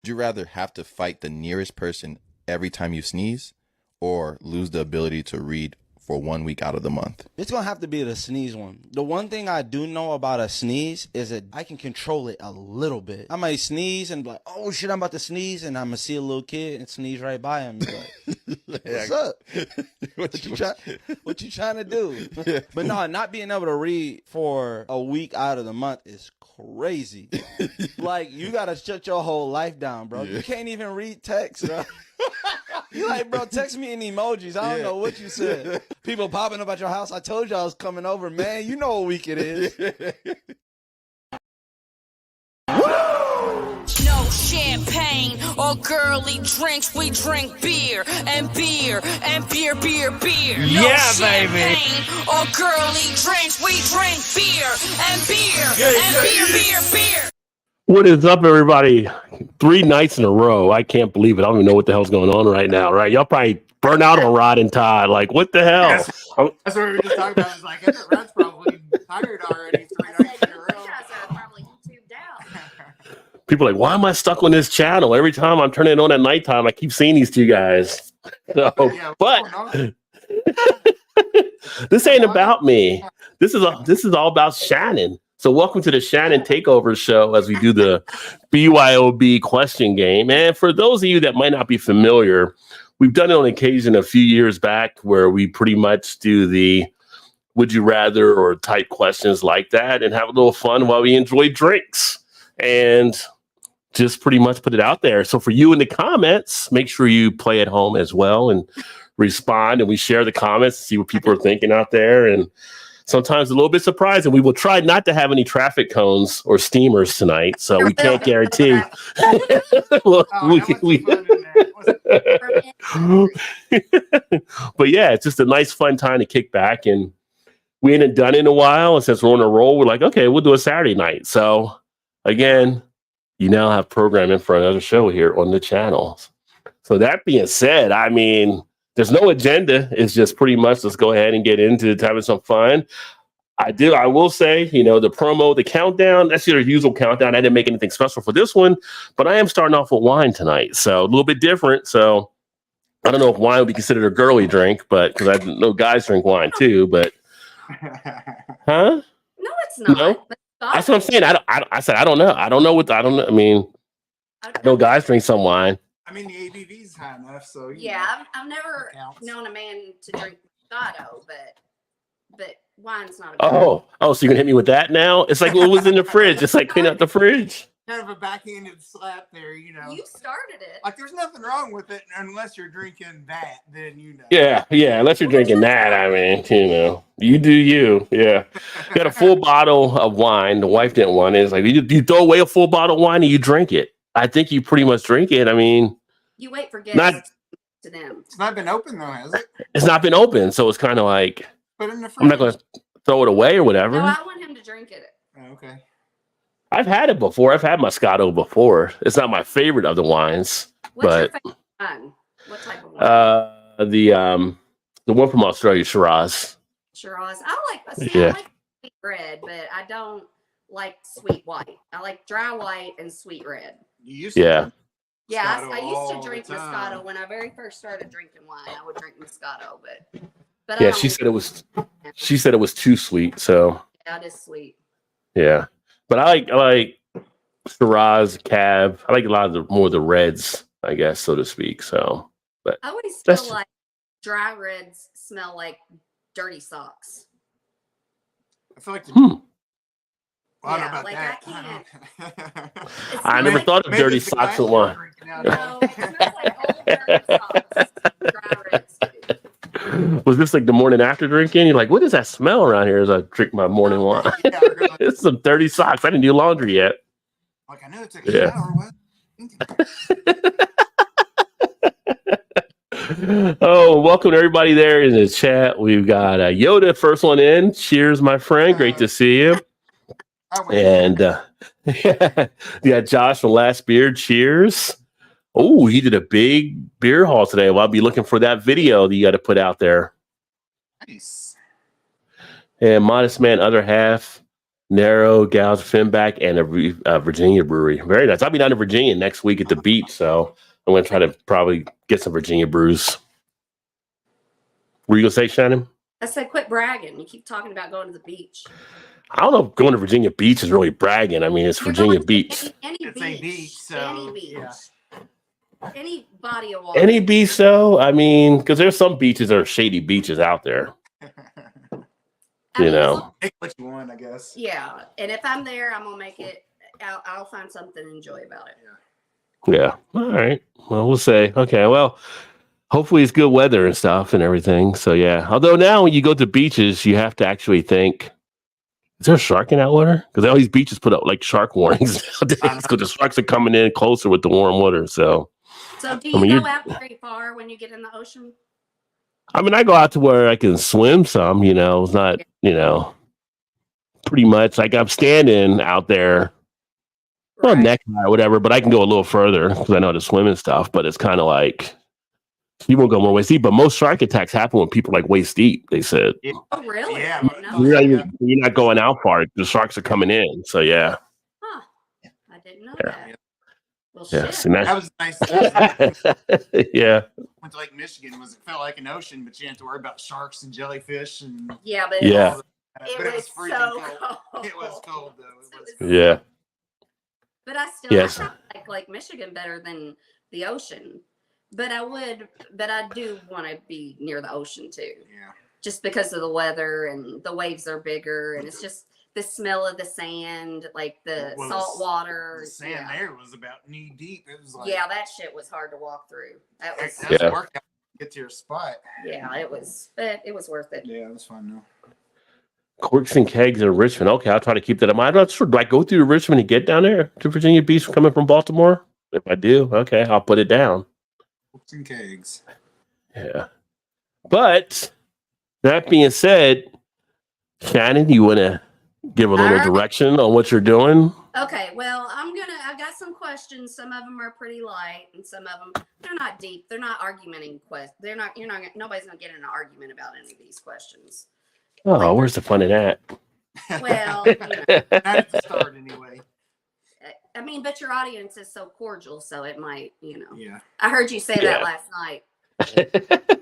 you rather have to fight the nearest person every time you sneeze or lose the ability to read for 1 week out of the month? It's going to have to be the sneeze one. The one thing I do know about a sneeze is that I can control it a little bit. I might sneeze and be like, oh shit, I'm about to sneeze. And I'm going to see a little kid and sneeze right by him. Like, what's up? What you trying to do? But no, not being able to read for a week out of the month is crazy. Like, you got to shut your whole life down, bro. You can't even read text, bro. You like, bro, text me in emojis. I don't know what you said. People popping up at your house. I told you I was coming over, man. You know what week it is. No champagne or girly drinks. We drink beer and beer and beer, beer, beer. No Yeah, champagne baby. or girly drinks. We drink beer and beer and beer, beer, beer. What is up, everybody? 3 nights in a row. I can't believe it. I don't even know what the hell's going on right now, right? Y'all probably burn out on Rod and Todd. Like, what the hell? That's what we were just talking about. It's like, Rod's probably tired already 3 nights in a row. Probably YouTubed out. People are like, why am I stuck on this channel? Every time I'm turning it on at nighttime, I keep seeing these two guys. So, Yeah, but this ain't about me. This is all about Shannon. So welcome to the Shannon Takeover Show as we do the BYOB question game. And for those of you that might not be familiar, we've done it on occasion a few years back where we pretty much do the would you rather or type questions like that and have a little fun while we enjoy drinks and just pretty much put it out there. So for you in the comments, make sure you play at home as well and respond, and we share the comments, see what people are thinking out there. And sometimes a little bit surprising. We will try not to have any traffic cones or steamers tonight, so we can't guarantee. But yeah, it's just a nice, fun time to kick back. And we hadn't done it in a while. And since we're on a roll, we're like, okay, we'll do a Saturday night. So again, you now have programming for another show here on the channel. So that being said, I mean, there's no agenda. It's just pretty much let's go ahead and get into having some fun. I will say, the promo, the countdown, that's your usual countdown. I didn't make anything special for this one, but I am starting off with wine tonight. So a little bit different. So I don't know if wine would be considered a girly drink, but because I know guys drink wine too, but huh? No, it's not. No? That's what I'm saying. I said, I don't know. I don't know. I mean, I know guys drink some wine. I mean, the ABV's high enough, so yeah, I've never known a man to drink Moscato, but wine's not a so you're gonna hit me with that now? It's like what was in the fridge. It's like clean out the fridge. kind of a backhanded slap there, You started it. Like there's nothing wrong with it unless you're drinking that, then Yeah, unless you're drinking that, I mean, you do you. Yeah. Got a full bottle of wine. The wife didn't want it. It's like you throw away a full bottle of wine and you drink it. I think you pretty much drink it. I mean, you wait for guests to them. It's not been open though, has it? It's not been open, so it's kind of like Put it in the fridge. I'm not going to throw it away or whatever. No, I want him to drink it. Oh, okay. I've had it before. I've had Moscato before. It's not my favorite of the wines. What's your favorite wine? What type of wine? The one from Australia, Shiraz. Shiraz. I like sweet red, but I don't like sweet white. I like dry white and sweet red. You used to Yeah, Moscato I used to all drink the time. Moscato when I very first started drinking wine. I would drink Moscato, but Yeah, she said it was too sweet. So that is sweet. yeah, but I like Shiraz, Cab. I like a lot of more of the reds, I guess, so to speak. So, but I always feel like dry reds smell like dirty socks. I feel like I don't know about like that. I can't. I never thought of dirty socks with wine. No, it smells like old dirty socks. Dry reds. Was this like the morning after drinking? You're like, what is that smell around here as I drink my morning wine? Yeah, really. It's some dirty socks. I didn't do laundry yet. Like I know it's a shower. What? Oh, welcome to everybody there in the chat. We've got Yoda, first one in. Cheers, my friend. Great to see you. And yeah, Josh from Last Beer. Cheers. Oh, he did a big beer haul today. Well, I'll be looking for that video that you got to put out there. Nice. And Modest Man, other half. Narrow, gouge, finback, and a Virginia brewery. Very nice. I'll be down to Virginia next week at the beach, so I'm going to try to probably get some Virginia brews. What were you going to say, Shannon? I said, quit bragging. You keep talking about going to the beach. I don't know if going to Virginia Beach is really bragging. I mean, it's You're Virginia going to Beach. Any It's a beach. beach, so, Any beach. yeah. Any body of water. Any beach, though? I mean, because there's some beaches that are shady beaches out there. I mean, Pick what you want, I guess. yeah. And if I'm there, I'm going to make it, I'll find something to enjoy about it. Yeah. All right. Well, we'll say. Okay. Well, hopefully it's good weather and stuff and everything. So, yeah. Although now when you go to beaches, you have to actually think, is there a shark in that water? Because all these beaches put up like shark warnings nowadays because the sharks are coming in closer with the warm water. So Do you go out very far when you get in the ocean? I mean, I go out to where I can swim some, it's not, pretty much like I'm standing out there, well, neck high or whatever, but I can go a little further because I know how to swim and stuff. But it's kind of like, you won't go more waist deep, but most shark attacks happen when people are like waist deep, they said. Oh, really? Yeah. No. You're not going out far. The sharks are coming in. So, yeah. Huh. I didn't know Yeah. that. Well, Yeah. shit. See, That was nice. yeah. Went to Lake Michigan. It felt like an ocean, but you didn't have to worry about sharks and jellyfish and Yeah, but Yeah. all that. it But was freezing so cold. cold. It was cold though. It was was- Yeah. But I still Yes. I like Lake Michigan better than the ocean. But I do want to be near the ocean too. Yeah. Just because of the weather and the waves are bigger and it's just the smell of the sand, like the Well, salt water. The sand there was about knee deep. It was like Yeah, that shit was hard to walk through. That was that was Yeah. a workout to get to your spot. yeah, it was, but it was worth it. Yeah, it was fun though. Corks and kegs in Richmond. Okay, I'll try to keep that in mind. I'm not sure. Do I go through Richmond and get down there to Virginia Beach coming from Baltimore? If I do, okay, I'll put it down. Corks and kegs. Yeah. But that being said, Shannon, you want to give a little All right. direction on what you're doing? Okay, well, I've got some questions. Some of them are pretty light, and some of them they're not deep. They're not argumenting questions. Nobody's gonna get in an argument about any of these questions. Oh, where's the fun in that? Well, Not at the start anyway. I mean, but your audience is so cordial, so it might, Yeah. I heard you say Yeah. that last night.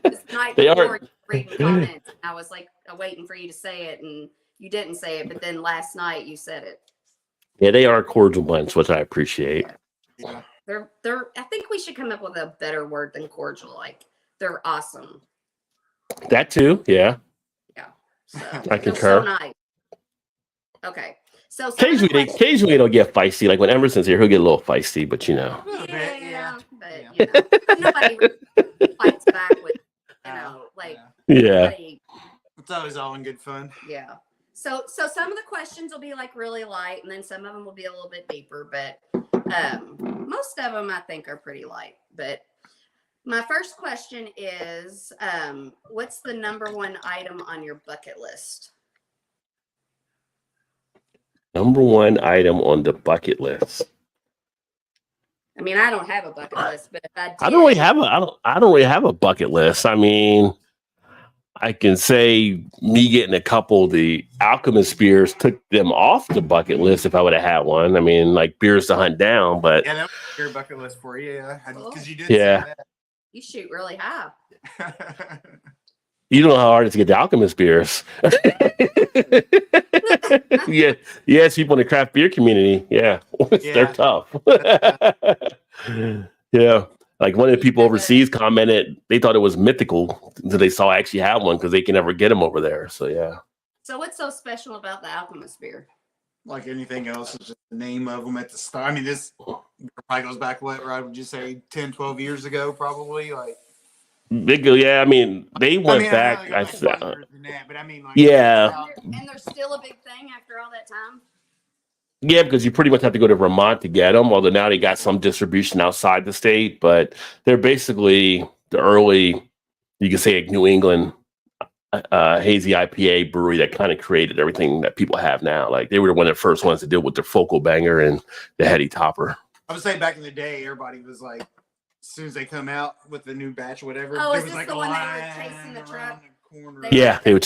This night They before are. you were reading comments, and I was like waiting for you to say it, and you didn't say it. But then last night you said it. Yeah, they are a cordial bunch, which I appreciate. Yeah. They're. I think we should come up with a better word than cordial. Like they're awesome. That too, yeah. So I they're concur. So nice. Okay. So some of the Occasionally it'll get feisty. Like when Emerson's here, he'll get a little feisty, but A little bit, yeah, yeah. but nobody really fights back with like yeah. nobody- It's always all in good fun. yeah. So some of the questions will be like really light, and then some of them will be a little bit deeper. But most of them I think are pretty light. But my first question is, what's the number one item on your bucket list? Number one item on the bucket list. I mean, I don't have a bucket list, but if I did, I don't really have a bucket list. I mean, I can say me getting a couple of the Alchemist beers took them off the bucket list if I would have had one. I mean, like beers to hunt down, but Yeah, that was your bucket list for you, yeah. Because you did Yeah. say you shoot really high. that. you don't know how hard it is to get the Alchemist beers. Yeah, yes, people in the craft beer community. Yeah, they're Yeah. tough. Yeah, like one of the people overseas commented they thought it was mythical until they saw I actually have one because they can never get them over there. So yeah, So what's so special about the Alchemist beer? Like anything else, it's just the name of them at the start. I mean, this probably goes back, what, Rod, would you say 10, 12 years ago, probably? Like, big. Yeah, I mean they went back. I know it was longer than that, but I mean, like, Yeah. And they're still a big thing after all that time? Yeah, because you pretty much have to go to Vermont to get them. Although now they got some distribution outside the state, but they're basically the early, you can say, like New England hazy IPA brewery that kind of created everything that people have now. Like they were one of the first ones to deal with the focal banger and the heady topper. I would say back in the day, everybody was like, as soon as they come out with the new batch or whatever, Oh, there is was this like the a one they were line chasing the around truck? the corner. They- Yeah, they would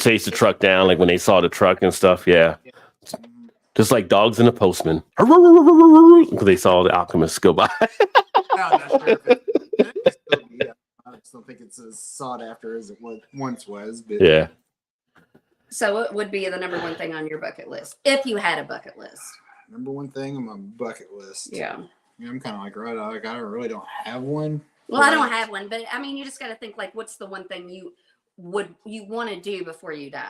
chase the truck down like when they saw the truck and stuff. Yeah. Just like dogs and a postman. Because they saw the alchemists go by. I'm not sure if it still be, I just don't think it's as sought after as it once was. But Yeah. So it would be the number one thing on your bucket list if you had a bucket list. number one thing on my bucket list. Yeah. I'm kind of like, right, I really don't have one. Well, I don't have one, but I mean, you just got to think like, what's the one thing you want to do before you die?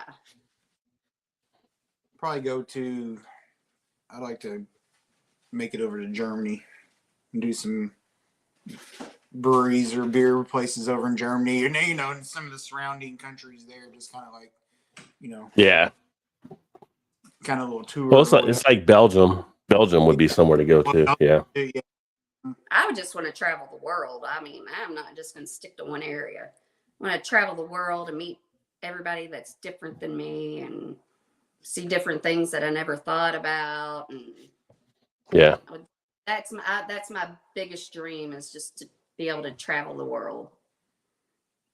Probably I'd like to make it over to Germany and do some breweries or beer places over in Germany, and in some of the surrounding countries there, just kind of like, Yeah. kind of a little tour. Well, it's like Belgium. Belgium would be somewhere to go to. Yeah. I would just want to travel the world. I mean, I'm not just going to stick to one area. I want to travel the world and meet everybody that's different than me and see different things that I never thought about. And yeah. That's my biggest dream, is just to be able to travel the world.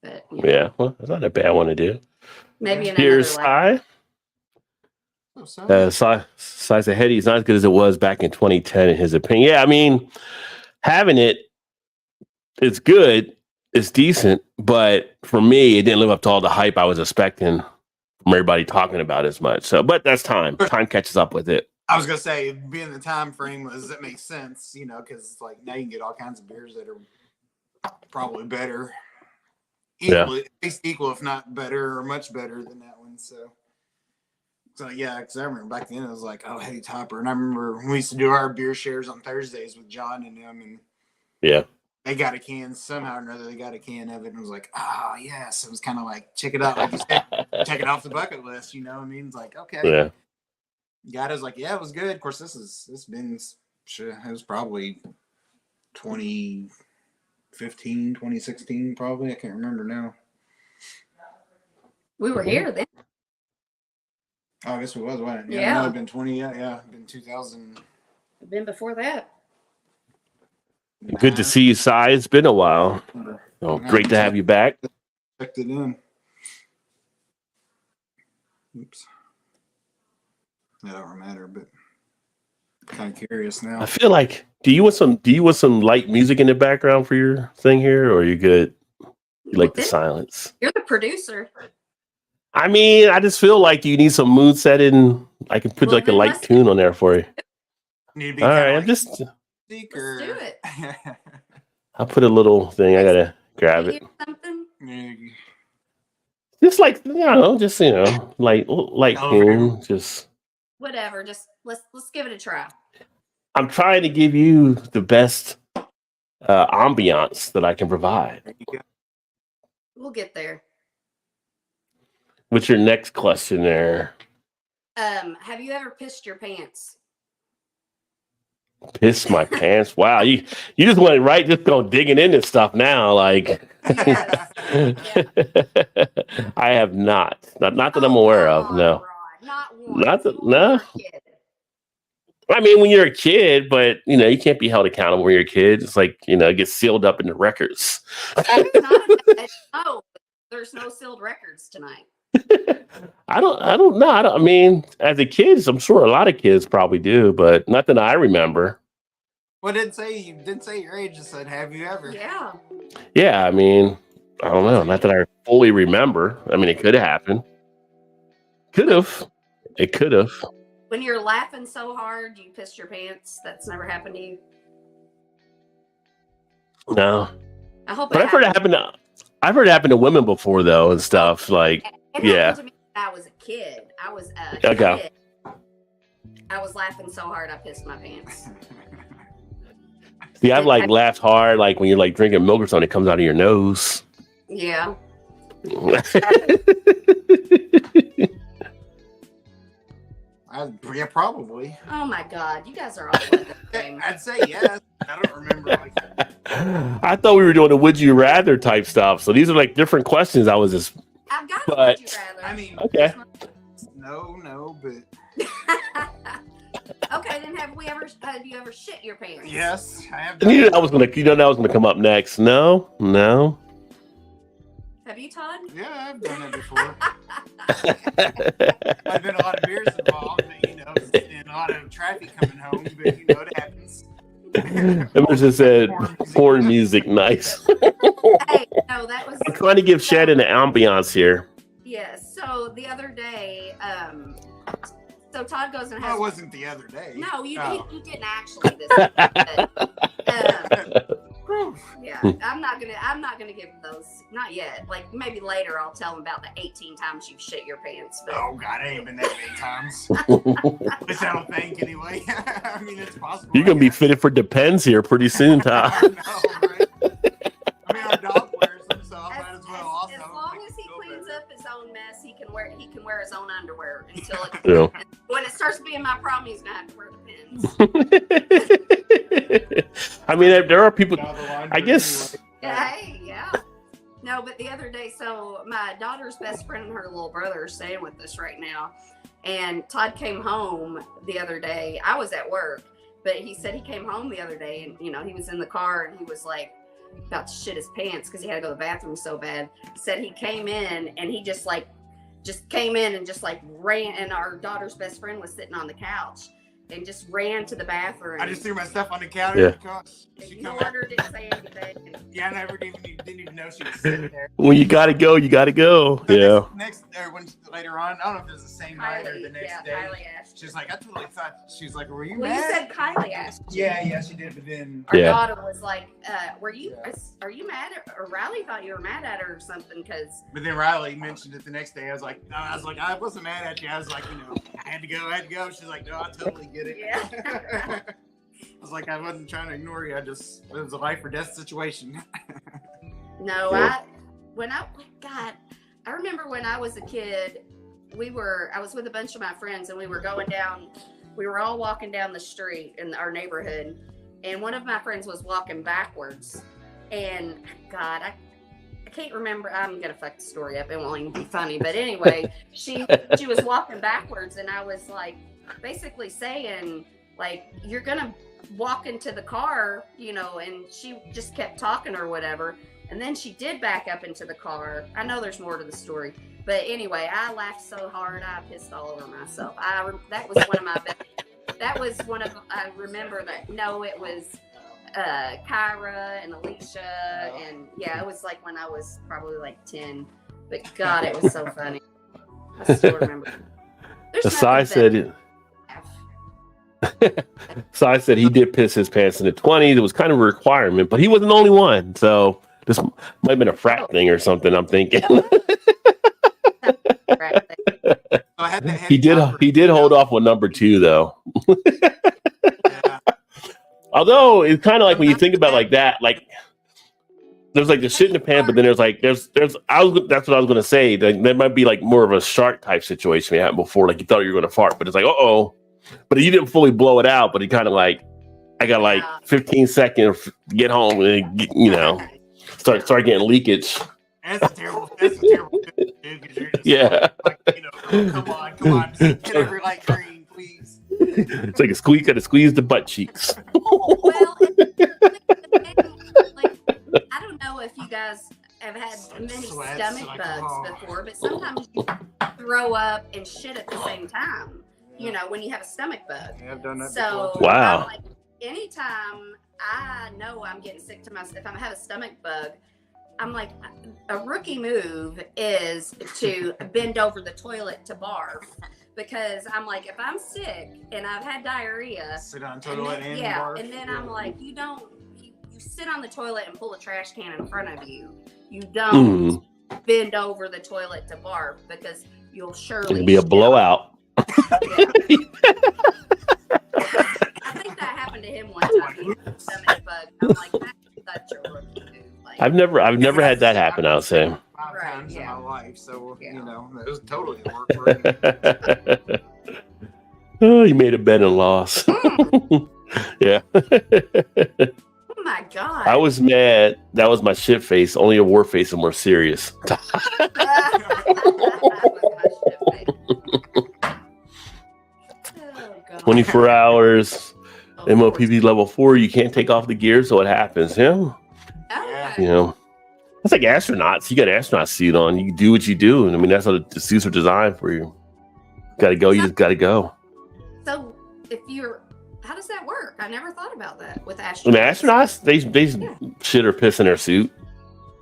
But yeah, well, that's not a bad one to do. Maybe in Here's another life. Sai said he's not as good as it was back in 2010 in his opinion. Yeah, I mean, having it's good, it's decent, but for me, it didn't live up to all the hype I was expecting from everybody talking about as much. So, but that's time. Time catches up with it. I was gonna say, being the time frame that makes sense, because like now you can get all kinds of beers that are probably better, at least equal, if not better, or much better than that one. So yeah, because I remember back then it was like, oh, Heady Topper, and I remember we used to do our beer shares on Thursdays with John and them, and yeah, they got a can somehow or another. They got a can of it, and it was like, oh yes, it was kind of like, check it out, like you said, check it off the bucket list. You know what I mean? It's like, okay, yeah. Got it. Was like, yeah, it was good. Of course, it was probably 2015, 2016, probably. I can't remember now. We were here then. Oh, I guess it was, wasn't it? Yeah. It might have been 20. Yeah, been 2000. It's been before that. Good to see you, Sai. It's been a while. Oh, great to have you back. Checked it in. Oops. That don't matter, but kind of curious now. I feel like, do you want some light music in the background for your thing here, or are you good? You like the silence? You're the producer. I mean, I just feel like you need some mood setting. I can put like a light tune on there for you. All right, I'm just. Let's do it. I'll put a little thing. I gotta grab it. Something? Just like light tune. Just whatever. Just let's give it a try. I'm trying to give you the best ambiance that I can provide. We'll get there. What's your next question there? Have you ever pissed your pants? Piss my pants. Wow, you just went right, just go digging into stuff now. Like, Yes. I have not that I'm aware of. No, not once. no. I mean, when you're a kid, but you can't be held accountable when you're a kid. It's like it gets sealed up in the records. No, there's no sealed records tonight. I don't know. I mean, as a kid, I'm sure a lot of kids probably do, but not that I remember. Well, you didn't say your age. Just said, have you ever? Yeah. Yeah, I mean, I don't know. Not that I fully remember. I mean, it could have happened. Could have. It could have. When you're laughing so hard, you pissed your pants. That's never happened to you. No. I hope. But I've heard it happen to women before, though, and stuff like. It Yeah. happened to me when I was a kid. I was a kid. I was laughing so hard I pissed my pants. See, I've laughed hard, like when you're like drinking milk or something, it comes out of your nose. Yeah. Yeah, probably. Oh my God, you guys are awful at this game. I'd say yes. I don't remember. I thought we were doing a would you rather type stuff. So these are like different questions. I was just. I've got But- a would you rather. I mean, Okay. No, but Okay, then have you ever shit your pants? yes, I have. You knew that was gonna come up next. No. Have you, Todd? Yeah, I've done it before. I've been a lot of beers involved, but Thomas just said porn music, nice. Hey, no, that was. I'm trying to give Shannon an ambiance here. Yes. So the other day, so Todd goes and has. That wasn't the other day. No, you Oh. he didn't actually this week, but, yeah, I'm not gonna give those, not yet. Like maybe later I'll tell him about the 18 times you've shit your pants. But Oh God, it ain't been that many times. At least I don't think anyway. I mean, it's possible. You're gonna I be guess. fitted for Depends here pretty soon, I Todd. know, right? I mean, our dog wears them, so I might as well also. as long as he cleans up his own mess, he can wear his own underwear until it, Yeah. when it starts being my problem, he's gonna have to wear Depends. I mean, there are people. I guess. Hey, yeah. No, but the other day, so my daughter's best friend and her little brother are staying with us right now. And Todd came home the other day. I was at work, but he said he came home the other day and, you know, he was in the car and he was like about to shit his pants because he had to go to the bathroom so bad. He said he came in and he just came in and just like ran. And our daughter's best friend was sitting on the couch and just ran to the bathroom. I just threw my stuff on the counter. Yeah. Because she come ignored up. her, didn't say anything. Yeah, I never didn't even know she was sitting there. When you gotta go, you gotta go. So Yeah. Next, or when later on, I don't know if it was the same night or the Kylie, next yeah, day. Kylie asked. She's like, I totally thought. She's like, were you Well, you mad? said Kylie asked you. Yeah, she did. But then Our Yeah. daughter was like, "Are you Yeah. mad at?" Or Riley thought you were mad at her or something because But then Riley mentioned it the next day. I was like, I wasn't mad at you. I was like, I had to go. She's like, no, I totally get it. Yeah. I was like, I wasn't trying to ignore you. It was a life or death situation. no, Yeah. I remember when I was a kid, I was with a bunch of my friends and we were all walking down the street in our neighborhood, and one of my friends was walking backwards, and God, I can't remember. I'm gonna fuck the story up. It won't even be funny. But anyway, she was walking backwards, and I was like, basically saying, like, you're gonna walk into the car, and she just kept talking or whatever. And then she did back up into the car. I know there's more to the story, but anyway, I laughed so hard I pissed all over myself. That was one of my best. That was one of, I remember that. No, it was Kyra and Alicia, and yeah, it was like when I was probably like 10. But God, it was so funny. I still remember. Sai said Sai said he did piss his pants in the 20s. It was kind of a requirement, but he wasn't the only one. So this might have been a frat thing or something, I'm thinking. He did hold off with number 2 though. Yeah. Although it's kind of like when you think about it like that, like there's like the shit in the pan, but then there's that's what I was gonna say. There might be like more of a shark type situation we had before, like you thought you were gonna fart, but it's like but you didn't fully blow it out, but it kind of like I got like 15 seconds to get home and start getting leakage. That's a terrible dude, 'cause you're just Yeah. like, come on, just get every light green, please. It's like gotta squeeze the butt cheeks. Well, like, I don't know if you guys have had many Sweats, stomach like, bugs before, but sometimes you throw up and shit at the same time. When you have a stomach bug. Yeah, I've done that So before. Wow. I'm like, anytime I know I'm getting sick to myself, if I have a stomach bug, I'm like, a rookie move is to bend over the toilet to barf, because I'm like, if I'm sick and I've had diarrhea, Sit on and toilet then, and yeah, barf. and then I'm like, you sit on the toilet and pull a trash can in front of you. You don't bend over the toilet to barf, because you'll surely It'll be a shit. blowout. I think that happened to him one time. He had a stomach bug. I'm like, that's such a rookie move. Like, I've never had that happen, I'll say. 5 Right, times yeah. in my life, so Yeah. it was totally a work for me. Oh, you made a bet and lost. Yeah. oh my God. I was mad. That was my shit face. Only a war face is more serious. Oh, God. 24 hours. Oh, MOPP level 4. You can't take off the gear, so it happens. Yeah. Okay. It's like astronauts. You got an astronaut suit on. You do what you do. And I mean, that's what the suits are designed for you. Got to go. You just got to go. So if you're, How does that work? I never thought about that with astronauts. And the astronauts, they shit or piss in their suit.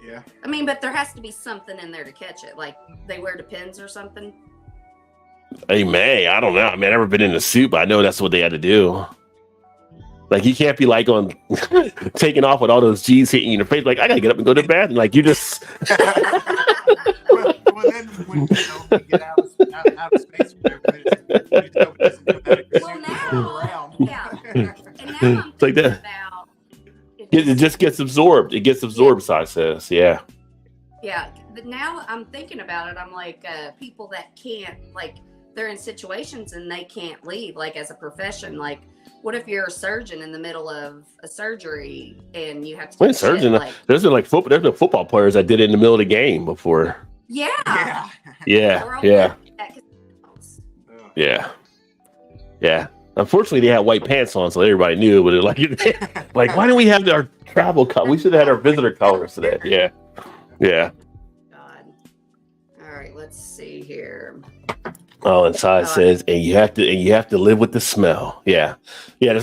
Yeah. I mean, but there has to be something in there to catch it. Like they wear Depends or something. Hey, man, I don't know. I mean, I've never been in a suit, but I know that's what they had to do. Like, you can't be like on taking off with all those G's hitting you in the face. Like, I gotta get up and go to the bathroom. Like, you just. well, then when we get out of space, it doesn't come out of your Well, suit now, around. yeah. And now I'm It's like thinking that. about It just gets absorbed. It gets absorbed, Sai says. Yeah. Yeah, but now I'm thinking about it. I'm like, people that can't, like, they're in situations and they can't leave, like, as a profession. Like, what if you're a surgeon in the middle of a surgery and you have to? Wait, surgeon. Like, There's been like football. There's been football players that did it in the middle of the game before. yeah, Yeah. Yeah. We're all Yeah. at casinos. Yeah. Yeah. Unfortunately, they had white pants on, so everybody knew. But like, why don't we have our travel color? We should have had our visitor colors today. Yeah. Yeah. God. All right, let's see here. Oh, and Sai says, and you have to live with the smell. Yeah. Yeah.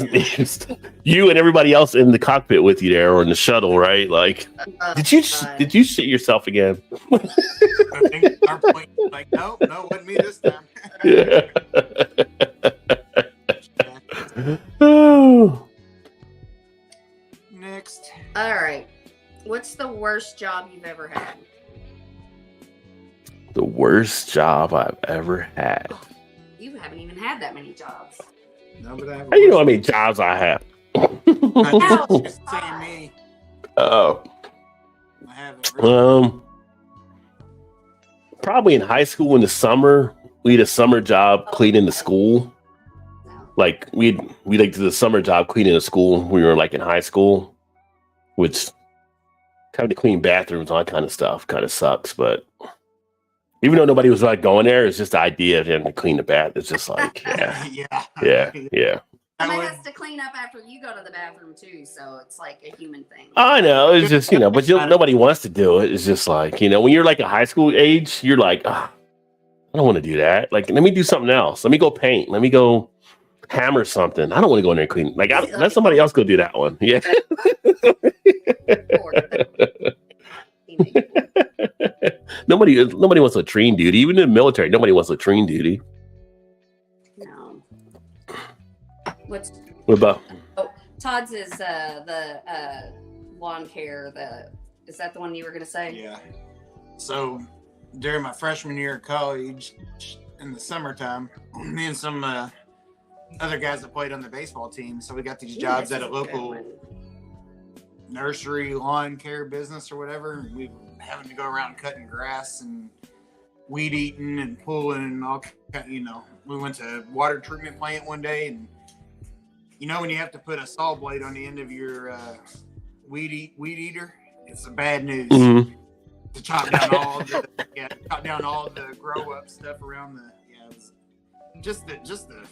You and everybody else in the cockpit with you there, or in the shuttle, right? Like, did you shit yourself again? I think our point was like, no, wasn't me this time. Yeah. Oh. Next. All right, what's the worst job you've ever had? The worst job I've ever had. You haven't even had that many jobs. No, but I have How you know how many jobs I have? Just saying me. Oh. I haven't really. Probably in high school in the summer, we had a summer job cleaning the school. Like we like did the summer job cleaning the school when we were like in high school, which kind of clean bathrooms, all that kind of stuff, kind of sucks. But even though nobody was like going there, it's just the idea of having to clean the bath. It's just like, yeah. Somebody has to clean up after you go to the bathroom too, so it's like a human thing. I know. It's just, but nobody wants to do it. It's just like, when you're like a high school age, you're like, I don't want to do that. Like, let me do something else. Let me go paint. Let me go hammer something. I don't want to go in there and clean. Like, let somebody else go do that one. Yeah. Nobody wants latrine duty. Even in the military, nobody wants latrine duty. No. What about? Oh, Todd's is the lawn care. Is that the one you were gonna say? Yeah. So during my freshman year of college, in the summertime, me and some other guys that played on the baseball team, so we got these jobs at a local nursery lawn care business or whatever. And we were having to go around cutting grass and weed eating and pulling and all kind. We went to water treatment plant one day, and when you have to put a saw blade on the end of your weed eater, it's the bad news. Mm-hmm. To chop down all the grow up stuff around the it was just the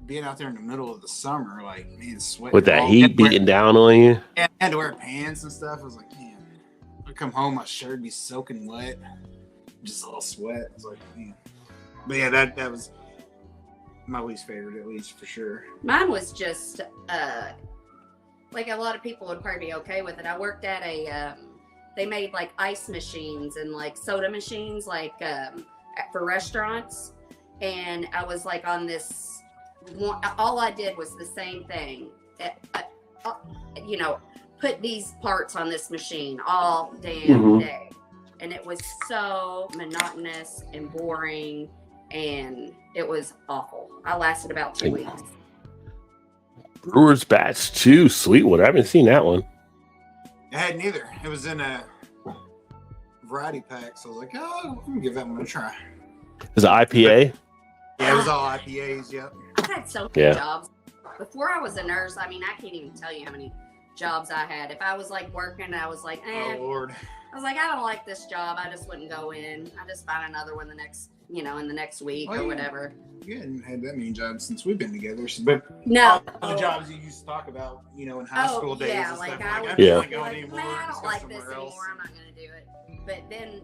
being out there in the middle of the summer, like, man, sweating with that heat beating down on you. And I had to wear pants and stuff. I was like, man, I'd come home, my shirt would be soaking wet, just a little sweat. I was like, man. But yeah, that was my least favorite, at least for sure. Mine was just like a lot of people would probably be okay with it. I worked at they made like ice machines and like soda machines, like for restaurants. And I was like on this one, all I did was the same thing. Put these parts on this machine all damn day. And it was so monotonous and boring, and it was awful. I lasted about 2 weeks. Brewer's Batch 2, Sweetwater. I haven't seen that one. I hadn't either. It was in a variety pack, so I was like, I'm gonna give that one a try. Is it IPA? Yeah, it was all IPAs. Yep. I've had so many jobs. Before I was a nurse, I mean, I can't even tell you how many jobs I had. If I was like working, I was like, Oh Lord. I was like, I don't like this job. I just wouldn't go in. I just find another one in the next week or whatever. You hadn't had that many jobs since we've been together. But no, all the jobs you used to talk about, in high school days. Yeah, and like stuff. I would be like, going man, anymore. I don't like this somewhere else. anymore. I'm not going to do it. But then,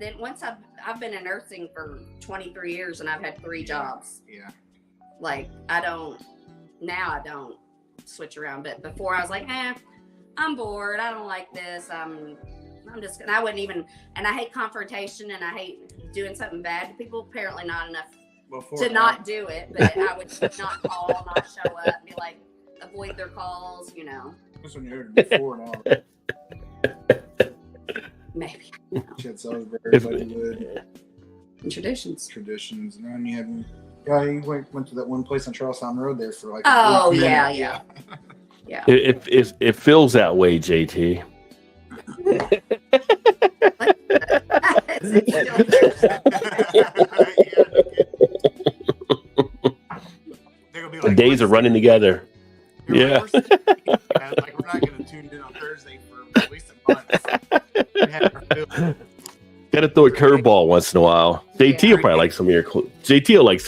then once I've been in nursing for 23 years and I've had 3 jobs. Yeah. Like, I don't now I don't switch around. But before I was like, I'm bored. I don't like this. I'm just, and I wouldn't even, and I hate confrontation and I hate doing something bad to people. Apparently not enough to not do it, but I would not call, not show up, be like, avoid their calls, you know. This one you heard before now. Maybe. Shit, Salisbury, Buddywood. Traditions. And then you had, you went to that one place on Charlestown Road there for like. Oh, yeah. It feels that way, JT. The days are running together. Yeah. Like, we're not going to tune in on Thursday for at least a month. Got to throw a curveball once in a while. JT will probably like some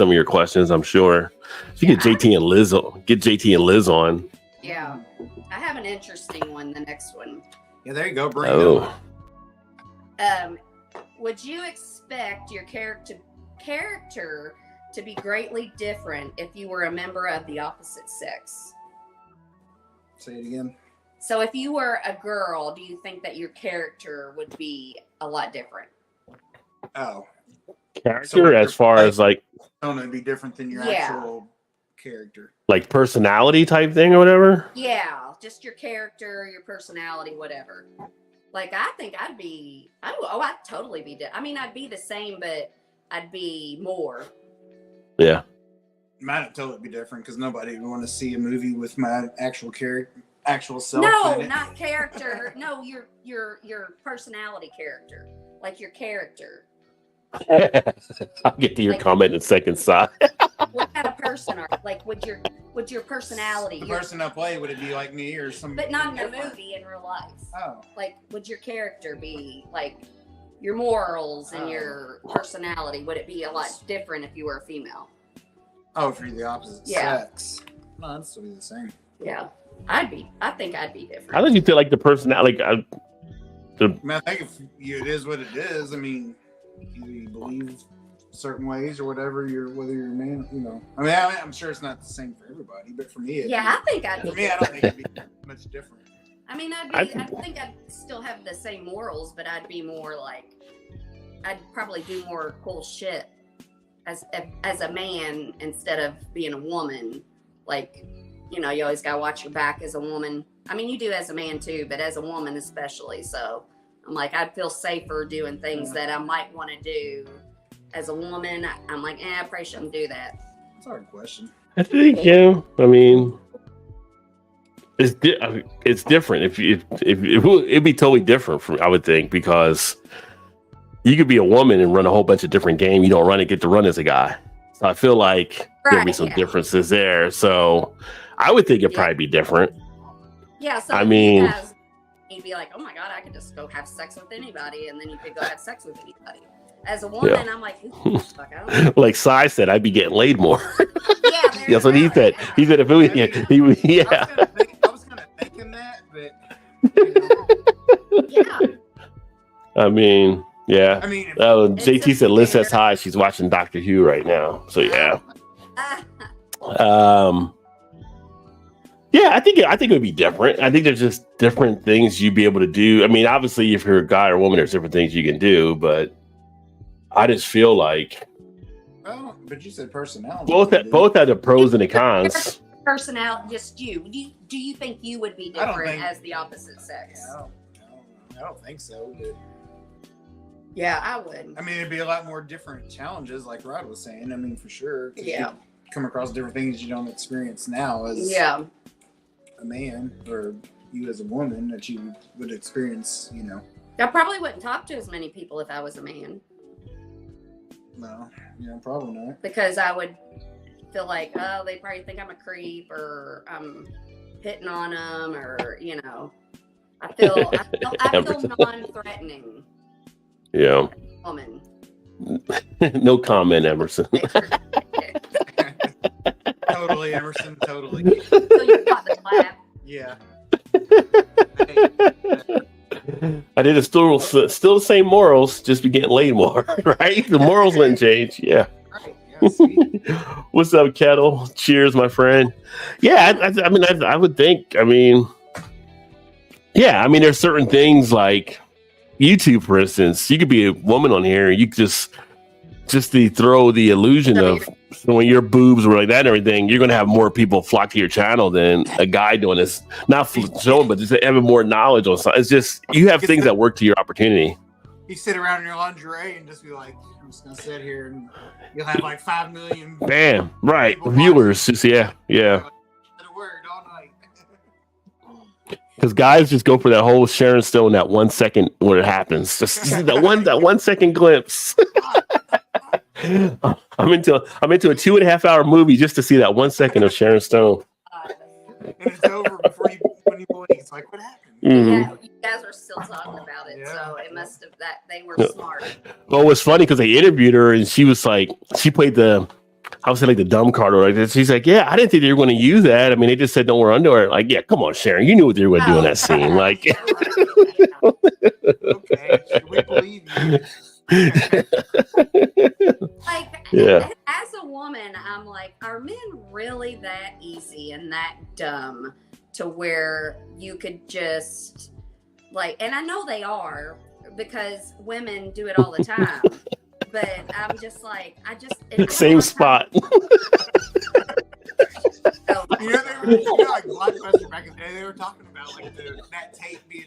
of your questions, I'm sure. You get JT and Liz on. Get JT and Liz on. Yeah. I have an interesting one, the next one. Yeah, there you go. Bring it up. Would you expect your character to be greatly different if you were a member of the opposite sex? Say it again. So if you were a girl, do you think that your character would be a lot different? Oh. Character so as far as like... It'd be different than your actual character. Like personality type thing or whatever? Yeah, just your character, your personality, whatever. Like, I think I'd totally be different. I mean, I'd be the same, but I'd be more. Yeah. Mine'd totally be different because nobody would want to see a movie with my actual self. No, not character. No, your personality character. Like your character. I'll get to your comment in a second, Si. What kind of person are like? Would your personality? The person I play, would it be like me or some? But not in the movie, in real life. Oh. Like, would your character be like your morals and your personality? Would it be a lot different if you were a female? Oh, if you're the opposite sex. No, it'd still be the same. Yeah, I think I'd be different. How did you feel like the personality? I think if it is what it is. I mean, you believe certain ways or whatever. Whether you're a man, you know. I mean, I'm sure it's not the same for everybody, but for me, I think I'd be. For me, I don't think it'd be much different. I mean, I think I'd still have the same morals, but I'd be more like, I'd probably do more cool shit as a man instead of being a woman. Like, you know, you always gotta watch your back as a woman. I mean, you do as a man too, but as a woman especially. So I'm like, I'd feel safer doing things that I might want to do as a woman. I'm like, I probably shouldn't do that. That's a hard question. I think, I mean, it's different. If it'd be totally different from, I would think, because you could be a woman and run a whole bunch of different games. You don't get to run as a guy. So I feel like there'd be some differences there. So I would think it'd probably be different. Yeah. So I mean, you'd be like, oh my God, I could just go have sex with anybody. And then you could go have sex with anybody. As a woman, I'm like, who the fuck? I don't know. Like Si said, I'd be getting laid more. Yeah. That's what he said. He said if it was, I was kind of thinking that, but yeah. I mean, yeah. I mean, JT said Liz says hi. She's watching Doctor Who right now. So yeah. Yeah, I think it would be different. I think there's just different things you'd be able to do. I mean, obviously, if you're a guy or woman, there's different things you can do, but I just feel like. Oh, but you said personality. Both have the pros and the cons. Personality, just you. Do you think you would be different as the opposite sex? I don't think so. But yeah, I would. I mean, it'd be a lot more different challenges, like Rod was saying. I mean, for sure. Yeah. Come across different things you don't experience now as a man, or you as a woman that you would experience, you know. I probably wouldn't talk to as many people if I was a man. No, probably not. Because I would feel like, oh, they probably think I'm a creep or I'm hitting on them, or, you know, I feel non-threatening. Yeah. Woman. No comment, Emerson. Totally, Emerson. Totally. So you got the clap. Yeah. I did still the same morals, just be getting laid more, right? The morals wouldn't change. Yeah. Right. Yeah, sweet. What's up, Kettle? Cheers, my friend. Yeah, I mean, I would think. I mean, yeah, I mean, there's certain things like YouTube, for instance. You could be a woman on here, and you could just to throw the illusion of when your boobs were like that and everything, you're going to have more people flock to your channel than a guy doing this. Not showing, but just having more knowledge on something. It's just you have things that work to your opportunity. You sit around in your lingerie and just be like, I'm just gonna sit here, and you'll have like 5 million. Bam, right? Viewers, just yeah. Word all night. Because guys just go for that whole Sharon Stone that 1 second when it happens. Just that 1 second glimpse. I'm into a 2.5 hour movie just to see that 1 second of Sharon Stone. And it's over before when you blink. It's like, what happened? Mm-hmm. Yeah, you guys are still talking about it, so it must have that they were smart. Well, it was funny because they interviewed her and she was like, she played the, I would say like the dumb card or like this. She's like, yeah, I didn't think they were going to use that. I mean, they just said don't wear underwear. Like, yeah, come on, Sharon, you knew what they were going to do in that scene. Like, Okay, should we believe you? Like, yeah. as a woman, I'm like, are men really that easy and that dumb to where you could just like, and I know they are because women do it all the time, but I'm just like, Same spot. You know, like Blockbuster back in the day, they were talking about like that tape being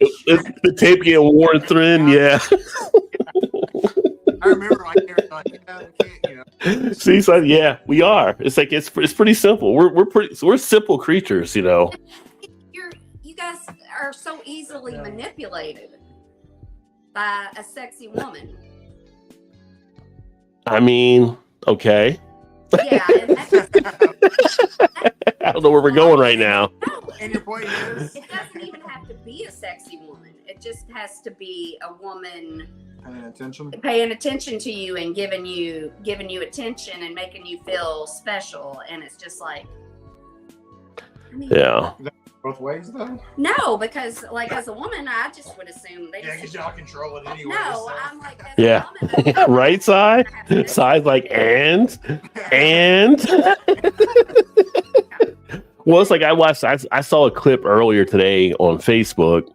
The tape getting worn thin, yeah. I remember like they were like, you know. See, so yeah, we are. It's like it's pretty simple. We're simple creatures, you know. You guys are so easily manipulated by a sexy woman. I mean, okay. Yeah, and I don't know where we're going right now. And your point is, it doesn't even have to be a sexy woman. It just has to be a woman paying attention to you and giving you attention and making you feel special. And it's just like, I mean, Yeah. both ways though. no, because like as a woman, I just would assume they Yeah, because y'all control it anyway. no. So. I'm like, as Yeah. a woman, Right side? Side's like, and? Well, it's like I saw a clip earlier today on Facebook,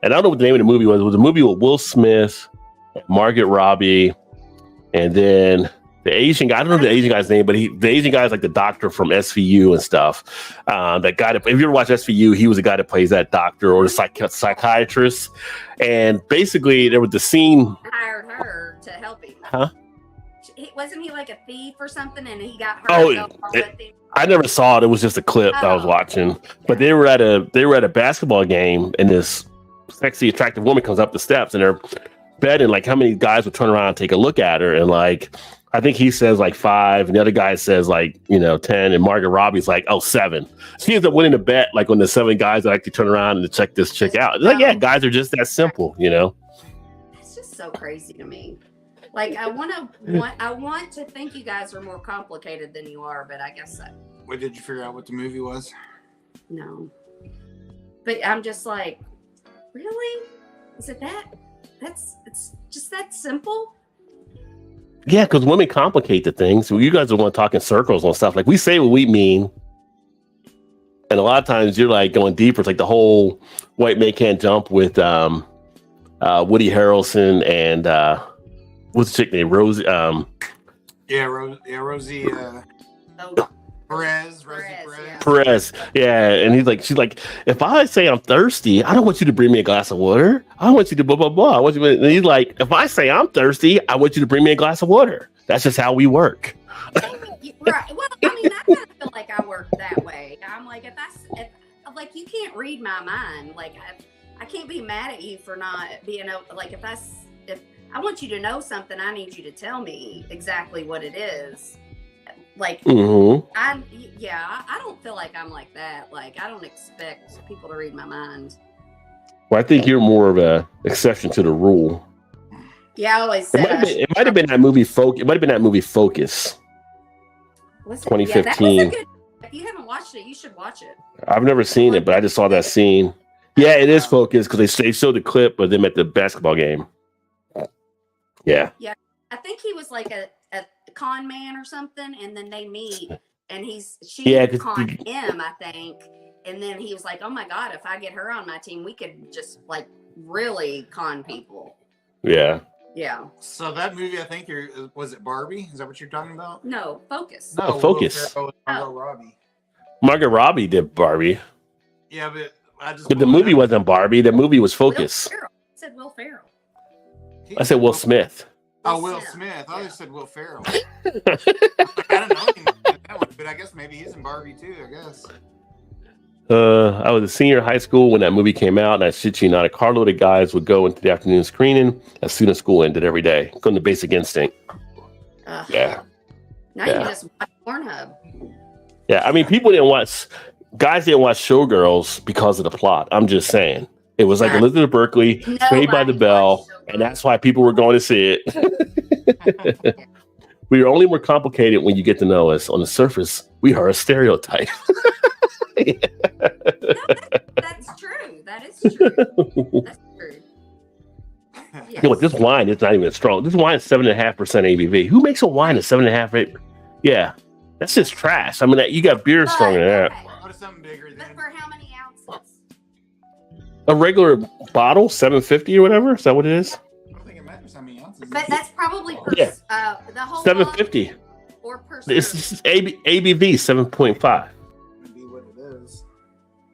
and I don't know what the name of the movie was. It was a movie with Will Smith, Margaret Robbie, and then the Asian guy. I don't know the Asian guy's name, but the Asian guy is like the doctor from SVU and stuff. That guy, if you ever watch SVU, he was the guy that plays that doctor or the psychiatrist. And basically, there was the scene. hired her to help him. Huh? Wasn't he like a thief or something? And he got her. Oh, to help her with him? I never saw it. It was just a clip I was watching. But they were at a basketball game, and this sexy, attractive woman comes up the steps, and they're betting like how many guys would turn around and take a look at her, and like I think he says like 5, and the other guy says like 10, and Margaret Robbie's like 7. She ends up winning the bet like on the 7 guys that actually turn around and check this chick out. It's like, yeah, guys are just that simple, It's just so crazy to me. Like I want to think you guys are more complicated than you are, but I guess What did you figure out what the movie was? no. But I'm just like, really? Is it that? It's just that simple? Yeah, because women complicate the things. So you guys are want to talk in circles on stuff. Like we say what we mean, and a lot of times you're like going deeper. It's like the whole white man can't jump with Woody Harrelson and what's the chick name? Rosie. Rosie. Rosie Perez. Yeah, and she's like, if I say I'm thirsty, I don't want you to bring me a glass of water. I want you to blah blah blah. I want you. And he's like, if I say I'm thirsty, I want you to bring me a glass of water. That's just how we work. Right. Well, I mean, I kind of feel like I work that way. I'm like, if like you can't read my mind. Like I can't be mad at you for not being like if I want you to know something, I need you to tell me exactly what it is. Like Mm-hmm. I don't feel like I'm like that. Like I don't expect people to read my mind. Well, I think you're more of a exception to the rule. Yeah, I always said It might have been that movie Focus. It might have been that movie Focus. 2015. Yeah, that was a good, if you haven't watched it, you should watch it. I've never seen it, but I just saw that scene. Yeah, it is Focus because they showed the clip of them at the basketball game. Yeah. Yeah. I think he was like a con man or something, and then they meet, and she conned him, I think, and then he was like, "Oh my God, if I get her on my team, we could just like really con people." Yeah. Yeah. So that movie, I think, was it Barbie? Is that what you're talking about? No, Focus. No, Focus. Margot Robbie. Margot Robbie did Barbie. Yeah, but But the movie wasn't Barbie. The movie was Focus. Will Ferrell. I said Will Ferrell. I said Will Smith. Oh, Will Smith. I always said Will Ferrell. I don't know anything about that one, but I guess maybe he's in Barbie too, I guess. I was a senior in high school when that movie came out, and I shit you not, a carload of guys would go into the afternoon screening as soon as school ended every day. Going to Basic Instinct. Yeah. Now you just watch Pornhub. Yeah, I mean, guys didn't watch Showgirls because of the plot. I'm just saying. It was like Elizabeth Berkley, Saved by the Bell, and that's why people were going to see it. We are only more complicated when you get to know us. On the surface, we are a stereotype. No, that's true. That is true. That's true. Yes. You know what? This wine is not even strong. This wine is 7.5% ABV. Who makes a wine at 7.5%? Yeah, that's just trash. I mean, you got beer stronger than that. What is something bigger than? But for how many ounces? A regular bottle, 750 or whatever. Is that what it is? I don't think it matters how many ounces. But that's probably per the whole 750. Or per This is ABV 7.5. Be what it is.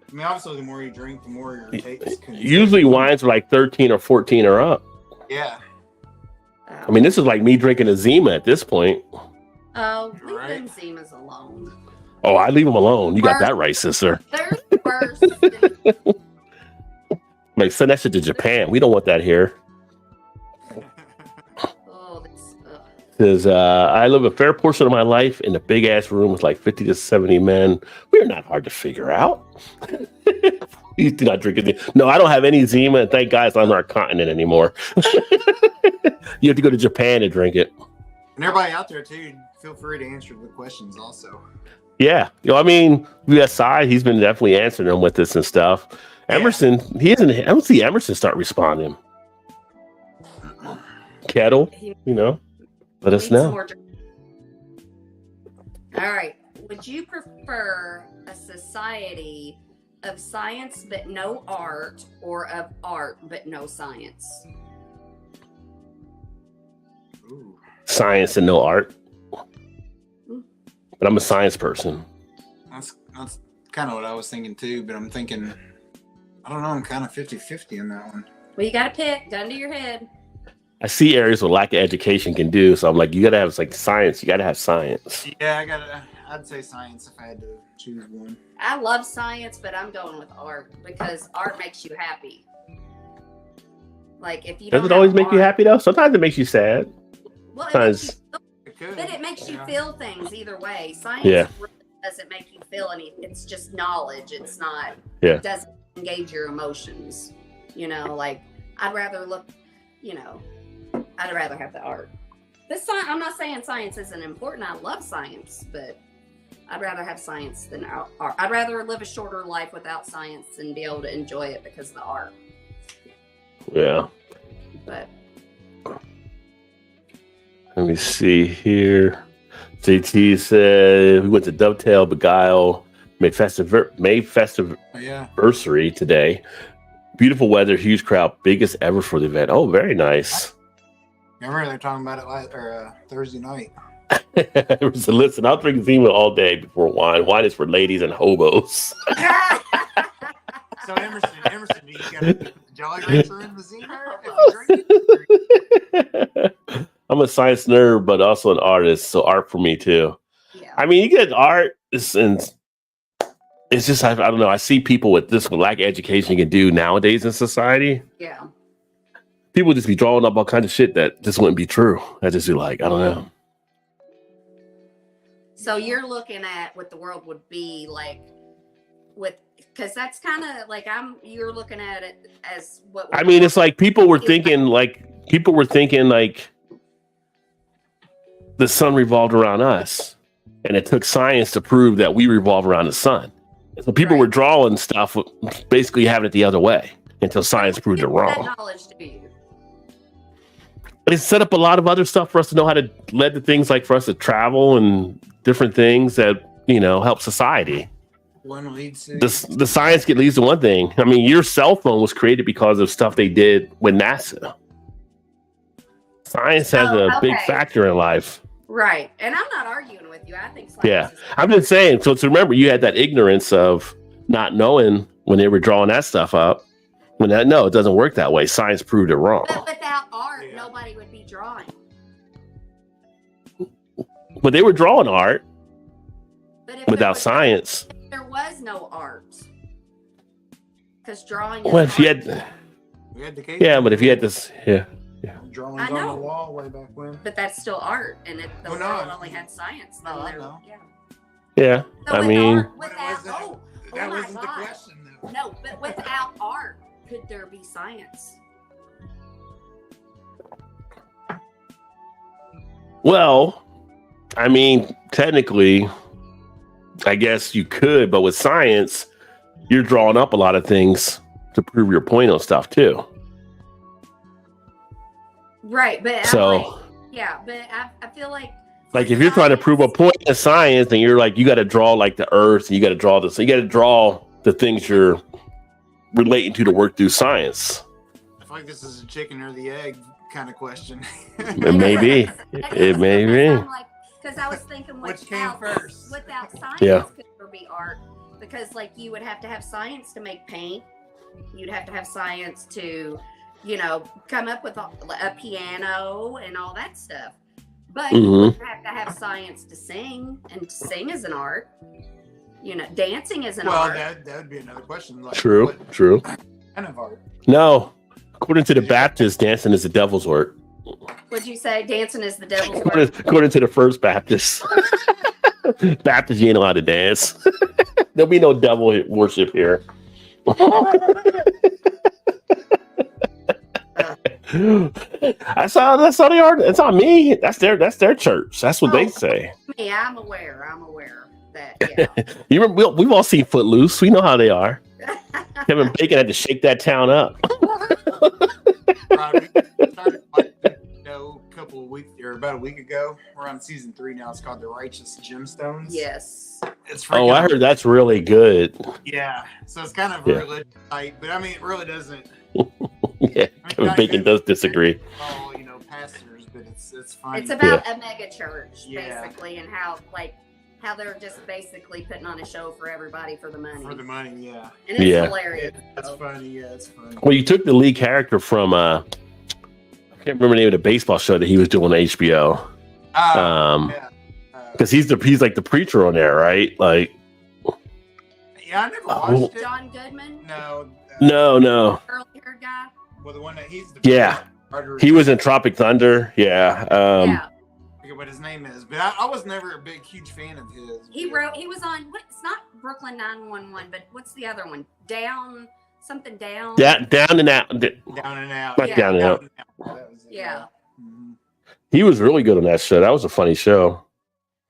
I mean, obviously, the more you drink, the more your taste. Usually, wines are like 13 or 14 or up. Yeah. I mean, this is like me drinking a Zima at this point. Oh, leave them Zimas alone. Oh, I leave them alone. You got that right, sister. They're the worst. Like, send that shit to Japan. We don't want that here. Because I live a fair portion of my life in a big ass room with like 50 to 70 men. We're not hard to figure out. You do not drink it. No, I don't have any Zima. And thank God it's on our continent anymore. You have to go to Japan to drink it. And everybody out there too, feel free to answer the questions also. Yeah. You know, I mean, USI, he's been definitely answering them with this and stuff. Emerson, he isn't. I don't see Emerson start responding. Kettle, you know. Let us know. All right. Would you prefer a society of science but no art, or of art but no science? Ooh. Science and no art. But I'm a science person. That's kind of what I was thinking too, but I'm thinking, I don't know, I'm kind of 50-50 in that one. Well, you got to pick, gun to your head. I see areas where lack of education can do, so I'm like, you gotta have like science. You gotta have science. Yeah, I'd say science if I had to choose one. I love science, but I'm going with art because art makes you happy. Like if you does it always make you happy though? Sometimes it makes you sad. Well, sometimes, but it makes you feel things either way. Science really doesn't make you feel anything. It's just knowledge. It's not. Yeah. It doesn't engage your emotions. You know, like I'd rather look. You know. I'd rather have the art. I'm not saying science isn't important. I love science, but I'd rather have science than art. I'd rather live a shorter life without science and be able to enjoy it because of the art. Yeah. But let me see here. JT said we went to Dovetail, Beguile, made festive anniversary today. Beautiful weather, huge crowd, biggest ever for the event. Oh, very nice. Remember they're talking about it Thursday night. Listen, I'll drink Zima all day before wine. Wine is for ladies and hobos. So Emerson, do you got a Jolly Rancher in the Zima? I'm a science nerd, but also an artist, so art for me too. Yeah. I mean, you get art, and it's just I don't know. I see people with lack of education you can do nowadays in society. Yeah. People just be drawing up all kinds of shit that just wouldn't be true. I just be like, I don't know. So you're looking at what the world would be like because that's kind of like you're looking at it as what. I mean, it's like people were thinking like the sun revolved around us, and it took science to prove that we revolve around the sun. So people were drawing stuff, basically having it the other way until science proved it wrong. That knowledge to you. It set up a lot of other stuff for us to know how to lead to things like for us to travel and different things that, help society. One leads to The science leads to one thing. I mean, your cell phone was created because of stuff they did with NASA. Science has a big factor in life. Right. And I'm not arguing with you. I think science is I'm just saying. So to remember, you had that ignorance of not knowing when they were drawing that stuff up. No, it doesn't work that way. Science proved it wrong. But without art, nobody would be drawing. But they were drawing art without science. science. There was no art. Because drawing is Well, if you art. had, we had the cave but if you had this, drawings I on know. the wall way back when. But that's still art, and the Well, world no. only had science. No, I Then know. yeah. So I with mean, art, But it without, wasn't- oh That my wasn't the God. question, though. No, but without art, could there be science? well, I mean, technically, I guess you could, but with science, you're drawing up a lot of things to prove your point on stuff too. Right, but So, but I feel like if you're trying to prove a point in science, then you're like, you got to draw like the Earth, and you got to draw this, you got to draw the things you're relating to work through science. I feel like this is a chicken or the egg kind of question. It may be. It may be. Because I was thinking Which came first? without science, Yeah. could there be art? Because you would have to have science to make paint. You'd have to have science to, come up with a piano and all that stuff. But you Mhm. would have to have science to sing, and to sing is an art. Dancing is an Well, art. that would be another question. Like, True. what True. kind of art? No, according to the Baptist, dancing is the devil's work. Would you say dancing is the devil's work? According to the First Baptist, Baptist, you ain't allowed to dance. There'll be no devil worship here. I saw the art. It's on me. That's their church. That's what they say. Me, I'm aware that. Yeah. You remember, we've all seen Footloose. We know how they are. Kevin Bacon had to shake that town up. Right, we started a couple of weeks or about a week ago. We're on season 3 now. It's called The Righteous Gemstones. Yes. It's Oh, I heard that's really good. Yeah, so it's kind of Yeah. religious type, but I mean, it really doesn't. Yeah, Kevin Bacon does disagree. All pastors, but it's fun. It's about a mega church, Yeah. basically, and how they're just basically putting on a show for everybody for the money. for the money. Yeah, And it's Yeah. hilarious. it's funny. Yeah, it's funny. Well, you took the lead character from I can't remember the name of the baseball show that he was doing on HBO. Yeah. Because he's like the preacher on there, right? Like, Yeah, I never Oh. watched it. John Goodman, No. no. earlier guy. Well, the one that he's the Yeah. He was in Tropic Thunder. Yeah. Yeah. I forget what his name is, but I was never a huge fan of his. He was on, it's not Brooklyn 911, but what's the other one? Down. Down and out. Down and Out. Like Down and Out. That was it, Yeah. Mhm. He was really good on that show. That was a funny show.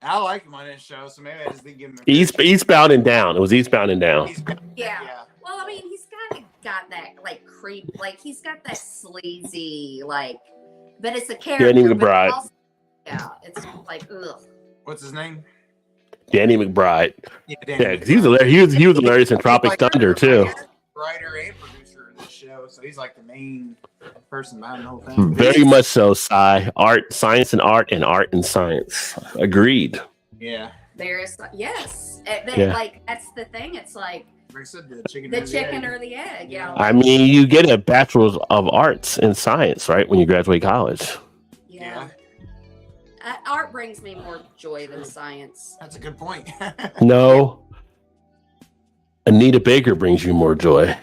I like him on this show, so maybe I just didn't give him. Eastbound and Down. It was Eastbound and Down. Yeah. Well, I mean, he's kind of got that creep, he's got that sleazy, but it's a character. Danny but McBride. also- yeah, it's ugh. What's his name? Danny McBride. Yeah, Yeah, because he was hilarious. He was hilarious in Tropic Thunder too. Writer and producer of the show, so he's like the main person behind the whole thing. Very much so. Science and art, and art and science. Agreed. Yeah. There's yes, but Yeah. that's the thing. It's like Like I said, the chicken. the or chicken egg. or the egg. Yeah. I mean, you get a bachelor's of arts in science, right? When you graduate college. Yeah. Art brings me more joy than science. That's a good point. No. Anita Baker brings you more joy.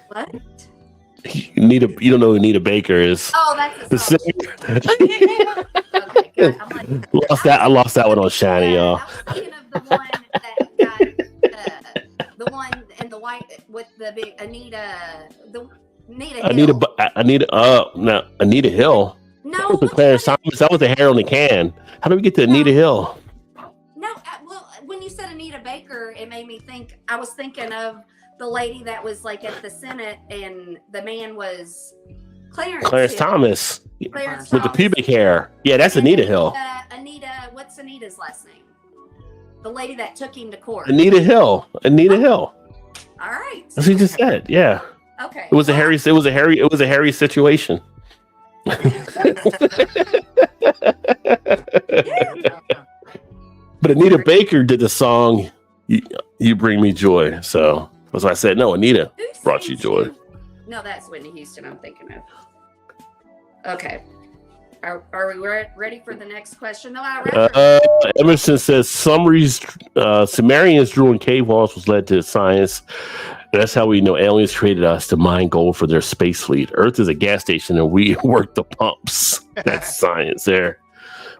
What? You don't know who Anita Baker is. Oh, that's The a song. singer. Okay, good. I'm like, I lost that one on Shiny, yeah, y'all. I was thinking of the one that got the one in the white with the big Anita. Anita Hill. No, That was Clarence Thomas. That was the hair on the can. How do we get to Anita Hill? No, well, when you said Anita Baker, it made me think. I was thinking of the lady that was at the Senate, and the man was Clarence too. Thomas Clarence with the Thomas. pubic hair. Yeah, that's And Anita Hill. Anita, what's Anita's last name? The lady that took him to court. Anita Hill. Anita Hill. All right. That's what you just said. Yeah. Okay. It was a hairy situation. But Anita Baker did the song "You Bring Me Joy," so that's why I said no. Anita Who brought you sings joy. you? No, that's Whitney Houston. I'm thinking of. Okay. Are we ready for the next question? No, Emerson says Sumerians drew in cave walls was led to science. That's how we know aliens created us to mine gold for their space fleet. Earth is a gas station and we work the pumps. That's science there.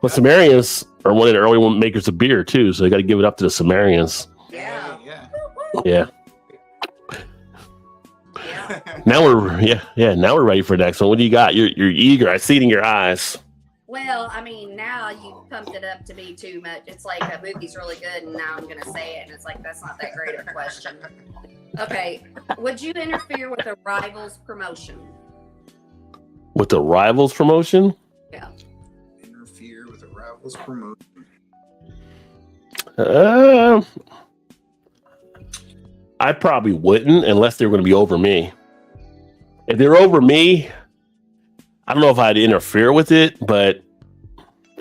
Well, Sumerians are one of the early makers of beer too, so they got to give it up to the Sumerians. Yeah. Yeah. Yeah. Now we're ready for the next one. What do you got? You're eager. I see it in your eyes. Well, I mean, now you pumped it up to be too much. It's like a movie's really good, and now I'm going to say it, and it's like that's not that great of a question. Okay, would you interfere with a rival's promotion? With the rivals promotion? Yeah. Interfere with a rival's promotion. I probably wouldn't unless they were going to be over me. If they're over me, I don't know if I'd interfere with it, but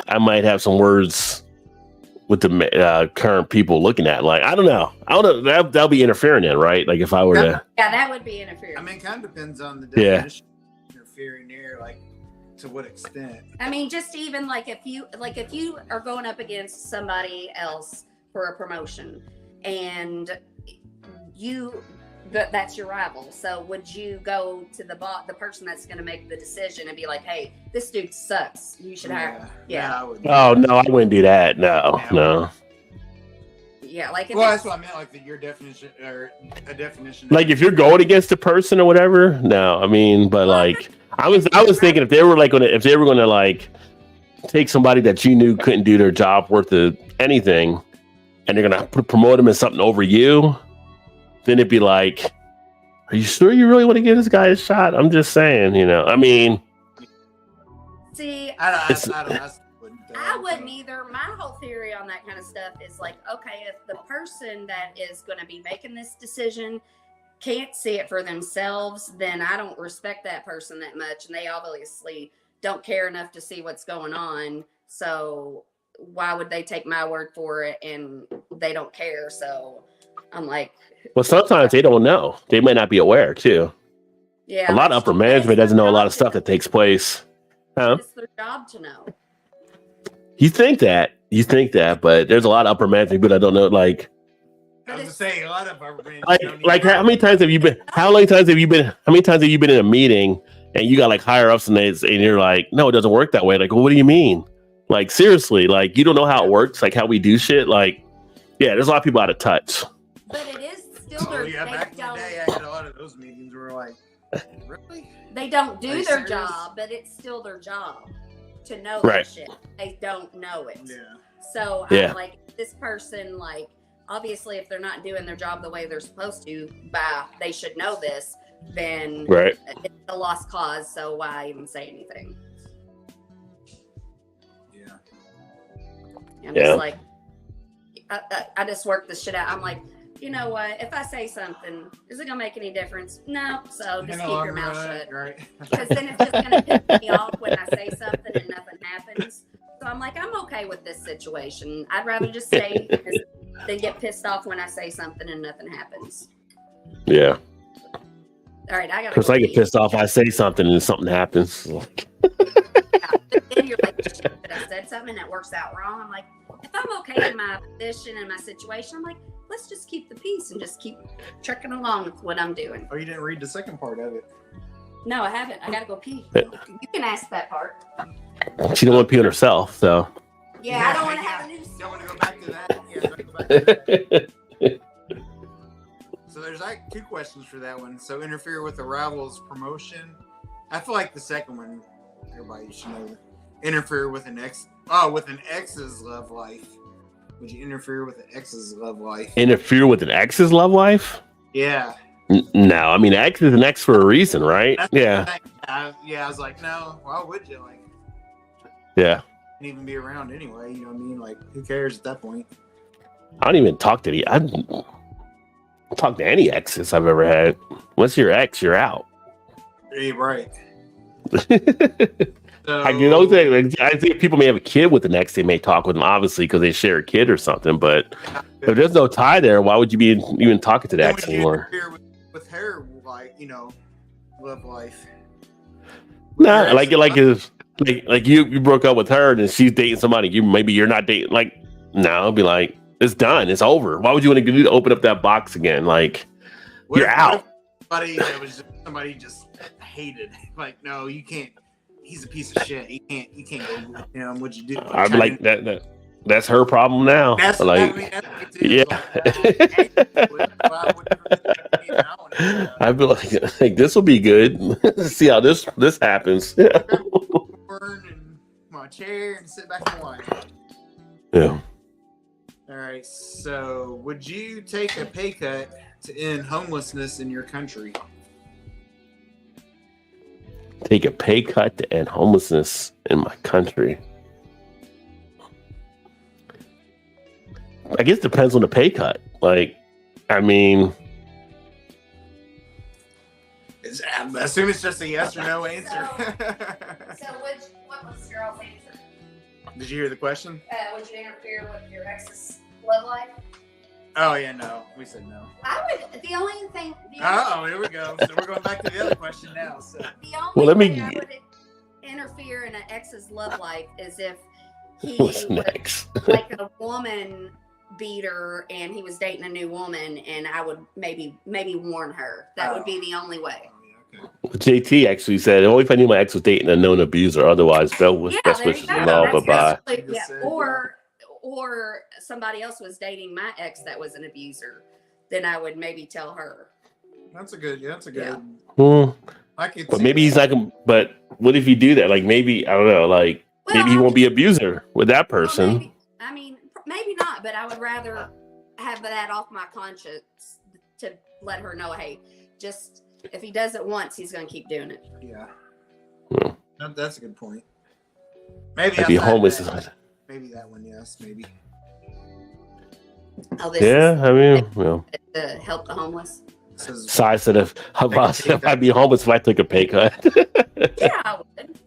I might have some words with the current people looking at. Like, I don't know. That'll be interfering in, right? Like if I were to. Yeah, that would be interfering. I mean, it kind of depends on the Yeah. definition of interfering there, like to what extent. I mean, just even like if you are going up against somebody else for a promotion, and that's your rival. So would you go to the person that's going to make the decision and be like, "Hey, this dude sucks. You should hire." Yeah. I would. Oh no, I wouldn't do that. No. Yeah, like if Well, that's what I meant. Like your definition or a definition. Like if you're going against a person or whatever. No, I mean, but like I was thinking if they were gonna like take somebody that you knew couldn't do their job worth of anything, and they're gonna promote them as something over you. Then it'd be like, are you sure you really want to give this guy a shot? I'm just saying, I mean. See, I wouldn't either. My whole theory on that kind of stuff is like, okay, if the person that is going to be making this decision can't see it for themselves, then I don't respect that person that much. And they obviously don't care enough to see what's going on. So why would they take my word for it? And they don't care. So I'm like, well, sometimes they don't know. They might not be aware too. Yeah. A lot of upper management doesn't know a lot of stuff that takes place. Huh? It's their job to know. You think that, but there's a lot of upper management people that don't know. Like, I was gonna say a lot of our brands like how many times have you been? How many times have you been in a meeting and you got like higher ups and you're like, no, it doesn't work that way. Like, well, what do you mean? Like, seriously, like you don't know how it works, like how we do shit. Like, yeah, there's a lot of people out of touch. But it is still their back in the day, I had a lot of those meetings where we're like, really? They don't do their serious? job, but it's still their job to know Right. that shit. They don't know it. Yeah. So Yeah. I'm like, this person, like, obviously, if they're not doing their job the way they're supposed to, they should know this. Then Right. it's a lost cause. So why even say anything? Yeah. I'm Yeah. just like, I just work this shit out. I'm like, you know what? If I say something, is it gonna make any difference? No. So just keep your mouth shut. Right. Because then it's just gonna piss me off when I say something and nothing happens. So I'm like, I'm okay with this situation. I'd rather just stay than get pissed off when I say something and nothing happens. Yeah. All right, I gotta. Because I get pissed off, I say something and something happens. Then you're like, shit, but I said something and it works out wrong. I'm like, if I'm okay in my position and my situation, I'm like, let's just keep the peace and just keep trekking along with what I'm doing. Oh, you didn't read the second part of it. No, I haven't. I gotta go pee. You can ask that part. She don't want to pee on herself, so. Yeah, I don't want to have a new Don't want to go story. back to that. Yeah, don't go back to that. So there's like two questions for that one. So interfere with a rival's promotion. I feel like the second one, everybody should know. Interfere with an ex's love life. Would you interfere with an ex's love life? Interfere with an ex's love life? Yeah. No, I mean, ex is an ex for a reason, right? That's Yeah. the thing. I was like, no, why would you? Like, Yeah. didn't even be around anyway. You know what I mean? Like, who cares at that point? I don't even talk to any. I don't talk to any exes I've ever had. Once you're ex, you're out. Yeah, right. So, I think people may have a kid with an ex. They may talk with them, obviously, because they share a kid or something. But if there's no tie there, why would you be even talking to the ex anymore? With her, like, you know, love life. No, like you broke up with her and she's dating somebody. You're not dating. Like, no, it'd be like, it's done. It's over. Why would you want to open up that box again? Like, you're out. Somebody that was somebody just hated. Like, no, you can't. He's a piece of shit. You can't go with him. What'd you do? I'd be like that. That's her problem now. That's like, yeah. I'd be like, this will be good. See how this happens. Yeah. Burn my chair and sit back and watch. Yeah. All right. So, would you take a pay cut to end homelessness in your country? Take a pay cut to end homelessness in my country. I guess it depends on the pay cut. Like, I mean, I assume it's just a yes or no answer. So what was your all's answer? Did you hear the question? Would you interfere with your ex's love life? Oh yeah, no. We said no. I would. The only thing. Here we go. So we're going back to the other question now. So the only way I would interfere in an ex's love life is if he what's was next? like a woman beater and he was dating a new woman, and I would maybe warn her. That would be the only way. JT actually said, only if I knew my ex was dating a known abuser. Otherwise, best wishes and love. Bye bye. Yeah. Or somebody else was dating my ex that was an abuser, then I would maybe tell her. That's a good. I could. But maybe he's like. But what if you do that? Like maybe I don't know. Like maybe he won't be abuser with that person. Well, maybe not. But I would rather have that off my conscience to let her know, hey, just if he does it once, he's going to keep doing it. Yeah. Hmm. That's a good point. Maybe be homeless. Maybe that one, yes, maybe. Oh, to help the homeless. So I said, if I'd be homeless if I took a pay cut. Yeah, I would.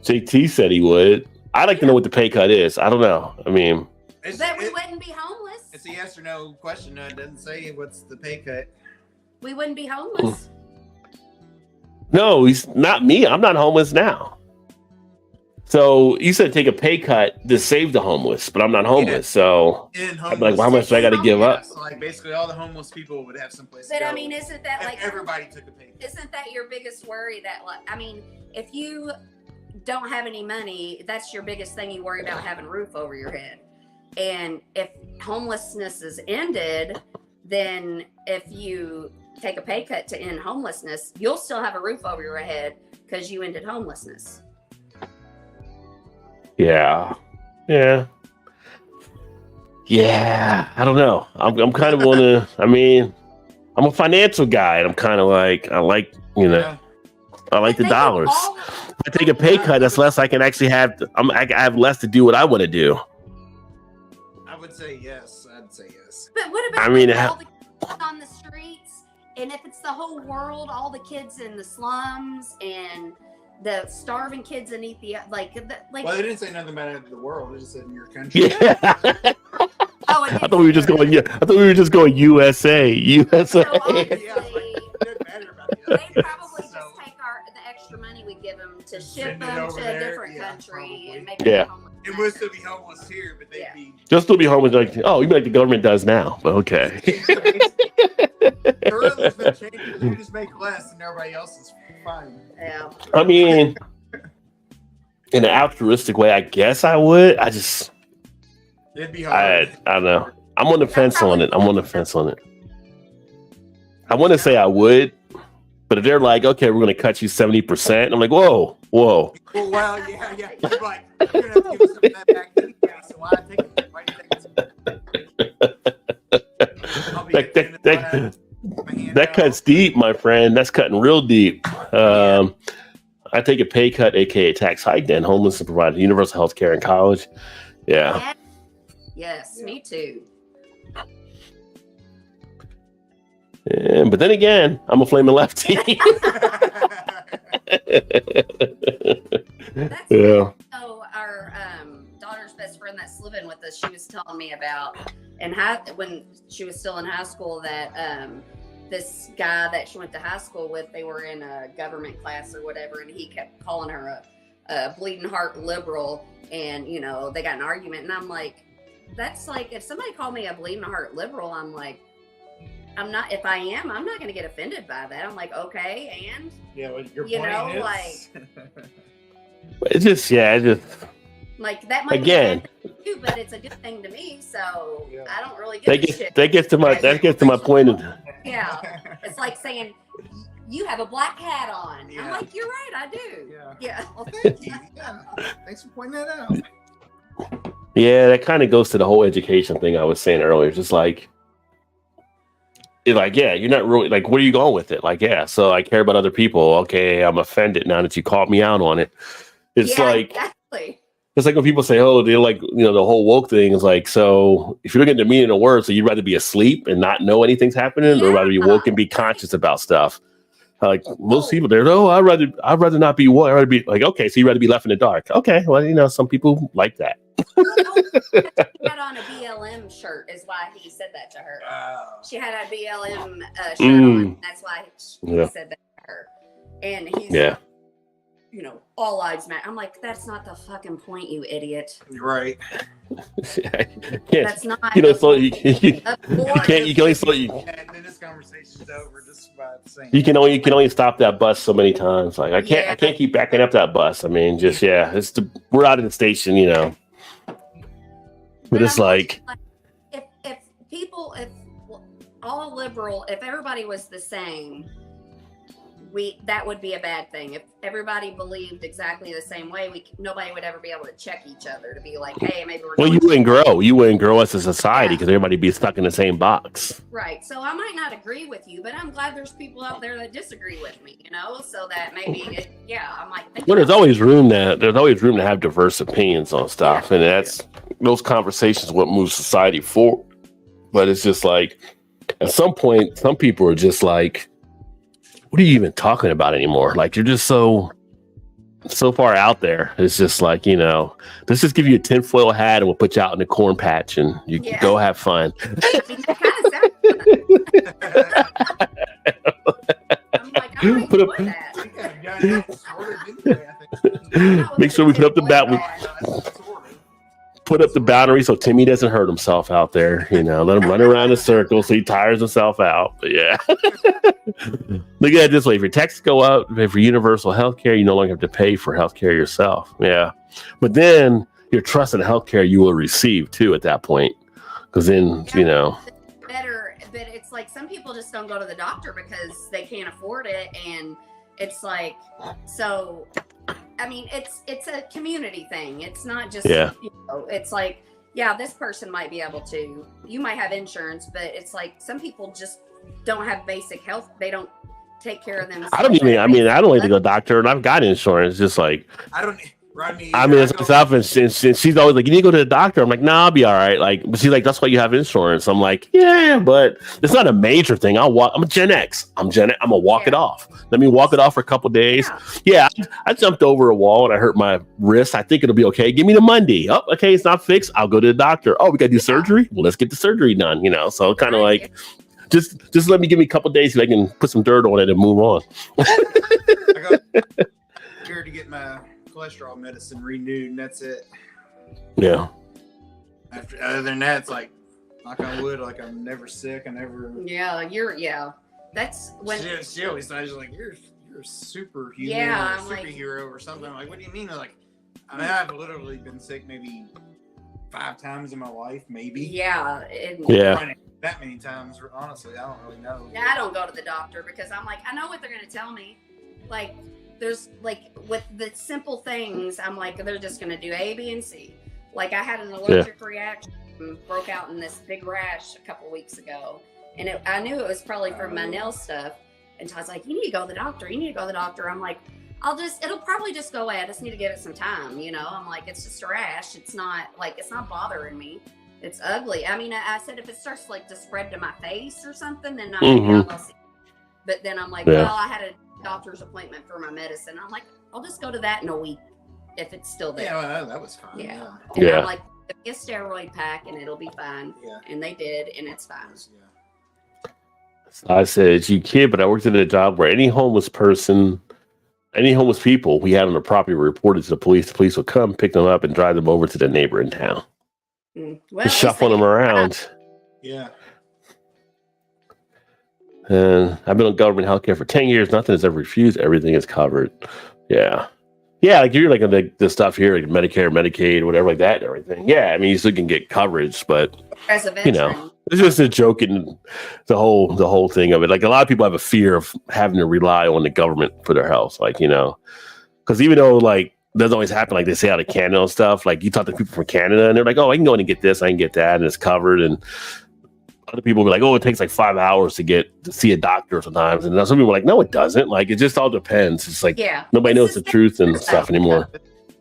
JT said he would. I'd like to know what the pay cut is. I don't know. I mean, that we wouldn't be homeless. It's a yes or no question. It doesn't say what's the pay cut. We wouldn't be homeless. No, he's not me. I'm not homeless now. So you said take a pay cut to save the homeless, but I'm not homeless. So I'm like, well, how much do I got to give up? So like basically all the homeless people would have some place to go. But I mean, isn't that like everybody took a pay cut? Isn't that your biggest worry? That like, I mean, if you don't have any money, that's your biggest thing you worry about, having a roof over your head. And if homelessness is ended, then if you take a pay cut to end homelessness, you'll still have a roof over your head because you ended homelessness. Yeah. I don't know. I'm kind of I mean, I'm a financial guy, and I'm kind of like, I like the dollars. If I take a pay cut, that's less I can actually have. I have less to do what I want to do. I would say yes. I'd say yes. But what about all the kids on the streets? And if it's the whole world, all the kids in the slums and the starving kids in Ethiopia, well, they didn't say nothing about the world. They just said in your country. Yeah. I thought we were just going. Yeah, I thought we were just going USA. So obviously, they probably just take the extra money we give them to ship them to a different country and make them homeless. It would still be homeless here, but they'd be just still be homeless. Like, oh, like the government does now. But okay. You just make less, and everybody else is fine. Yeah. I mean, in an altruistic way, I guess I would. It'd be hard. I don't know. I'm on the fence on it. I want to say I would, but if they're like, okay, we're going to cut you 70%, I'm like, whoa. Well, yeah. You're like, you're going to have to give us some of that back. Yeah, so why take it? Why do you take it? That cuts deep, my friend. That's cutting real deep. I take a pay cut, aka tax hike, then homeless and provide universal health care in college. Yeah. Yes, me too. But then again, I'm a flaming lefty. That's Yeah. So our daughter's best friend that's living with us, she was telling me about, and when she was still in high school, that this guy that she went to high school with, they were in a government class or whatever, and he kept calling her a bleeding heart liberal, and you know they got an argument, and I'm like, that's like, if somebody called me a bleeding heart liberal, I'm like, I'm not. If I am, I'm not going to get offended by that. I'm like, okay, and Yeah, well, your you point know, is, like, It's just, like that might again. be a bad thing to you, but it's a good thing to me. So Yeah. I don't really give a shit. That gets to my point. Yeah, it's like saying you have a black hat on. I'm Yeah. like, you're right, I do. Yeah. Well, thank you. Yeah. Thanks for pointing that out. Yeah, that kind of goes to the whole education thing I was saying earlier. Just like, yeah, you're not really like, where are you going with it? Like, yeah, so I care about other people. Okay, I'm offended now that you called me out on it. It's Yeah, like, exactly. it's like when people say, oh, they're like, you know, the whole woke thing is like, so if you're looking at the meaning of words, so you'd rather be asleep and not know anything's happening, or rather be woke and be conscious about stuff. Like most people, they're, oh, I'd rather not be woke. I'd rather be like, okay, so you'd rather be left in the dark. Okay, well, you know, some people like that. She had on a BLM shirt, is why he said that to her. She had a BLM shirt on. That's why he said that to her. And he's, you know, all lives matter. I'm like, that's not the fucking point, you idiot. You're right. That's not. You know, so you can't. You can only slow. And then this conversation's over just by saying. You can only stop that bus so many times. Like I can't keep backing up that bus. I mean, just we're out of the station, you know. But it's like, if all liberal, if everybody was the same, that would be a bad thing. If everybody believed exactly the same way, nobody would ever be able to check each other to be like, hey, maybe we're. Well, you wouldn't grow. You wouldn't grow as a society because everybody'd be stuck in the same box. Right. So I might not agree with you, but I'm glad there's people out there that disagree with me. You know, so that maybe, I'm like. Well, there's always room to have diverse opinions on stuff, and that's those conversations what moves society forward. But it's just like, at some point, some people are just like, what are you even talking about anymore? Like, you're just so far out there. It's just like, you know, let's just give you a tinfoil hat and we'll put you out in the corn patch and you can go have fun. I mean, that kind of sounds I'm like, I might enjoy that. Make sure we put up the boundary so Timmy doesn't hurt himself out there. You know, let him run around in circles so he tires himself out. But yeah. Look at it this way. If your taxes go up, for universal health care, you no longer have to pay for health care yourself. Yeah. But then your trust in health care you will receive too at that point. Because then, you know. Better, but it's like some people just don't go to the doctor because they can't afford it. And it's like, so, I mean, it's a community thing. It's not just, you know, it's like, this person might be able to, you might have insurance, but it's like some people just don't have basic health. They don't take care of themselves. I don't need to go to the doctor and I've got insurance. Just like, Rodney, I mean, it's myself, and she's always like, you need to go to the doctor. I'm like, nah, I'll be all right. Like, but she's like, that's why you have insurance. I'm like, yeah, but it's not a major thing. I'm a Gen X. I'm gonna walk it off. Let me walk it off for a couple days. Yeah, I jumped over a wall and I hurt my wrist. I think it'll be okay. Give me the Monday. Oh, okay, it's not fixed. I'll go to the doctor. Oh, we got to do surgery? Well, let's get the surgery done, you know? So kind of like, just let me give me a couple days so I can put some dirt on it and move on. I got here to get my cholesterol medicine renewed, and that's it. Yeah. Other than that, it's like, knock on wood, like I'm never sick. I never. That's when she always says like you're a superhuman, superhero or something. I'm like, what do you mean? Like, I mean, I've literally been sick maybe 5 times in my life, maybe. That many times, honestly, I don't really know. Yeah, I don't go to the doctor because I'm like, I know what they're going to tell me. Like, there's like with the simple things, I'm like, they're just going to do A, B, and C. Like, I had an allergic reaction, broke out in this big rash a couple weeks ago, and I knew it was probably from my nail stuff. And Todd's like, "You need to go to the doctor. You need to go to the doctor." I'm like, it'll probably just go away. I just need to give it some time, you know. I'm like, it's just a rash. It's not bothering me. It's ugly. I mean, I said if it starts like to spread to my face or something, then I'll go see. But then I'm like, well, I had a doctor's appointment for my medicine. I'm like, I'll just go to that in a week if it's still there. Yeah, well, that was fine. Yeah. And I'm like, give me a steroid pack and it'll be fine. Yeah. And they did, and it's fine. Yeah. I said, as you kid, but I worked at a job where any homeless people we had on the property were reported to the police. The police would come, pick them up, and drive them over to the neighboring town. Well, just shuffling them around. Yeah. And I've been on government healthcare for 10 years. Nothing is ever refused. Everything is covered. Yeah. Yeah, like you're like the stuff here, like Medicare, Medicaid, whatever like that and everything. Yeah, I mean, you still can get coverage, but, as a veteran, it's just a joke in the whole thing of it. Like a lot of people have a fear of having to rely on the government for their health. Like, because even though like doesn't always happen, like they say out of Canada and stuff, like you talk to people from Canada and they're like, oh, I can go in and get this, I can get that, and it's covered. And other people will be like, oh, it takes like 5 hours to see a doctor sometimes. And some people are like, no, it doesn't. Like, it just all depends. It's like, nobody knows the truth and stuff anymore.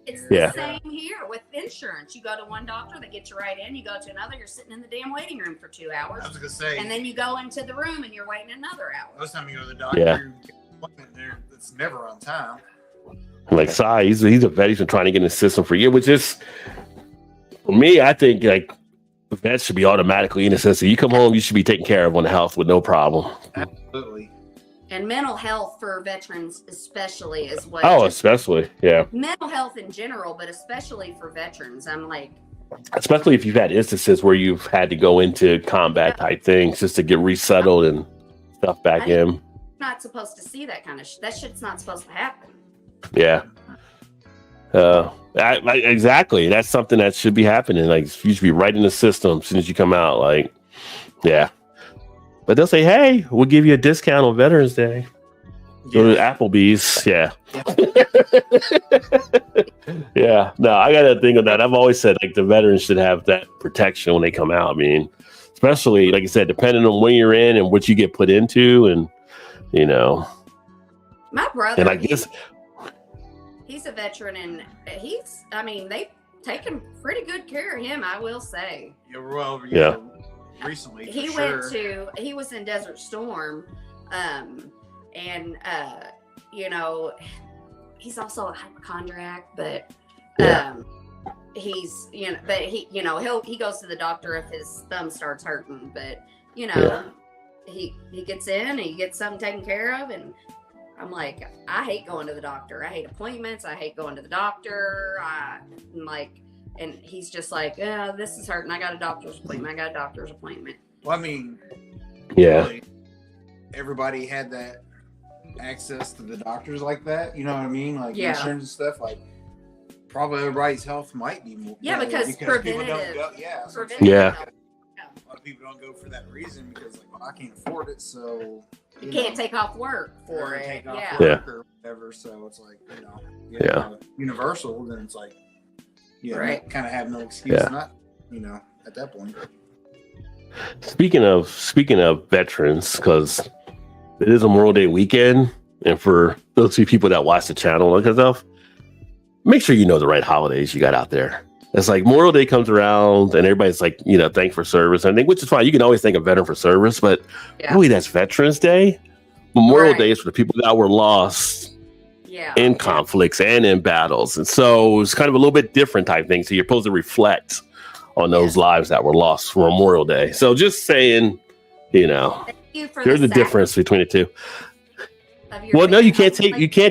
It's the same here with insurance. You go to one doctor, they get you right in. You go to another, you're sitting in the damn waiting room for 2 hours. I was going to say. And then you go into the room and you're waiting another hour. Most time you go to the doctor, you get an appointment there, it's never on time. Like, Sai, he's a vet. He's been trying to get in the system for years, which is, for me, I think, like, vets should be automatically in the system. You come home, you should be taken care of on health with no problem. Absolutely. And mental health for veterans especially is what. Oh, especially, yeah. Mental health in general, but especially for veterans. I'm like. Especially if you've had instances where you've had to go into combat type things just to get resettled and stuff back in. You're not supposed to see that kind of that shit's not supposed to happen. Yeah. Exactly. That's something that should be happening. Like, you should be right in the system as soon as you come out. Like, yeah. But they'll say, hey, we'll give you a discount on Veterans Day. Go to Applebee's. Yeah. Yeah. No, I got to think of that. I've always said, like, the veterans should have that protection when they come out. I mean, especially, like I said, depending on when you're in and what you get put into. And, my brother, and I guess he's a veteran, and they've taken pretty good care of him, I will say. Yeah, well, recently he was in Desert Storm, and he's also a hypochondriac, but he goes to the doctor if his thumb starts hurting, but he gets in, he gets something taken care of, and I'm like, I hate going to the doctor. I hate appointments. I hate going to the doctor. I'm like, and he's just like, yeah, this is hurting. I got a doctor's appointment. Well, I mean, yeah, really, everybody had that access to the doctors like that. You know what I mean? Like insurance and stuff. Like, probably everybody's health might be more. Yeah, because people don't go. Yeah. A lot of people don't go for that reason because, like, well, I can't afford it, so you can't take off work for it. Take off work or whatever. So it's like, universal. Then it's like, kind of have no excuse not, at that point. Speaking of veterans, because it is a Memorial Day weekend, and for those few people that watch the channel and stuff, make sure you know the right holidays you got out there. It's like Memorial Day comes around and everybody's like, thank for service. I think, which is fine. You can always thank a veteran for service, but really that's Veterans Day. Memorial Day is for the people that were lost in conflicts and in battles. And so it's kind of a little bit different type thing. So you're supposed to reflect on those lives that were lost for Memorial Day. So just saying, there's a difference between the two. Well, no, you can't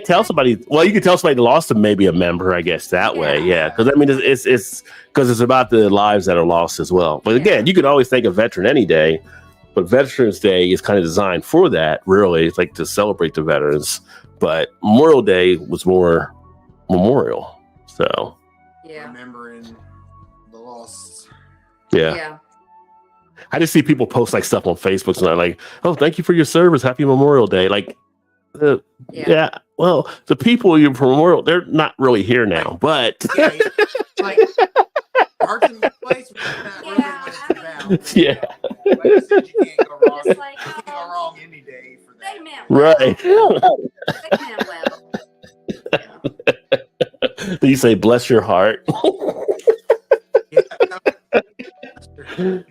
tell somebody. Well, you can tell somebody lost maybe a member, I guess, that way. Yeah. Because I mean, it's because it's about the lives that are lost as well. But again, you can always thank a veteran any day, but Veterans Day is kind of designed for that. Really, it's like to celebrate the veterans. But Memorial Day was more memorial. So remembering the lost. Yeah. I just see people post like stuff on Facebook and they're like, "Oh, thank you for your service. Happy Memorial Day." Like. Well, the people you're from Memorial, they're not really here now, but like arts in the place. You can't go wrong. was like, You can go oh, wrong any day for that. they meant well. Right. They meant well. You say, bless your heart. Yeah.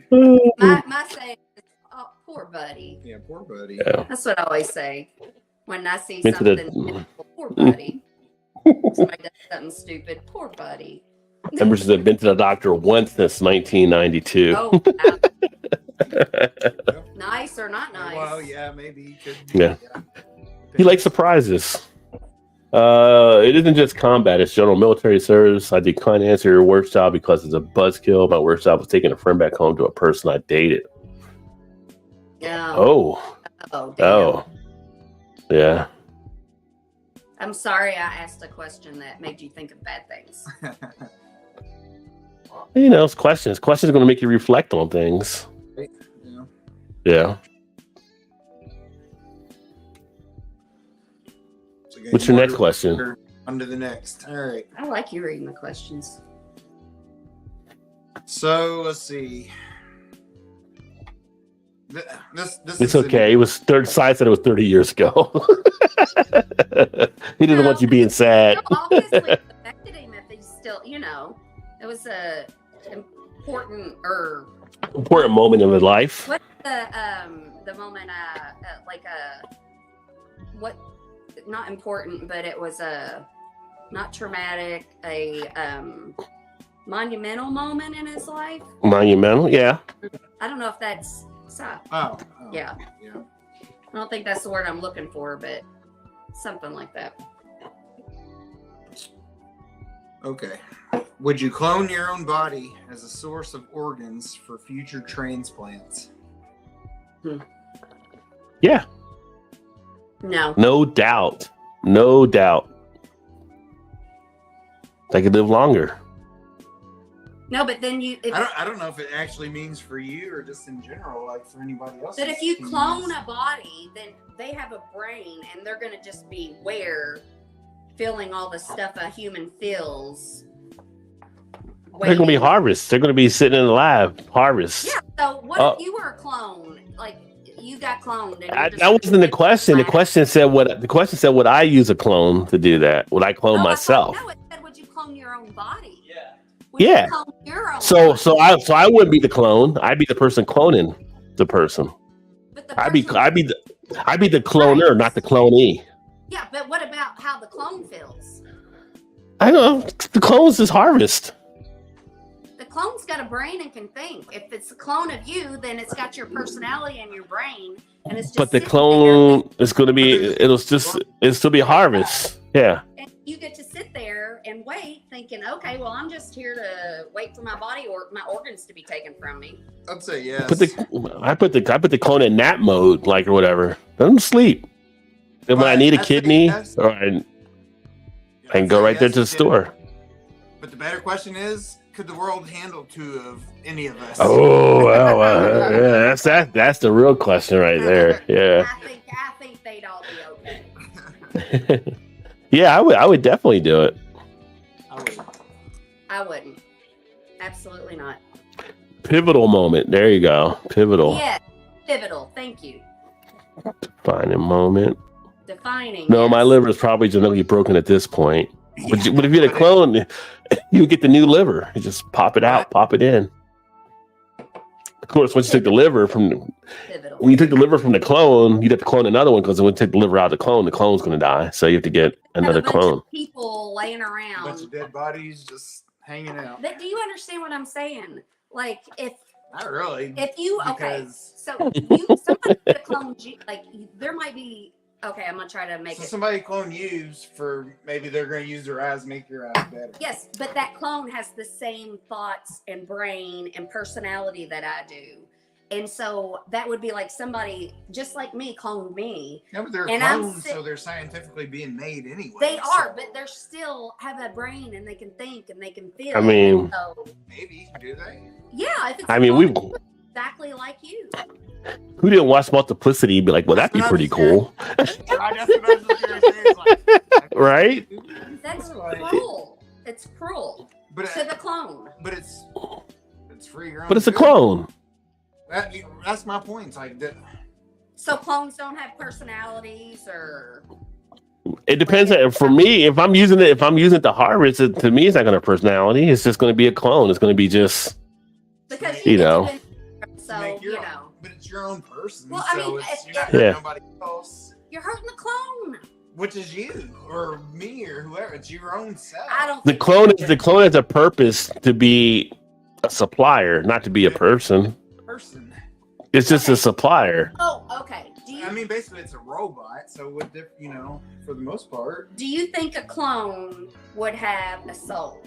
My saying is, oh, poor buddy. Yeah, poor buddy. Yeah. That's what I always say when I see Into the- something. Poor buddy. Somebody does something stupid. Poor buddy. Members have been to the doctor once since 1992. Oh, wow. Nice or not nice? Well, yeah, maybe he could. Yeah. He likes surprises. It isn't just combat, it's general military service. I declined to answer your work job because it's a buzzkill. My work job was taking a friend back home to a person I dated. No. Oh. Oh, damn. Oh. Yeah. I'm sorry I asked a question that made you think of bad things. You know, it's questions. Questions are going to make you reflect on things. Yeah. Yeah. So again, What's you your want next to- question? On to the next. All right. I like you reading the questions. So let's see. This It's is okay. It was third side said it was 30 years ago. He didn't want you being sad. No, obviously it affected him if he's still, you know, it was a important Important moment in his life. what's the moment what not important, but it was not traumatic, a monumental moment in his life. Monumental, yeah. I don't know if that's Oh. yeah. Yeah. I don't think that's the word I'm looking for, but something like that. Okay. Would you clone your own body as a source of organs for future transplants? Yeah. No. No doubt. No doubt. They could live longer. No, but then I don't know if it actually means for you or just in general, like for anybody else. but if you clone a body, then they have a brain and they're going to just be feeling all the stuff a human feels. They're going to be harvest. They're going to be sitting in the lab. Harvest. Yeah. So what if you were a clone? Like you got cloned. And That wasn't the question. The question said would I use a clone to do that? Would I clone myself? No, it said would you clone your own body? Yeah. Would you Yeah. clone your own So body? I wouldn't be the clone. I'd be the person cloning the person. But the I'd be person- the cloner, not the clonee. Yeah, but what about how the clone feels? I don't know. The clones is harvest. The clone's got a brain and can think. If it's a clone of you, then it's got your personality and your brain, and it's just. But the sitting clone is going to be. It'll still be harvest. Yeah. there, and you get to sit there and wait, thinking, okay, well, I'm just here to wait for my body or my organs to be taken from me. I'd say yes. I put the clone in nap mode, like or whatever. Let them sleep. Then when I need a I'd say kidney, yes. or I I'd can go say right there yes, to the you store. But the better question is, could the world handle two of any of us? Oh, well, yeah, that's the real question right there. Yeah. I think they'd all be okay. Yeah, I would definitely do it. I would. I wouldn't. Absolutely not. Pivotal moment. There you go. Pivotal. Yes, pivotal. Thank you. Defining moment. Defining. No, yes. my liver is probably genetically broken at this point. But if you had a clone, you would get the new liver. You just pop it out, pop it in. Of course, once you took the liver from Pivotal. when you took the liver from the clone, you'd have to clone another one because when you take the liver out of the clone's going to die. So you have to get another Have a bunch of clone. people laying A bunch around. of dead bodies just hanging out. But do you understand what I'm saying? Like Not really. if you okay, Because- so somebody could clone you. Like there might be. Okay, I'm gonna try to make So it. somebody clone you for maybe they're going to use their eyes, make your eyes better. Yes, but that clone has the same thoughts and brain and personality that I do. And so that would be like somebody just like me cloned me. Yeah, but they're And I'm clones, sick- so they're scientifically being made anyway. They are, so but they're still have a brain and they can think and they can feel. I mean- so, maybe, do they? yeah, if it's I mean, cloned, we it's exactly like you. who didn't watch Multiplicity be like, well, that'd be pretty cool, That's what I was just gonna say. It's like, right? That's Like- cruel. It's cruel But to the clone. but it's for your own. But it's a good. clone. That's my point. It's like So clones don't have personalities, or It depends. For me, if I'm using it to harvest, to me, it's not going to have personality. It's just going to be a clone. It's going to be just, because so Make your you own- know, but it's your own person. Well, I so mean, it's, if- you're not if- hurting Yeah. nobody else, you're hurting the clone. which is you or me or whoever. It's your own self. I don't. the think clone. that's The clone has a purpose to be a supplier, not to be a person. person. It's just a supplier. Oh, okay. I mean, basically, it's a robot. So, what for the most part, Do you think a clone would have a soul?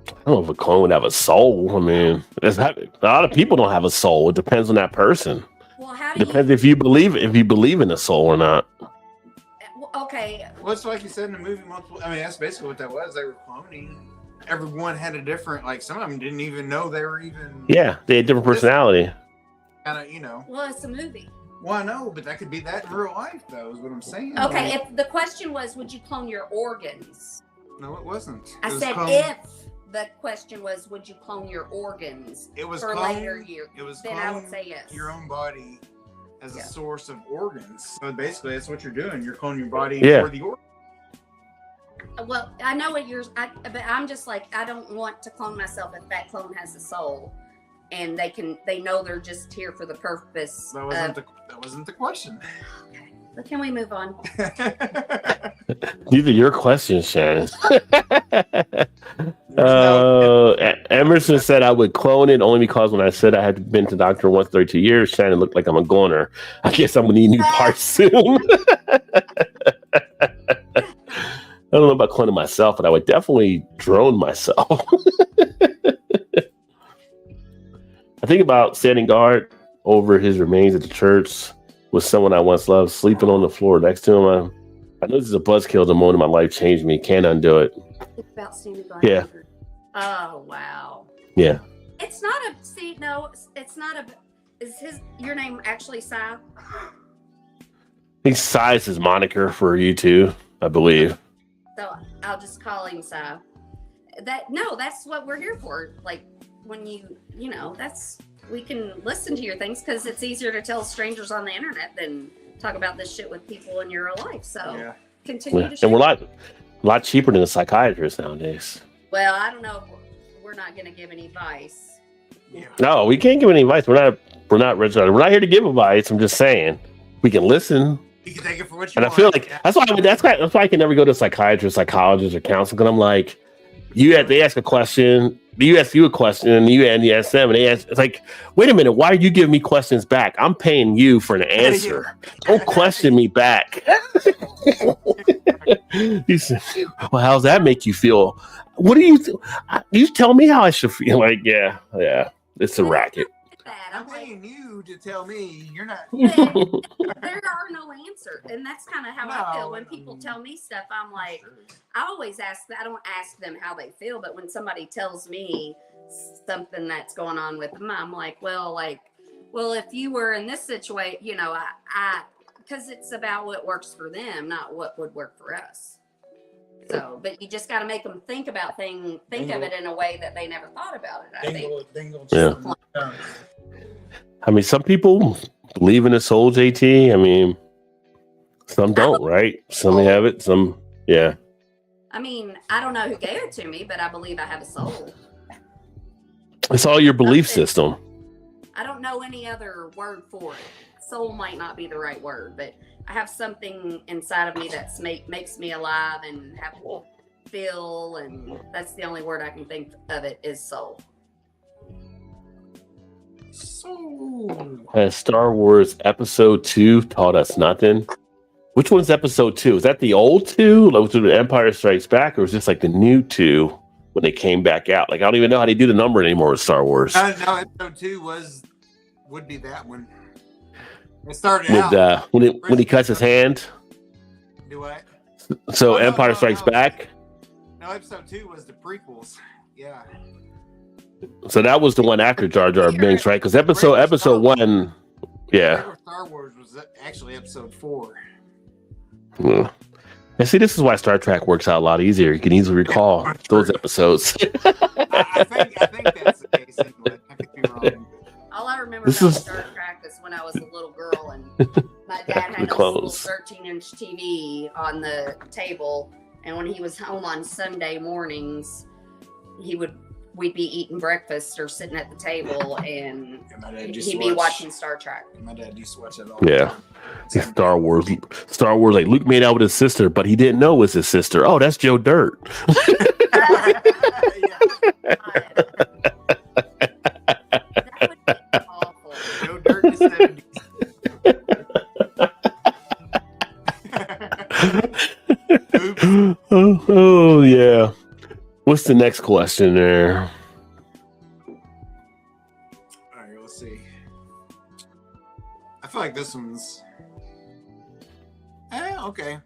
I don't know if a clone would have a soul. I mean, a lot of people don't have a soul. It depends on that person. Well, how It do depends if you believe in a soul or not. Okay. well, it's like you said in the movie. I mean, that's basically what that was. They were cloning. Everyone had a different. Like some of them didn't even know they were even. Yeah, they had different personality. Kind of, you know. Well, it's a movie. Well, I know, but that could be that in real life, though. Is what I'm saying. Okay. Like, If the question was, would you clone your organs? no, it wasn't. I It was said clone- if the question was, would you clone your organs it was for clone, later years? It was Then clone I would say yes. your own body as Yeah. a source of organs. So basically, that's what you're doing. You're cloning your body Yeah. for the organs. Well, I know what yours, but I'm just like, I don't want to clone myself if that clone has a soul, and they know they're just here for the purpose. That wasn't the question. Okay, but can we move on? These are your questions, Shannon. No- Emerson said I would clone it only because when I said I had been to the doctor once 32 years, Shannon looked like I'm a goner. I guess I'm gonna need new parts soon. I don't know about cloning myself, but I would definitely drone myself. I think about standing guard over his remains at the church with someone I once loved, sleeping on the floor next to him. I know this is a buzzkill. The moment my life changed me. Can't undo it. It's about standing guard. Yeah. Oh wow. Yeah. It's not a. See, no, it's not a. Is your name actually Sam? I think Size is moniker for you too, I believe. So I'll just call him Sam. That's what we're here for. Like when you know, we can listen to your things because it's easier to tell strangers on the internet than talk about this shit with people in your real life. So Yeah. continue to And share. we're a lot cheaper than a psychiatrist nowadays. Well, I don't know. We're not going to give any advice. Yeah. No, we can't give any advice. We're not registered. We're not here to give advice. I'm just saying we can listen. You can take it for what you And I want. feel like that's why I can never go to a psychiatrist, psychologist, or counselor. Because I'm like, they ask a question, you ask you a question, and you ask them, and they ask. It's like, wait a minute, why are you giving me questions back? I'm paying you for an answer. Don't question me back. He said, well, how's that make you feel? What do you tell me how I should feel? Like, yeah, it's a racket. I'm paying you to tell me you're not. There are no answers, and that's kind of how I feel when people tell me stuff. I'm like, I always ask. I don't ask them how they feel, but when somebody tells me something that's going on with them, I'm like, well, if you were in this situation, you know, I because it's about what works for them, not what would work for us. So, but you just got to make them think of it in a way that they never thought about it. I think. Yeah. I mean, some people believe in the soul, JT. I mean, some don't, right? Some have it, some, yeah. I mean, I don't know who gave it to me, but I believe I have a soul. It's all your belief system. I don't know any other word for it. Soul might not be the right word, but I have something inside of me that makes me alive and have feel, and that's the only word I can think of it is soul. Has Star Wars Episode 2 taught us nothing? Which one's Episode 2? Is that the old 2, like the Empire Strikes Back, or is this like the new 2 when they came back out? Like, I don't even know how they do the number anymore with Star Wars. No, Episode 2 would be that one. It started With, out when he cuts his hand. Do what? So Oh, no, Empire no, Strikes no. Back. No, Episode 2 was the prequels. Yeah. So that was the one after Jar Jar Binks, right? Because episode 1, yeah. Regular Star Wars was actually Episode 4. Yeah. And see, this is why Star Trek works out a lot easier. You can easily recall those episodes. I think that's the case anyway. I could be wrong. All I remember This about is- Star clothes. 13-inch TV on the table, and when he was home on Sunday mornings, we'd be eating breakfast or sitting at the table, and he'd be watching Star Trek. My dad used to watch that all Yeah. the time. Star Wars, like Luke made out with his sister, but he didn't know it was his sister. Oh, that's Joe Dirt. That would be awful. Joe Dirt in the 70s. Oh, yeah. What's the next question there? All right, let's see. I feel like this one's okay.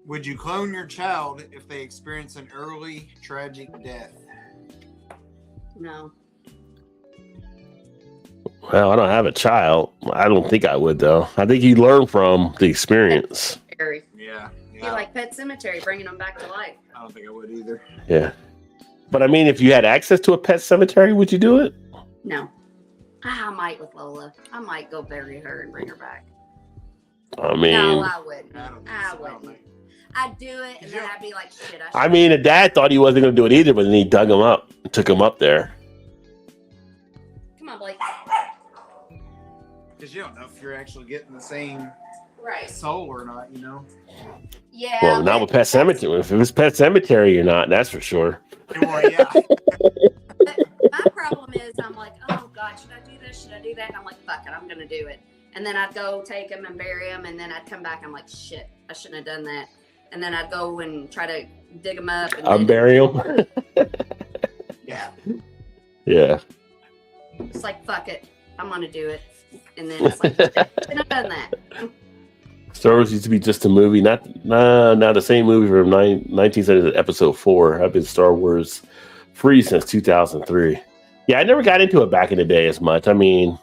Would you clone your child if they experience an early tragic death? No. Well, I don't have a child. I don't think I would, though. I think you learn from the experience. Scary. Yeah. Be like Pet Cemetery, bringing them back to life. I don't think I would either. Yeah. But I mean, if you had access to a pet cemetery, would you do it? No. I might with Lola. I might go bury her and bring her back. I mean, No, I wouldn't. I don't think I so. wouldn't. I'd do it, and then I'd be like, shit. I mean, the dad thought he wasn't going to do it either, but then he dug him up, took him up there. Come on, Blake. Because you don't know if you're actually getting the same Right. soul or not, you know? Yeah. Well, not with Pet Cemetery. If it was Pet Cemetery, you're not. That's for sure. Well, yeah. But my problem is, I'm like, oh God, should I do this? Should I do that? And I'm like, fuck it, I'm gonna do it. And then I'd go take him and bury him, and then I'd come back. I'm like, shit, I shouldn't have done that. And then I'd go and try to dig him up. And then, Bury him. yeah, Yeah. it's like, fuck it, I'm gonna do it. And then it's like, shit, shouldn't have done that. Star Wars used to be just a movie, not the same movie from 1970 episode 4. I've been Star Wars free since 2003. Yeah, I never got into it back in the day as much. I mean,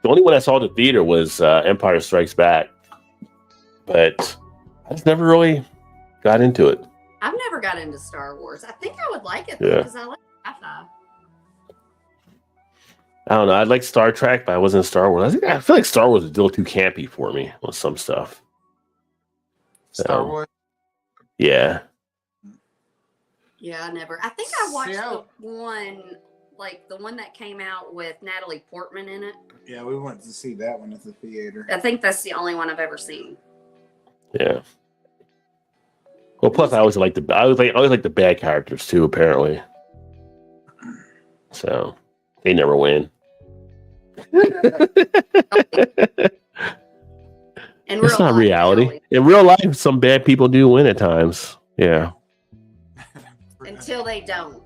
the only one I saw at the theater was Empire Strikes Back, but I just never really got into it. I've never got into Star Wars. I think I would like it Yeah. because I like sci-fi. I don't know. I like Star Trek, but I wasn't Star Wars. I feel like Star Wars is a little too campy for me with some stuff. Star Wars. Yeah. Yeah, I never. I think I watched Yeah. the one that came out with Natalie Portman in it. Yeah, we went to see that one at the theater. I think that's the only one I've ever seen. Yeah. Well, plus I always like the bad characters too. Apparently, so they never win. In It's not life, reality. really. In real life, some bad people do win at times. Yeah. Until they don't.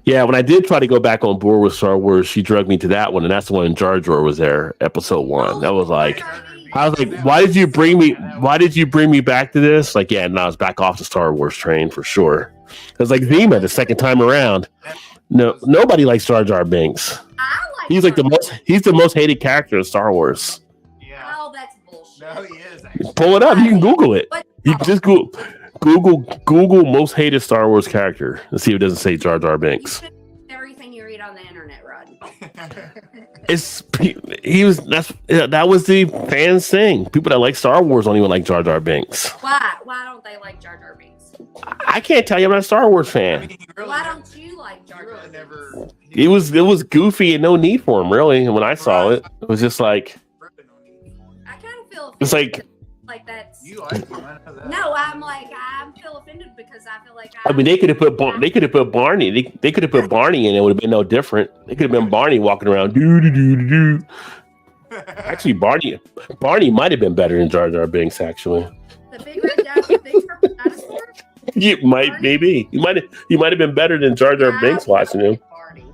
Yeah, when I did try to go back on board with Star Wars, she drugged me to that one, and that's the one Jar Jar was there, episode 1. That was like, I was like, why did you bring me back to this? Like, yeah, no, I was back off the Star Wars train for sure. It was like Zima the second time around. No, nobody likes Jar Jar Binks. I like He's like Jar Jar. he's the most hated character in Star Wars. Yeah. Oh, that's bullshit. No, he is actually. Pull it up, you can Google it. But You can just Google most hated Star Wars character and see if it doesn't say Jar Jar you Binks. should everything you read on the internet, Rod. That was the fans thing. People that like Star Wars don't even like Jar Jar Binks. Why? Why don't they like Jar Jar Binks? I can't tell you, I'm not a Star Wars I fan. mean, he really Why never- don't you like Jar he Jar really Binks? never. It was goofy and no need for him, really. And when I saw it, it was just like, I kind of feel it's like, that's. You like him, I know that. No, I'm feel offended because I feel like I mean, they could have put Barney. They could have put Barney in. It would have been no different. They could have been Barney walking around. Do do do do do. Actually, Barney might have been better than Jar Jar Binks. Actually, the big red dinosaur. you might maybe you might have been better than Jar Jar Binks watching him. Barney.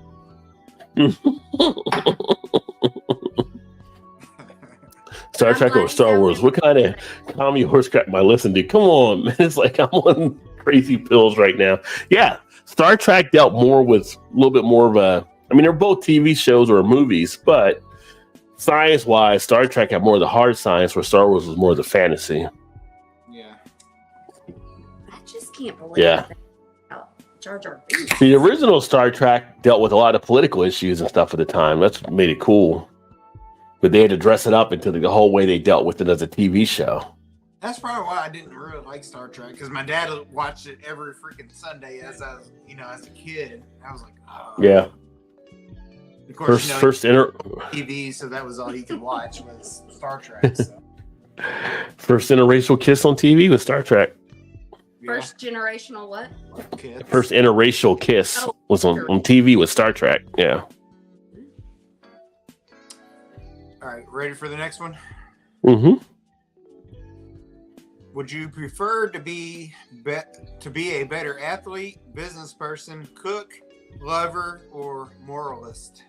Star Trek or Star Wars? What kind of comedy horse crap am I listening to? Come on, man. It's like I'm on crazy pills right now. Yeah, Star Trek dealt more with a little bit more of a. I mean, they're both TV shows or movies, but science-wise, Star Trek had more of the hard science, where Star Wars was more of the fantasy. Yeah. I just can't believe Yeah. that. Jar Jar Binks. The original Star Trek dealt with a lot of political issues and stuff at the time. That's what made it cool. but they had to dress it up into the whole way they dealt with it as a TV show. That's probably why I didn't really like Star Trek, because my dad watched it every freaking Sunday as I was, as a kid. I was like, oh. Yeah. Of course, TV, so that was all you could watch was Star Trek. So. First interracial kiss on TV was Star Trek. First generational what? Kids. First interracial kiss was on TV with Star Trek. Yeah. All right, ready for the next one? Mm-hmm. Would you prefer to be a better athlete, business person, cook, lover, or moralist?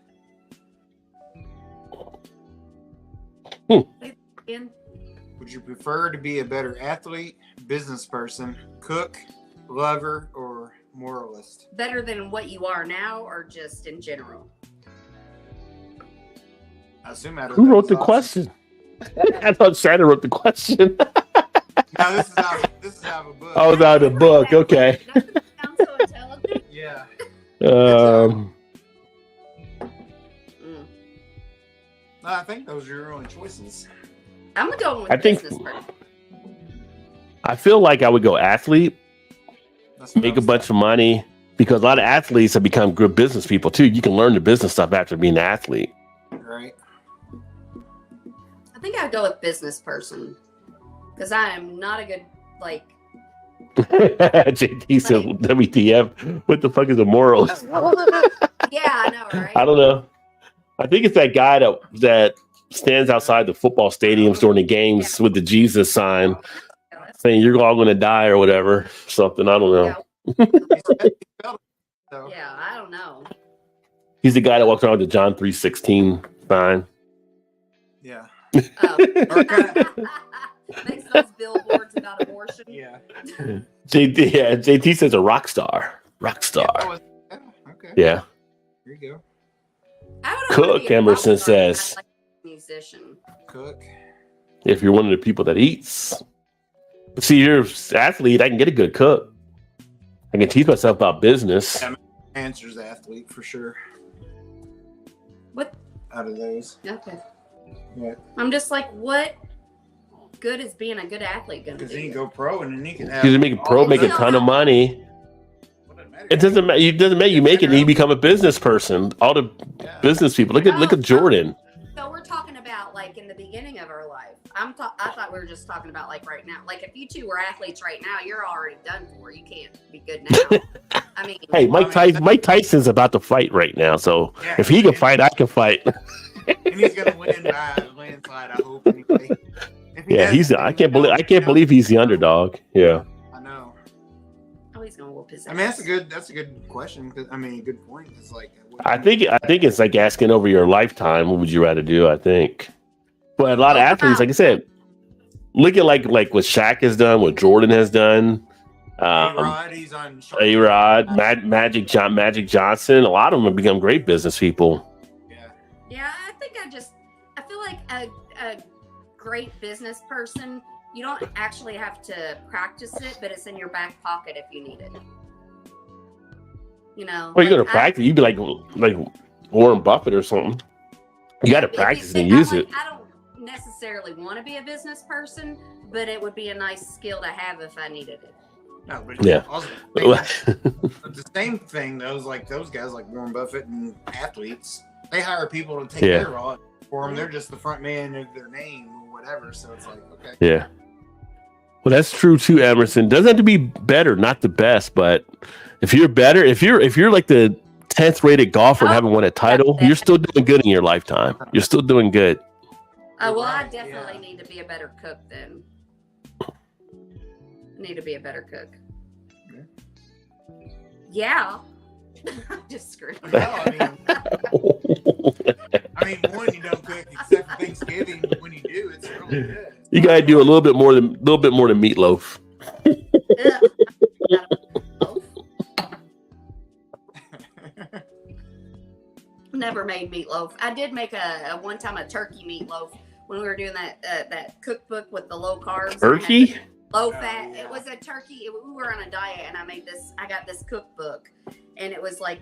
In Would you prefer to be a better athlete, business person, cook, lover, or moralist? better than what you are now, or just in general? I assume out of Who wrote those the options. question? I thought Shannon wrote the question. No, this is out of a book. I was out of the book. Okay. Doesn't sound so intelligent. Yeah. I think those are your only choices. I'm gonna go with I think- business person. I feel like I would go athlete, That's what make I a was bunch of money, because a lot of athletes have become good business people too. You can learn the business stuff after being an athlete. thinking, right? I think I'd go with business person because I am not a good JT said, WTF, what the fuck is a moralist? Yeah, I know, right? I don't know. I think it's that guy that stands outside the football stadiums during the games with the Jesus sign saying you're all going to die or whatever. Something. I don't know. So, Yeah, I don't know. He's the guy that walks around with the John 3:16 sign. yeah. Oh. Or kinda- Makes those billboards about abortion. yeah. JT says a rock star. Rock star. Yeah, okay. Yeah. Here you go. I would wanna Cook, be a Emerson rock star, says. not like a musician. Cook. If you're one of the people that eats. See, you're an athlete, I can get a good cook. I can teach myself about business. Yeah, answers athlete for sure. What? Out of those. Okay. Yeah. I'm just like, what good is being a good athlete gonna Because do? then you go pro and then you can have. Because you make a pro, all make a the- ton of money. It doesn't matter. It doesn't matter. You make it, and you become a business person. All the Yeah. business people. Look at Jordan. So we're talking about like in the beginning of our life. I thought we were just talking about like right now. Like if you two were athletes right now, you're already done for. You can't be good now. I mean, Hey, Mike Tyson's about to fight right now. So Yeah, if he can fight, I can fight. And he's gonna win by a landslide, I hope. Anyway. If he Yeah, doesn't, I then can't believe he's the underdog. Yeah. I know. oh, he's gonna whoop his ass. I mean, that's a good question. 'Cause, I mean, a good point. It's like I think it's like asking over your lifetime. What would you rather do? I think. But a lot of athletes, like I said, look at like what Shaq has done, what Jordan has done. A-Rod, he's on A-Rod, Magic Johnson. A lot of them have become great business people. Yeah. Yeah, I feel like a great business person, you don't actually have to practice it, but it's in your back pocket if you need it. You know. Well, you're like, gonna practice. You'd be like Warren Buffett or something. You got to practice and use it. I don't necessarily want to be a business person, but it would be a nice skill to have if I needed it. No, but Yeah. Also, the same thing. Those guys like Warren Buffett and athletes, they hire people to take Yeah. care of it for them. They're just the front man of their name or whatever. So it's like, okay. Yeah. Well, that's true too, Emerson. Doesn't have to be better, not the best, but if you're better, if you're like the 10th rated golfer and haven't won a title, you're still doing good in your lifetime. You're still doing good. Well, I Right, definitely yeah. need to be a better cook then. I need to be a better cook. Yeah. Just screwing. Well, I mean, one, you don't cook except for Thanksgiving. But when you do, it's really good. You gotta do a little bit more than meatloaf. Never made meatloaf. I did make a one time a turkey meatloaf when we were doing that cookbook with the low carbs. Turkey? Low Oh, fat. yeah. It was a turkey. We were on a diet, and I got this cookbook, and it was like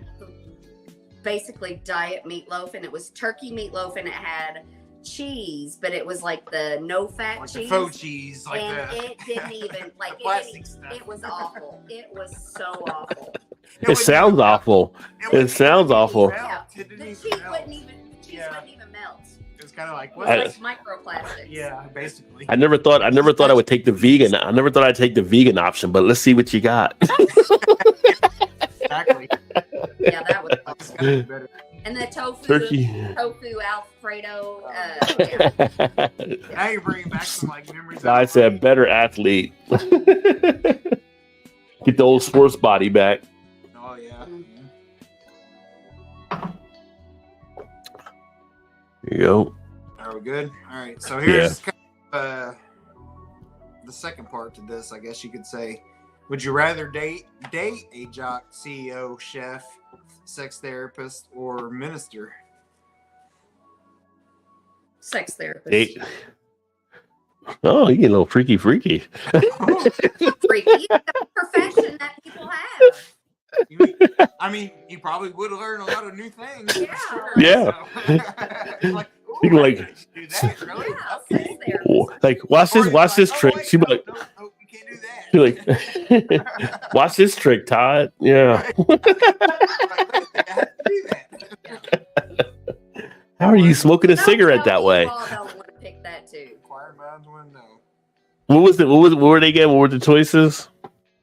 basically diet meatloaf, and it was turkey meatloaf, and it had cheese, but it was like the no fat Like cheese. the faux cheese, like and the it didn't even like plastic stuff. it was awful. It was so awful. It sounds awful. It sounds awful. Yeah, It the didn't cheese even melt. wouldn't even melt. It was kind of like, It was what? like microplastics. Yeah, basically. I never thought I would take the vegan. I never thought I'd take the vegan option, but let's see what you got. Exactly. Yeah, that was It's gotta be better. and the tofu Turkey. Alfredo. Yeah. Now you're bringing back some like memories. I said better athlete. Get the old sports body back. Oh yeah. There you go. Are we good? All right. So here's kind of, the second part to this, I guess you could say. Would you rather date a jock, CEO, chef, sex therapist, or minister? Sex therapist. Date. Oh, you get a little freaky. Freaky. It's a profession that people have. I mean, you probably would learn a lot of new things. Yeah. Sure. Yeah. So, like, ooh, You can, I like- can actually do that, really? Yeah, Okay. sex therapist. Like watch Or this you're like, trick. wait, She be no, like, no, you can't do that. she like, watch this trick, Todd. Yeah. Like, I have to do that. How are you smoking a Don't cigarette tell that me way? you all don't want to pick that too. Inquiring minds want to know. What were they again? What were the choices?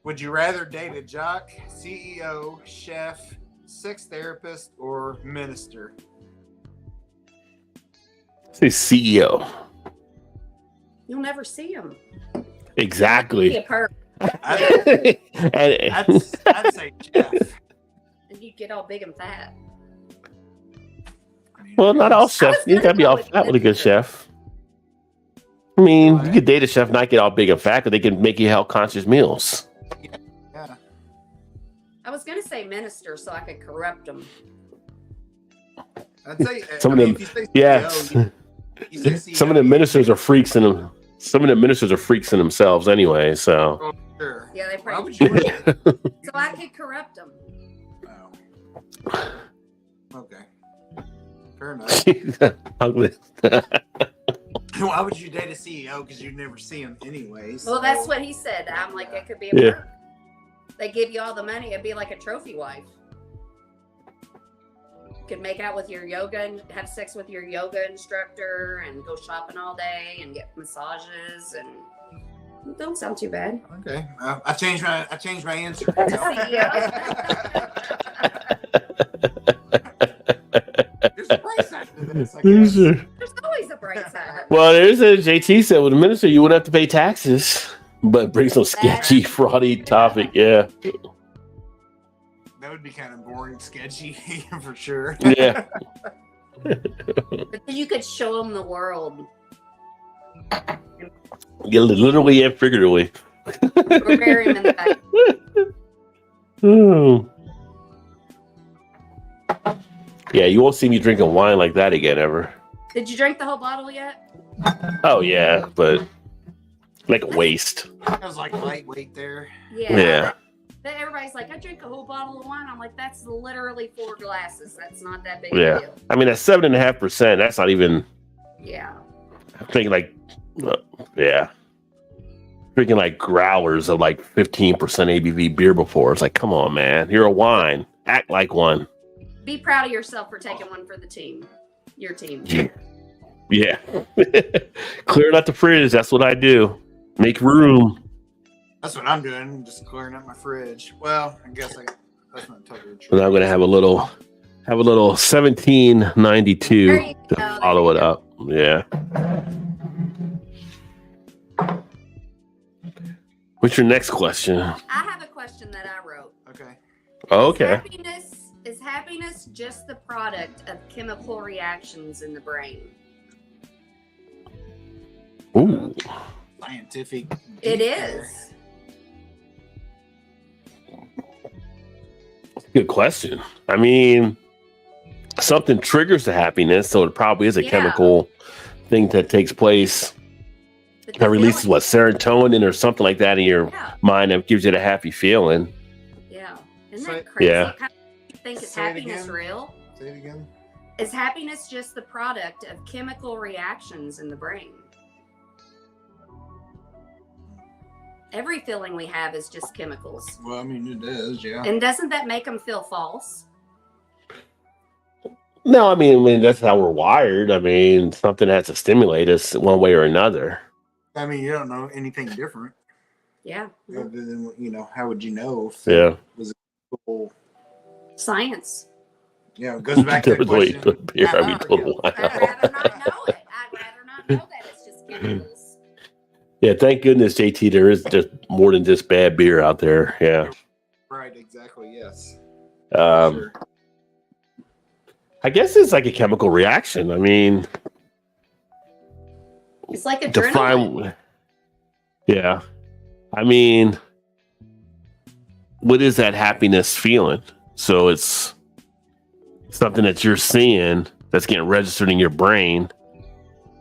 Would you rather date a jock, CEO, chef, sex therapist, or minister? Say CEO. You'll never see them. Be Exactly. a perk, I'd, And- I'd say chef. and you get all big and fat. I mean, well, not all I chefs. was You gonna gotta be go all with fat with a good minister. chef. I mean, Why? you could date a chef, not get all big and fat, because they can make you health conscious meals. Yeah. I was gonna say minister so I could corrupt them. I'd say Some of I mean, them- if you say Yes. CEO, you say CEO, Some of the ministers are freaks in them. Some of the ministers are freaks in themselves anyway. So Oh, sure. Yeah, they Why probably. would you want to? So I could corrupt them. Oh. Okay. Fair enough. Why would you date a CEO? Because you'd never see him anyways. Well, that's what he said. I'm like, it could be a Yeah. perk. They give you all the money. It'd be like a trophy wife. You could make out with your yoga and have sex with your yoga instructor and go shopping all day and get massages and it don't sound too bad. Okay. I changed my answer. There's a price tag to this, I guess. There's always a bright side. Well, there's a JT said with a minister you wouldn't have to pay taxes, but bring some sketchy, fraudy topic. Yeah, That would be kind of boring, sketchy for sure. yeah. But then you could show them the world. Yeah, literally and figuratively. Or bury him in the back. Hmm. Yeah, you won't see me drinking wine like that again ever. Did you drink the whole bottle yet? Oh yeah, but like a waste. I was like lightweight there. Yeah. Then everybody's like, I drink a whole bottle of wine. I'm like, that's literally 4 glasses. That's not that big Yeah. a deal. I mean, at 7.5%, that's not even. Yeah. I'm thinking like, yeah, drinking like growlers of like 15% ABV beer before. It's like, come on, man, you're a wine. Act like one. Be proud of yourself for taking one for the team. Your team. Yeah. Clearing out the fridge. That's what I do. Make room. That's what I'm doing. Just clearing up my fridge. Well, I guess that's not totally true. And I'm gonna have a little 1792 There you to go. follow it up. Yeah. What's your next question? I have a question that I wrote. Okay. Oh, okay. Is happiness just the product of chemical reactions in the brain? Ooh. Scientific. It deep there. is. Good question. I mean, something triggers the happiness, so it probably is a Yeah. chemical thing that takes place. But That the releases feeling- what, serotonin or something like that in your Yeah. mind that gives you the happy feeling. Yeah. Isn't Say- that crazy? Yeah. How do you think it's Say it happiness again. real? Say it again. Is happiness just the product of chemical reactions in the brain? Every feeling we have is just chemicals. Well, I mean, it is, yeah. And doesn't that make them feel false? No, I mean that's how we're wired. I mean, something has to stimulate us one way or another. I mean, you don't know anything different. Yeah. Other than, you know, how would you know if Yeah. it was a cool, Science. you know, it goes back to the Wait, question. put beer, I mean, I'd total I'd rather not know it. I'd rather not know that it's just chemicals. Yeah, thank goodness, JT, there is just more than just bad beer out there. Yeah. Right, exactly, yes. Sure. I guess it's like a chemical reaction. I mean, It's like adrenaline. Yeah. I mean, what is that happiness feeling? So it's something that you're seeing that's getting registered in your brain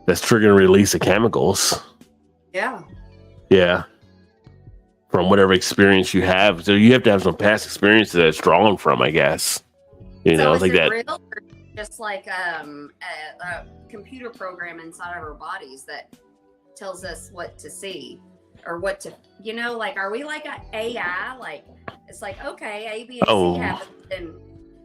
that's triggering release of chemicals. Yeah. Yeah. From whatever experience you have. So you have to have some past experiences that it's drawn from, I guess. You know, is like it that. real or just like a computer program inside of our bodies that tells us what to see or what to, you know, like, are we like an AI? Like, it's like, okay, A, B, and C happen, and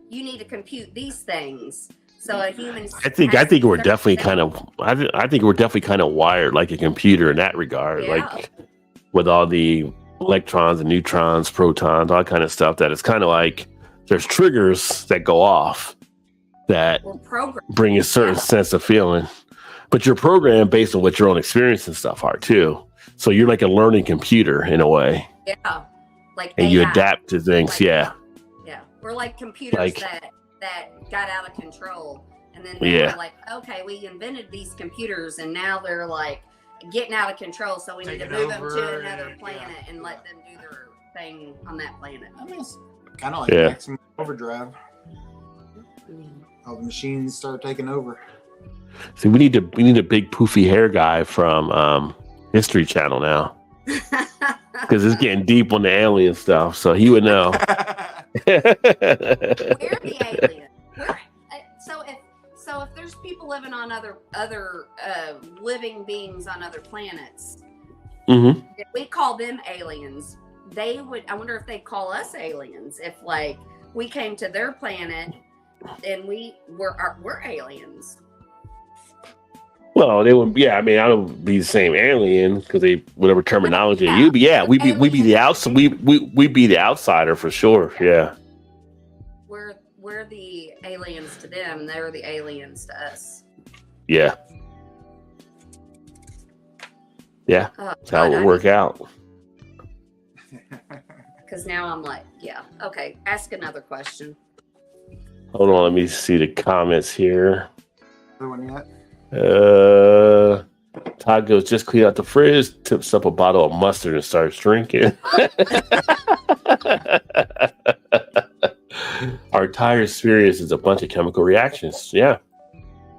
you need to compute these things. So a human. I think we're definitely kind of. I think we're definitely kind of wired like a computer in that regard, like with all the electrons and neutrons, protons, all that kind of stuff. That it's kind of like there's triggers that go off that bring a certain sense of feeling, but you're programmed based on what your own experience and stuff are too. So you're like a learning computer in a way. Yeah, like and AI. you adapt to things. Like, yeah, we're like computers that got out of control, and then they were like, okay, we invented these computers, and now they're like getting out of control, so we need to move them to another planet and let them do their thing on that planet. I mean, it's kind of like maximum overdrive. All the machines start taking over. See, we need a big poofy hair guy from History Channel now, because it's getting deep on the alien stuff, so he would know. We're the alien. So if there's people living on other living beings on other planets, if we call them aliens, they would. I wonder if they'd call us aliens if like we came to their planet and we're aliens. Well, they would. Yeah, I mean, I don't be the same alien because they whatever terminology you be. Yeah, we be the outside. We be the outsider for sure. Yeah. We're the aliens to them. They're the aliens to us. Yeah. Yeah. That's how it would work out. Because now I'm like, yeah, okay. Ask another question. Hold on, let me see the comments here. Another one yet? Todd goes, just clean out the fridge, tips up a bottle of mustard and starts drinking. Our entire experience is a bunch of chemical reactions. Yeah.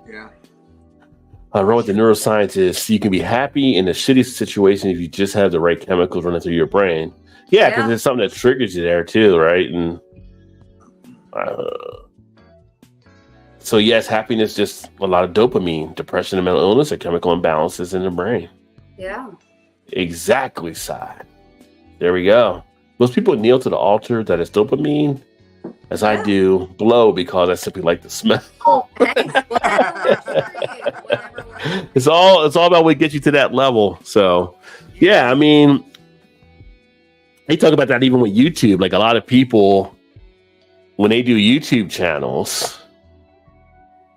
Yeah. I wrote with the neuroscientist, you can be happy in a shitty situation if you just have the right chemicals running through your brain. Yeah, because there's something that triggers you there too, right? And so yes, happiness just a lot of dopamine. Depression and mental illness are chemical imbalances in the brain. Yeah. Exactly, Sai. There we go. Most people kneel to the altar that is dopamine, as I do, blow because I simply like the smell. It's all about what gets you to that level. So yeah, I mean, they talk about that even with YouTube. Like a lot of people, when they do YouTube channels,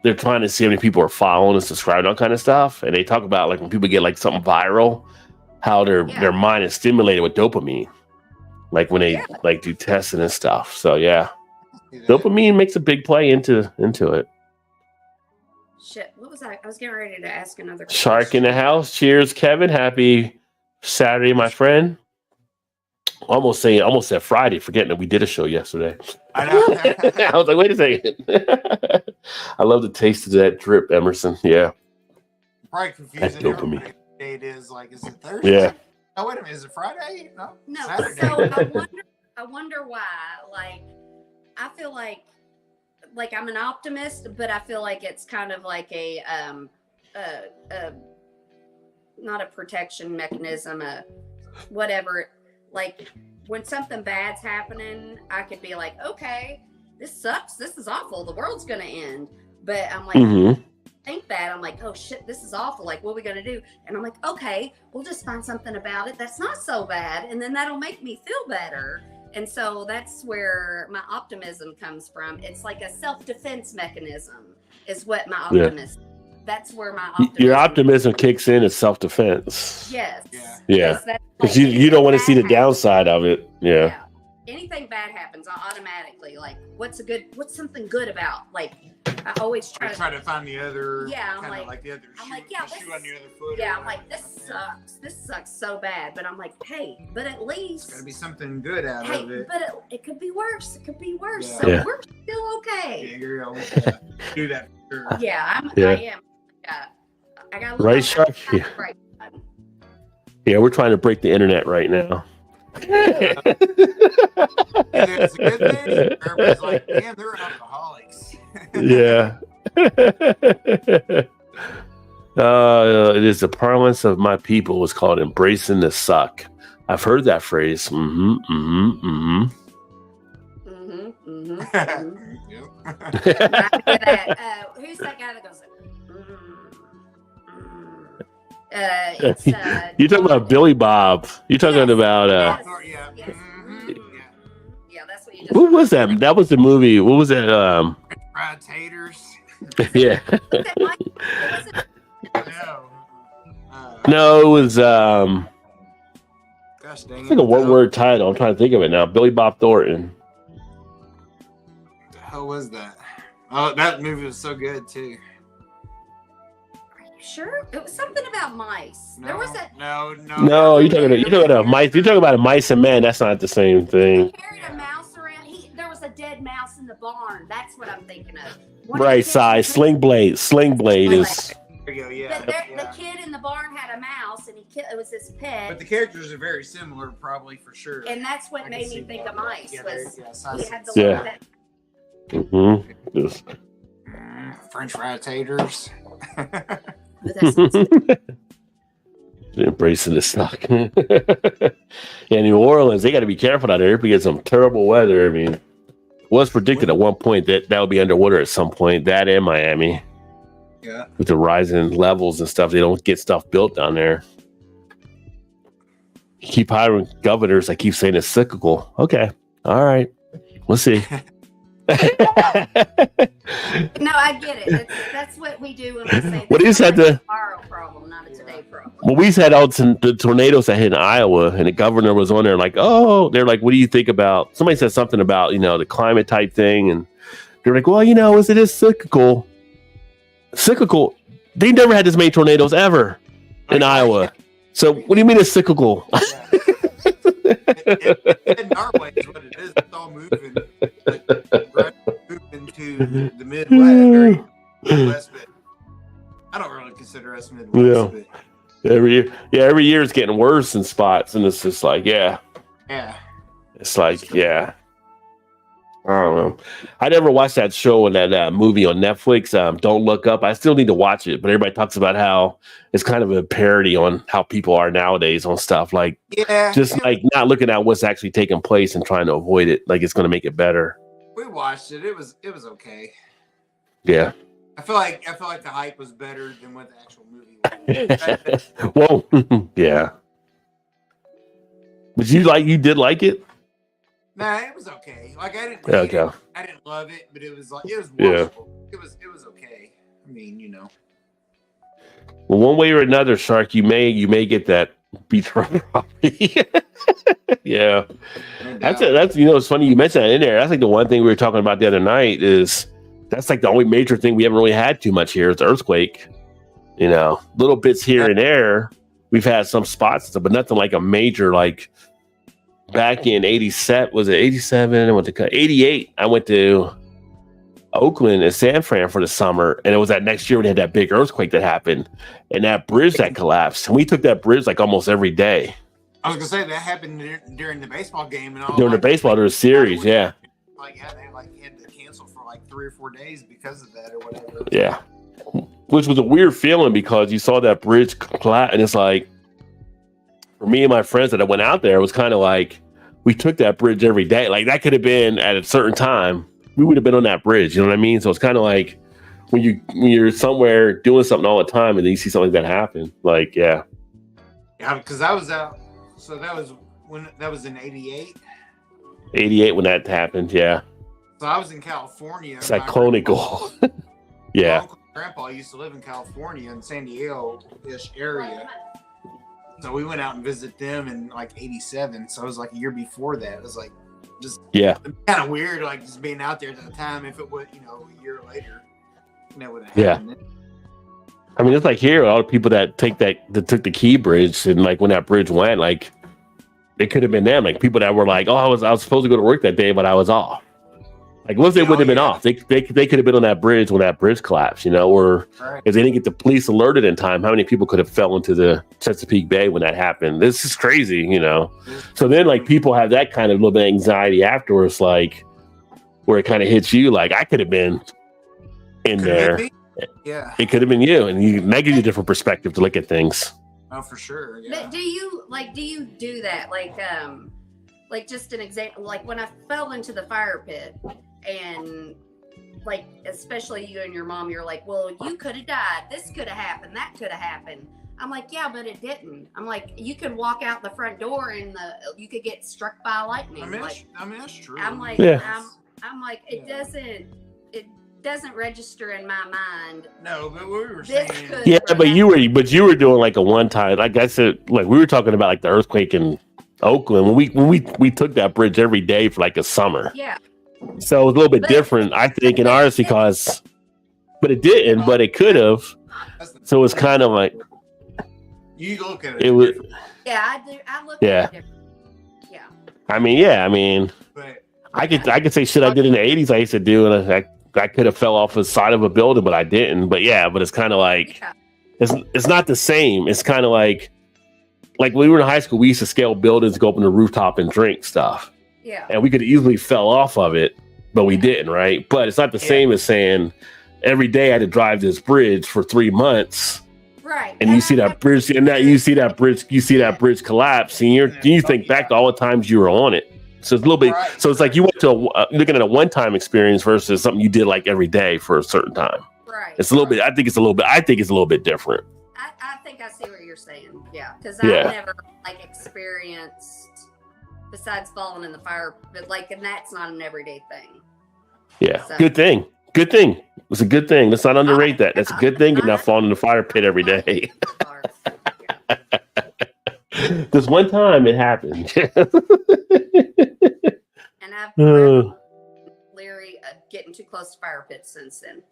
they're trying to see how many people are following and subscribing, all kind of stuff. And they talk about like when people get like something viral, how their mind is stimulated with dopamine. Like when they like do testing and stuff. So yeah. Dopamine makes a big play into it. Shit, what was I? I was getting ready to ask another question. Shark in the house. Cheers, Kevin. Happy Saturday, my friend. Almost said Friday, forgetting that we did a show yesterday. I know. I was like, wait a second. I love the taste of that drip, Emerson. Yeah. Probably confusing. That's dopamine. What day it is, like, is it Thursday? Yeah. Oh, wait a minute. Is it Friday? No. Saturday. So I wonder why. Like, I feel like like I'm an optimist, but I feel like it's kind of like a not a protection mechanism, whatever. Like when something bad's happening, I could be like, okay, this sucks. This is awful. The world's gonna end. But I'm like, think that I'm like, oh shit, this is awful. Like, what are we gonna do? And I'm like, okay, we'll just find something about it that's not so bad, and then that'll make me feel better. And so that's where my optimism comes from. It's like a self-defense mechanism is what my optimism. That's where my optimism. Your optimism kicks in as self-defense. Yes. Yeah. Because you don't want to see the downside of it. Yeah. Anything bad happens, I automatically like, what's something good about? Like, I always try to find the other. Yeah, I'm like the other. I'm like, yeah, shoe on the other foot. Yeah, I'm like, this sucks. This sucks so bad. But I'm like, hey, but at least there's gotta be something good out of it. But it could be worse. It could be worse. Yeah. So we're still okay. Yeah, you're always do that. For sure. Yeah, I am. I got right, Shark. Yeah, we're trying to break the internet right now. It's a good thing. Everybody's like, damn, they're alcoholics. Yeah. It is the parlance of my people. It's called embracing the suck. I've heard that phrase. Yep. Who's that guy that goes? You're talking about Billy Bob. You're talking about yes. Yeah, that's what you just. What was that? That was the movie. What was that? Fried taters. Yeah. No. No, it was gosh dang it's like a one-word title. I'm trying to think of it now. Billy Bob Thornton. What the hell was that? Oh, that movie was so good too. Sure, it was something about mice. No, there was a no. You're talking about mice. You're talking about a mice and man. That's not the same thing. He carried a mouse around. There was a dead mouse in the barn. That's what I'm thinking of. Right side. Sling blade is. There you go. Yeah. The kid in the barn had a mouse, and it was his pet. But the characters are very similar, probably for sure. And that's what made me think of mice. Yeah, he had the little pet. Yes. French fried taters. Embracing the suck. Yeah, New Orleans, they got to be careful out there. We get some terrible weather. I mean, it was predicted at one point that would be underwater at some point. That and Miami. Yeah. With the rising levels and stuff, they don't get stuff built down there. You keep hiring governors. I keep saying it's cyclical. Okay. All right. We'll see. No, I get it. That's what we do when we say what is that? The tomorrow problem, not a today problem. Well, we had out the tornadoes that hit in Iowa, and the governor was on there like, oh, they're like, what do you think about? Somebody said something about the climate type thing, and they're like, well, it is cyclical. Cyclical. They never had this many tornadoes ever in Iowa. So what do you mean it's cyclical? In our way is what it is. It's all moving. Moving to the Midwest, but I don't really consider us Midwest. Yeah. Every year it's getting worse in spots, and it's just like, yeah. It's like, yeah. I don't know. I never watched that show and that movie on Netflix. Don't Look Up. I still need to watch it, but everybody talks about how it's kind of a parody on how people are nowadays on stuff. Like, like not looking at what's actually taking place and trying to avoid it. Like it's going to make it better. We watched it. It was okay. Yeah. I feel like the hype was better than what the actual movie was. Well, yeah. But you did like it? Nah, it was okay. Like I didn't love it, but it was watchable. Yeah. It was okay. I mean, Well, one way or another, Shark, you may get that beachfront property. Yeah. No That's doubt. it's funny you mentioned that in there. That's like the one thing we were talking about the other night is that's like the only major thing we haven't really had too much here is the earthquake. Little bits here and there. We've had some spots, but nothing like a major like back in 87. Was it 87? I went to 88. I went to Oakland and San Fran for the summer, and it was that next year when they had that big earthquake that happened and that bridge that collapsed. And we took that bridge like almost every day. I was gonna say that happened during the baseball game and all. During the baseball, there was a series, yeah. They had to cancel for like 3 or 4 days because of that or whatever. Yeah. Which was a weird feeling because you saw that bridge collapse, and it's like, for me and my friends that I went out there, it was kind of like we took that bridge every day. Like that could have been at a certain time, we would have been on that bridge. You know what I mean? So it's kind of like when you're somewhere doing something all the time and then you see something that happen. Like, yeah. Yeah, because I was out. So that was in '88. 88 when that happened. Yeah. So I was in California. It's cyclonical. Yeah. My uncle and grandpa used to live in California in San Diego-ish area. So we went out and visited them in like '87. So it was like a year before that. It was like just kind of weird, like just being out there at the time. If it would, a year later, that would have happened. I mean, it's like here, all the people that took the Key Bridge, and like when that bridge went, like it could have been them, like people that were like, oh, I was supposed to go to work that day, but I was off. Like, once they wouldn't have been off, they could have been on that bridge when that bridge collapsed, or if they didn't get the police alerted in time, how many people could have fell into the Chesapeake Bay when that happened? This is crazy, So then, like, people have that kind of little bit of anxiety afterwards, like, where it kind of hits you, like, I could have been in there. Yeah, it could have been you, and that gives you a different perspective to look at things. Oh, for sure. Yeah. But do you do that? Like just an example, like when I fell into the fire pit, and like, especially you and your mom, you're like, well, you could have died. This could have happened. That could have happened. I'm like, yeah, but it didn't. I'm like, you could walk out the front door and you could get struck by lightning. I mean, that's true. I'm like, yeah. I'm like, it doesn't register in my mind. No, but we were saying, but you were doing like a one time, like I said, like we were talking about like the earthquake in Oakland when we took that bridge every day for like a summer. Yeah. So it was a little bit different, I think, in ours because, but it didn't, but it could have. So it's kind of like you look at it. It was. Yeah, I do. I look at it. Yeah. I mean, but I could say shit I did in the '80s. I used to do, and I could have fell off the side of a building, but I didn't. But but it's kind of like it's not the same. It's kind of like when we were in high school, we used to scale buildings, go up on the rooftop, and drink stuff. Yeah. And we could easily fell off of it, but we didn't, right? But it's not the same as saying every day I had to drive this bridge for 3 months. Right. And you see that bridge, you see that bridge collapse, and you think back to all the times you were on it. So it's a little bit. Right. So it's like you went to looking at a one-time experience versus something you did like every day for a certain time. Right. It's a little bit. I think it's a little bit different. I think I see what you're saying. Yeah, because I've never like experienced, besides falling in the fire, but and that's not an everyday thing. Yeah. So. Good thing. It's a good thing. Let's not underrate that. That's a good thing. You're not falling in the fire pit every day. This one time it happened. And I've been leery of getting too close to fire pits since then.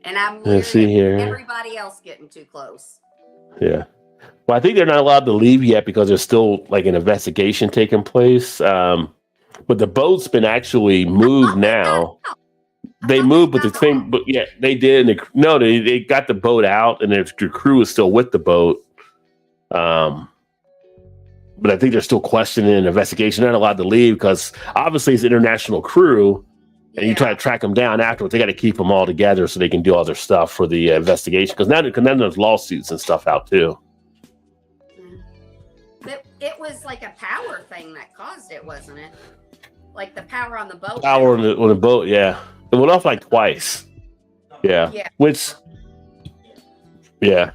And I'm leery of everybody else getting too close. Yeah. Well, I think they're not allowed to leave yet because there's still like an investigation taking place. But the boat's been actually moved now. They moved, but they did. And they got the boat out, and their crew is still with the boat. But I think they're still questioning an investigation. They're not allowed to leave because obviously it's an international crew, and you try to track them down afterwards. They got to keep them all together so they can do all their stuff for the investigation. Because now there's lawsuits and stuff out too. It was like a power thing that caused it, wasn't it? Like the power on the boat. Power on the boat, yeah. It went off like twice. Yeah. Which went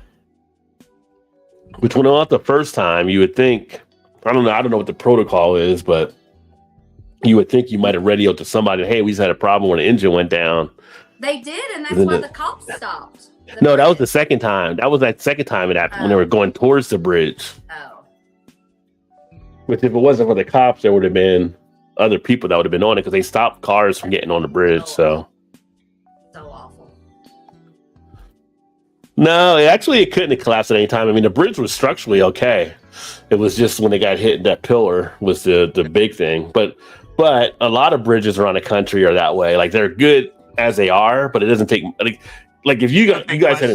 off the first time. You would think, I don't know what the protocol is, but you would think you might have radioed to somebody, hey, we just had a problem when the engine went down. They did, and that's why the cops stopped. No, that was the second time. That was that second time it happened when they were going towards the bridge. Oh. But if it wasn't for the cops, there would have been other people that would have been on it because they stopped cars from getting on the bridge. So awful. No, it couldn't have collapsed at any time. I mean, the bridge was structurally okay. It was just when they got hit, that pillar was the big thing. But a lot of bridges around the country are that way. Like they're good as they are, but it doesn't take like if you guys had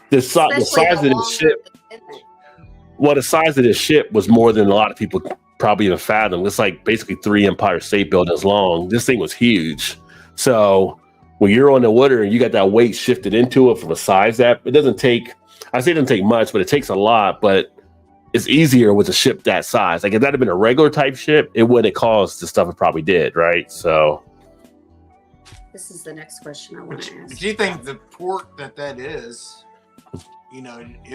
the size of the ship. Well, the size of this ship was more than a lot of people probably even fathom. It's like basically 3 Empire State Buildings long. This thing was huge. So when you're on the water and you got that weight shifted into it from a size that it doesn't take, I say it doesn't take much, but it takes a lot, but it's easier with a ship that size. Like if that had been a regular type ship, it wouldn't have caused the stuff it probably did, right? So This is the next question I want to ask. Do you think the port that is, it'd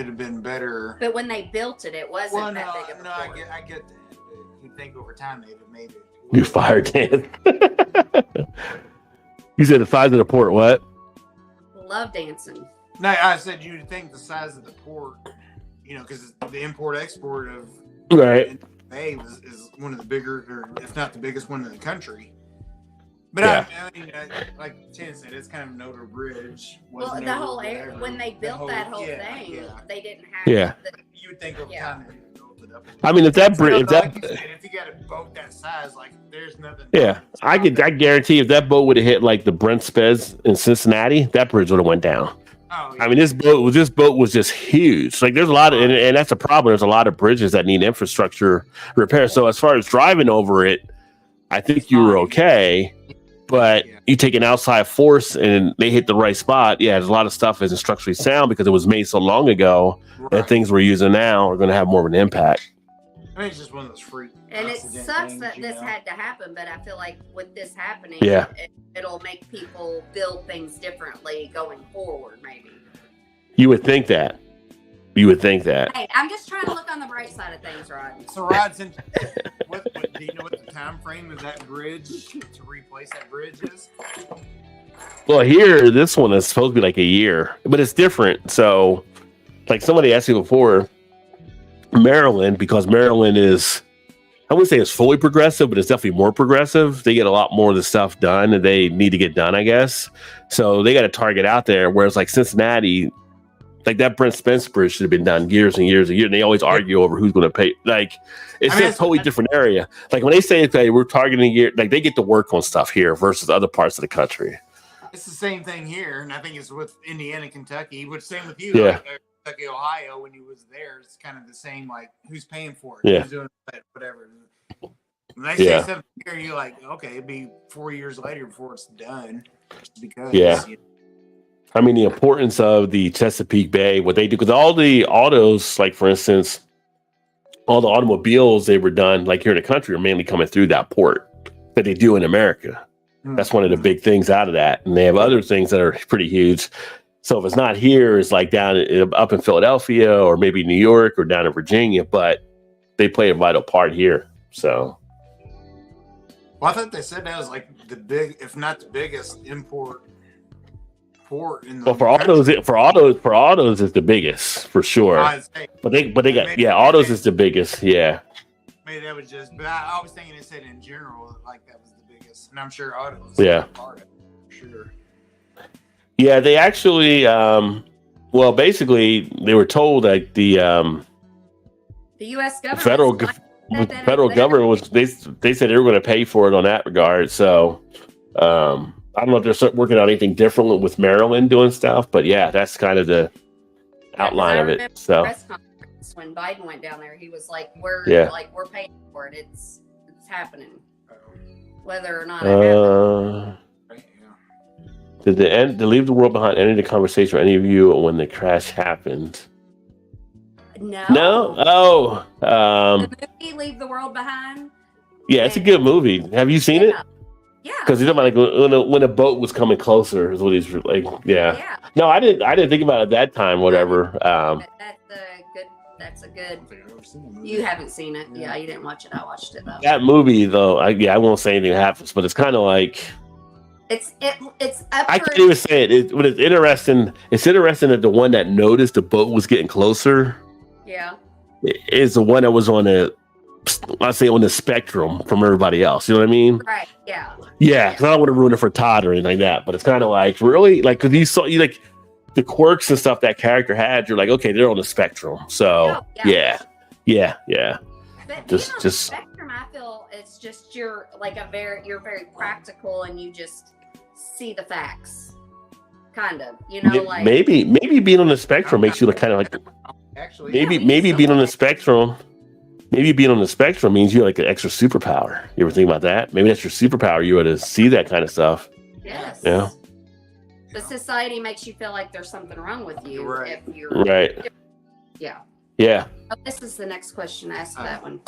have been better? But when they built it, it wasn't Well, that big of a no, port. I get that. But you think over time they'd have made it. you fired Dan. You said the size of the port, what? Love dancing. No, I said you'd think the size of the port, because the import-export of Right. Bay is one of the bigger, or if not the biggest one in the country. But Yeah. I mean, like Chan said, it's kind of an older bridge. Well, wasn't the over whole area, whatever. when they The built that whole yeah, thing, yeah. they didn't have Yeah. You would think over Yeah. time they built it up. I mean, if that bridge, if Like that, you said, if you got a boat that size, like there's nothing. yeah, I guarantee if that boat would have hit like the Brent Spez in Cincinnati, that bridge would have went down. Oh, yeah. I mean, this boat was just huge. Like there's a lot of, and that's a problem. There's a lot of bridges that need infrastructure repair. So as far as driving over it, I think you were okay. But you take an outside force and they hit the right spot. Yeah, there's a lot of stuff isn't structurally sound because it was made so long ago, and Right. things we're using now are going to have more of an impact. I mean, it's just one of those freak. And it accident sucks things, that you this know? had to happen, but I feel like with this happening, Yeah. it'll make people build things differently going forward, maybe. You would think that. You would think that. Hey, I'm just trying to look on the bright side of things, Rod. So, Rod, since do you know what the time frame of that bridge to replace that bridge is? Well, here, this one is supposed to be like a year, but it's different. So, like somebody asked me before, Maryland, because Maryland is, I wouldn't say it's fully progressive, but it's definitely more progressive. They get a lot more of the stuff done that they need to get done, I guess. So they got a target out there. Whereas like Cincinnati, like that Brent Spence bridge should have been done years and years and years. And they always argue over who's going to pay. Like it's I mean, just a totally different area. Like when they say, okay, we're targeting year, like they get to work on stuff here versus other parts of the country. It's the same thing here, and I think it's with Indiana, Kentucky, which same with you. Yeah. Like, Kentucky, Ohio, when you was there, it's kind of the same. Like, who's paying for it? Yeah. Who's doing that? Whatever. When they say Yeah. something here, you're like, okay, it'd be 4 years later before it's done. Because Yeah. I mean, the importance of the Chesapeake Bay, what they do, because all the autos, like for instance, all the automobiles they were done, like here in the country, are mainly coming through that port that they do in America. That's one of the big things out of that. And they have other things that are pretty huge. So if it's not here, it's like up in Philadelphia or maybe New York or down in Virginia, but they play a vital part here. So, Well, I thought they said that was like the big, if not the biggest import port in the well, for country. autos is the biggest for sure. I'd say But they got, Maybe- yeah, autos is the biggest. Yeah. maybe that was just, but I was thinking it said in general, like that was the biggest. And I'm sure autos. Yeah. Part of it, for sure. Yeah, they actually, well, basically, they were told that the The U.S. government. federal government was they said they were going to pay for it on that regard. So I don't know if they're working on anything different with Maryland doing stuff, but yeah, that's kind of the outline of it. So Press conference when Biden went down there, he was like, "We're paying for it. It's happening, whether or not it happens." Right, yeah. did the leave the world behind any of the conversation or any of you when the crash happened? No. Oh, The movie "Leave the World Behind." yeah, it's a good movie. Have you seen it? Yeah. Because he's talking about like when a boat was coming closer is what he's like. Yeah. Yeah. No, I didn't think about it at that time. Whatever. That's a good. I don't think I've ever seen the movie. You haven't seen it. Yeah, you didn't watch it. I watched it though. That movie though, I won't say anything happens, but it's kind of like It's I can't even say it. But it's interesting. It's interesting that the one that noticed the boat was getting closer Yeah. is the one that was on I say on the spectrum from everybody else. You know what I mean? Right. Yeah. Yeah, because I don't want to ruin it for Todd or anything like that. But it's kind of like really like because you like the quirks and stuff that character had. You're like, okay, they're on the spectrum. So Oh, yeah. But Just- being on just- the spectrum, I feel it's just you're very practical and you just see the facts, kind of. You know, like Maybe being on the spectrum makes you look kind of like Actually, maybe being on the spectrum. Maybe being on the spectrum means you're like an extra superpower. You ever think about that? Maybe that's your superpower. You ought to see that kind of stuff. Yes. Yeah. But society makes you feel like there's something wrong with you Right. if you're Right. Yeah. Yeah. Oh, this is the next question. Ask that one.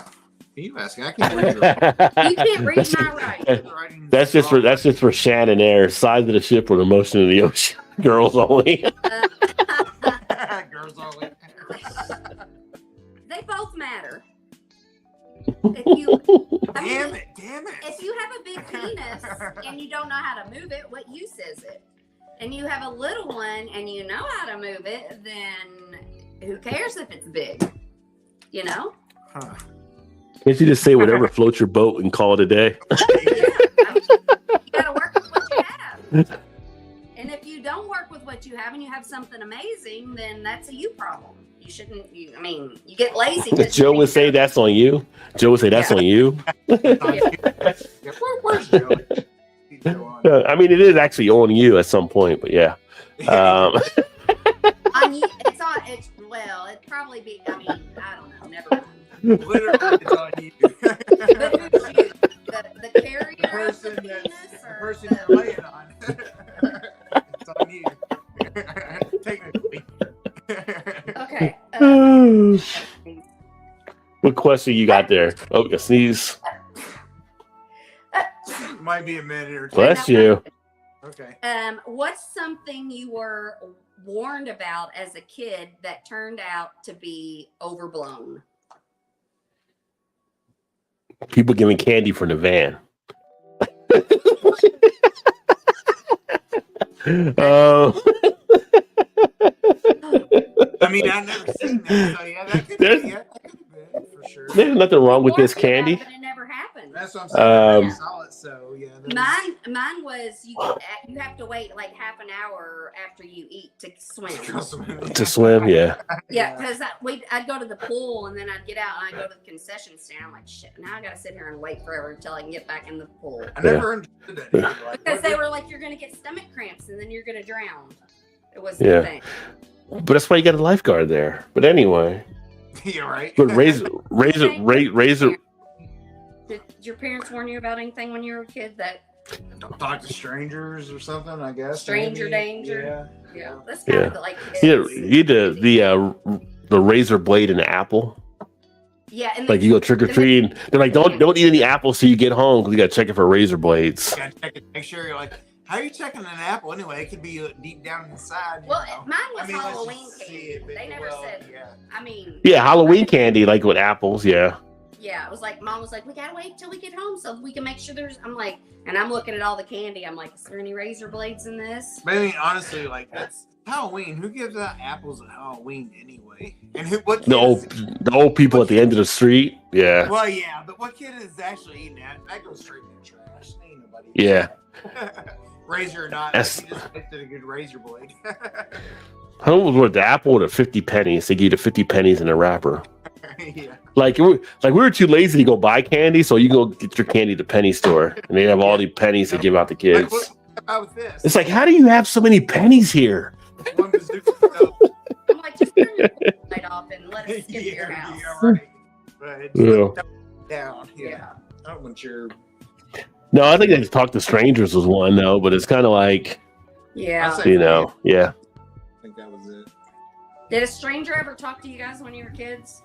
You asking? I can't read your You can't read my writing. writing. That's just for Shannon there. Size of the ship or the motion of the ocean. Girls only. Girls only. They both matter. If you, I mean, Damn it. if you have a big penis and you don't know how to move it, what use is it? And you have a little one and you know how to move it, then who cares if it's big? You know? Huh. Can't you just say whatever floats your boat and call it a day? Yeah. I mean, you gotta work with what you have. And if you don't work with what you have and you have something amazing, then that's a you problem. You shouldn't, I mean, you get lazy. Joe would say that's on you. Joe would say that's on you. Yeah, where's Joe? Keep Joe on. I mean, it is actually on you at some point, but yeah. On you, well, it'd probably be, I mean, I don't know, never mind. Literally, it's on you. But who's you? The carrier The of person the that penis? the Or person the- you're laying on. It's on you. Technically. Okay. What question you got there? Oh, a sneeze. Might be a minute or two. Bless you. Okay. What's something you were warned about as a kid that turned out to be overblown? People giving candy from the van. I mean, I've never seen that, so yeah, that could be. There's- Yeah, that could have been for sure. There's nothing wrong with this Warned me about candy. it, but it never happened. That's what I'm saying. I Um, never saw it, so yeah. that Mine was you have to wait like half an hour after you eat to swim. was- To swim, yeah. Yeah, because I'd go to the pool and then I'd get out and I'd go to the concession stand. I'm like, shit, now I got to sit here and wait forever until I can get back in the pool. I never understood that. Either. Like, Because what- they were like, you're going to get stomach cramps and then you're going to drown. It was Yeah. the thing. But that's why you got a lifeguard there. But anyway, You're right. but razor. Did your parents warn you about anything when you were a kid that, Don't talk to strangers or something. I guess. Stranger maybe. danger? Yeah. that's kind Yeah. of like, Yeah, you did the razor blade and the apple. yeah, and Like you go trick or treating, they're like, don't eat any apples till you get home because you got to check it for razor blades. You gotta check it, make sure you're like, how are you checking an apple anyway? It could be deep down inside. Well, you know? mine was I mean, let's Halloween just see candy. it, but They never well, said. Yeah. I mean, Yeah, Halloween candy like with apples. Yeah, yeah, it was like mom was like, we gotta wait till we get home so we can make sure there's. I'm like, and I'm looking at all the candy. I'm like, is there any razor blades in this? But I mean, honestly, like that's Halloween. Who gives out apples at Halloween anyway? And who? What? Kid the old people at the end of the street. Yeah, Well, yeah, but what kid is actually eating that? That goes straight in the trash. Ain't nobody. yeah. Razor or not, That's- you just wasted a good razor blade. How was worth the apple to 50 pennies? They give you the 50 pennies in a wrapper. Yeah. Like we were too lazy to go buy candy, so you go get your candy at the penny store, and they have all the pennies they give out to Like, kids. what about with this? It's like, how do you have so many pennies here? One bazooka, so- I'm like, just turn your light off and let us get to your house. yeah, right. Right. Yeah. Down. Yeah. Yeah. I don't want your. No, I think they talk to strangers was one though, but it's kind of like, Yeah. I'd say- you know, yeah. I think that was it. Did a stranger ever talk to you guys when you were kids?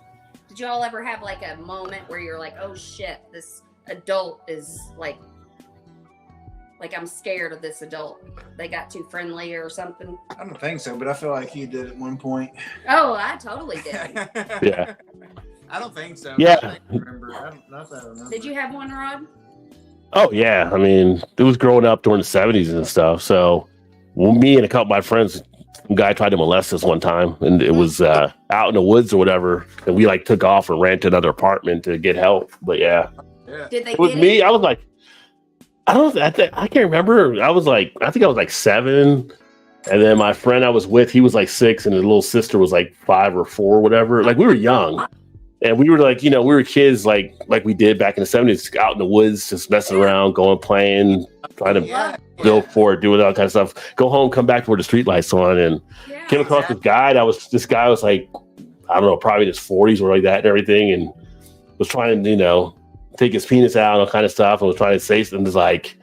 Did you all ever have like a moment where you're like, oh shit, this adult is like I'm scared of this adult. They got too friendly or something. I don't think so, but I feel like he did at one point. Oh, I totally did. Yeah. I don't think so. Yeah. I don't remember. Not that I remember. Did you have one, Rod? Oh yeah. I mean, it was growing up during the 70s and stuff. So me and a couple of my friends, some guy tried to molest us one time, and it was out in the woods or whatever. And we like took off and ran to another apartment to get help. But yeah, Yeah. Did they it was get me. it? I was like, I can't remember. I think I was like 7. And then my friend I was with, he was like 6, and his little sister was like 5 or 4, whatever. Like we were young. And we were like, we were kids like we did back in the 70s, out in the woods, just messing around, going, playing, trying to Yeah. build fort, doing all kind of stuff. Go home, come back to where the street lights on, and Yeah. came across this guy this guy was like, I don't know, probably in his 40s or like that and everything, and was trying to, take his penis out and all kind of stuff, and was trying to say something. It's like,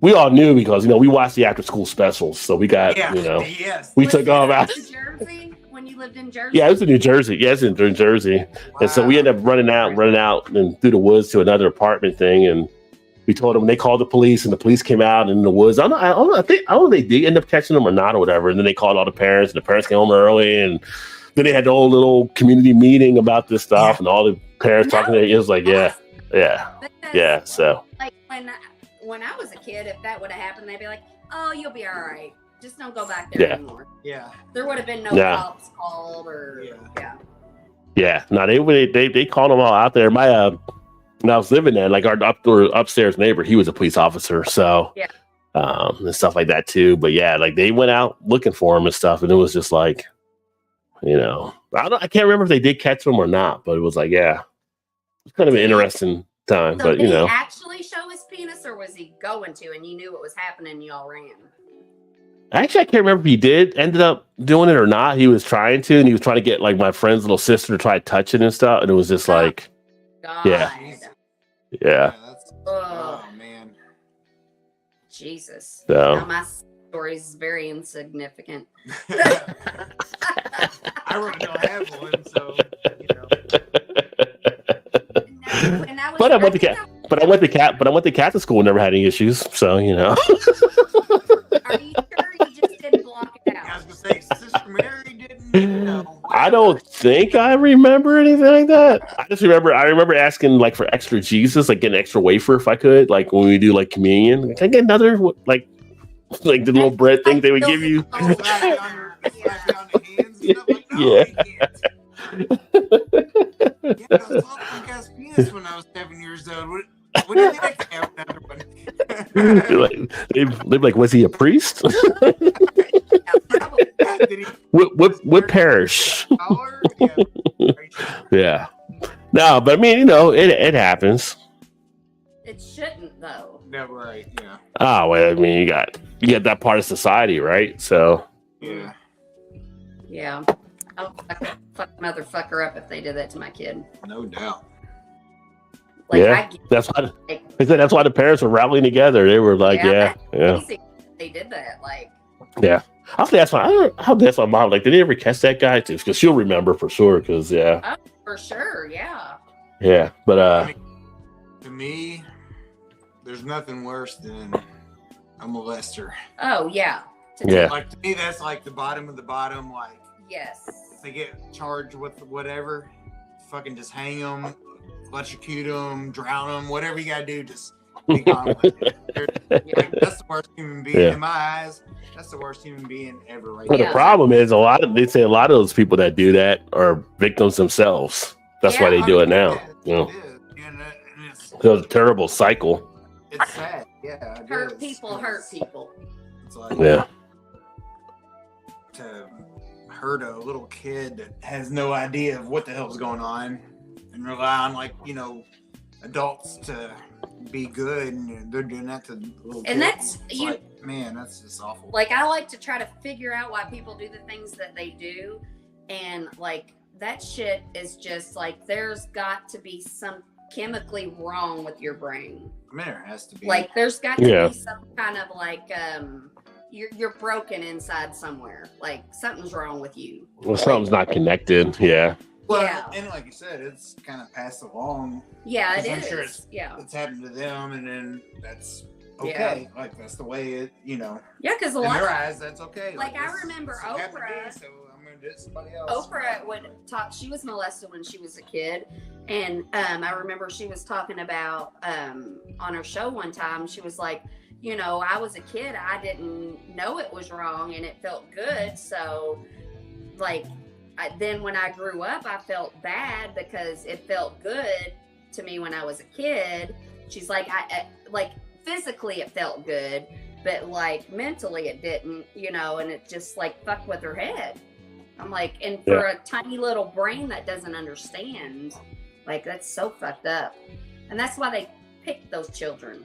we all knew because we watched the after school specials, so we got yes. we Was took off this out. in Jersey when you lived in Jersey? Yeah, it was in New Jersey. Yeah, it's in New Jersey. And so we ended up running out and through the woods to another apartment thing. And we told them, they called the police, and the police came out in the woods. I don't know if they did end up catching them or not or whatever. And then they called all the parents, and the parents came home early. And then they had the whole little community meeting about this stuff, and all the parents talking to it. It was like, yeah. So like when I was a kid, if that would have happened, they'd be like, "Oh, you'll be all right. Just don't go back there anymore." Yeah. There would have been no cops called or No, they called them all out there. My when I was living there, like our upstairs neighbor, he was a police officer, so and stuff like that too. But yeah, like they went out looking for him and stuff, and it was just like, I can't remember if they did catch him or not, but it was like, it's kind of an interesting time. So but did he actually show his penis, or was he going to, and you knew what was happening, and y'all ran? Actually, I can't remember if he ended up doing it or not. He was trying to, and he was trying to get like my friend's little sister to try to touch it and stuff, and it was just like, God. yeah. Oh man, Jesus. So now my story is very insignificant. I really don't have one, so But I went to Catholic school and never had any issues. So Are you sure you just didn't block it out? I was gonna say, Sister Mary didn't. I don't think I remember anything like that. I remember asking like for extra Jesus, like get an extra wafer if I could, like when we do like communion. Can I get another like the little bread thing they would give you? I was talking guy's penis when I was 7 years old. What do you think I have another one? They're like, was he a priest? Did he What parish? collar? Yeah. No, but I mean, it happens. It shouldn't though. No, right, yeah. Oh, well, I mean, you got that part of society, right? So Yeah. Yeah. I'll fuck motherfucker up if they did that to my kid. No doubt. Like, that's why I said that's why the parents were rallying together. They were like, yeah. They did that, like. Yeah. I'll ask my mom, like, did they ever catch that guy too? Because she'll remember for sure. Because Oh, for sure, yeah. Yeah, but to me, there's nothing worse than a molester. Oh yeah. Like to me, that's like the bottom of the bottom. Like, yes. if they get charged with whatever, fucking just hang them, electrocute them, drown them, whatever you gotta do, just be gone with it. That's the worst human being in my eyes. That's the worst human being ever. Right but now. the problem is they say a lot of those people that do that are victims themselves. That's why they do it now. It's a terrible cycle. It's sad. Yeah. Hurt people. It's like, to hurt a little kid that has no idea of what the hell's going on and rely on adults to be good, and they're doing that to little kids. And that's man, that's just awful. Like, I like to try to figure out why people do the things that they do, and like that shit is just like, there's got to be some chemically wrong with your brain. I mean, there has to be. Like, there's got to be some kind of like you're broken inside somewhere. Like, something's wrong with you. Well, something's not connected. Yeah. Well, and like you said, it's kind of passed along. Yeah, it I'm is. sure it's happened to them, and then that's okay. Yeah. Like, that's the way it, Yeah, because a lot in their eyes, that's okay. Like I remember Oprah. So I'm gonna do it to somebody else. Oprah would talk. She was molested when she was a kid, and I remember she was talking about on her show one time. She was like, I was a kid. I didn't know it was wrong, and it felt good. So, like. Then when I grew up, I felt bad because it felt good to me when I was a kid. She's like, I like physically it felt good, but like mentally it didn't, and it just like fucked with her head. I'm like, and for a tiny little brain that doesn't understand, like, that's so fucked up. And that's why they picked those children.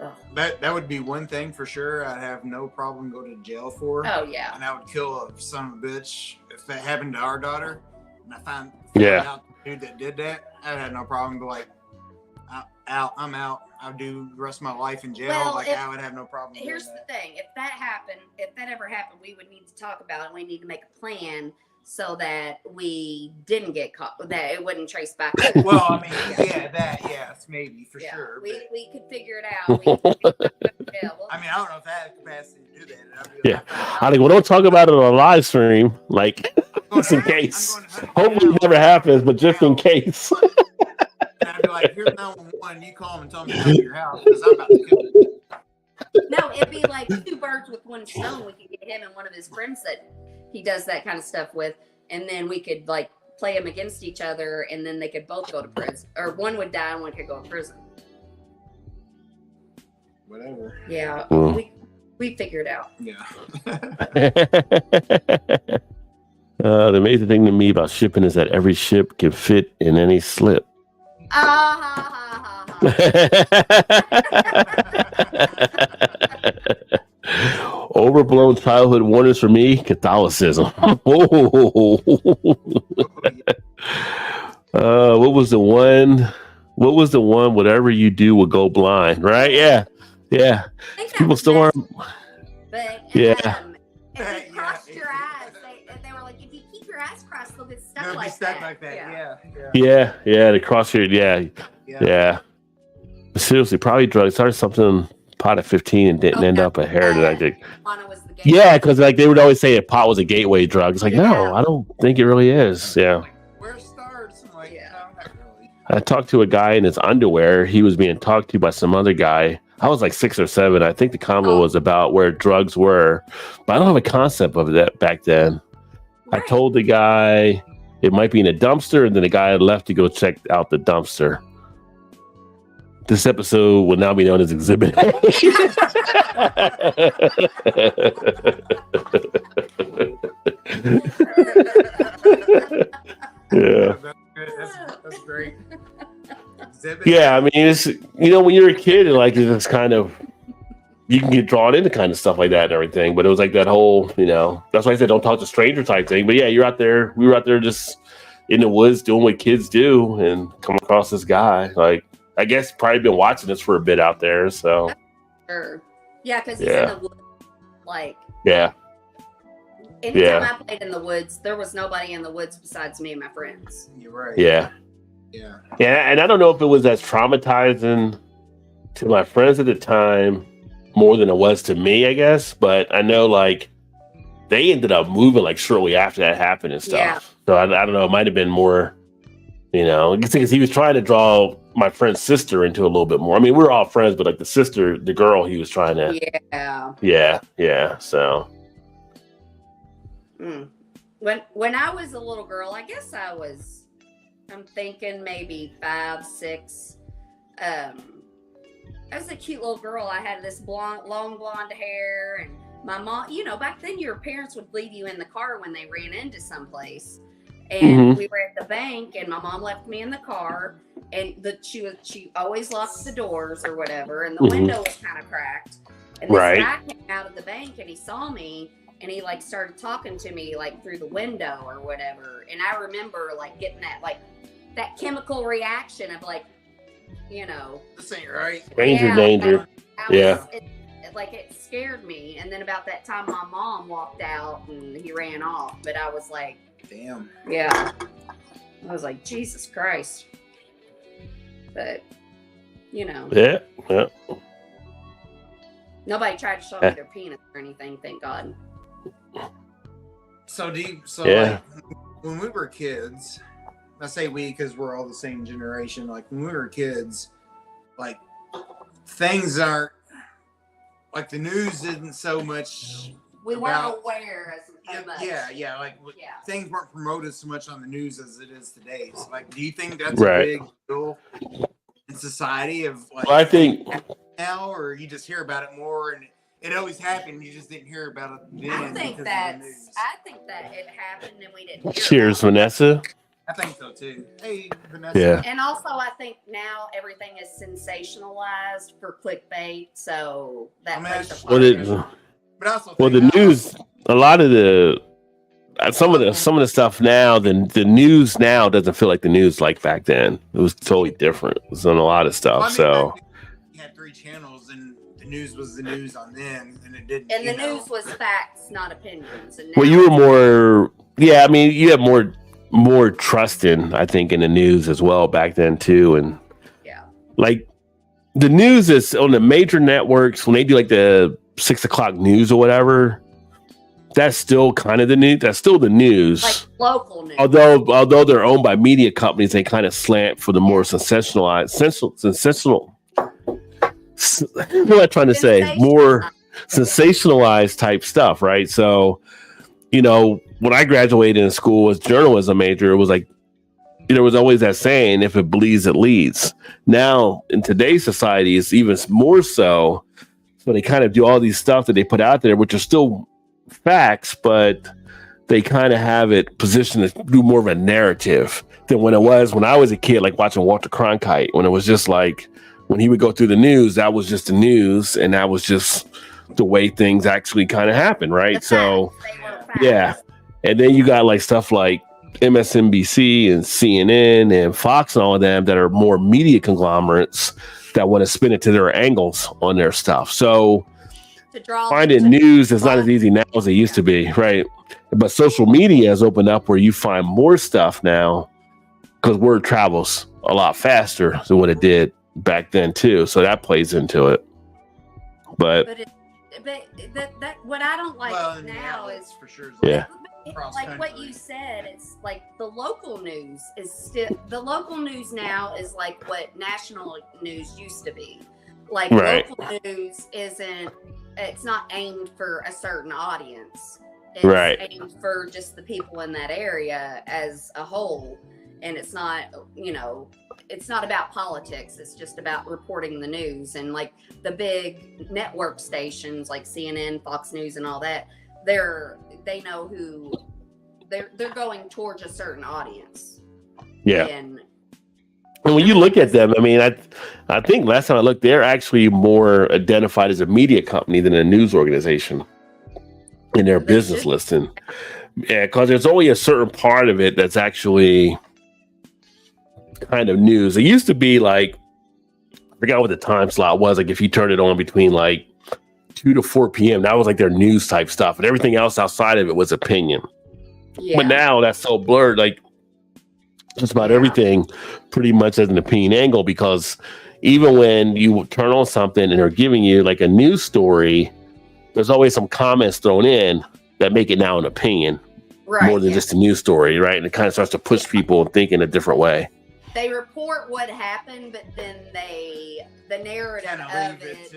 Ugh. That would be one thing for sure. I'd have no problem going to jail for. Oh yeah. And I would kill a son of a bitch if that happened to our daughter. And I found out the dude that did that. I'd have no problem. But like, I'm out. I do the rest of my life in jail, Well, like I would have no problem. Here's the thing: if that ever happened, we would need to talk about it. We need to make a plan so that we didn't get caught, that it wouldn't trace back. Well, I mean, yes, maybe for sure. We But, could figure it out. I mean, I don't know if I had the capacity to do that. Yeah. I think, well, don't talk about it on a live stream, like, just in case. Hopefully it never happens, but just in case. And I'd be like, here's 911. You call them and tell them to come to your house because I'm about to kill you. No, it'd be like 2 birds with 1 stone. We could get him and one of his friends that he does that kind of stuff with, and then we could like play them against each other, and then they could both go to prison, or one would die and one could go to prison. Whatever. Yeah, we figured out. Yeah. The amazing thing to me about shipping is that every ship can fit in any slip. Overblown childhood wonders for me, Catholicism. What was the one? What was the one? Whatever you do will go blind, right? Yeah. People still aren't. But yeah. If you crossed your eyes, they were like, if you keep your eyes crossed, they'll get stuck like that. Yeah. The cross your yeah. But seriously, probably drugs. Started something pot at 15 and didn't end up a hair that I did. Yeah, because like they would always say that pot was a gateway drug. It's like, no, I don't think it really is. Yeah. Where it starts, I'm like, no, not really. I talked to a guy in his underwear. He was being talked to by some other guy. I was like 6 or 7. I think the convo was about where drugs were, but I don't have a concept of that back then. Right. I told the guy it might be in a dumpster, and then the guy left to go check out the dumpster. This episode will now be known as Exhibit A. Yeah. That's great. Yeah, I mean, it's, when you're a kid, and like it's kind of, you can get drawn into kind of stuff like that and everything. But it was like that whole, that's why I said don't talk to stranger type thing. But yeah, we were out there just in the woods doing what kids do, and come across this guy. Like, I guess probably been watching this for a bit out there. So sure. Yeah, because he's in the woods. Like, yeah. Anytime I played in the woods, there was nobody in the woods besides me and my friends. You're right. Yeah. And I don't know if it was as traumatizing to my friends at the time more than it was to me, I guess. But I know like they ended up moving like shortly after that happened and stuff. Yeah. So I don't know. It might have been more, because he was trying to draw my friend's sister into a little bit more. I mean, we were all friends, but like the girl, he was trying to. Yeah. So. When I was a little girl, I guess I'm thinking maybe 5, 6. I was a cute little girl. I had this long blonde hair, and my mom, back then your parents would leave you in the car when they ran into someplace. And we were at the bank, and my mom left me in the car, and she always locked the doors or whatever, and the window was kind of cracked. And this guy came out of the bank, and he saw me, and he like started talking to me like through the window or whatever. And I remember like getting that chemical reaction of like, this ain't right. Danger. It scared me. And then about that time, my mom walked out and he ran off. But I was like, damn. Yeah. I was like, Jesus Christ. But, Yeah. Nobody tried to show me their penis or anything, thank God. So like, when we were kids, I say we because we're all the same generation. Like when we were kids, like things aren't like the news isn't so much. We weren't aware as much. Yeah. Things weren't promoted so much on the news as it is today. So like, do you think that's a big deal in society of like? Well, I think now, or you just hear about it more and. It always happened. You just didn't hear about it then. I think that it happened and we didn't hear Cheers, about Vanessa. I think so too. Hey, Vanessa. Yeah. And also, I think now everything is sensationalized for clickbait, so that plays a part. But also, the news. A lot of the some of the stuff now. The news now doesn't feel like the news like back then. It was totally different. It was on a lot of stuff. news was the news on then, and it didn't. And the news was facts, not opinions. And now Well, you were more, yeah. I mean, you had more trust in, I think, in the news as well back then too, and yeah, like the news is on the major networks when they do like the 6 o'clock news or whatever. That's still kind of the news. That's still the news. like local news. Although they're owned by media companies, they kind of slant for the more sensational. What am I trying to say? More sensationalized type stuff, right? So, you know, when I graduated in school as journalism major, it was like there was always that saying, "If it bleeds, it leads." Now, in today's society, it's even more so. So they kind of do all these stuff that they put out there, which are still facts, but they kind of have it positioned to do more of a narrative than when it was when I was a kid, like watching Walter Cronkite, when it was just like when he would go through the news, that was just the news, and that was just the way things actually kind of happened, right? So, yeah. And then you got like stuff like MSNBC and CNN and Fox and all of them that are more media conglomerates that want to spin it to their angles on their stuff. So finding news is not as easy now as it used to be, right? But social media has opened up where you find more stuff now because word travels a lot faster than what it did back then too. So that plays into it. But that what I don't like now is for sure. Yeah. Like what you said, it's like the local news is still the local news now is like what national news used to be. Like local news it's not aimed for a certain audience. It's aimed for just the people in that area as a whole. And it's not, you know, it's not about politics. It's just about reporting the news. And like the big network stations like CNN, Fox News and all that, they know who they're going towards a certain audience. Yeah. And when you look at them, I mean, I think last time I looked, they're actually more identified as a media company than a news organization in their business listing. Yeah, because there's only a certain part of it that's actually kind of news. It used to be like, I forgot what the time slot was. Like if you turn it on between like 2 to 4 p.m., that was like their news type stuff. And everything else outside of it was opinion. Yeah. But now that's so blurred. Like just about everything pretty much has an opinion angle, because even when you turn on something and they're giving you like a news story, there's always some comments thrown in that make it now an opinion more than just a news story, right? And it kind of starts to push people and think in a different way. They report what happened, but then the narrative of it,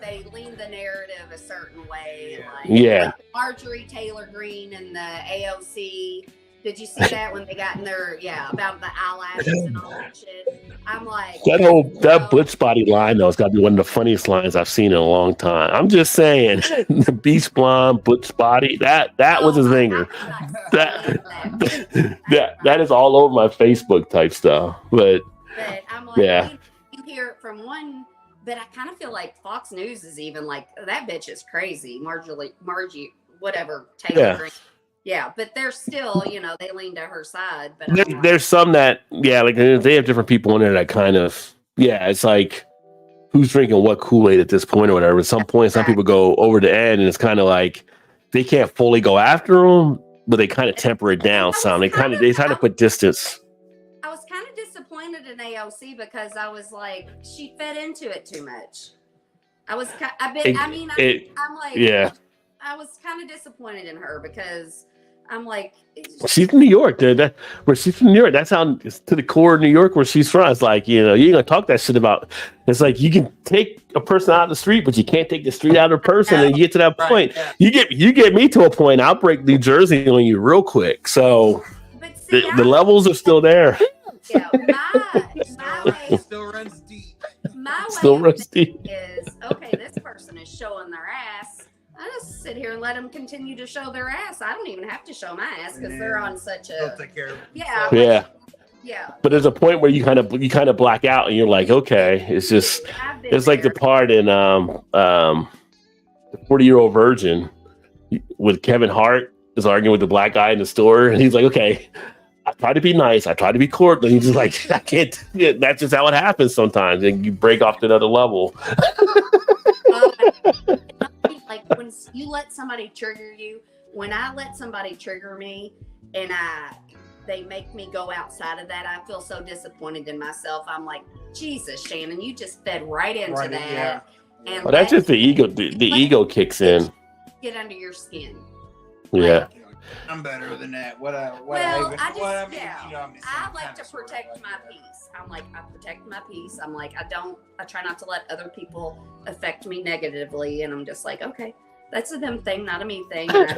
they lean the narrative a certain way. Like Marjorie Taylor Greene and the AOC. Did you see that when they got in there? Yeah, about the eyelashes and all that shit. I'm like, that butch body line though has got to be one of the funniest lines I've seen in a long time. I'm just saying, the beach blonde butch body, that was a zinger. That is all over my Facebook type stuff. But I'm like, you hear it from one, but I kind of feel like Fox News is even like, that bitch is crazy. Margie, whatever, Taylor Greene. Yeah, but they're still, you know, they lean to her side. But there's some that, like they have different people in there that kind of, it's like who's drinking what Kool-Aid at this point or whatever. At some point, some people go over the end, and it's kind of like they can't fully go after them, but they kind of temper it down some. They kind of put distance. I was kind of disappointed in AOC because I was like, she fed into it too much. I was kind of disappointed in her because I'm like, she's from New York, dude. She's from New York. That's how to the core of New York where she's from. It's like, you know, you ain't gonna talk that shit about. It's like you can take a person out of the street, but you can't take the street out of a person. And you get to that point, you get me to a point. I'll break New Jersey on you real quick. So the levels are still there. Yeah, my way still runs deep. Is okay. This person is showing their ass. I just sit here and let them continue to show their ass. I don't even have to show my ass because they're on such a But there's a point where you kind of black out and you're like, okay, it's just like the part in the 40-Year-Old Virgin with Kevin Hart is arguing with the black guy in the store, and he's like, okay, I try to be nice, I try to be courtly. He's just like, I can't. That's just how it happens sometimes, and you break off to another level. Like when you let somebody trigger you, when I let somebody trigger me and they make me go outside of that, I feel so disappointed in myself. I'm like, Jesus, Shannon, you just fed right into that. Yeah. And Well, that's just the ego. The ego kicks in. Get under your skin. Yeah. I'm better than that. I like to protect my peace. I'm like, I protect my peace. I'm like, I try not to let other people affect me negatively. And I'm just like, okay, that's a them thing, not a me thing. And I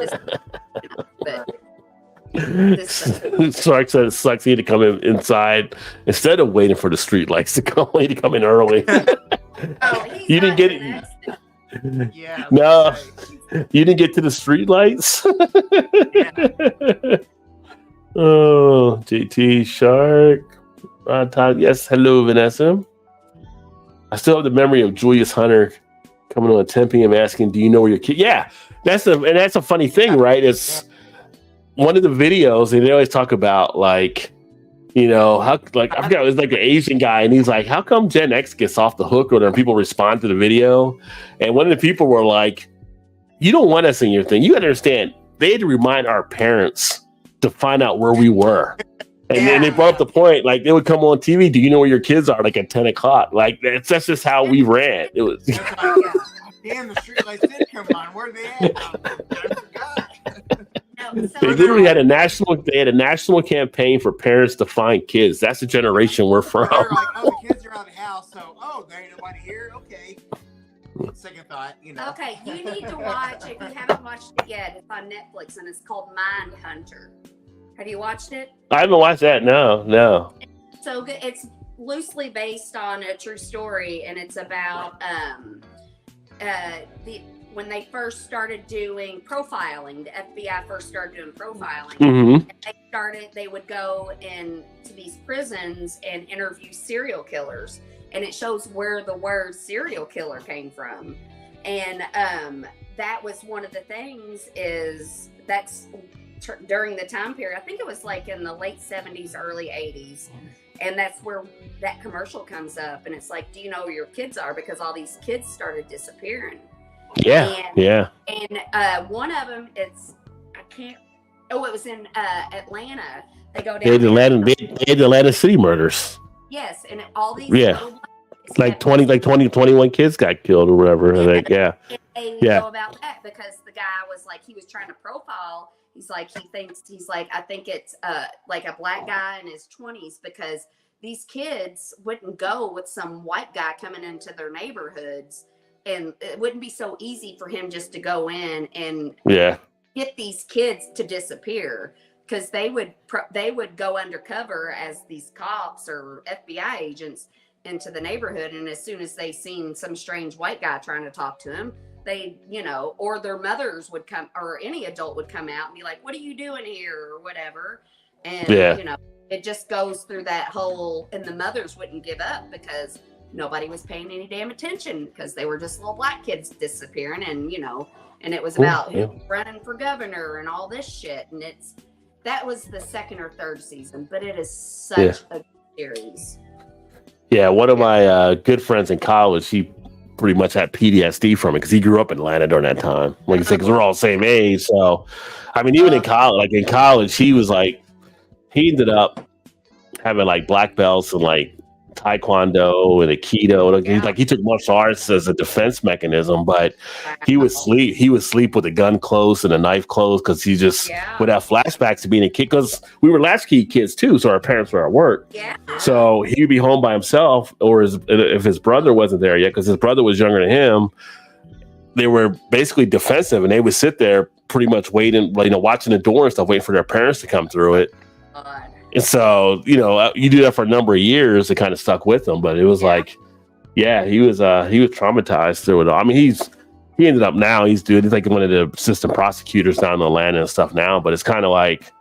just, Sark said it sucks you to come inside instead of waiting for the street lights to come. You to come in early. You didn't get it. Yeah. No, you didn't get to the street lights. Oh, JT Shark. Todd, yes, hello, Vanessa. I still have the memory of Julius Hunter coming on at 10 p.m. asking, "Do you know where your kid?" Yeah, that's a funny thing, right? It's one of the videos, and they always talk about like, you know, how like I forgot, it was like an Asian guy, and he's like, "How come Gen X gets off the hook or people respond to the video?" And one of the people were like, "You don't want us in your thing. You understand? They had to remind our parents to find out where we were." And then they brought up the point, like they would come on TV. Do you know where your kids are? Like at 10 o'clock. Like that's just how we ran. It was. Damn, the streetlights did come on. Where are they at? I forgot. They literally had a national campaign for parents to find kids. That's the generation we're from. They're like, oh, the kids are out of the house, so there ain't nobody here. Okay. Second thought, you know. Okay, you need to watch, if you haven't watched it yet, it's on Netflix and it's called Mindhunter. Have you watched it? I haven't watched that. No. So good. It's loosely based on a true story, and it's about when they first started doing profiling. The FBI first started doing profiling. Mm-hmm. They would go into these prisons and interview serial killers, and it shows where the word serial killer came from. And that was one of the things during the time period. I think it was like in the late 70s, early 80s. And that's where that commercial comes up. And it's like, do you know where your kids are? Because all these kids started disappearing. Yeah. And one of them, it was in Atlanta. They go down. They had the Atlanta City murders. Yes. And all these like 21 kids got killed or whatever. And they know about that because the guy was like, he was trying to profile. He's like, I think it's like a black guy in his 20s because these kids wouldn't go with some white guy coming into their neighborhoods, and it wouldn't be so easy for him just to go in and get these kids to disappear because they would go undercover as these cops or FBI agents into the neighborhood, and as soon as they seen some strange white guy trying to talk to him, they, or their mothers would come, or any adult would come out and be like, "What are you doing here?" or whatever. And, it just goes through that whole, and the mothers wouldn't give up because nobody was paying any damn attention because they were just little black kids disappearing. And, and it was about who running for governor and all this shit. And that was the second or third season, but it is such a good series. Yeah. One of my good friends in college, he pretty much had PTSD from it because he grew up in Atlanta during that time. Like I said, because we're all the same age. So, I mean, even in college, he was like, he ended up having like black belts and like Taekwondo and Aikido. He took martial arts as a defense mechanism, but he would sleep with a gun close and a knife close because he just would have flashbacks to being a kid because we were latchkey kids too, so our parents were at work. So he'd be home by himself, or if his brother wasn't there yet, because his brother was younger than him. They were basically defensive, and they would sit there pretty much waiting, watching the door and stuff, waiting for their parents to come through it. And so, you do that for a number of years. It kind of stuck with him, but it was he was traumatized through it all. I mean, he ended up now, he's like one of the assistant prosecutors down in Atlanta and stuff now, but it's kind of like,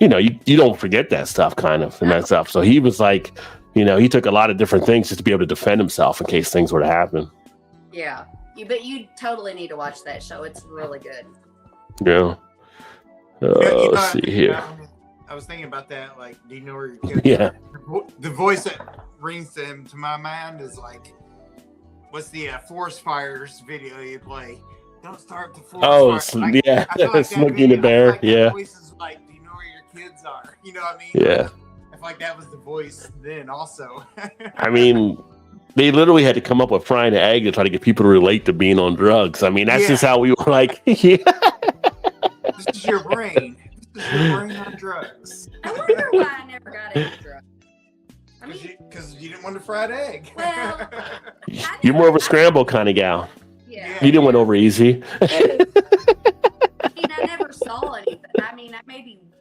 you don't forget that stuff kind of and that stuff. So he was like, he took a lot of different things just to be able to defend himself in case things were to happen. Yeah. But you totally need to watch that show. It's really good. Yeah. Let's see here. I was thinking about that. Like, do you know where your kids are? The voice that rings to my mind is like, what's the forest fires video you play? Don't start the forest fire. Like, yeah, I feel like Smokey the Bear. that Yeah, voice is like, do you know where your kids are? You know what I mean? yeah. I feel like that was the voice then also. I mean, they literally had to come up with frying an egg to try to get people to relate to being on drugs. I mean, that's just how we were like, yeah. This is your brain. This is your brain on drugs. I wonder why I never got into drugs. I mean, Because you didn't want the fried egg. well, You're more of a scramble kind of gal. yeah. You didn't went over easy. I mean, I never saw anything. I mean,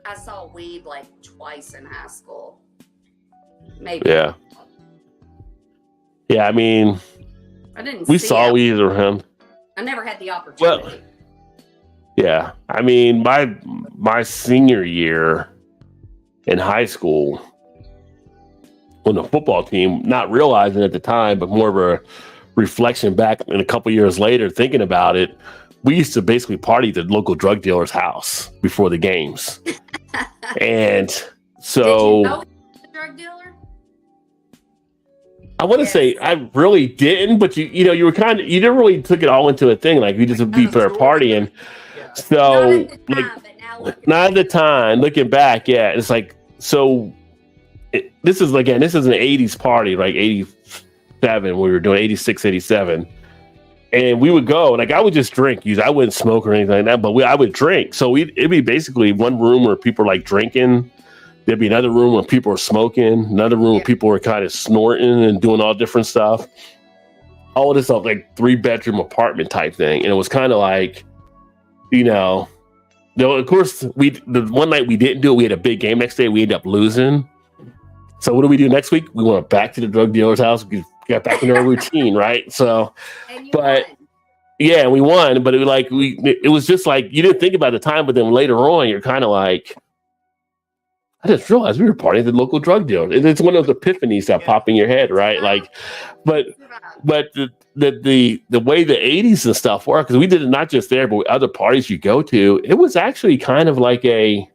I saw weed like twice in high school. Maybe. Yeah. Yeah, I mean, I didn't. we see saw it. weed around. I never had the opportunity. Well, yeah. I mean, my senior year in high school, when the football team, not realizing at the time, but more of a reflection back in a couple years later, thinking about it, we used to basically party at the local drug dealer's house before the games. And so Did you know he was a drug dealer? I want to say I really didn't, but you know, you were you didn't really took it all into a thing. Like we just would be there partying. Yeah. So Not at the time, but now looking not at the back. time, looking back, yeah, it's like, so this is an 80s party, like 87, we were doing 86, 87. And we would go, like I would just drink. I wouldn't smoke or anything like that, but I would drink. So it'd be basically one room where people are like drinking. There'd be another room where people are smoking, another room where people were kind of snorting and doing all different stuff. All of this stuff, like 3-bedroom apartment type thing. And it was kind of like, you know, of course, the one night we didn't do it, we had a big game next day, we ended up losing. So what do we do next week? We went back to the drug dealer's house, we got back into our routine, right? So, And you but won. yeah, we won, but it was just like, you didn't think about the time, but then later on, you're kind of like, I just realized we were partying at the local drug dealer. It's one of those epiphanies that pop in your head, right? Like, but the way the 80s and stuff work, because we did it not just there, but other parties you go to, it was actually kind of like a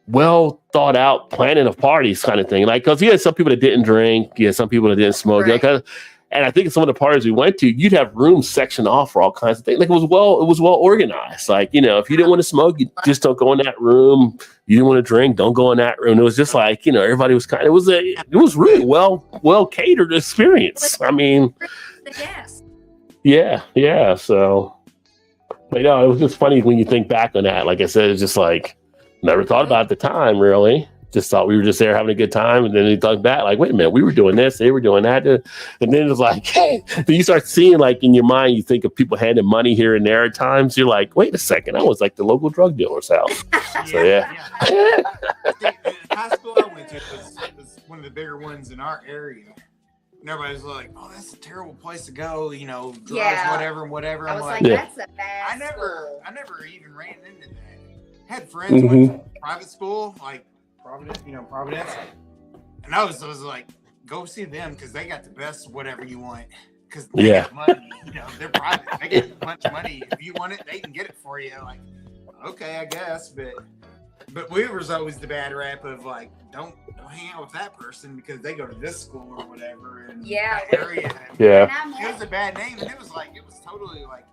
well thought out planning of parties kind of thing. Like, because you had some people that didn't drink, you had some people that didn't smoke, Right. and I think some of the parties we went to, you'd have rooms sectioned off for all kinds of things. Like it was well organized. Like, you know, if you didn't want to smoke, you just don't go in that room. You didn't want to drink, don't go in that room. It was just like, you know, everybody was it was really well catered experience. I mean, The gas. yeah. So, but you know, it was just funny when you think back on that. Like I said, it's just like never thought about it at the time, really. Just thought we were just there having a good time, and then you thought back, like, wait a minute, we were doing this, they were doing that, and then it's like, hey, then you start seeing, like, in your mind, you think of people handing money here and there at times. You're like, wait a second, I was like the local drug dealer's house. So yeah. The high school I went to was one of the bigger ones in our area. And everybody's like, oh, that's a terrible place to go, you know, drugs, Yeah. whatever. I I'm was like, like, Yeah. that's a bad school. I never even ran into that. I had friends who went to private school, like Providence. And I was like, go see them because they got the best whatever you want. Because they got money, you know, they're private. They get a bunch of money. If you want it, they can get it for you. Like, okay, I guess. But Weaver's always the bad rap of like, don't hang out with that person because they go to this school or whatever. And Yeah. that area. Yeah. And It was a bad name, and it was totally like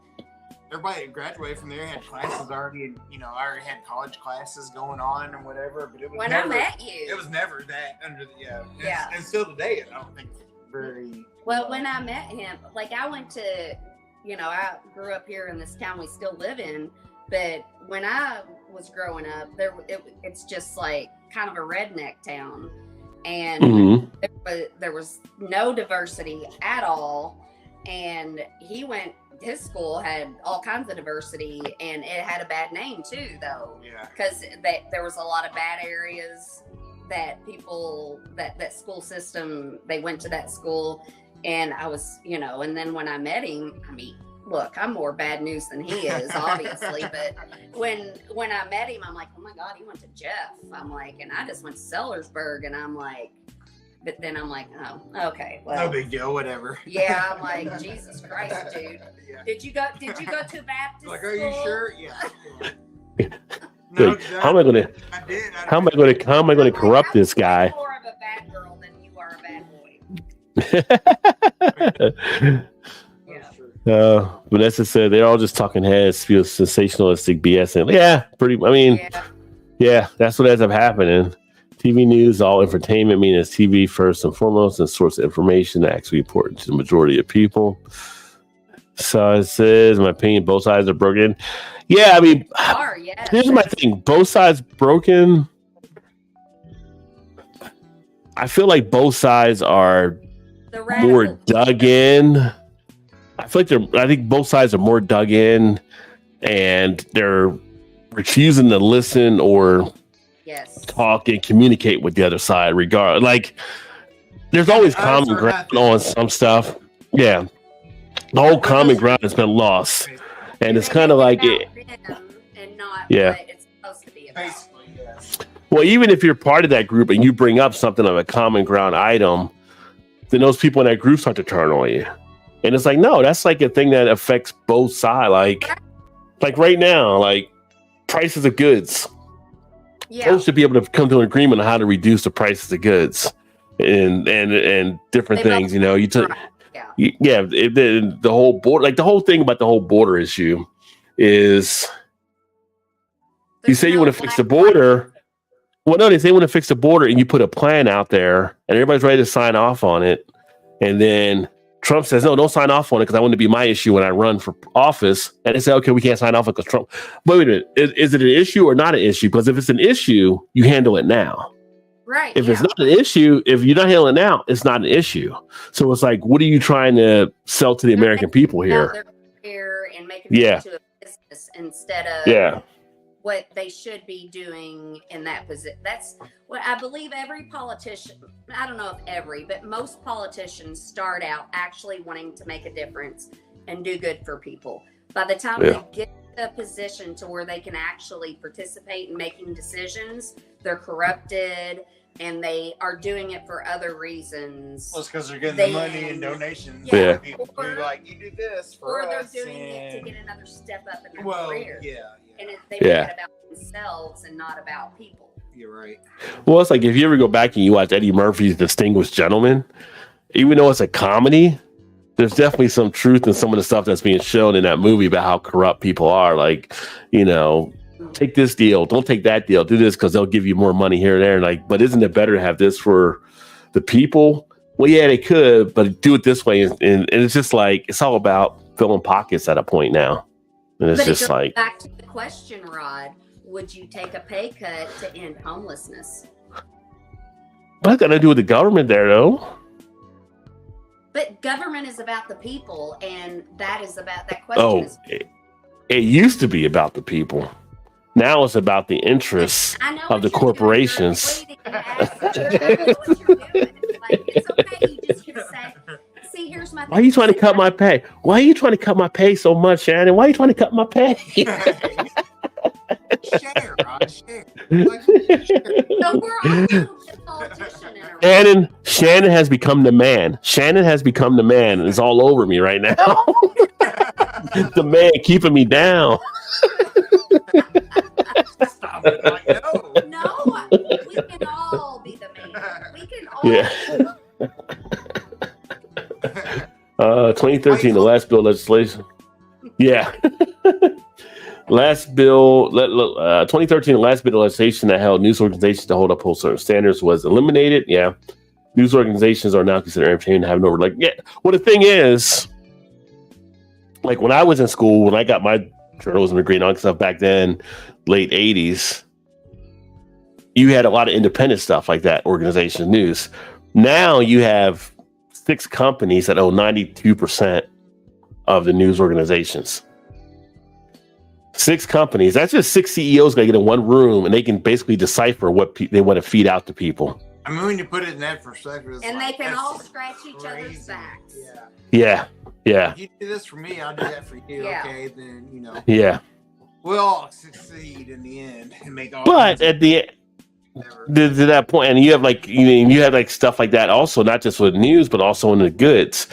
everybody that graduated from there had classes already, and I already had college classes going on and whatever. But it was when never, I met you. it was never that under the Yeah. And still today, I don't think it's very. Well, when I met him, like I went to, I grew up here in this town we still live in, but when I was growing up, it's just like kind of a redneck town, and there was no diversity at all. And his school had all kinds of diversity, and it had a bad name too, though. Yeah. Because there was a lot of bad areas that people that school system, they went to that school, and I was, and then when I met him, I mean, look, I'm more bad news than he is, obviously, but when I met him, I'm like, oh my God, he went to Jeff. I'm like, and I just went to Sellersburg, and I'm like, but then I'm like, oh, okay, well, No big deal, whatever. yeah, I'm like, Jesus Christ, dude. Yeah. Did you go to Baptist Like, are you school? sure? Yeah. No, Like, how am I gonna I did. how am I gonna corrupt this guy? I'm more of a bad girl than you are a bad boy. Vanessa said they're all just talking heads, feel sensationalistic BS. And yeah, yeah, that's what ends up happening. TV news, all entertainment, meaning it's TV first and foremost, and source of information that actually important to the majority of people. So it says, in my opinion, both sides are broken. Yeah, I mean, here's my thing. Both sides broken. I feel like both sides are more dug in. I think both sides are more dug in, and they're refusing to listen or talk and communicate with the other side. There's always common ground on some stuff. Yeah, the whole common ground has been lost, and it's kind of like it. And not yeah. what it's supposed to be about. Basically, yes. Well, even if you're part of that group and you bring up something of a common ground item, then those people in that group start to turn on you. And it's like, no, that's like a thing that affects both sides. Like right now, like prices of goods. Yeah. Folks should be able to come to an agreement on how to reduce the prices of goods and different things. You know, the whole board, like the whole thing about the whole border issue is you say you want to fix the border. Well, no, they say want to fix the border and you put a plan out there and everybody's ready to sign off on it. And then Trump says, no, don't sign off on it because I want it to be my issue when I run for office. And they say, okay, we can't sign off because Trump. But wait a minute, is it an issue or not an issue? Because if it's an issue, you handle it now. Right. If it's not an issue, if you're not handling it now, it's not an issue. So it's like, what are you trying to sell to the American people here? And making it into a business instead of what they should be doing in that position. That's what I believe every politician, I don't know if every, but most politicians start out actually wanting to make a difference and do good for people. By the time they get to a position to where they can actually participate in making decisions, they're corrupted and they are doing it for other reasons. Well, it's because they're getting the money and donations. People do like, you do this for or us. They're doing it to get another step up in their career. And they make it about themselves and not about people. You're right. Well, it's like if you ever go back and you watch Eddie Murphy's Distinguished Gentleman, even though it's a comedy, there's definitely some truth in some of the stuff that's being shown in that movie about how corrupt people are. Like, you know, take this deal, don't take that deal, do this because they'll give you more money here and there. Like, but isn't it better to have this for the people? Well, yeah, they could, but do it this way. And it's just like, it's all about filling pockets at a point now. And it's just like, back to the question, Rod, would you take a pay cut to end homelessness? What's got to do with the government there, though? But government is about the people, and that is about that question. It used to be about the people. Now it's about the interests of the corporations. It's okay. You just can say, see, here's my thing. Why are you trying to cut my pay? Why are you trying to cut my pay so much, Shannon? Why are you trying to cut my pay? Share, Rod, share. So we're all a little bit politician in our Shannon has become the man. Shannon has become the man, and it's all over me right now. The man keeping me down. Stop it. Like, no, we can all be the man. We can all. 2013, the last bill legislation. Yeah. Last bill, 2013, the last bit of legislation that held news organizations to hold up certain standards was eliminated. Yeah. News organizations are now considered entertainment and have no, well, the thing is, like when I was in school, when I got my journalism degree and all that stuff back then, late 80s, you had a lot of independent stuff like that, organization news. Now you have 6 companies that own 92% of the news organizations. 6 companies. That's just 6 CEOs going to get in one room and they can basically decipher what they want to feed out to people. I mean, when you put it in that perspective, and they can all scratch each other's backs. Yeah. You do this for me, I'll do that for you. Okay, then we'll all succeed in the end and make all. But at the end, to that point, and you have you have like stuff like that also, not just with news, but also in the goods.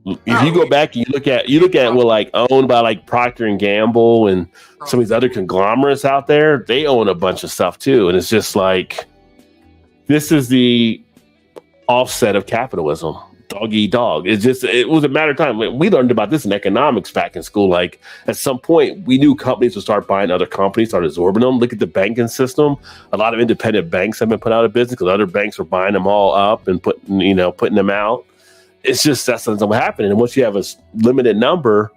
If you go back and you look at what like owned by like Procter and Gamble and some of these other conglomerates out there, they own a bunch of stuff too, and it's just like this is the offset of capitalism. dog eat dog. It was a matter of time. We learned about this in economics back in school. Like at some point, we knew companies would start buying other companies, start absorbing them. Look at the banking system. A lot of independent banks have been put out of business because other banks were buying them all up and putting them out. It's just that's what's happening. And once you have a limited number,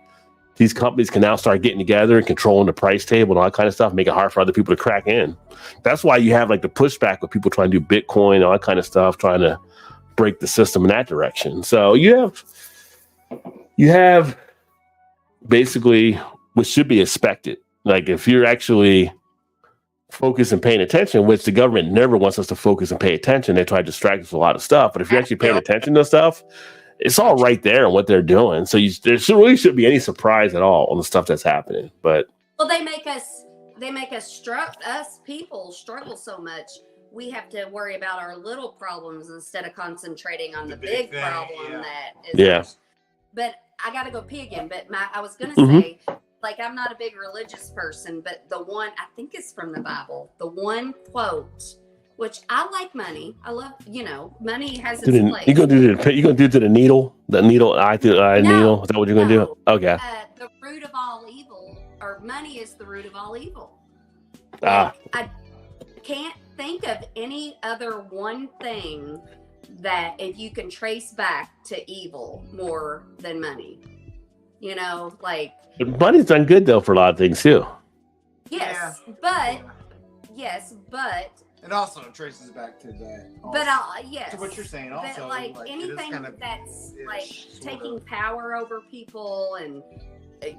these companies can now start getting together and controlling the price table and all that kind of stuff, make it hard for other people to crack in. That's why you have like the pushback with people trying to do Bitcoin, all that kind of stuff, trying to break the system in that direction. So you have basically what should be expected. Like if you're actually focused and paying attention, which the government never wants us to focus and pay attention, they try to distract us with a lot of stuff. But if you're actually paying attention to stuff, it's all right there in what they're doing. So there really shouldn't be any surprise at all on the stuff that's happening. But they make us people struggle so much. We have to worry about our little problems instead of concentrating on the big problem that is. Yeah. But I got to go pee again. But I was going to say, like, I'm not a big religious person, but the one, I think it's from the Bible, the one quote, which I like money. I love, money has its place. You gonna do to the needle? The needle, needle? Is that what you're gonna do? Okay. The root of all evil, or money is the root of all evil. I can't think of any other one thing that if you can trace back to evil more than money. Like money's done good though for a lot of things too. Yes, yeah. but it also traces back to that. Also. But yes, to what you're saying. Also, but like anything that's like taking power over people and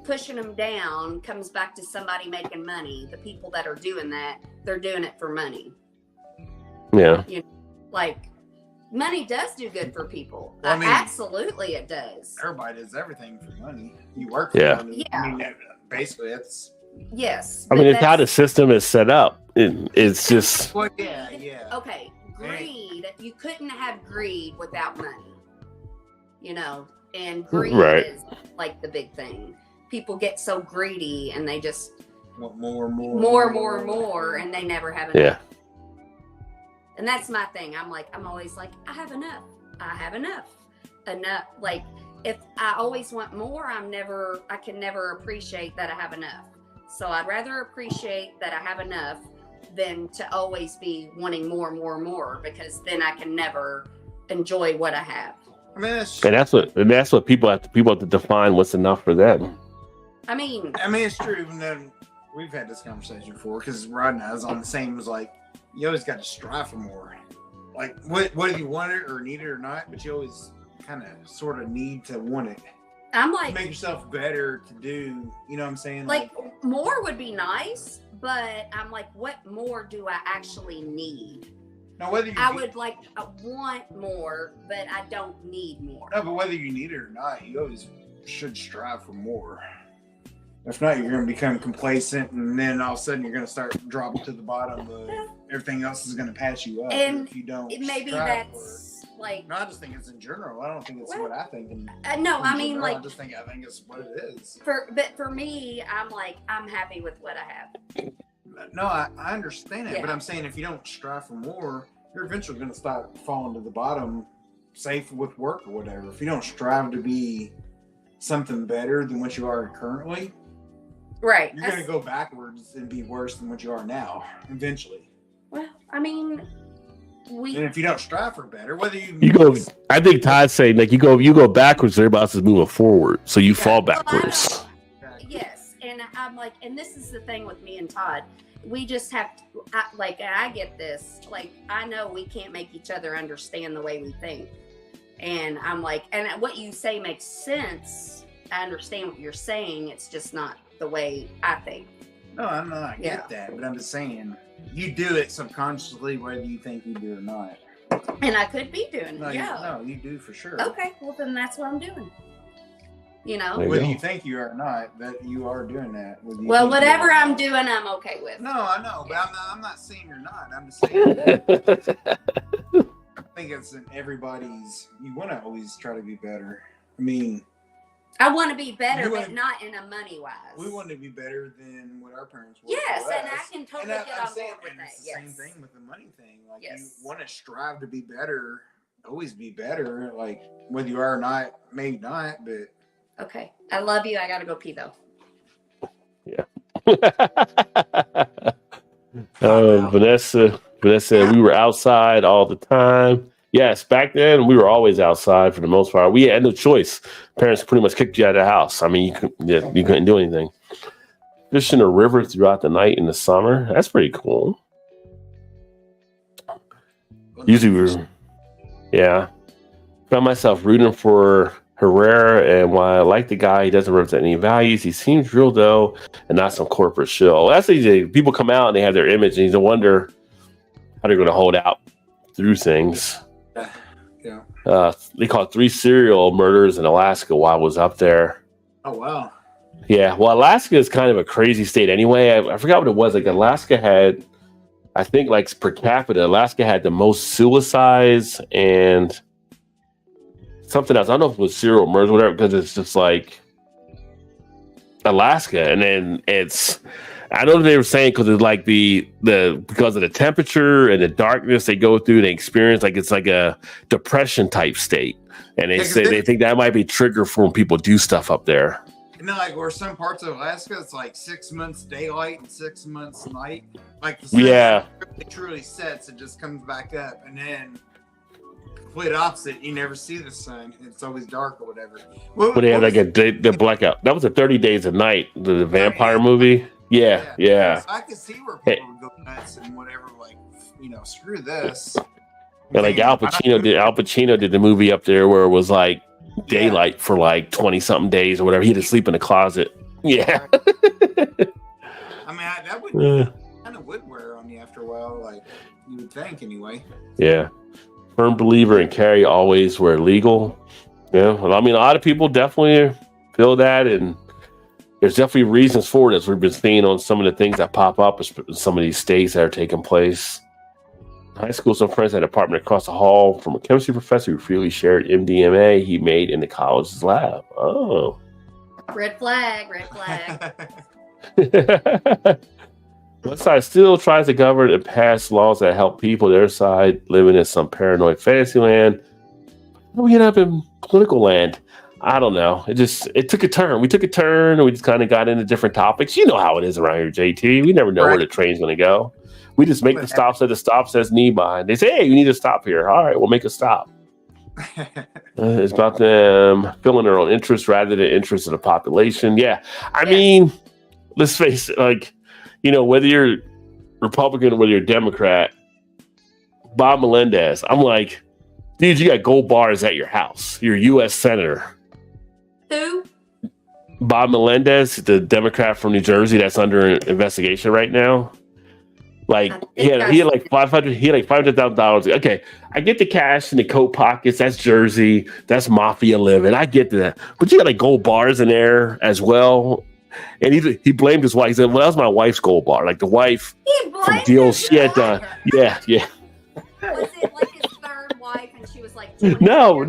pushing them down comes back to somebody making money. The people that are doing that, they're doing it for money. Yeah. Like money does do good for people. Well, I mean, absolutely it does. Everybody does everything for money. You work for money. Yeah. I mean, basically that's. Yes. I mean, it's how the system is set up. It's just. Well, yeah. Okay. Greed. You couldn't have greed without money. And greed is like the big thing. People get so greedy and they just want more, and they never have enough. Yeah. And that's my thing. I'm always like, I have enough. Enough. Like, if I always want more, I can never appreciate that I have enough. So I'd rather appreciate that I have enough than to always be wanting more, because then I can never enjoy what I have. I mean, that's what people have to define what's enough for them. I mean, it's true. And we've had this conversation before because Rod and I was on the same as like, you always got to strive for more. Like, whether you want it or need it or not, but you always kind of sort of need to want it. I'm like, to make yourself better to do, you know what I'm saying? Like more would be nice, but I'm like, what more do I actually need? Now, whether I want more, but I don't need more. No, but whether you need it or not, you always should strive for more. If not, you're going to become complacent, and then all of a sudden you're going to start dropping to the bottom of everything else is going to pass you up if you don't. Maybe that's like. No, I just think it's in general. I don't think it's what I think. No, I mean I think it's what it is. But for me, I'm happy with what I have. No, I understand it, but I'm saying if you don't strive for more, you're eventually going to start falling to the bottom, safe with work or whatever. If you don't strive to be something better than what you are currently. Right. You're going to go backwards and be worse than what you are now, eventually. Well, I mean, and if you don't strive for better, whether you go, I think Todd's saying like you go backwards, everybody else is moving forward, so you fall backwards. Yes, and I'm like, and this is the thing with me and Todd. We just have to, I get this. Like, I know we can't make each other understand the way we think, and I'm like, and what you say makes sense. I understand what you're saying. It's just not the way I think. No, I'm not. I get that, but I'm just saying you do it subconsciously, whether you think you do or not. And I could be doing it. No, you do for sure. Okay, well then that's what I'm doing. Whether you think you are or not, that you are doing that. Well, whatever I'm doing, I'm okay with. No, I know, but I'm not saying you're not. I'm just saying. I think it's in everybody's. You want to always try to be better. I mean. I want to be better, but not in a money wise. We want to be better than what our parents were. Yes, and I can totally get on board with that. It's the same thing with the money thing. Like, you want to strive to be better always be better. Like whether you are or not, maybe not, but Okay. I love you. I gotta go pee though. Yeah. Vanessa, we were outside all the time. Yes, back then we were always outside for the most part. We had no choice. Parents pretty much kicked you out of the house. I mean, you couldn't do anything. Fish in a river throughout the night in the summer. That's pretty cool. Usually we were, yeah. Found myself rooting for Herrera, and while I like the guy, he doesn't represent any values. He seems real though, and not some corporate shill. That's easy. People come out and they have their image, and you wonder how they're going to hold out through things. yeah. They caught 3 serial murders in Alaska while I was up there. Oh wow. Yeah, well, Alaska is kind of a crazy state anyway. I forgot what it was. Like Alaska had, I think, like per capita, Alaska had the most suicides and something else. I don't know if it was serial murders or whatever, because it's just like Alaska, and then I know they were saying because it's like the because of the temperature and the darkness they go through, they experience like it's like a depression type state, and they say they think that might be trigger for when people do stuff up there. You know, like where some parts of Alaska, it's like 6 months daylight and 6 months night. Like the sun really truly sets, it just comes back up, and then complete opposite. You never see the sun; it's always dark or whatever. But they had like the blackout. That was a 30 Days a Night, the vampire movie. Yeah. So I could see where people would go nuts and whatever. Like, screw this. Yeah, like Al Pacino did the movie up there where it was like daylight for like 20 something days or whatever. He had to sleep in a closet. Yeah. I mean, that would kind of would wear on you after a while, like you would think anyway. Yeah. Firm believer in carry always where legal. Yeah. Well, I mean, a lot of people definitely feel that, and there's definitely reasons for this. We've been seeing on some of the things that pop up in some of these states that are taking place. In high school, some friends had an apartment across the hall from a chemistry professor who freely shared MDMA he made in the college's lab. Oh. Red flag. One side still tries to govern and pass laws that help people. The other side living in some paranoid fantasy land. We end up in political land. I don't know. It took a turn. We took a turn, and we just kind of got into different topics. You know how it is around here, JT. We never know where the train's going to go. We just make the stop so the stop says knee bind. They say, hey, you need to stop here. All right, we'll make a stop. It's about them filling their own interests rather than interests of the population. Yeah. I mean, let's face it, like, whether you're Republican or whether you're Democrat, Bob Melendez, I'm like, dude, you got gold bars at your house. You're a U.S. Senator. Who? Bob Melendez, the Democrat from New Jersey that's under investigation right now. Like he had like $500,000. Okay, I get the cash in the coat pockets. That's Jersey. That's mafia living. I get that. But you got like gold bars in there as well. And he blamed his wife. He said, "Well, that was my wife's gold bar. Like the wife from deals she had done." Yeah. Was it like his third wife, and she was like, No.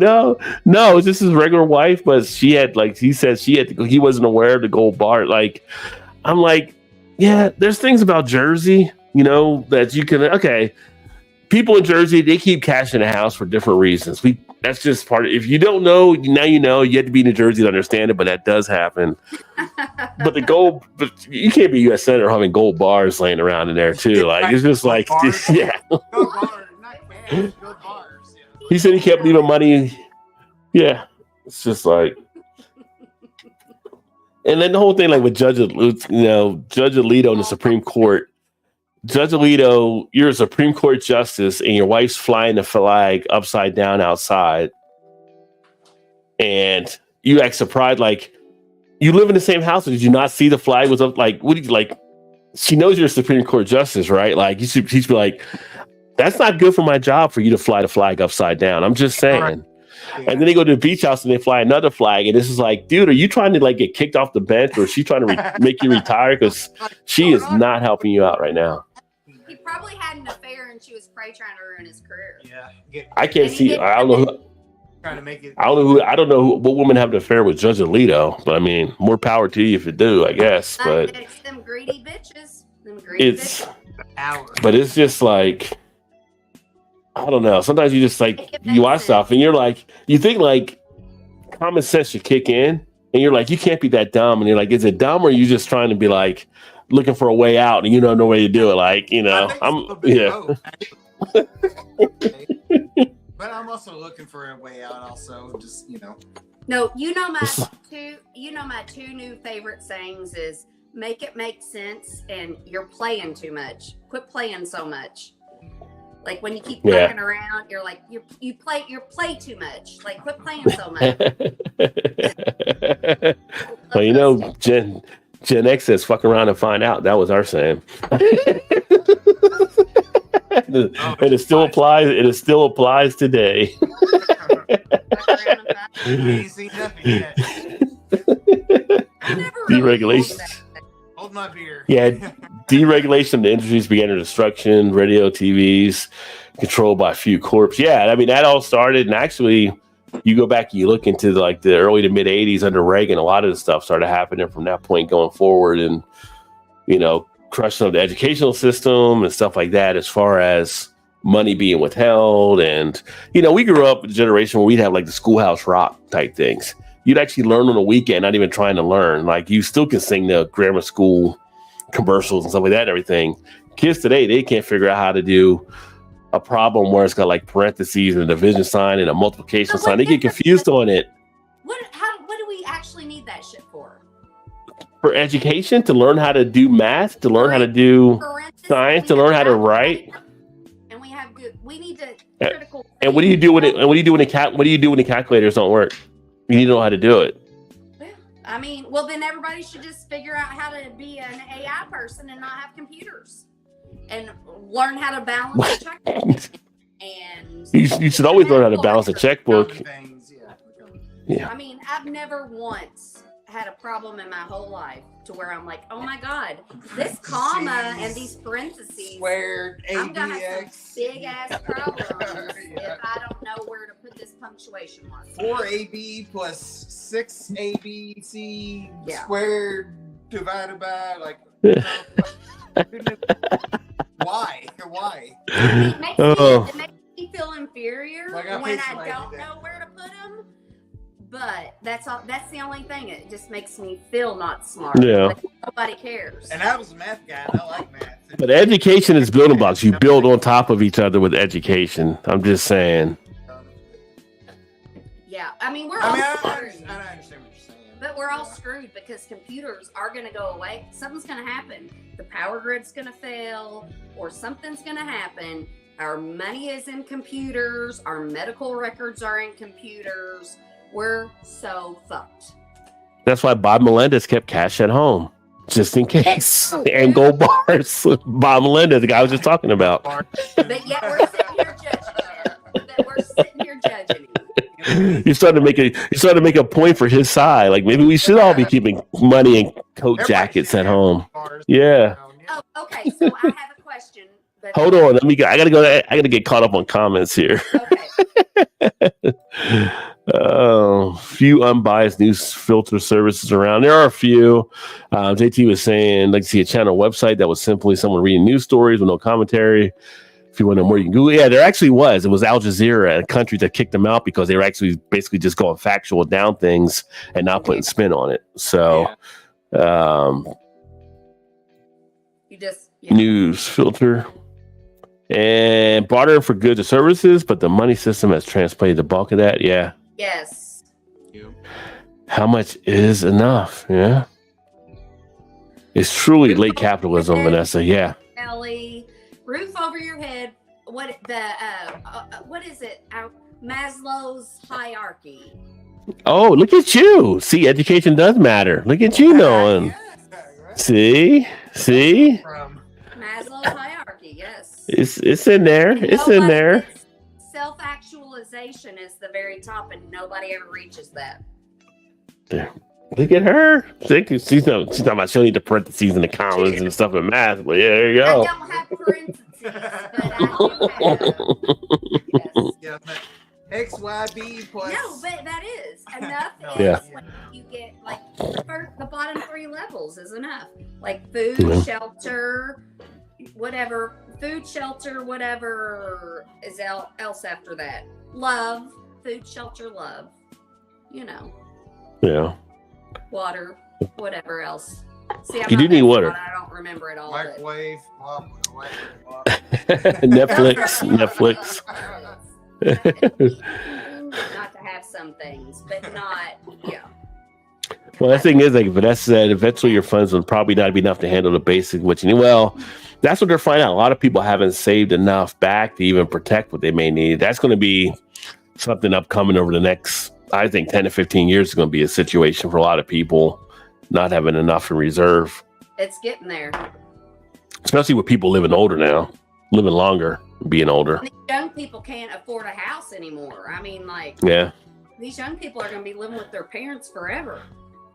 It's just his regular wife, but she had he said she had to go. He wasn't aware of the gold bar. Like, I'm like, yeah. There's things about Jersey, that you can. Okay, people in Jersey, they keep cash in the house for different reasons. That's just part of. If you don't know, now you know. You have to be in New Jersey to understand it, but that does happen. But you can't be a U.S. Senator having gold bars laying around in there too. Like it's just like, yeah. Gold bars, not cash, gold bars. Yeah. He said he kept leaving money. Yeah, it's just like. And then the whole thing, like with Judge Alito in the Supreme Court. Judge Alito, you're a Supreme Court justice, and your wife's flying the flag upside down outside, and you act surprised, like you live in the same house. Did you not see the flag was up? Like, what did you like? She knows you're a Supreme Court justice, right? Like, you should be like, that's not good for my job for you to fly the flag upside down. I'm just saying. Right. Yeah. And then they go to the beach house and they fly another flag, and this is like, dude, are you trying to like get kicked off the bench, or is she trying to make you retire? Because she is not helping you out right now. He probably had an affair, and she was probably trying to ruin his career. Yeah, I can't see. I don't know. Who, trying to make it. I don't know what woman have an affair with Judge Alito. But I mean, more power to you if you do, I guess. But it's them greedy bitches. But it's just like, I don't know. Sometimes you just like It you makes watch sense. stuff and you're like, you think like common sense should kick in, and you're like, you can't be that dumb. And you're like, is it dumb or are you just trying to be like looking for a way out and you don't know way to do it? Like, you I know, think it's a little bit yeah. both, actually. But I'm also looking for a way out. Also, just No, my two new favorite sayings is make it make sense and you're playing too much. Quit playing so much. Like when you keep Yeah. fucking around, you're like you play too much. Like quit playing so much. Well, you know, Gen X says fuck around and find out. That was our saying. And it still applies. It still applies today. I ain't seen nothing yet. I never really Deregulation. liked that. Hold my beer. Yeah, deregulation of the industries began their destruction. Radio, TVs, controlled by a few corps. Yeah, I mean that all started, and actually, you go back and you look into like the early to mid '80s under Reagan. A lot of the stuff started happening from that point going forward, and crushing of the educational system and stuff like that. As far as money being withheld, and we grew up in a generation where we'd have like the Schoolhouse Rock type things. You'd actually learn on the weekend, not even trying to learn. Like you still can sing the grammar school commercials and stuff like that and everything. Kids today, they can't figure out how to do a problem where it's got like parentheses and a division sign and a multiplication sign. They get confused on it. What do we actually need that shit for? For education, to learn how to do math, to learn how to do Parentheses, science, to we learn have how to write. And we need to critical. And what do you do when what do you do when the calculators don't work? You need to know how to do it. I mean, well, then everybody should just figure out how to be an AI person and not have computers and learn how to balance a checkbook. And You should always learn how to balance a checkbook. Things, Yeah. I mean, I've never once had a problem in my whole life to where I'm like, oh my God, this comma and these parentheses. Squared, I'm gonna have ABX. some big ass problems if I don't know where to put this punctuation mark. 4AB plus 6ABC Yeah. squared divided by why? Why? It makes, Oh. it makes me feel inferior Like I when paid I somebody don't to do that. know where to put them. But that's all. That's the only thing. It just makes me feel not smart. Yeah. Like, nobody cares. And I was a math guy, and I like math. But education is building blocks. You build on top of each other with education. I'm just saying. Yeah, I mean we're I all mean, I screwed. understand what you're saying. But we're all screwed because computers are going to go away. Something's going to happen. The power grid's going to fail, or something's going to happen. Our money is in computers. Our medical records are in computers. We're so fucked. That's why Bob Melendez kept cash at home, just in case. And gold bars. Bob Melendez, the guy I was just talking about. But yet we're sitting here judging him. You're starting to make a point for his side. Like maybe we should all be keeping money in coat jackets at home. Yeah. Oh, okay. So I have a question. But Hold on. I gotta get caught up on comments here. Okay. Few unbiased news filter services around. There are a few. JT was saying, like to see a channel website that was simply someone reading news stories with no commentary. If you want to know more, you can Google. Yeah, there actually was. It was Al Jazeera, a country that kicked them out because they were actually basically just going factual down things and not putting spin on it. So, news filter. And barter for goods or services, but the money system has translated the bulk of that. Yeah. Yes. How much is enough? Yeah. It's truly late capitalism, Vanessa. Yeah. Ellie, roof over your head. What is it? Maslow's hierarchy. Oh, look at you. See, education does matter. Look at you knowing. See? Maslow's hierarchy, yes. It's in there. It's in there. Self-actualization is the very top, and nobody ever reaches that. There. Look at her. She's talking about she'll need the parentheses and the commas and stuff in math. But yeah, there you go. I don't have parentheses, but I do have. Yes. XYB plus. No, but that is enough. Yeah. When you get like the bottom three levels is enough. Like food, Yeah. shelter, whatever, food, shelter, whatever is else after that. Love, food, shelter, love. You know, Yeah. water, whatever else. See, You do need water. I don't remember it all. Microwave, blah, blah, blah. Netflix. Not to have some things, but not, yeah. Well, the thing is, like, Vanessa said, eventually your funds will probably not be enough to handle the basic, which, well, that's what they're finding out. A lot of people haven't saved enough back to even protect what they may need. That's going to be something upcoming over the next, I think, 10 to 15 years is going to be a situation for a lot of people not having enough in reserve. It's getting there. Especially with people living older now, living longer, being older. And these young people can't afford a house anymore. I mean, like, yeah. These young people are going to be living with their parents forever.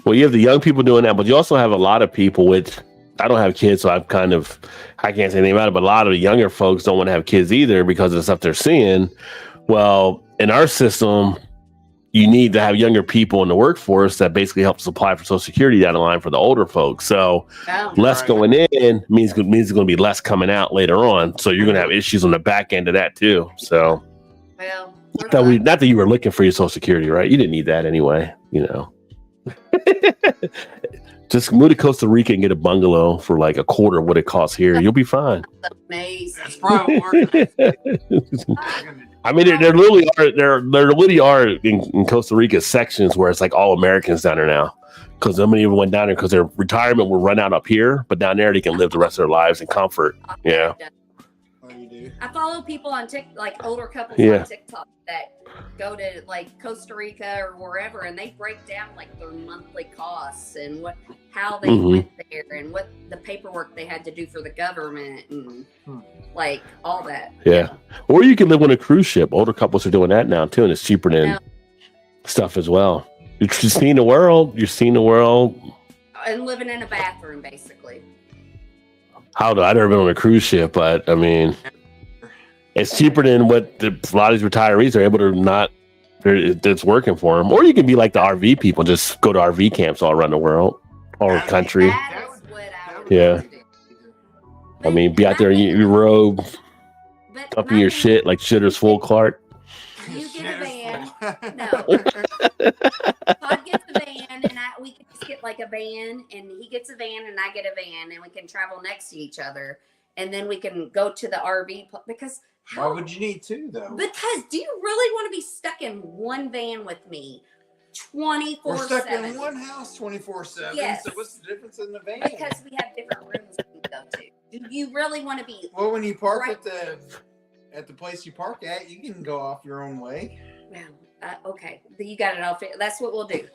Well, you have the young people doing that, but you also have a lot of people with, I don't have kids, so I can't say anything about it, but a lot of the younger folks don't want to have kids either because of the stuff they're seeing. Well, in our system, you need to have younger people in the workforce that basically help supply for Social Security down the line for the older folks. So less going in means it's going to be less coming out later on. So you're going to have issues on the back end of that too. So, well, not that you were looking for your Social Security, right? You didn't need that anyway, Just move to Costa Rica and get a bungalow for like a quarter of what it costs here. You'll be fine. Amazing. That's probably working. I mean, there literally are in Costa Rica sections where it's like all Americans down there now, because nobody even went down there because their retirement will run out up here, but down there they can live the rest of their lives in comfort. Yeah. I follow people on TikTok, like older couples Yeah. on TikTok that go to like Costa Rica or wherever, and they break down like their monthly costs and how they went there and what the paperwork they had to do for the government and like all that. Yeah. Or you can live on a cruise ship. Older couples are doing that now too, and it's cheaper than stuff as well. You're seeing the world. And living in a bathroom, basically. I've never been on a cruise ship, but I mean, it's cheaper than what a lot of these retirees are able to not. It's working for them. Or you can be like the RV people, just go to RV camps all around the world, all over the country. That is what I would Yeah. like to do. I mean, be out there in your robe, up in your shit like Shitter's Full Clark. You get a van. No. Todd gets a van, and we can just get like a van, and he gets a van, and I get a van, and we can travel next to each other, and then we can go to the RV because. Why would you need two though? Because do you really want to be stuck in one van with me 24/7? We're stuck in one house 24/7. Yes. So what's the difference in the van? Because we have different rooms we can go to. Do you really want to be? Well, when you park at the place you park at, you can go off your own way. Well, okay, you got it all. That's what we'll do.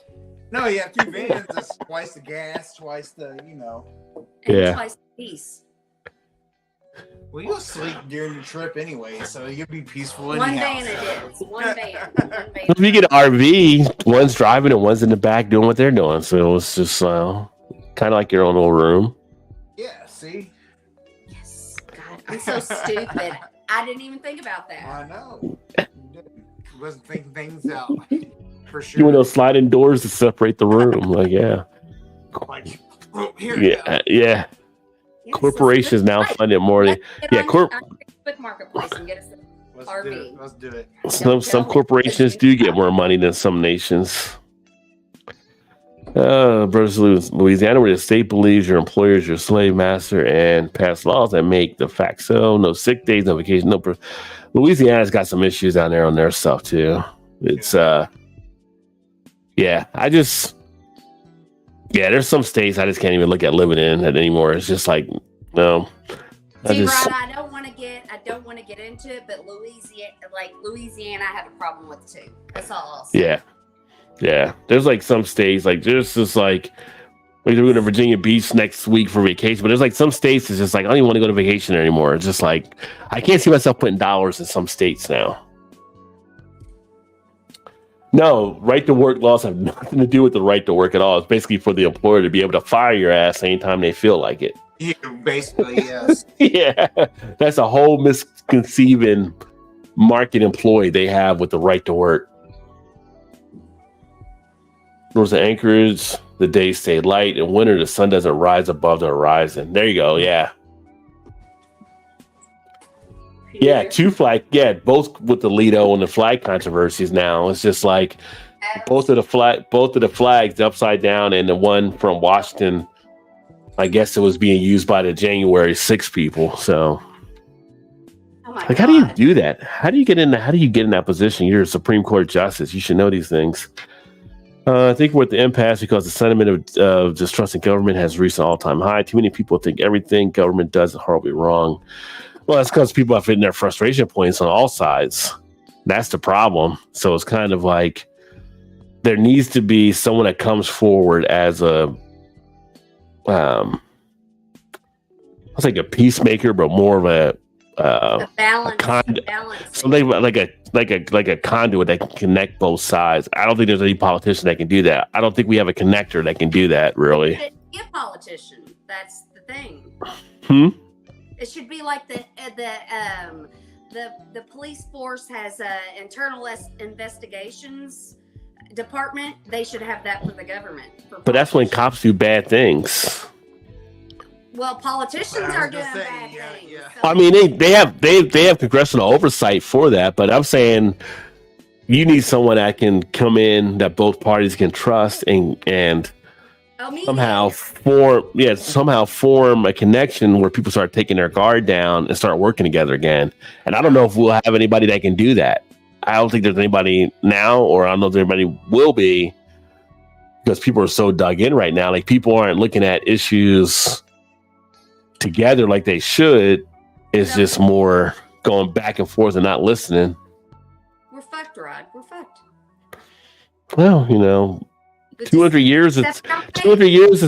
No, you have two vans. That's twice the gas, twice the And twice the piece. Well, you'll sleep during your trip anyway, so you'll be peaceful. One van it is. One van. If you get an RV, one's driving and one's in the back doing what they're doing. So it's just kind of like your own little room. Yeah, see? Yes. God, I'm so stupid. I didn't even think about that. I know. You wasn't thinking things out. For sure. You want those sliding doors to separate the room. Like, yeah. Like, oh, here we go. Yeah. Yes, Corporations now fund it more. Facebook Marketplace and get us an RV. Let's do it. Some corporations do get more money than some nations. Brothers of Louisiana, where the state believes your employer is your slave master and pass laws that make the fact so. No sick days, no vacation, Louisiana's got some issues down there on their stuff too. It's there's some states I just can't even look at living in it anymore. It's just like, no. I don't want to get into it, but Louisiana, I have a problem with too. That's all I'll say. Yeah. There's like some states, like there's just like we're going to Virginia Beach next week for vacation, but there's like some states it's just like I don't even want to go to vacation anymore. It's just like I can't see myself putting dollars in some states now. No, right to work laws have nothing to do with the right to work at all. It's basically for the employer to be able to fire your ass anytime they feel like it. Yeah, basically, yes. Yeah, that's a whole misconceiving market employee they have with the right to work. There's the Anchorage, the days stay light. In winter, the sun doesn't rise above the horizon. There you go, yeah. Yeah, two flag. Yeah, both with the Lido and the flag controversies. Now it's just like both of the flags upside down, and the one from Washington. I guess it was being used by the January 6 people. So, Oh my like, God. how do you do that? How do you get in? How do you get in that position? You're a Supreme Court justice. You should know these things. I think we're at the impasse because the sentiment of distrust in government has reached an all-time high. Too many people think everything government does is horribly wrong. Well, that's because people have hitting their frustration points on all sides. That's the problem. So it's kind of like there needs to be someone that comes forward as a, I was like a peacemaker, but more of a balance. something like a conduit that can connect both sides. I don't think there's any politician that can do that. I don't think we have a connector that can do that, really. Be a politician. That's the thing. It should be like the police force has a internal investigations department. They should have that for the government. But that's when cops do bad things. Well, politicians are doing bad things. Yeah. So I mean, they have congressional oversight for that, but I'm saying you need someone that can come in that both parties can trust and somehow form a connection where people start taking their guard down and start working together again. And I don't know if we'll have anybody that can do that. I don't think there's anybody now, or I don't know if anybody will be, because people are so dug in right now. Like, people aren't looking at issues together like they should. It's just more going back and forth and not listening. we're fucked, Rod. We're fucked. Well, 200 years is 200 years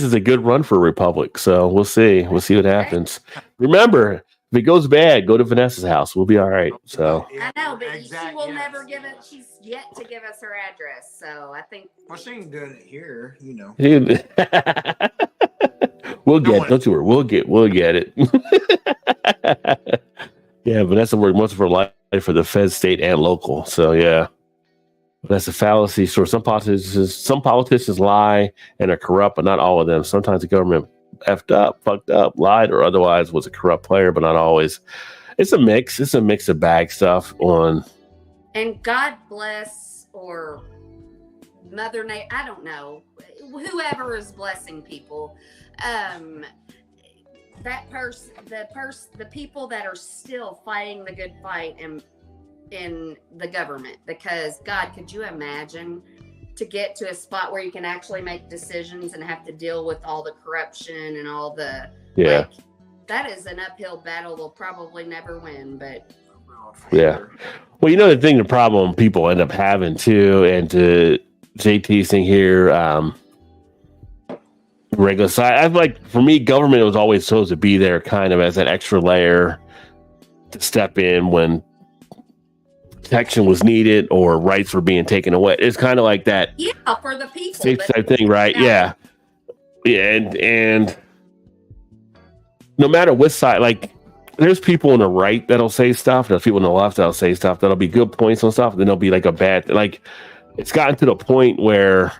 is a good run for a republic. So we'll see what happens. Remember, if it goes bad, go to Vanessa's house. We'll be all right. So I know, but she will never give it. She's yet to give us her address. So I think. Well, she ain't doing it here, we'll get. Don't you worry. We'll get it. Yeah, Vanessa worked most of her life for the Fed, state, and local. So yeah. That's a fallacy. Sure, some politicians lie and are corrupt, but not all of them. Sometimes the government effed up, fucked up, lied, or otherwise was a corrupt player, but not always. It's a mix. It's a mix of bag stuff on. And God bless, or Mother Nature, I don't know, whoever is blessing people. That person, the people that are still fighting the good fight and in the government, because God, could you imagine to get to a spot where you can actually make decisions and have to deal with all the corruption and all the that is an uphill battle they'll probably never win. But well, the problem people end up having too, and to JT's thing here, regular side, for me, government was always supposed to be there kind of as an extra layer to step in when protection was needed or rights were being taken away. It's kind of like that. Yeah, for the people. Safe type thing, right? Yeah. And no matter which side, there's people on the right that'll say stuff. There's people on the left that'll say stuff that'll be good points on stuff. And then there'll be like a bad, it's gotten to the point where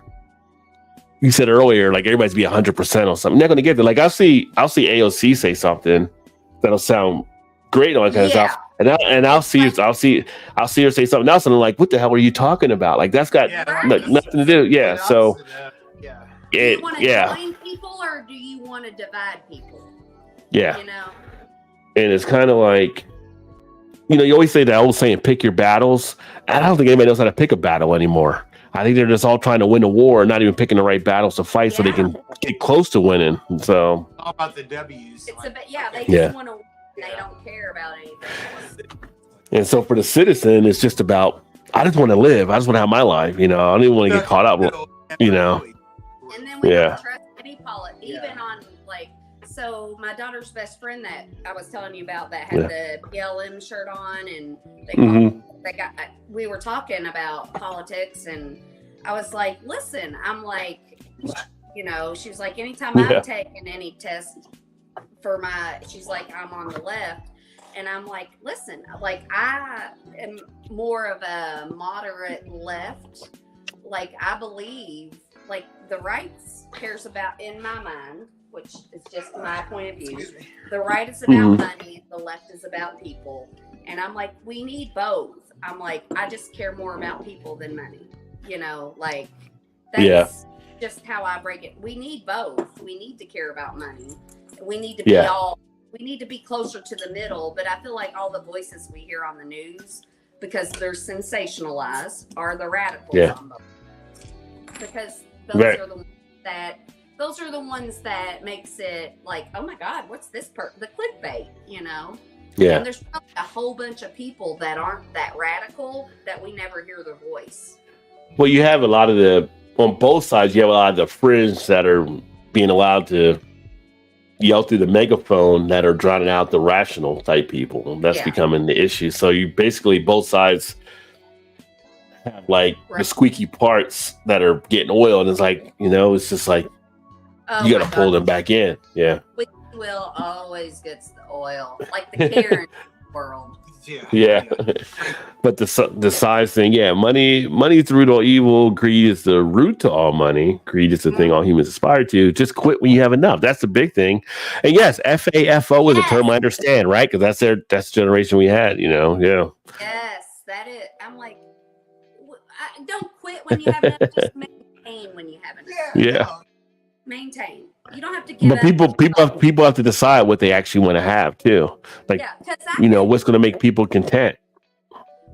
you said earlier, everybody's be 100% on something. They're not going to get it. I'll see AOC say something that'll sound great on that kind of stuff. And I'll see her say something else, and I'm like, "What the hell are you talking about? That's got nothing to do." Yeah. So, do you want to join people, or do you want to divide people? Yeah. And it's kind of like, you always say that old saying, "Pick your battles." I don't think anybody knows how to pick a battle anymore. I think they're just all trying to win a war, and not even picking the right battles to fight, so they can get close to winning. So, all about the W's. They just want to. They don't care about anything. And so for the citizen, it's just about, I just want to live. I just want to have my life. I don't even want to get caught up. And then we don't trust any politics, even on so my daughter's best friend that I was telling you about that had the BLM shirt on, and we were talking about politics, and I was like, listen, I'm like, she's like, anytime I've taken any test for she's like, I'm on the left, and I'm like, listen, I am more of a moderate left. I believe the rights cares about, in my mind, which is just my point of view. The right is about money, the left is about people. And I'm like, we need both. I'm like, I just care more about people than money. You know, like that's just how I break it. We need both. We need to care about money. We need to be we need to be closer to the middle. But I feel like all the voices we hear on the news, because they're sensationalized, are the radicals on both. Because those are the ones that makes it like, oh my God, what's this the clickbait, you know? Yeah. And there's probably a whole bunch of people that aren't that radical that we never hear their voice. Well, you have a lot of on both sides, you have a lot of the fringe that are being allowed to yell through the megaphone that are drowning out the rational type people. And that's becoming the issue. So you basically, both sides have like the squeaky parts that are getting oil. And it's like, you know, it's just like, you got to pull them back in. Yeah. Will always gets the oil, like the Karen world. Yeah. But the size thing, money through to evil. Greed is the root to all money. Greed is the thing all humans aspire to. Just quit when you have enough. That's the big thing. And yes, FAFO is a term I understand, right? Because that's the generation we had, you know. Yeah. Yes, that is. I'm like, don't quit when you have enough. Just maintain when you have enough. Yeah. Maintain. You don't have to give But people have to decide what they actually want to have too. Like, you know, what's going to make people content.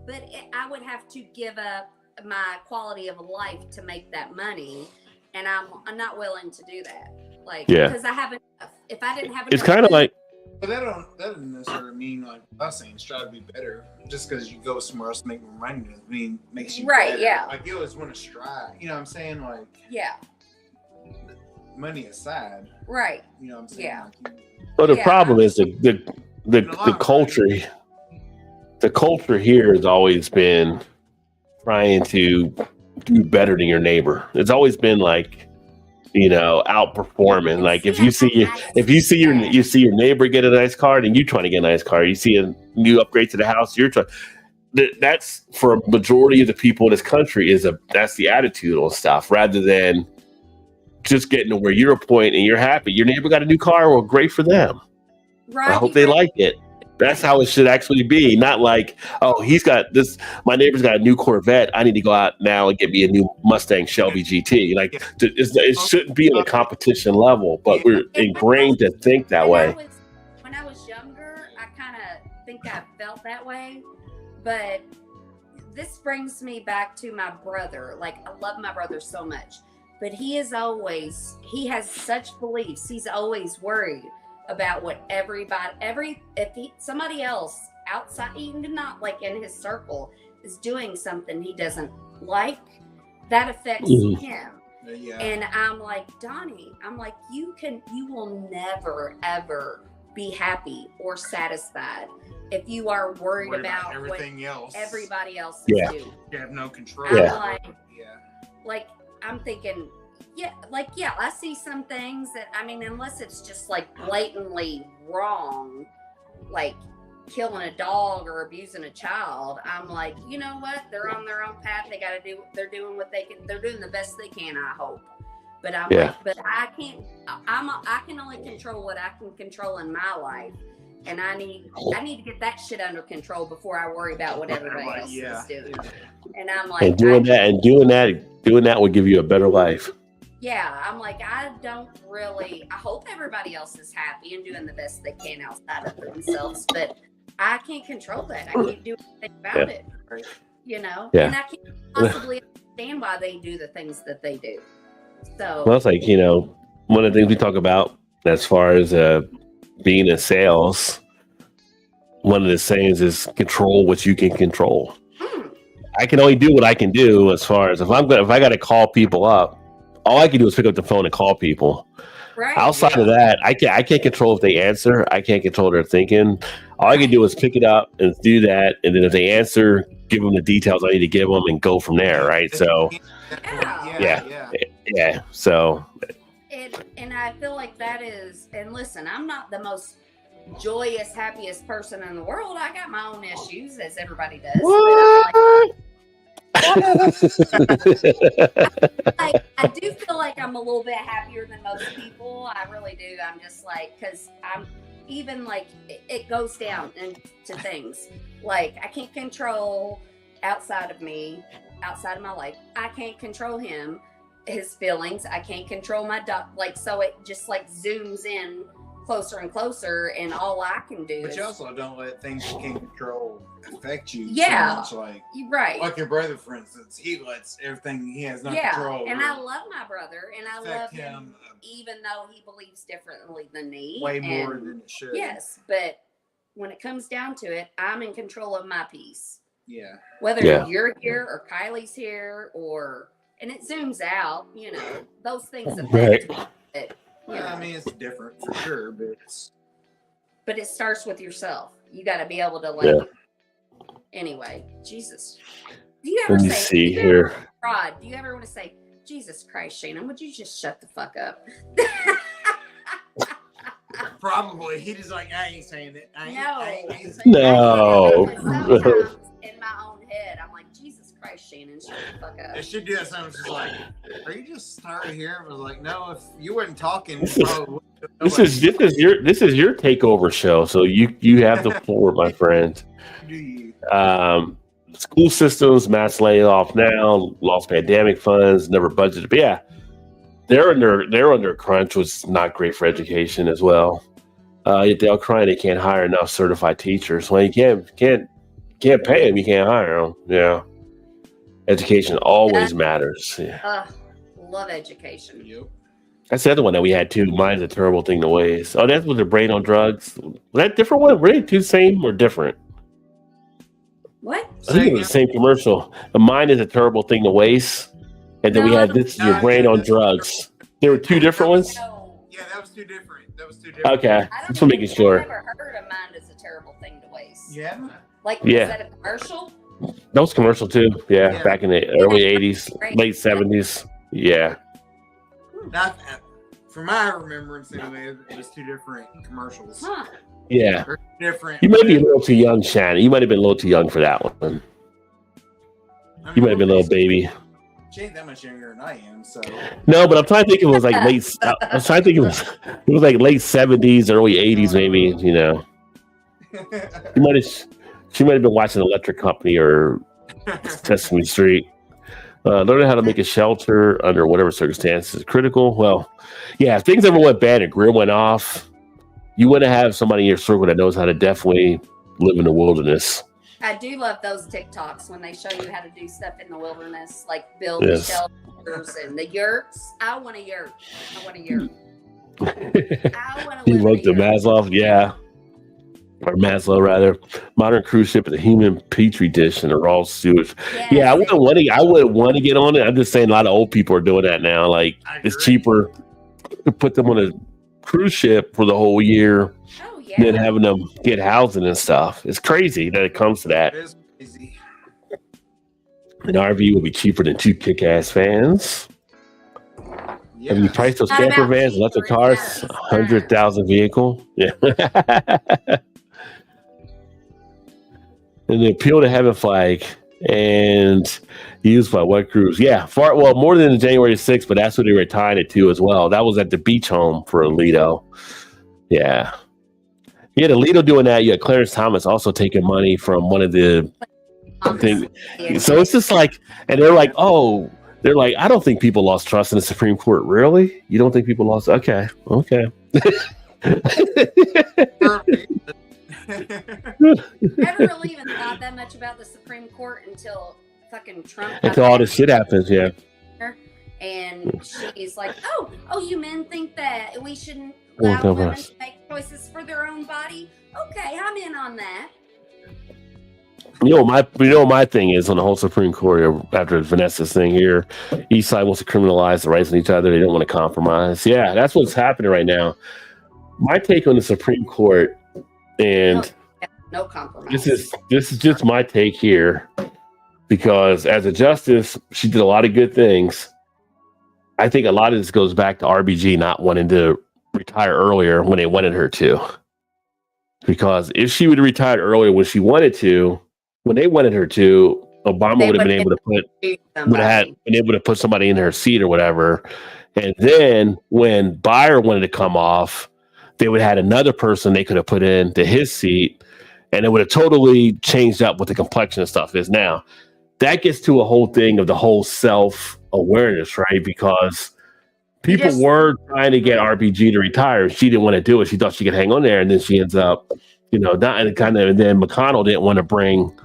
But I would have to give up my quality of life to make that money, and I'm not willing to do that. Like, because I haven't. If I didn't have, it's kind of like. But that doesn't necessarily mean, like I was saying, try to be better. Just because you go somewhere else to make more money doesn't mean makes you better. Yeah. Like you always want to strive. You know what I'm saying? Like money aside. Right. You know what I'm saying? Yeah. Well, the problem is the culture. The culture here has always been trying to do better than your neighbor. It's always been like, you know, outperforming. Like if you see your neighbor get a nice car, and you trying to get a nice car. You see a new upgrade to the house, you're trying. That's for a majority of the people in this country that's the attitude on stuff, rather than just getting to where you're a point and you're happy. Your neighbor got a new car, well, great for them. Right. I hope they like it. That's how it should actually be. Not like, oh, he's got this. My neighbor's got a new Corvette. I need to go out now and get me a new Mustang Shelby GT. Like it shouldn't be on a competition level, but we're ingrained to think that way. When I was younger, I kind of think I felt that way. But this brings me back to my brother. Like, I love my brother so much, but he has such beliefs. He's always worried about what somebody else outside, even not like in his circle, is doing something he doesn't like, that affects him. Yeah. And I'm like, Donnie, you will never ever be happy or satisfied if you are worried about everything else everybody else is doing. You have no control. I'm thinking, I see some things that, I mean, unless it's just like blatantly wrong, like killing a dog or abusing a child, I'm like, you know what? They're on their own path. They're doing what they can. They're doing the best they can, I hope. But I'm like, but I can't. I can only control what I can control in my life, and I need to get that shit under control before I worry about what everybody else is doing. And I'm like, and doing that would give you a better life. Yeah, I'm like, I hope everybody else is happy and doing the best they can outside of themselves, but I can't control that. I can't do anything about it, you know? Yeah. And I can't possibly understand why they do the things that they do. So, well, it's like, you know, one of the things we talk about as far as being in sales, one of the sayings is control what you can control. I can only do what I can do as far as if I got to call people up, all I can do is pick up the phone and call people. Right. Outside of that, I can't control if they answer. I can't control their thinking. All I can do is pick it up and do that. And then if they answer, give them the details I need to give them and go from there. Right. So, yeah. So, and I feel like that is, and listen, I'm not the most joyous, happiest person in the world. I got my own issues, as everybody does. What? I do feel like I'm a little bit happier than most people. I really do. I'm just like, because I'm even like, it goes down into things. Like, I can't control outside of me, outside of my life. I can't control him, his feelings. I can't control my dog. Like, so it just like zooms in closer and closer, and all I can do But is. you also don't let things you can't control affect you Yeah. so much. Right. Like your brother, for instance, he lets everything he has no control and over I love my brother, and I love affect him, him even though he believes differently than me. way and more than it should. yes, but when it comes down to it, I'm in control of my piece. Yeah. Whether Yeah. you're here or Kylie's here, and it zooms out, those things affect Right. me. But, Well, I mean, it's different for sure, but it starts with yourself. You got to be able to Anyway, Jesus. Do you ever Let me say? see do you ever- here. Rod, do you ever want to say, Jesus Christ, Shannon, would you just shut the fuck up? probably he just like, I ain't saying it. I ain't saying it. No. Because sometimes in my own head, I'm like, Jesus Christ, Shannon, shut the fuck up. If she do that, sometimes she's like, "Are you just tired of hearing?" I was like, "No, if you weren't talking, This you is- probably wouldn't." This is your takeover show, so you have the floor, my friend. Do you? School systems, mass layoff now, lost pandemic funds, never budgeted. But yeah, they're under crunch, which is not great for education as well. They're crying they can't hire enough certified teachers. Well, you can't pay them, you can't hire them. Yeah, education always matters. Yeah. Love education. Yep. That's the other one that we had too. Mine's a terrible thing to waste. Oh, that's with the brain on drugs. Was that different one? Were they two same or different? What? I think it was the same commercial. The mine is a terrible thing to waste. And then we had this is your brain on drugs. There were two different ones? No. Yeah, that was too different. Okay. I don't Just for making sure. I've never heard of mine as a terrible thing to waste. Yeah. Like, Yeah. was that a commercial? That was commercial too. Yeah, Yeah. back in the early 80s, late 70s. Yeah. Not from my remembrance, anyway. It was two different commercials. Huh. Yeah. They're different. You might be a little too young, Shannon. You might have been a little too young for that one. You might have been a little baby. She ain't that much younger than I am, so. No, but I'm trying to think it was like late. I was trying to think it was like late 70s, early 80s, maybe. You know, she might have been watching Electric Company or Sesame Street. Learning how to make a shelter under whatever circumstances is critical. Well, yeah, if things ever went bad and a grill went off, you wouldn't have somebody in your circle that knows how to definitely live in the wilderness. I do love those TikToks when they show you how to do stuff in the wilderness, like build Yes. shelters and the yurts. I want a yurt. I want a yurt. I want to He live wrote in the a yurt. Maslow, yeah. Or Maslow, rather. Modern cruise ship is a human petri dish and a raw sewage. Yes, Yeah, I wouldn't want to get on it. I'm just saying a lot of old people are doing that now. Like, I it's agree. cheaper to put them on a cruise ship for the whole year Oh yeah. than having them get housing and stuff. It's crazy that it comes to that. It is crazy. An RV will be cheaper than two kick-ass vans. Yeah. Have you priced those Not camper about vans, cheaper, electric it's cars? not. 100,000 vehicle. Yeah. And the appeal to heaven flag and used by what cruise? Yeah, more than the January 6th, but that's what they were tying it to as well. That was at the beach home for Alito. Yeah. You had Alito doing that. You had Clarence Thomas also taking money from one of the things. So it's just like, and they're like, I don't think people lost trust in the Supreme Court. Really? You don't think people lost? Okay. Never really even thought that much about the Supreme Court until fucking Trump. got Until all back this shit happens, yeah. there, and she's like, "Oh, you men think that we shouldn't Well, allow tell women us. to make choices for their own body? Okay, I'm in on that." You know my thing is on the whole Supreme Court after Vanessa's thing here. Each side wants to criminalize the rights of each other. They don't want to compromise. Yeah, that's what's happening right now. My take on the Supreme Court, and No compromise. this is just my take here, because as a justice, she did a lot of good things. I think a lot of this goes back to RBG not wanting to retire earlier when they wanted her to. Because if she would have retired earlier when she wanted to, when they wanted her to, Obama They would have been able to put somebody in her seat or whatever. And then when Byer wanted to come off, they would have had another person they could have put into his seat, and it would have totally changed up what the complexion of stuff is now. That gets to a whole thing of the whole self-awareness, right? Because people were trying to get RBG to retire. She didn't want to do it. She thought she could hang on there, and then she ends up, not and then McConnell didn't want to bring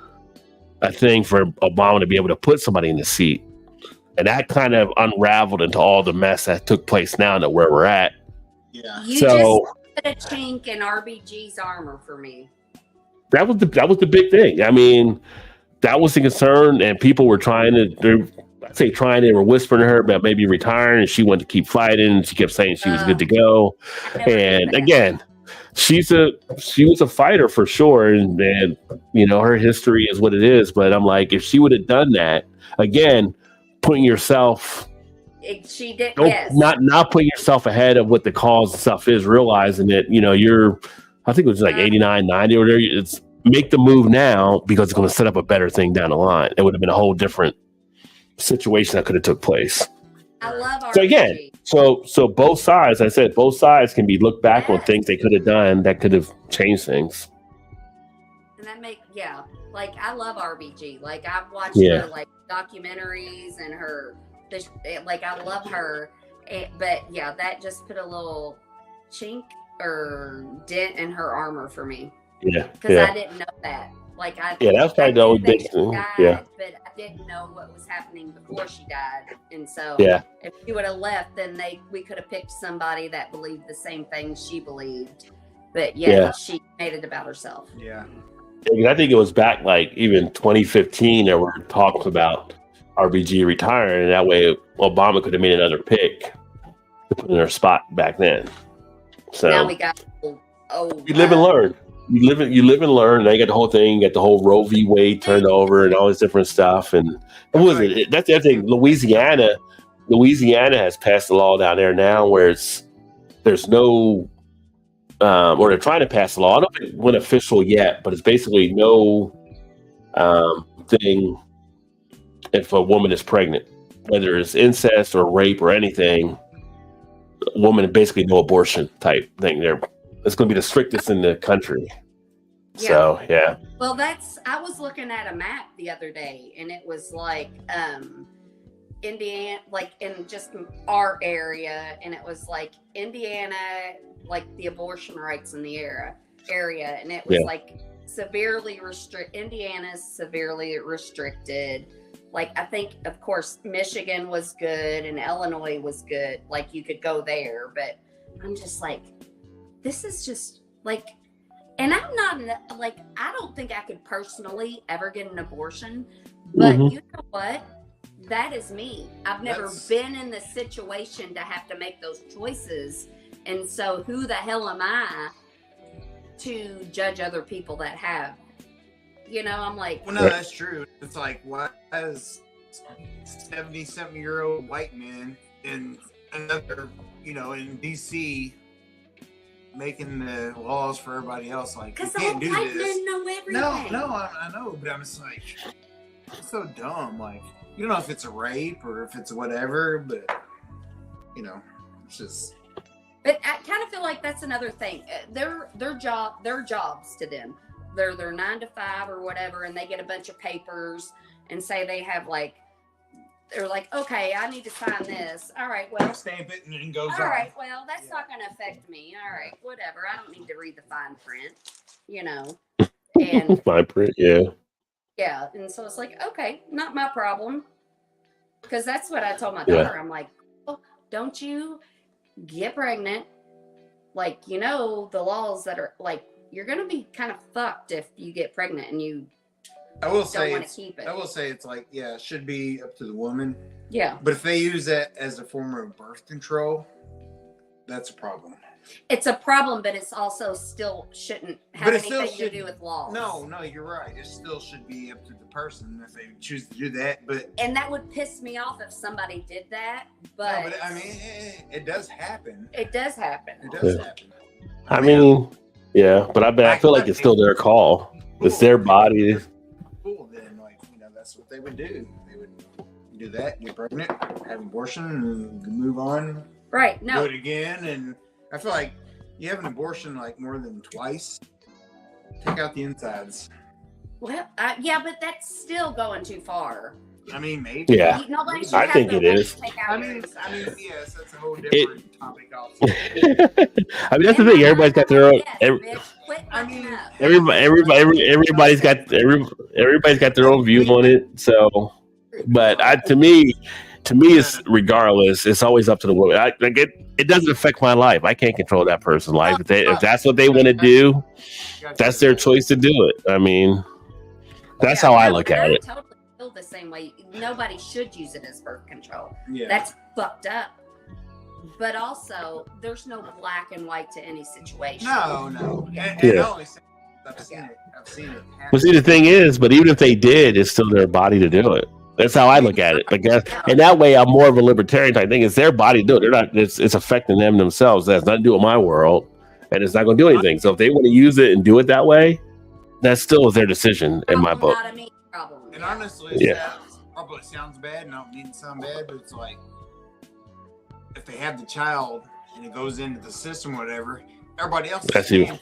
a thing for Obama to be able to put somebody in the seat. And that kind of unraveled into all the mess that took place now that where we're at. Yeah. You just put a chink in RBG's armor for me. That was the big thing. I mean, that was the concern, and people were they were whispering to her about maybe retiring, and she wanted to keep fighting. She kept saying she was good to go. And again, she was a fighter for sure, and her history is what it is. But I'm like, if she would have done that again, putting yourself, she did, not putting yourself ahead of what the cause and stuff is, realizing that I think it was like 89, 90 or whatever. It's make the move now because it's going to set up a better thing down the line. It would have been a whole different situation that could have took place. I love RPG. So again, so both sides, I said, both sides can be looked back on things they could have done that could have changed things. And that I love RBG. Like I've watched her like documentaries and I love her. But yeah, that just put a little chink or dent in her armor for me. Yeah. Because I didn't know that. That's kind of the only big thing. Yeah. But I didn't know what was happening before she died. And so if she would have left, then we could have picked somebody that believed the same thing she believed. But she made it about herself. Yeah. I think it was back like even 2015 that we're talking about RBG retiring, and that way Obama could have made another pick to put in her spot back then. So now we got you live and learn. You live and learn. Now you got the whole thing. You got the whole Roe v. Wade turned over and all this different stuff. And what was it? That's the other thing. Louisiana has passed a law down there now where there's no, or they're trying to pass a law. I don't think it went official yet, but it's basically no thing if a woman is pregnant, whether it's incest or rape or anything. A woman basically no abortion type thing. It's going to be the strictest in the country. Yeah. So, yeah. Well, I was looking at a map the other day, and it was like Indiana, like in just our area, and it was like Indiana, like the abortion rights in the area, and it was like severely Indiana's severely restricted. Like, I think, of course, Michigan was good and Illinois was good. Like, you could go there, but I'm just like, this is just like, and I'm not like, I don't think I could personally ever get an abortion, but you know what? That is me. I've never been in the situation to have to make those choices. And so who the hell am I to judge other people that have? I'm like, well, no, that's true. It's like, why is 70-something-year-old white man in another, in DC making the laws for everybody else? Like, you can't do this. Men know everything. No, I know, but I'm just like, it's so dumb. Like, you don't know if it's a rape or if it's whatever, but it's just. But I kind of feel like that's another thing. Their jobs to them. They're 9 to 5 or whatever, and they get a bunch of papers and say they have they're like, okay, I need to sign this. All right, well, stamp it and then goes all right, well, that's not going to affect me. All right, whatever. I don't need to read the fine print, And fine print, yeah. Yeah, and so it's like, okay, not my problem, because that's what I told my daughter. I'm like, oh, don't you get pregnant? Like, the laws that are like, you're going to be kind of fucked if you get pregnant and you don't want to keep it. I will say it's like, it should be up to the woman. Yeah. But if they use that as a form of birth control, that's a problem. It's a problem, but it's also still shouldn't have anything to do with laws. No, you're right. It still should be up to the person if they choose to do that. And that would piss me off if somebody did that. But, no, but I mean, it does happen. It does happen. It does happen. I mean, yeah, but I feel like it's still their call. It's their body. Cool, then, that's that's what they would do. They would do that, get pregnant, have an abortion, and move on. Right. Do No. it again, and I feel like you have an abortion like more than twice. Take out the insides. Well, yeah, but that's still going too far. I mean, maybe. Yeah. Nobody should I have think the it right is. to take out I your mean, insides. yes, that's a whole different topic. Also, I mean, that's the thing. Everybody's got their own. Yes, bitch. Quit fucking up. Everybody's got their own view on it. So, but to me, it's regardless. It's always up to the woman. It doesn't affect my life. I can't control that person's life. If that's what they want to do, that's their choice to do it. I mean, that's how I look at it. I totally feel the same way. Nobody should use it as birth control. yeah. That's fucked up. But also, there's no black and white to any situation. No. And Yeah. I always say, I've seen it. But see, the thing is, but even if they did, it's still their body to do it. That's how I look at it. Because, and that way, I'm more of a libertarian type thing. It's their body to do it. They're not. It's affecting them themselves. That's nothing to do with my world, and it's not going to do anything. So if they want to use it and do it that way, that still is their decision in my book. Not a me problem. And honestly, it probably sounds bad, and I don't mean to sound bad, but it's like if they have the child and it goes into the system, or whatever, everybody else That's is even-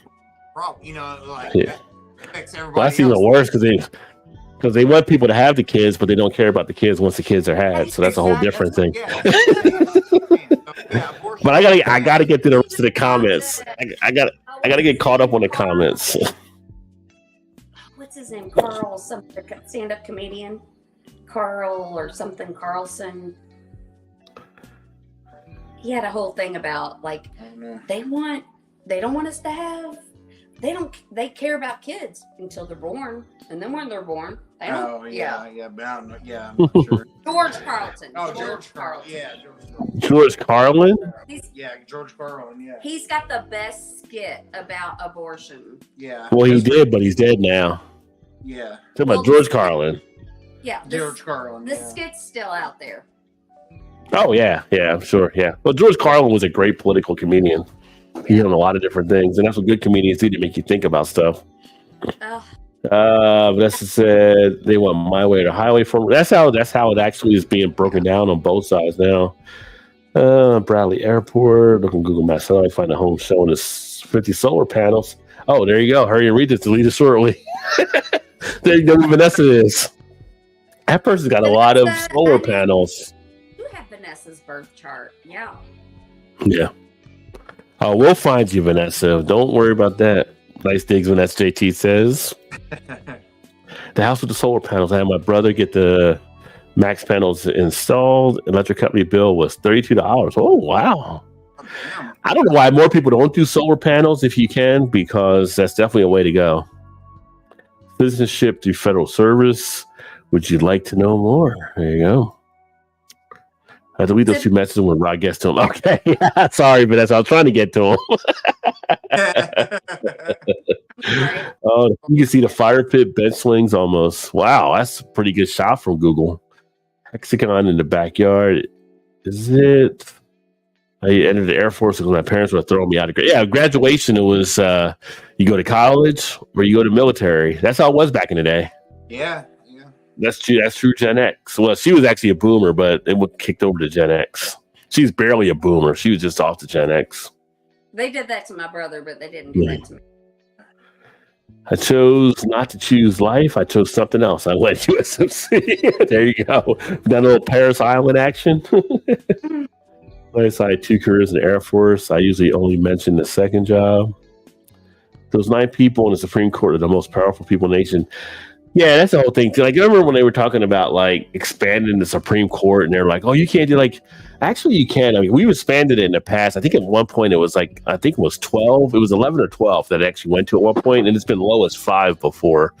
problem. You know, like Yeah. that affects everybody. Well, that's even else. worse because they want people to have the kids, but they don't care about the kids once the kids are had. So that's a whole different thing. Yeah. But I gotta get to the rest of the comments. I gotta get caught up on the comments. What's his name? Carl, some stand-up comedian. Carl or something Carlson. He had a whole thing about like they don't want us to have. They care about kids until they're born, and then when they're born, they don't. Oh yeah, but I don't know. Yeah, I'm not sure. George Carlton. Oh, George Carlin. Yeah, George Carlin? George Carlin. Yeah, He's got the best skit about abortion. yeah. Well, he did, but he's dead now. Yeah, Talking about George Carlin. Yeah, George Carlin. the yeah. skit's still out there. Oh yeah, I'm sure. Yeah. Well, George Carlin was a great political comedian. He did a lot of different things, and that's what good comedians do to make you think about stuff. Vanessa said they want my way or the highway from. That's how it actually is being broken down on both sides now. Bradley Airport. Look on Google Maps. How do I find a home showing us 50 solar panels? Oh, there you go. Hurry and read this. Delete it shortly. There you go. Who Vanessa is. That person's got a lot of solar panels. You have Vanessa's birth chart. Yeah. Yeah. Oh, we'll find you, Vanessa. Don't worry about that. Nice digs, Vanessa JT says. The house with the solar panels. I had my brother get the max panels installed. Electric company bill was $32. Oh, wow. I don't know why more people don't do solar panels if you can, because that's definitely a way to go. Citizenship through federal service. Would you like to know more? There you go. I delete those two messages when Rod gets to him. Okay. Sorry, but that's what I was trying to get to him. Oh, you can see the fire pit bed swings almost. Wow, that's a pretty good shot from Google. Hexagon in the backyard. Is it? I entered the Air Force because my parents were throwing me out of graduation. It was you go to college or you go to military. That's how it was back in the day. Yeah. That's true. That's true. Gen X. Well, she was actually a boomer, but it was kicked over to Gen X. She's barely a boomer. She was just off to Gen X. They did that to my brother, but they didn't do that to me. I chose not to choose life. I chose something else. I went USMC. There you go. Done a little Paris Island action. I had 2 careers in the Air Force. I usually only mention the second job. Those 9 people in the Supreme Court are the most powerful people in the nation. Yeah, that's the whole thing too. Like, I remember when they were talking about like expanding the Supreme Court, and they're like, "Oh, you can't do like." Actually, you can. I mean, we've expanded it in the past. I think at one point it was like, I think it was 12. It was 11 or 12 that it actually went to at one point, and it's been low as 5 before.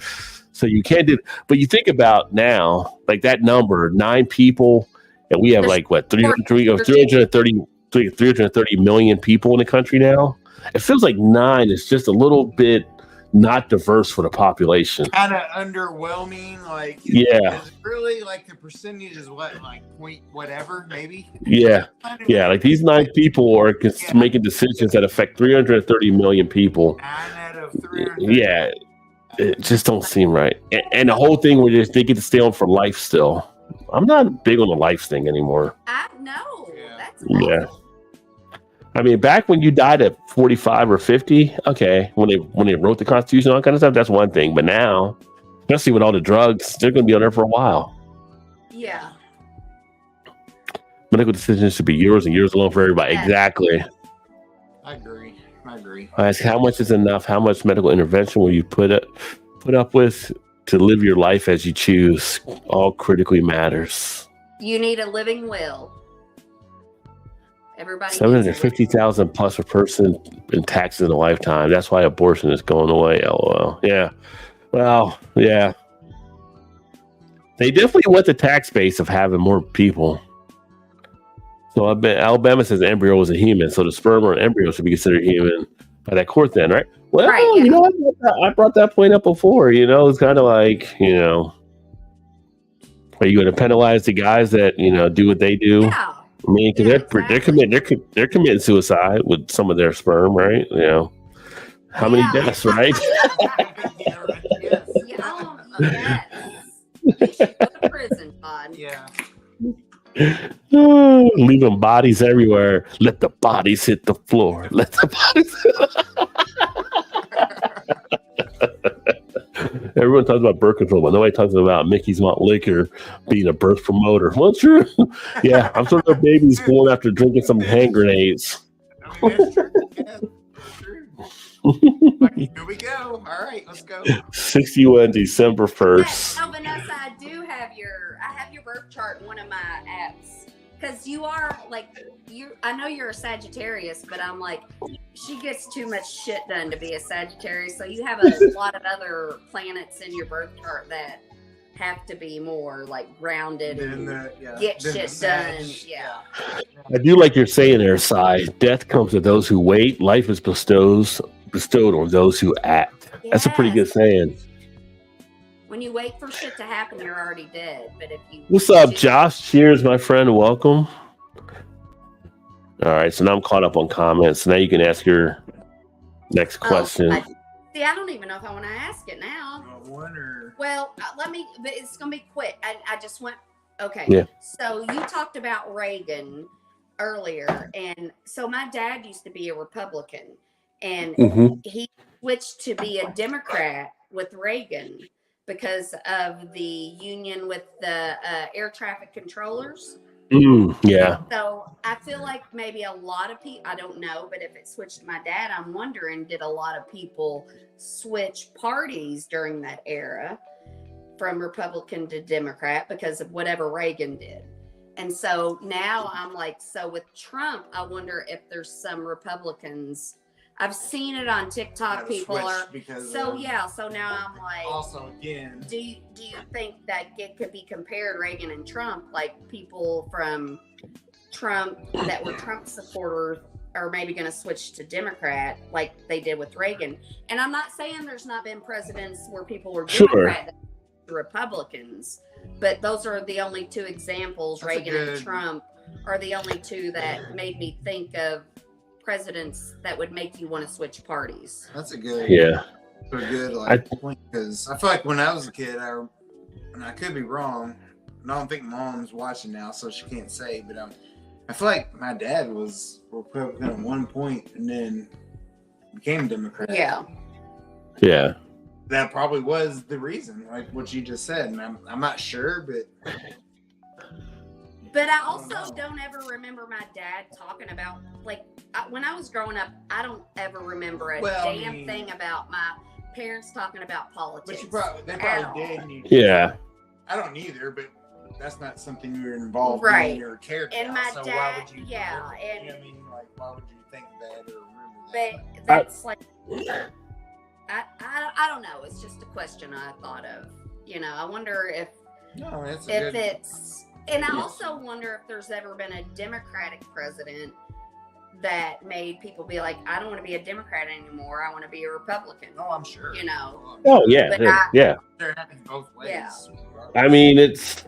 So you can't do. But you think about now, like that number, 9 people, and we have like what 330 million people in the country now. It feels like 9 is just a little bit not diverse for the population. Kind of underwhelming. Like, yeah, is it really like the percentage is what, like point whatever, maybe? Yeah. Like these 9 people are making decisions that affect 330 million people. 9 out of 300. Yeah. it just don't seem right. And the whole thing where they get to stay on for life still. I'm not big on the life thing anymore. I know. That's Yeah. I mean, back when you died at 45 or 50, okay, when they wrote the Constitution and all kind of stuff, that's one thing. But now, especially with all the drugs, they're going to be on there for a while. Yeah. Medical decisions should be years and years alone for everybody. Yeah. Exactly. I agree. I ask, how much is enough? How much medical intervention will you put up with to live your life as you choose? All critically matters. You need a living will. Everybody. 750,000 plus per person in taxes in a lifetime. That's why abortion is going away. LOL. Yeah. Well, yeah. They definitely want the tax base of having more people. So I bet Alabama says the embryo was a human, so the sperm or embryo should be considered human by that court then, right? Well, Right, yeah. you know, I brought that point up before. You know, it's kind of like, you know, are you going to penalize the guys that, you know, do what they do? Yeah. I mean, because Yeah, they're committing suicide with some of their sperm, right? You know, how many deaths, right? Yeah, right. Yes. Yes. They should go to prison, Todd. Yeah. Leaving bodies everywhere. Let the bodies hit the floor. Let the bodies. Everyone talks about birth control, but nobody talks about Mickey's Malt Liquor being a birth promoter. Well, true. Yeah, I'm sure their baby's born after drinking some hand grenades. I mean, that's true. Yeah, that's true. Like, here we go. All right, let's go. 61 December 1st. Oh, Vanessa, I have your birth chart in one of my apps. Because you are like I know you're a Sagittarius, but I'm like, she gets too much shit done to be a Sagittarius. So you have a lot of other planets in your birth chart that have to be more like grounded and get shit done. Yeah. I do like you're saying there, Sai. Death comes to those who wait. Life is bestowed on those who act. That's a pretty good saying. When you wait for shit to happen, you're already dead. But if you What's up, Josh? Cheers, my friend. Welcome. All right, so now I'm caught up on comments. Now you can ask your next question. I don't even know if I want to ask it now. Well, but it's gonna be quick. I just went. Okay. Yeah. So you talked about Reagan earlier, and so my dad used to be a Republican, and he switched to be a Democrat with Reagan because of the union with the air traffic controllers. Yeah. So I feel like maybe a lot of people, I don't know, but if it switched to my dad, I'm wondering, did a lot of people switch parties during that era from Republican to Democrat because of whatever Reagan did? And so now I'm like, so with Trump, I wonder if there's some Republicans. I've seen it on TikTok. People are so now I'm like, also again, do you think that it could be compared, Reagan and Trump, like people from Trump that were Trump supporters are maybe going to switch to Democrat like they did with Reagan? And I'm not saying there's not been presidents where people were Democrat Republicans, but those are the only two examples. Reagan and Trump are the only two that made me think of presidents that would make you want to switch parties. That's a good point, because I feel like when I was a kid, and I could be wrong, and I don't think Mom's watching now, so she can't say, but I feel like my dad was Republican at one point and then became Democrat. Yeah. That probably was the reason, like what you just said, and I'm not sure, but I also don't ever remember my dad talking about, like, when I was growing up, I don't ever remember a damn thing about my parents talking about politics. But they probably did. Yeah. I don't either, but that's not something you're involved in or cared about. And my so dad, why would you? and you know what I mean, like, why would you think that or remember that? But that's like, I don't know. It's just a question I thought of. You know, I wonder if it's. And I also wonder if there's ever been a Democratic president that made people be like, I don't want to be a Democrat anymore. I want to be a Republican. Oh, I'm sure. You know. Oh, yeah. Yeah. There happens both ways. Yeah. I mean, it's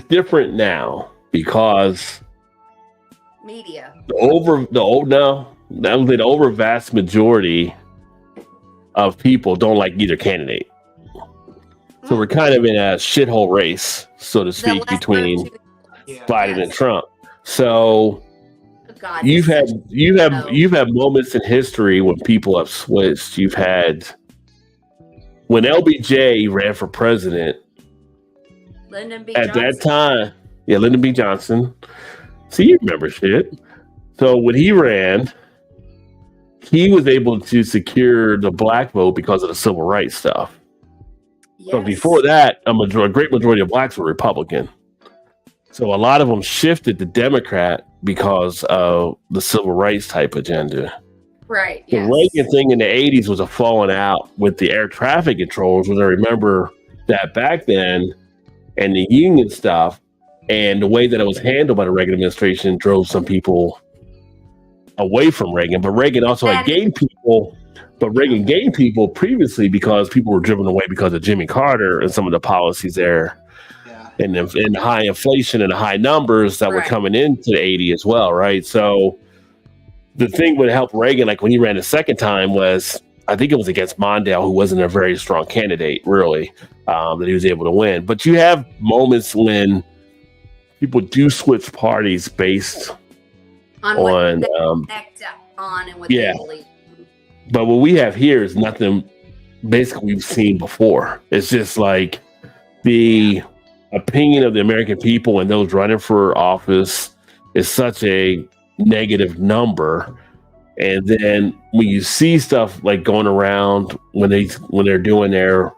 different now because media. The over vast majority of people don't like either candidate. So we're kind of in a shithole race, so to speak, between Biden and Trump. So you've had moments in history when people have switched. You've had when LBJ ran for president. Lyndon B. At Johnson. that time, Lyndon B. Johnson. See, you remember shit. So when he ran, he was able to secure the black vote because of the civil rights stuff. Yes. So before that, a great majority of blacks were Republican. So a lot of them shifted to Democrat because of the civil rights type agenda. Right. The Reagan thing in the 80s was a falling out with the air traffic controllers, which I remember that back then, and the union stuff, and the way that it was handled by the Reagan administration drove some people away from Reagan. But Reagan also had gained people. But Reagan gained people previously because people were driven away because of Jimmy Carter and some of the policies there, and the high inflation and the high numbers that were coming into the 80s as well, right? So the thing would help Reagan, like when he ran the second time, was I think it was against Mondale, who wasn't a very strong candidate, really, that he was able to win. But you have moments when people do switch parties based on what they connect on and what they believe. But what we have here is nothing basically we've seen before. It's just like the opinion of the American people and those running for office is such a negative number. And then when you see stuff like going around when they're doing their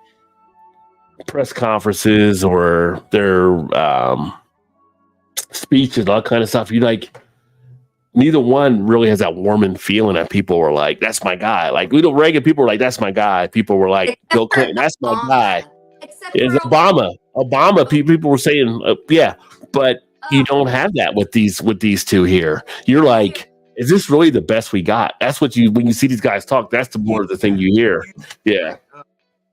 press conferences or their speeches, all kind of stuff, you like. Neither one really has that warming feeling that people were like, that's my guy. Like, Reagan, people were like, that's my guy. People were like, Bill Clinton, that's my guy. It's Obama. People were saying, but you don't have that with these two here. You're like, is this really the best we got? That's what when you see these guys talk, that's the more of the thing you hear. Yeah.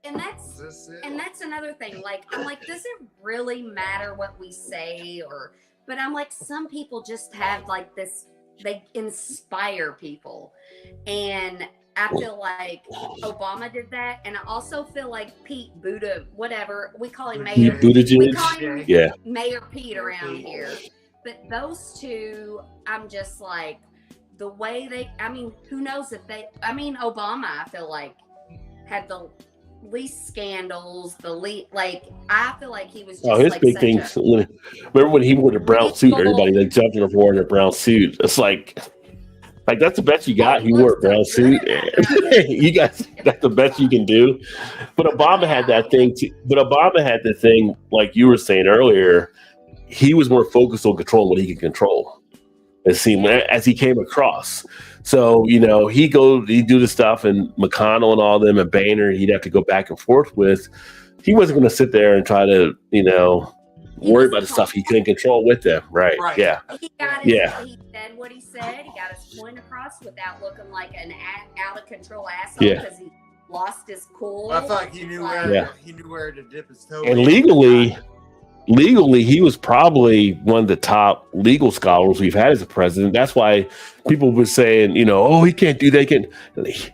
And that's another thing. Like, I'm like, does it really matter what we say? But I'm like, some people just have like this, they inspire people. And I feel like Obama did that. And I also feel like Pete Buddha, whatever, we call him Mayor. We call him Mayor Pete around here. But those two, I'm just like, the way who knows if Obama, I feel like, had the least scandals, I feel like he was just his big things. Remember when he wore the brown suit, everybody like jumped in a war in a brown suit. It's like that's the best you got. He wore a brown suit. You guys, that's the best you can do. But Obama had that thing too. But Obama had the thing, like you were saying earlier, he was more focused on controlling what he could control. As he came across. So, he'd do the stuff, and McConnell and all them and Boehner, he'd have to go back and forth with. He wasn't going to sit there and try to, worry about the stuff he couldn't control with them. Right. Yeah. He said what he said. He got his point across without looking like an out of control asshole because he lost his cool. I thought he knew where to dip his toe. And legally, he was probably one of the top legal scholars we've had as a president. That's why people were saying, he can't do that.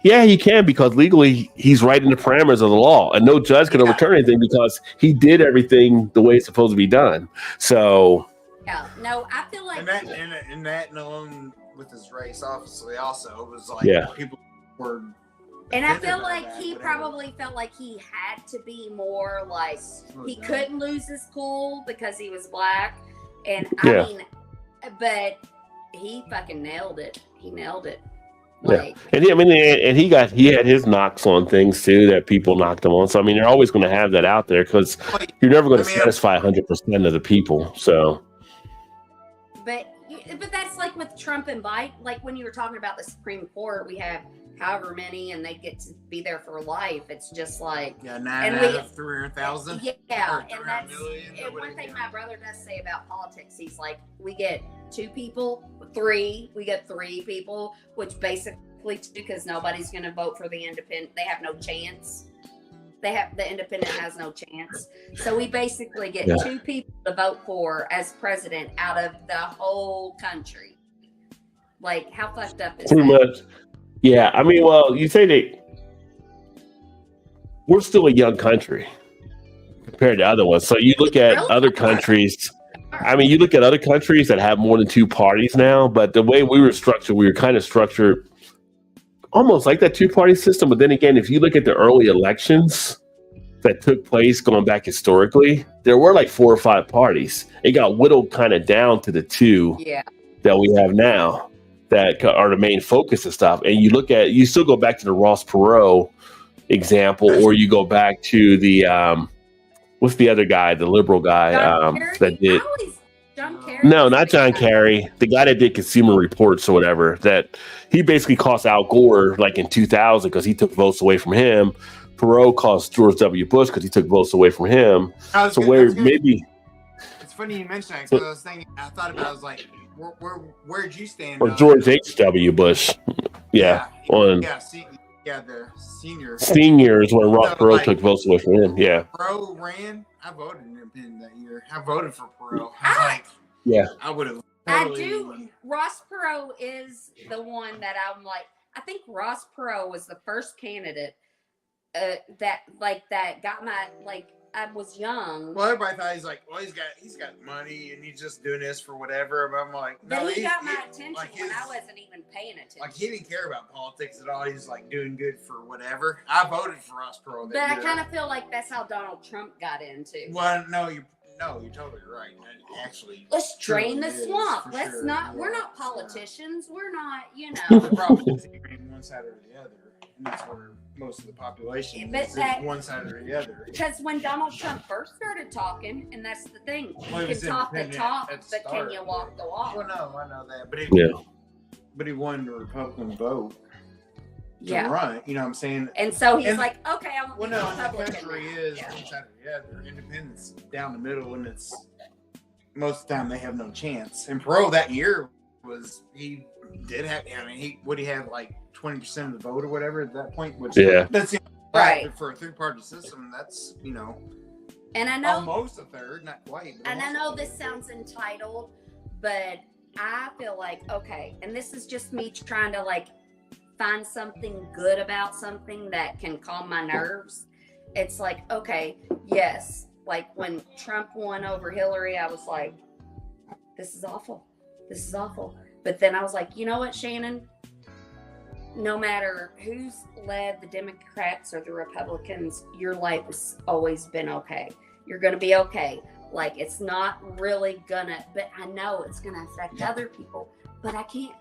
He can, because legally he's right in the parameters of the law, and no judge can overturn anything because he did everything the way it's supposed to be done. So, I feel like and that alone with his race, obviously, also was like people were. And I feel like he probably felt like he had to be more like he couldn't lose his cool because he was black. And but he fucking nailed it. He nailed it. And he had his knocks on things too that people knocked him on. So they're always going to have that out there because you're never going to satisfy 100% of the people. So, but that's like with Trump and Biden. Like when you were talking about the Supreme Court, we have however many, and they get to be there for life. It's just like 9 out of 300,000. Yeah, and that's one thing my brother does say about politics. He's like, we get 2 people, 3. We get 3 people, which basically because nobody's going to vote for the independent. They have no chance. The independent has no chance. So we basically get 2 people to vote for as president out of the whole country. Like, how fucked up is pretty that? much. Yeah, you say that we're still a young country compared to other ones. So you look at other countries. I mean, you look at other countries that have more than 2 parties now, but the way we were kind of structured almost like that 2-party system. But then again, if you look at the early elections that took place going back historically, there were like 4 or 5 parties. It got whittled kind of down to the 2 that we have now that are the main focus of stuff. And you still go back to the Ross Perot example, or you go back to the what's the other guy, the liberal guy that did. John Kerry? No, not John Kerry. The guy that did Consumer Reports or whatever. That he basically cost Al Gore like in 2000 because he took votes away from him. Perot cost George W. Bush because he took votes away from him. Maybe. It's funny you mentioned that because I was thinking, I thought about it, I was like, where'd you stand? Or George H.W. Bush. Yeah. The senior. Seniors when Ross Perot took votes away from him. Yeah. Perot ran. I voted independent that year. I voted for Perot. I would have. Ross Perot is the one that I'm like. I think Ross Perot was the first candidate that got my I was young. Well, everybody thought he's got money and he's just doing this for whatever. But I'm like, no, he got my attention when I wasn't even paying attention. Like he didn't care about politics at all. He's like doing good for whatever. I voted for Ross Perot. But I kind of feel like that's how Donald Trump got into. Well, no, you're totally right. Actually, let's drain the swamp. Let's not. We're not politicians. We're not. The problem is one side or the other, and that's where most of the population is one side or the other. Because when Donald Trump first started talking, and that's the thing, you can talk the talk, but can you walk the walk? Well, no, I know that, but he won the Republican vote to run. You know what I'm saying? And so he's like, okay, I'm going to be Republican. The country is one side or the other. Independence down the middle, and it's most of the time they have no chance. And Perot that year he did have. I mean, would he have like 20% of the vote or whatever at that point? Which that's right for a 3-party system. That's and I know almost a third, not quite. And I know this sounds entitled, but I feel like and this is just me trying to find something good about something that can calm my nerves. It's like, yes, when Trump won over Hillary, I was like, this is awful. This is awful. But then I was like, you know what, Shannon? No matter who's led the Democrats or the Republicans, your life has always been okay. You're going to be okay. It's not really gonna, but I know it's going to affect other people. But I can't,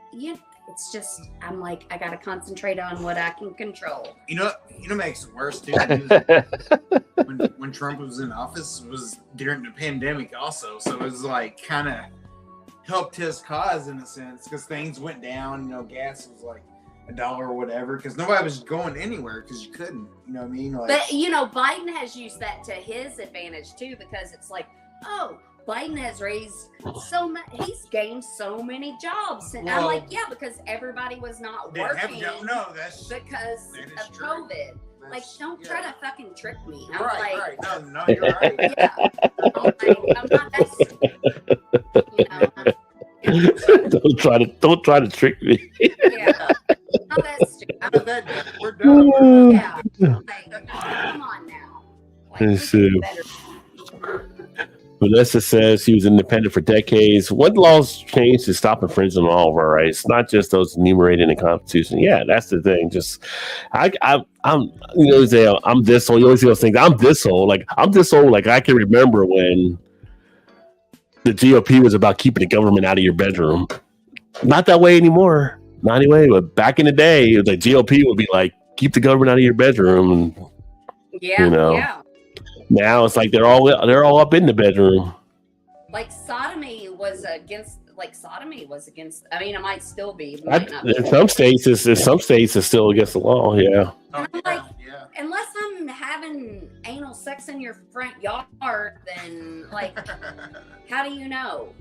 it's just, I'm like, I got to concentrate on what I can control. You know makes it worse too. when Trump was in office, was during the pandemic also. So it was kind of helped his cause in a sense because things went down. Gas was like $1 or whatever because nobody was going anywhere because you couldn't. You know what I mean? But Biden has used that to his advantage too because it's like, Biden has raised he's gained so many jobs. And I'm like, because everybody was not working because of COVID. Don't try to fucking trick me. I'm right. No, you're right. Yeah. I'm not that stupid. Don't try to trick me. Yeah. Not that stupid. We're done. Yeah. Come on now. Vanessa says he was independent for decades. What laws changed to stop infringing on all of our rights? Not just those enumerated in the Constitution. Yeah, that's the thing. Just, I'm this old. You always hear those things. I'm this old. I'm this old. I can remember when the GOP was about keeping the government out of your bedroom. Not that way anymore. Not anyway. But back in the day, the GOP would be like, keep the government out of your bedroom. Yeah. Now it's like they're all up in the bedroom. Sodomy was against. I mean, it might still be. In some states, it's still against the law. Yeah. And I'm unless I'm having anal sex in your front yard, then how do you know?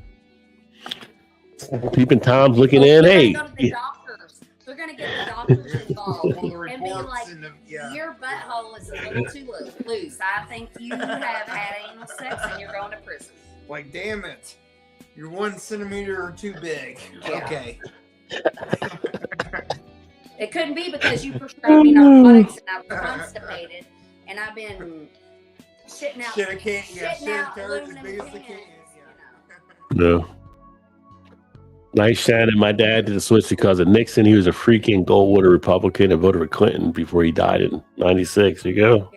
Peeping Tom's looking in. Hey. Go to the doctors. They're gonna get the doctors involved and be like, your butthole is a little too loose. I think you have had anal sex and you're going to prison. Damn it. You're 1 centimeter too big. Yeah. Okay. It couldn't be because you prescribed me narcotics and I was constipated and I've been shitting out, Shit, I can't. Yeah, shitting shit, out turds as aluminum big as they cans, can. you know. No. Nice, Shannon. My dad did a switch because of Nixon. He was a freaking Goldwater Republican and voted for Clinton before he died in '96. There you go.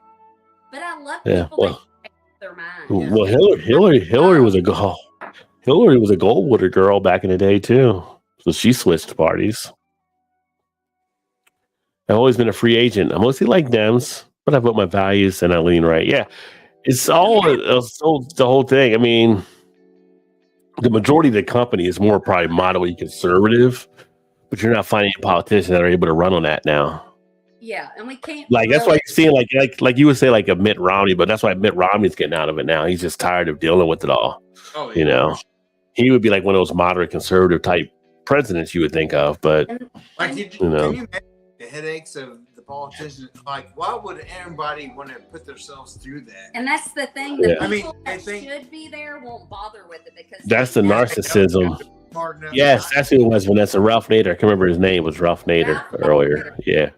But I love Yeah. people Well, that change their mind. well, Hillary was a Hillary was a Goldwater girl back in the day too. So she switched parties. I've always been a free agent. I mostly like Dems, but I put my values and I lean right. Yeah, it's all the whole thing. I mean, the majority of the company is more probably moderately conservative, but you're not finding politicians that are able to run on that now. Yeah, and we can't. Like that's why really- you're seeing like you would say like a Mitt Romney, but that's why Mitt Romney's getting out of it now. He's just tired of dealing with it all. Oh, yeah. You know, he would be like one of those moderate conservative type presidents you would think of, but Like, know. can you imagine the headaches of the politicians? Like, why would anybody want to put themselves through that? And that's the thing. The Yeah. people I mean, that they think- should be there won't bother with it because that's the narcissism. Hard enough. Yes, that's who it was. Vanessa Ralph Nader. I can't remember his name. Was Ralph Nader Ralph earlier? Nader. Yeah,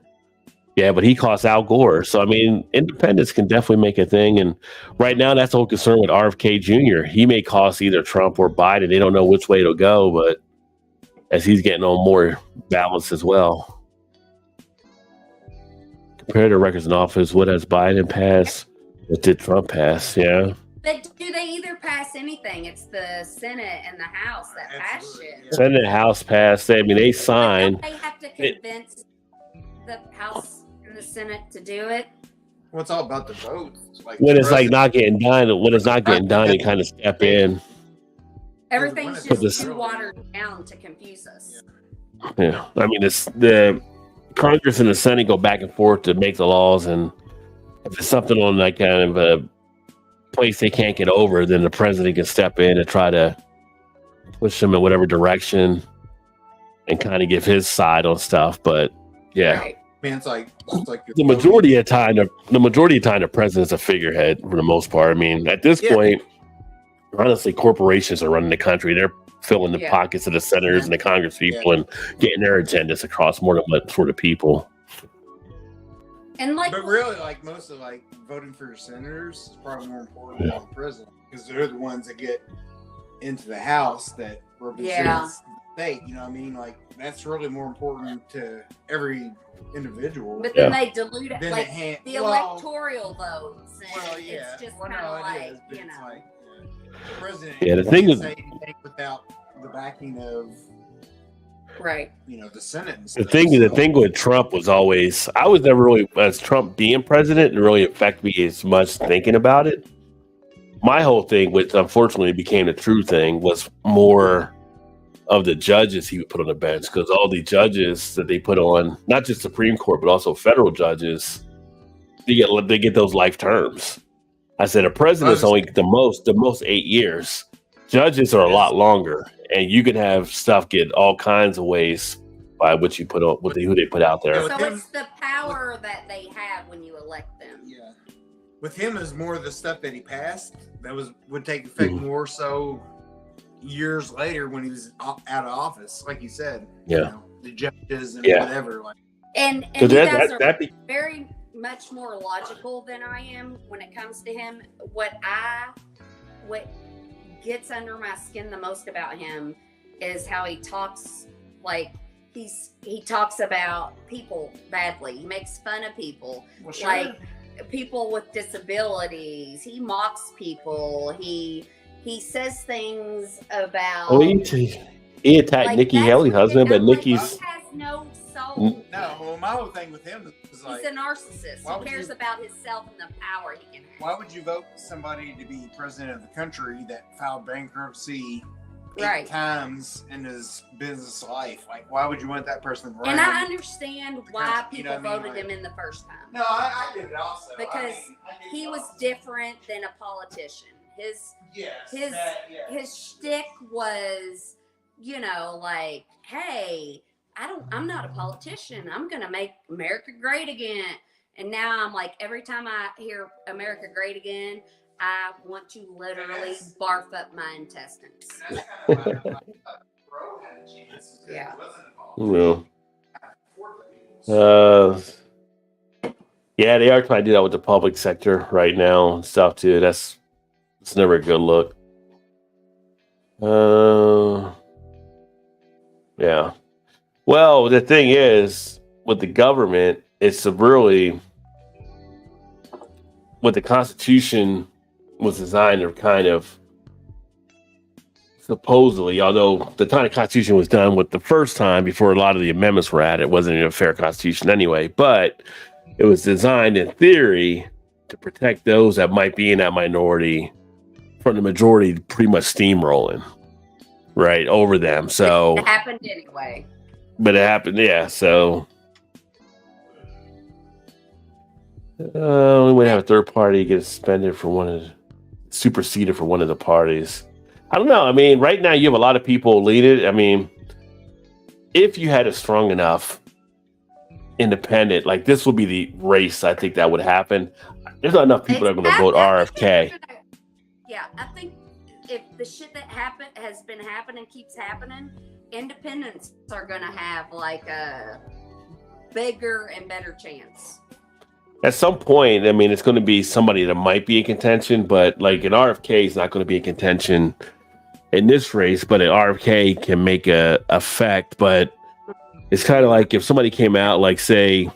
yeah. But he cost Al Gore. So I mean, independents can definitely make a thing. And right now, that's the whole concern with RFK Jr. He may cost either Trump or Biden. They don't know which way it'll go, but as he's getting on more balance as well. Compared to records in office, what has Biden passed? What did Trump pass? Yeah. But do they either pass anything? It's the Senate and the House that pass Absolutely, shit. yeah. Senate House passed. I mean, they But signed. don't they have to convince the House and the Senate to do it? Well, it's all about the votes. Like, When the it's like president- not getting done, when it's not getting done, they kind of step in. Everything's Put just this- too watered down to confuse us. Yeah, I mean, it's the Congress and the Senate go back and forth to make the laws, and if it's something on that kind of a place they can't get over, then the president can step in and try to push them in whatever direction and kind of give his side on stuff. But yeah, Right. I mean, it's like the majority of the time, the president's a figurehead for the most part. I mean, at this Yeah. point, honestly, corporations are running the country. They're filling the Yeah. pockets of the senators and the Congress people and getting their agendas across more than what for the people. And like, But really, like most of like voting for your senators is probably more important than the president because they're the ones that get into the House that represents the state. You know what I mean? Like that's really more important to every individual. but then they dilute it, than like the electoral votes. And Well, yeah. it's just Well, kind of no, it like, is, but you it's know. like the president. Yeah, the can't thing is- say anything without the backing of Right. the Senate. And The stuff, thing so- with Trump was always I was never really as Trump being president didn't really affect me as much thinking about it. My whole thing, which unfortunately became the true thing, was more of the judges he would put on the bench because all the judges that they put on, not just Supreme Court but also federal judges, they get those life terms. I said a president's only the most 8 years. Judges are a lot longer, and you can have stuff get all kinds of ways by what you put on, who they put out there. With So him- it's the power that they have when you elect them. Yeah. With him is more the stuff that he passed that would take effect more so years later when he was out of office, like you said. Yeah. You know, the judges and Yeah. whatever. Like And So you guys are that be, very much more logical than I am when it comes to him. What gets under my skin the most about him is how he talks. Like he talks about people badly. He makes fun of people, well, sure. like people with disabilities. He mocks people. He says things about. he attacked like, Nikki that's Haley's what husband, they- but I'm like, Nikki's he has no soul. No, well, my whole thing with him is like, He's a narcissist. why He would cares you- about himself and the power he can have. why would you vote somebody to be president of the country that filed bankruptcy Right. 8 times in his business life? Like, why would you want that person around? And I understand why You people know what I mean? voted Like- him in the first time. No, I did it also. Because I did He it was also. different than a politician. Yes. His shtick was, like, hey, I'm not a politician. I'm gonna make America great again. And now I'm like, every time I hear America great again, I want to literally barf up my intestines. That's kind of why Bro had a chance. Yeah. He wasn't involved. well, Yeah, they are trying to do that with the public sector right now and stuff too. It's never a good look. Yeah. Well, the thing is, with the government, it's really what the Constitution was designed to kind of supposedly, although the time the Constitution was done with the first time before a lot of the amendments were added, it wasn't even a fair Constitution anyway, but it was designed in theory to protect those that might be in that minority from the majority pretty much steamrolling right over them. So it happened anyway. But it happened, yeah. So we would have a third party get suspended for superseded for one of the parties. I don't know. I mean, right now you have a lot of people lead it. I mean, if you had a strong enough independent, like this would be the race, I think that would happen. There's not enough people that are going to vote RFK. Yeah, I think if the shit that has been happening keeps happening, independents are going to have like a bigger and better chance. At some point, I mean, it's going to be somebody that might be in contention, but like an RFK is not going to be in contention in this race, but an RFK can make a effect. But it's kind of like if somebody came out, like say,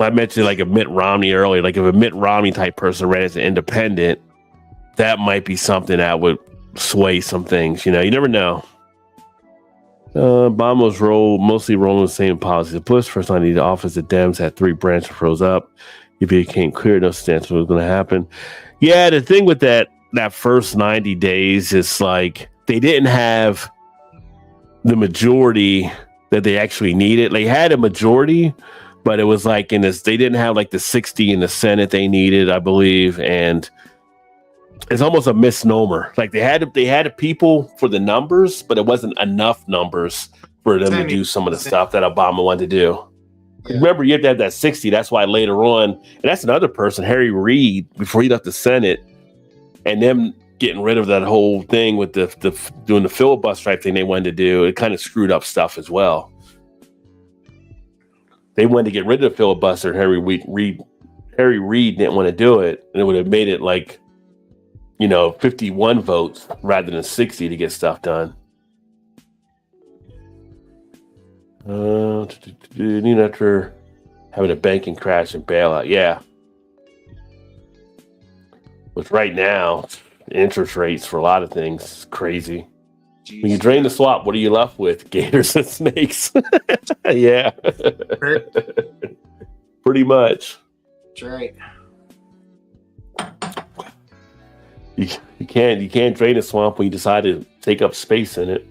I mentioned like a Mitt Romney earlier, like if a Mitt Romney type person ran as an independent, that might be something that would sway some things. You know, you never know. Obama's mostly rolling the same policies. Bush first time in the office, the Dems had 3 branches rose up. It became clear no stance was going to happen. Yeah, the thing with that first 90 days is like they didn't have the majority that they actually needed. They had a majority, but it was like they didn't have like the 60 in the Senate they needed, I believe, and it's almost a misnomer. Like they had people for the numbers, but it wasn't enough numbers for them to do some of the stuff that Obama wanted to do. Yeah. Remember, you have to have that 60. That's why later on, and that's another person, Harry Reid, before he left the Senate, and them getting rid of that whole thing with the doing the filibuster type thing they wanted to do, it kind of screwed up stuff as well. They wanted to get rid of the filibuster, and Harry Reid didn't want to do it, and it would have made it like 51 votes rather than 60 to get stuff done. After having a banking crash and bailout, yeah. Which right now, interest rates for a lot of things is crazy. Jeez. When you drain the swamp, what are you left with? Gators and snakes. Yeah. Pretty much. That's right. You can't drain a swamp when you decide to take up space in it.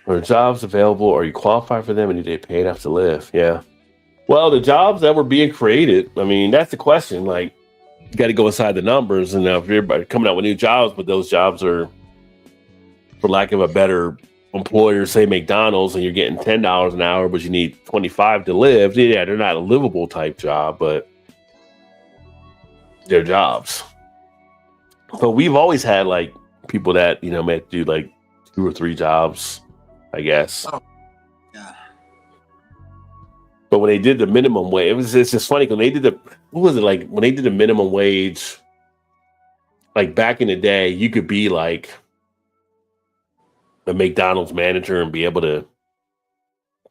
Are jobs available? Are you qualified for them? And do they pay enough to live? Yeah. Well, the jobs that were being created, I mean, that's the question. Like, you got to go inside the numbers. And now if everybody coming out with new jobs, but those jobs are, for lack of a better employer, say McDonald's, and you're getting $10 an hour, but you need $25 to live. Yeah, they're not a livable type job, but they're jobs. But we've always had like people that may do like 2 or 3 jobs, I guess. Oh, yeah. But when they did the minimum wage, it's just funny when they did when they did the minimum wage, like back in the day, you could be like a McDonald's manager and be able to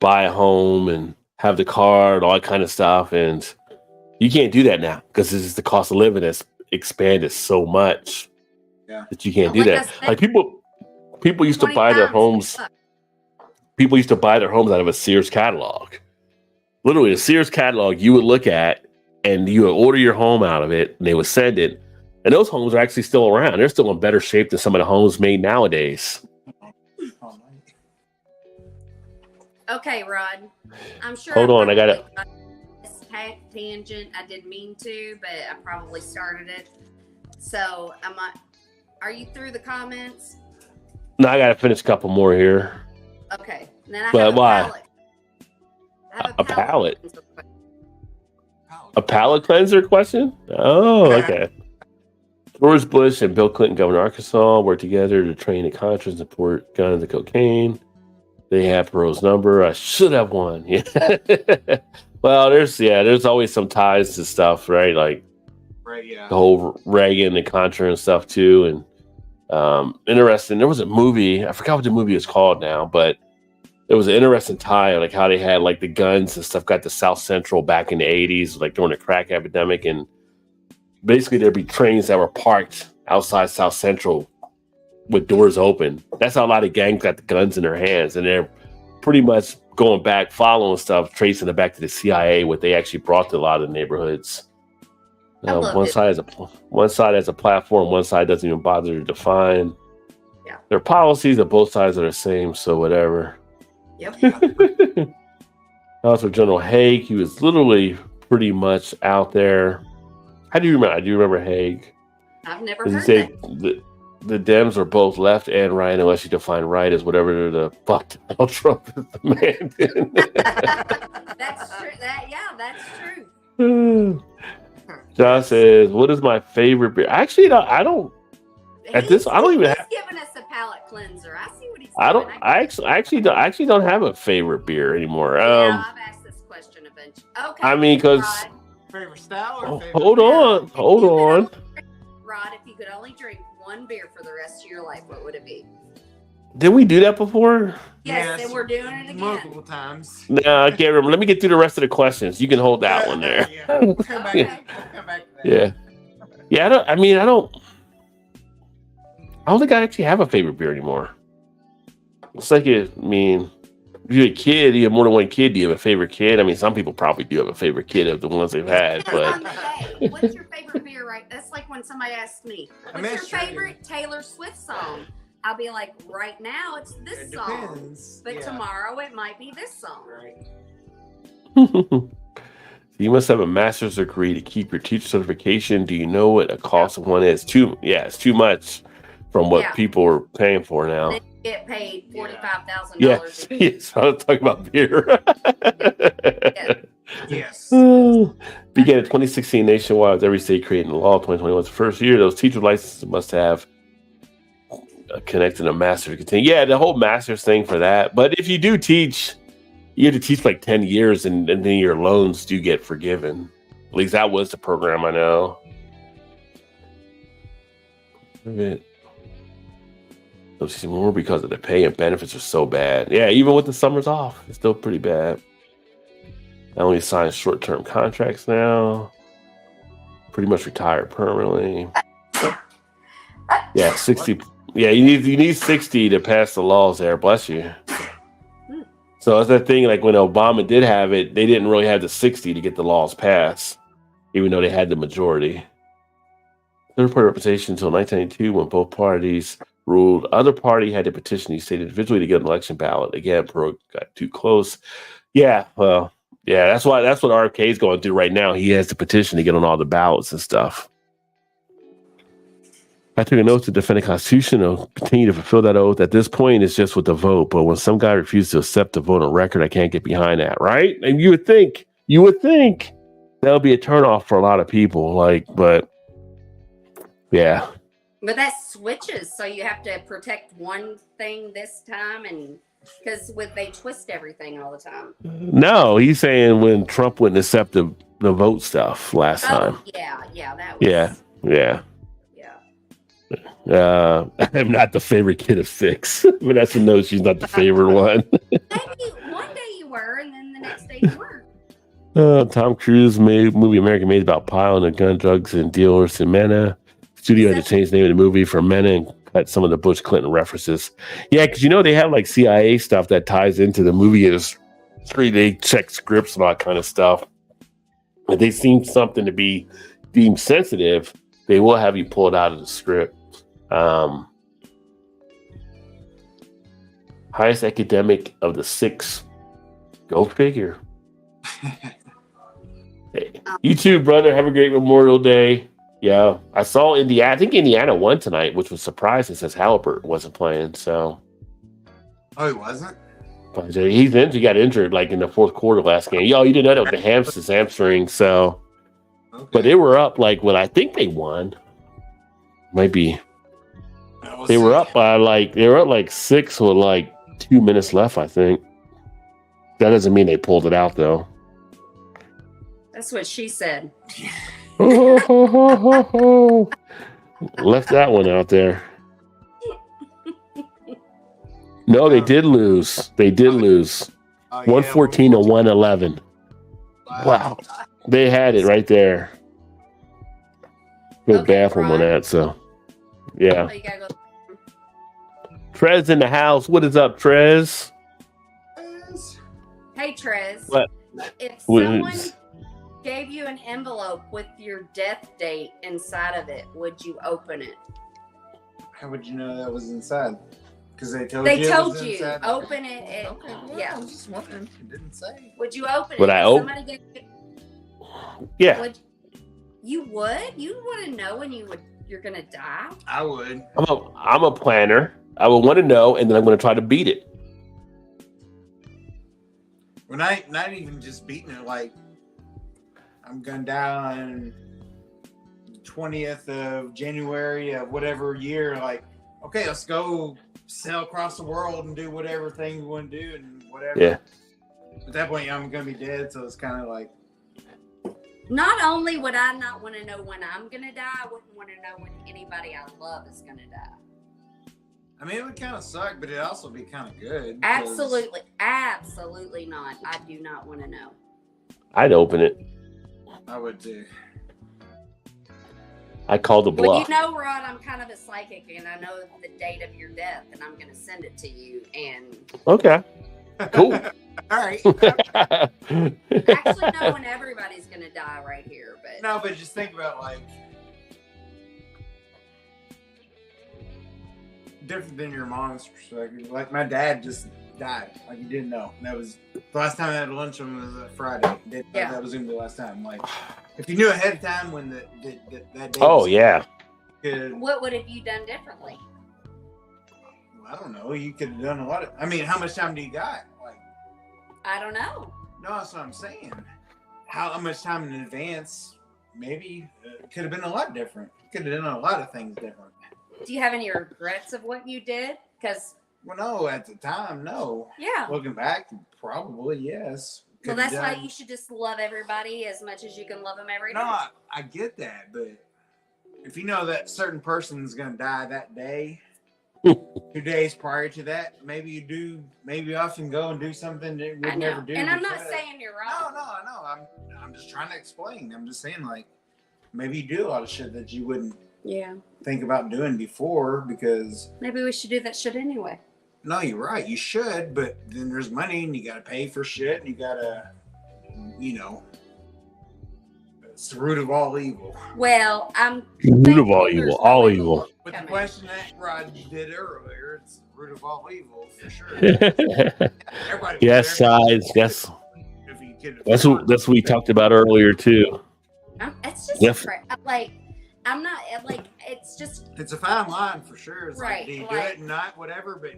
buy a home and have the car and all that kind of stuff, and you can't do that now because this is the cost of living has expanded so much that you can't do that. Like people used to buy their homes. People used to buy their homes out of a Sears catalog. Literally, a Sears catalog you would look at and you would order your home out of it and they would send it. And those homes are actually still around. They're still in better shape than some of the homes made nowadays. Okay, Rod. I'm sure. Hold on, I got it. Tangent. I didn't mean to, but I probably started it. So are you through the comments? No, I got to finish a couple more here. Okay. And then I but have why? A palate. A palate cleanser question? Oh, okay. George Bush and Bill Clinton, governor of Arkansas, worked together to train the Contras and support guns and cocaine. They have Perot's number. I should have won. Yeah. Well, there's always some ties to stuff, right? Like Right, yeah. the whole Reagan and Contra and stuff too. And interesting. There was a movie. I forgot what the movie is called now, but it was an interesting tie, like how they had like the guns and stuff got to South Central back in the 80s, like during the crack epidemic. And basically there'd be trains that were parked outside South Central with doors open. That's how a lot of gangs got the guns in their hands. And they're pretty much going back, following stuff, tracing it back to the CIA, what they actually brought to a lot of the neighborhoods. One side has a platform, one side doesn't even bother to define. Yeah. Their policies of both sides are the same, so whatever. Yep. Also, General Haig, he was literally pretty much out there. How do you remember? Do you remember Haig? I've never Does he heard say that. the Dems are both left and right, unless you define right as whatever the fuck Donald Trump is demanding? That's true. That's true. Josh says, "What is my favorite beer?" Actually, I don't. At this, I don't even have. He's giving us a palate cleanser. I see what he's I doing. don't. I actually don't have a favorite beer anymore. Yeah, I've asked this question a bunch. Okay. I mean, because Rod, Favorite style or favorite hold beer? on. Rod, if you could only drink one beer for the rest of your life, what would it be? Did we do that before? Yes, and we're doing it again. Multiple times. No, I can't remember. Let me get through the rest of the questions. You can hold that one there. Yeah. We'll come back, Okay. we'll come back to that. Yeah. Yeah, I don't think I actually have a favorite beer anymore. It's like if you're a kid, you have more than one kid, do you have a favorite kid? I mean, some people probably do have a favorite kid of the ones they've had, but Hey, what's your favorite beer, right? That's like when somebody asks me, A what's your mystery. Taylor Swift song? I'll be like, right now it's this It song. depends. But Yeah. tomorrow it might be this song. Right. you must have a master's degree to keep your teacher certification. Do you know what a cost of one is? It's too much from what Yeah. people are paying for now. Then you get paid $45,000. Yes, yes. I was talking about beer. Yes. Began in 2016 nationwide, with every state creating a law. 2021 was the first year. Those teacher licenses must have connected a master to continue. Yeah, the whole master's thing for that. But if you do teach, you have to teach like 10 years and then your loans do get forgiven. At least that was the program, I know. So she's more because of the pay and benefits are so bad. Yeah, even with the summers off, it's still pretty bad. I only sign short-term contracts now. Pretty much retired permanently. Yeah, 60. Yeah, you need 60 to pass the laws there. Bless you. So that's the thing. Like when Obama did have it, they didn't really have the 60 to get the laws passed, even though they had the majority. Third-party representation until 1992, when both parties ruled. Other party had to petition each state individually to get an election ballot. Again, Perot got too close. Yeah, well. Yeah, that's what RFK is going through right now. He has to petition to get on all the ballots and stuff. I took an oath to defend the Constitution and continue to fulfill that oath. At this point, it's just with the vote. But when some guy refuses to accept the vote on record, I can't get behind that, right? And you would think that would be a turnoff for a lot of people. But yeah. But that switches, so you have to protect one thing this time, and because they twist everything all the time. No, he's saying when Trump wouldn't accept the vote stuff last time. Yeah, that was. Yeah. I'm not the favorite kid of 6. Vanessa knows she's not the favorite one. Maybe one day you were, and then the next day you weren't. Tom Cruise made movie American Made about piling of gun, drugs, and dealers in Mena. Studio had to change the name of the movie from Mena and cut some of the Bush Clinton references. Yeah, because they have like CIA stuff that ties into the movie industry. They check scripts and all that kind of stuff. If they seem something to be deemed sensitive, they will have you pull it out of the script. Highest academic of the 6. Go figure. Hey, you too, brother. Have a great Memorial Day. Yeah, I saw Indiana. I think Indiana won tonight, which was surprising since Halbert wasn't playing. So, Oh, he wasn't? he got injured like in the fourth quarter last game. You didn't know that with the hamstring. So, Okay. but they were up like when I think they won. Might be. We'll They see. were up by like 6 with like 2 minutes left, I think. That doesn't mean they pulled it out, though. That's what she said. Left that one out there. No, they did lose. They did lose. Oh, yeah, 114 to 111. Wow. They had it right there. Good Okay, bathroom on Ron. that, so yeah. Oh, you gotta go. Trez in the house. What is up, Trez? Hey, Trez. What? If What someone is- gave you an envelope with your death date inside of it, would you open it? How would you know that was inside? Because they told They you. told it was you. inside? Open it. Okay, well, Yeah. I was just wondering. It didn't say. Would you open Would it? I If open- somebody gave Yeah, you would? You wouldn't know when you're gonna die? I would. I'm a planner. I would want to know, and then I'm going to try to beat it. When I not even just beating it, like I'm gonna die on the 20th of January of whatever year. Like, okay, let's go sail across the world and do whatever thing we want to do and whatever. Yeah. At that point, I'm gonna be dead, so it's kind of like, Not only would I not want to know when I'm gonna die, I wouldn't want to know when anybody I love is gonna die. I mean, it would kind of suck, but it'd also be kind of good. 'cause- Absolutely, absolutely not. I do not want to know. I'd open it. I would too. I called the Well, bluff. you know, Rod, I'm kind of a psychic, and I know the date of your death, and I'm gonna send it to you. And Okay. Cool. All right. actually, no, when everybody's gonna die right here, but No, but just think about like different than your mom's perspective. Like my dad just died. Like you didn't know. And that was the last time I had lunch with him was Friday. Yeah. That was gonna be the last time. Like if you knew ahead of time when that day. Oh, was yeah. good, what would have you done differently? I don't know. You could have done a lot of. I mean, how much time do you got? Like, I don't know. no, that's what I'm saying. How much time in advance? Maybe could have been a lot different. Could have done a lot of things different. Do you have any regrets of what you did? Because Well, no, at the time, no. yeah, Looking back, probably yes. well, Could have that's why done- you should just love everybody as much as you can love them every day. No, I get that, but if you know that certain person's gonna die that day, 2 days prior to that, maybe you do. Maybe you often go and do something that you I would know, never do. and I'm not because- saying you're No, wrong. no, I know. I'm just trying to explain. I'm just saying, like, maybe you do a lot of shit that you wouldn't Yeah, think about doing before because. maybe we should do that shit anyway. No, you're right. You should, but then there's money and you got to pay for shit and you got to, it's the root of all evil. Well, I'm Root of all thankful evil. there's All no evil. But the coming. question that Rod did earlier, it's the root of all evil for sure. Everybody Yes, was there sides. That's if he could that's what we talked about earlier too. It's just Yep. like I'm not like it's just It's a fine line for sure. It's Right, like, do you do like- it and not whatever? But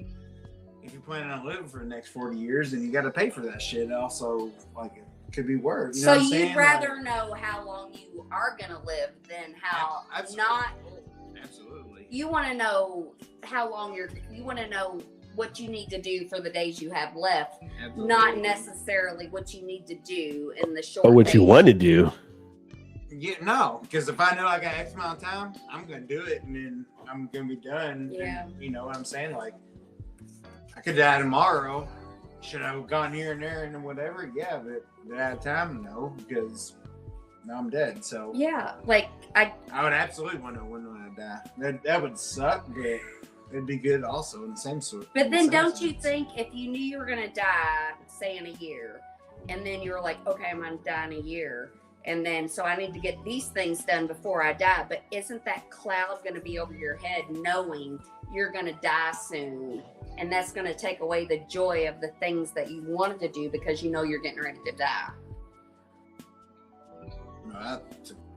if you're planning on living for the next 40 years, then you got to pay for that shit. Also, like it could be worse. You know so what I'm you'd saying? rather Like, know how long you are gonna live than how Absolutely. not. Absolutely. You want to know how long you want to know what you need to do for the days you have left, not necessarily what you need to do in the short. Or what you days. want to do. Yeah, no, because if I know I got X amount of time, I'm gonna do it, and then I'm gonna be done. Yeah. And you know what I'm saying? Like, I could die tomorrow. Should I have gone here and there and whatever? Yeah, but did I have time? No, because now I'm dead. So Yeah, like I would absolutely want to know when I die. That would suck, but it'd be good also in the same sort. But in the then same don't you sense. think if you knew you were going to die, say in a year, and then you were like, okay, I'm going to die in a year, and then so I need to get these things done before I die, but isn't that cloud going to be over your head knowing you're going to die soon? And that's going to take away the joy of the things that you wanted to do because you know you're getting ready to die. No,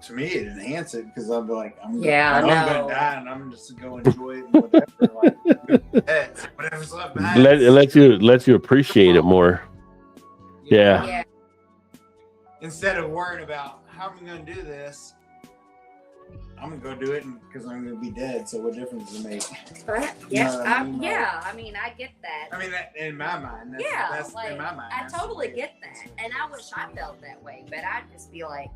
to me, it enhance it because I'd be like, I'm Yeah, I I'm know. gonna die and I'm just gonna enjoy it and whatever. Like, whatever's left behind. Let you appreciate it more. Yeah. Instead of worrying about how am I gonna do this, I'm gonna go do it because I'm gonna be dead. So what difference does it make? Yeah, what I mean? yeah. I mean, I get that. I mean, that, in my mind, that's like, in my mind. I that's totally the way get it is. that, and I wish I felt that way, but I'd just be like,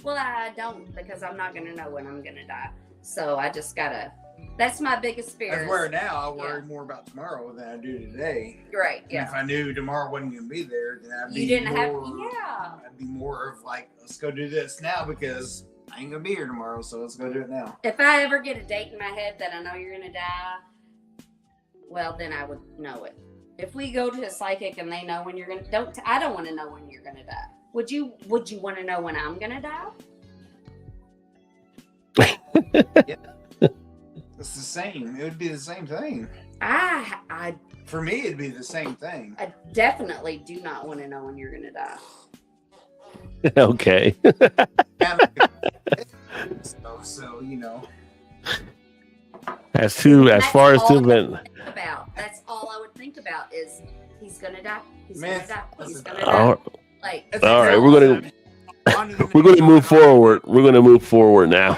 well, I don't, because I'm not gonna know when I'm gonna die. So I just gotta. That's my biggest fear. That's where now I worry more about tomorrow than I do today. Right. And Yeah. if I knew tomorrow wasn't gonna be there, then I'd be You didn't have. more, Yeah. I'd be more of like, let's go do this now because I ain't gonna be here tomorrow, so let's go do it now. If I ever get a date in my head that I know you're gonna die, well, then I would know it. If we go to a psychic and they know when you're gonna, I don't want to know when you're gonna die. Would you want to know when I'm gonna die? It's the same. It would be the same thing. I For me, it'd be the same thing. definitely do not want to know when you're gonna die. Okay. So you know. As That's far as all to I would been. think about. That's all I would think about is he's gonna die. He's Man, gonna die. He's listen, gonna die. All Like, That's All right, exactly we're gonna move forward. We're gonna move forward now.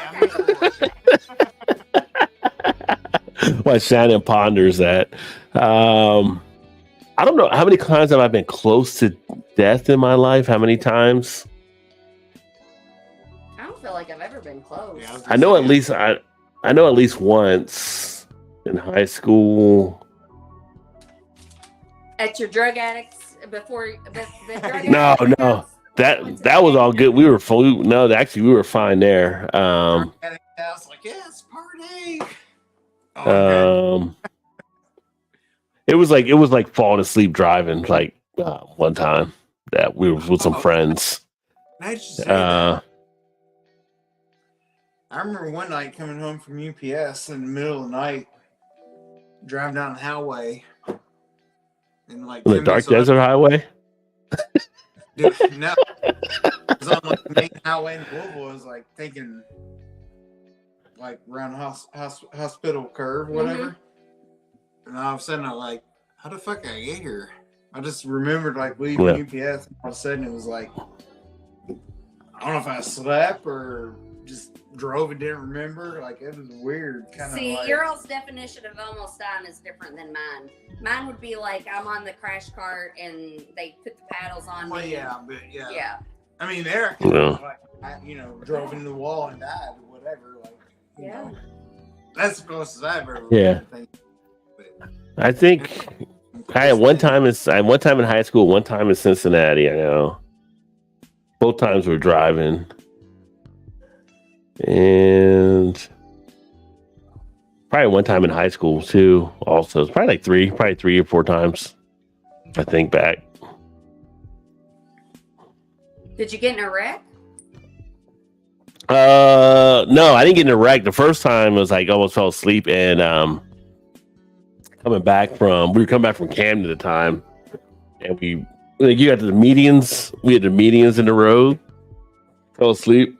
Why Shannon ponders that. I don't know how many times have I been close to death in my life. How many times? I don't feel like I've ever been close. Yeah, I know at least I know at least once in high school. At your drug addicts before the drug No, addicts no. house? That was all good. We were no, actually we were fine there. I was like, yes, party. Oh, It was like falling asleep driving. Like one time that we were with some friends. I just say that. I remember one night coming home from UPS in the middle of the night, driving down the highway, and like The 10 dark minutes away- desert highway. Dude, no, it was on like the main highway in Louisville. I was like thinking, like around the hospital curve, whatever. And all of a sudden, I'm like, how the fuck I get here? I just remembered like leaving UPS, and all of a sudden it was like, I don't know if I slept or just drove and didn't remember. Like it was weird. Kind of. See, like, your all's definition of almost dying is different than mine. Mine would be like I'm on the crash cart and they put the paddles on Well, me. yeah, but yeah. Yeah. I mean, there, Yeah. like, I, drove into the wall and died or whatever. Like, you Yeah. know, that's the closest I've ever. Yeah. Been. I think I had one time in high school, one time in Cincinnati. I know. Both times we were driving. And probably one time in high school too. Also, it's probably like three or four times. I think back. Did you get in a wreck? No, I didn't get in a wreck. The first time was like almost fell asleep and we were coming back from Camden at the time, and you got the medians. We had the medians in the road. Fell asleep.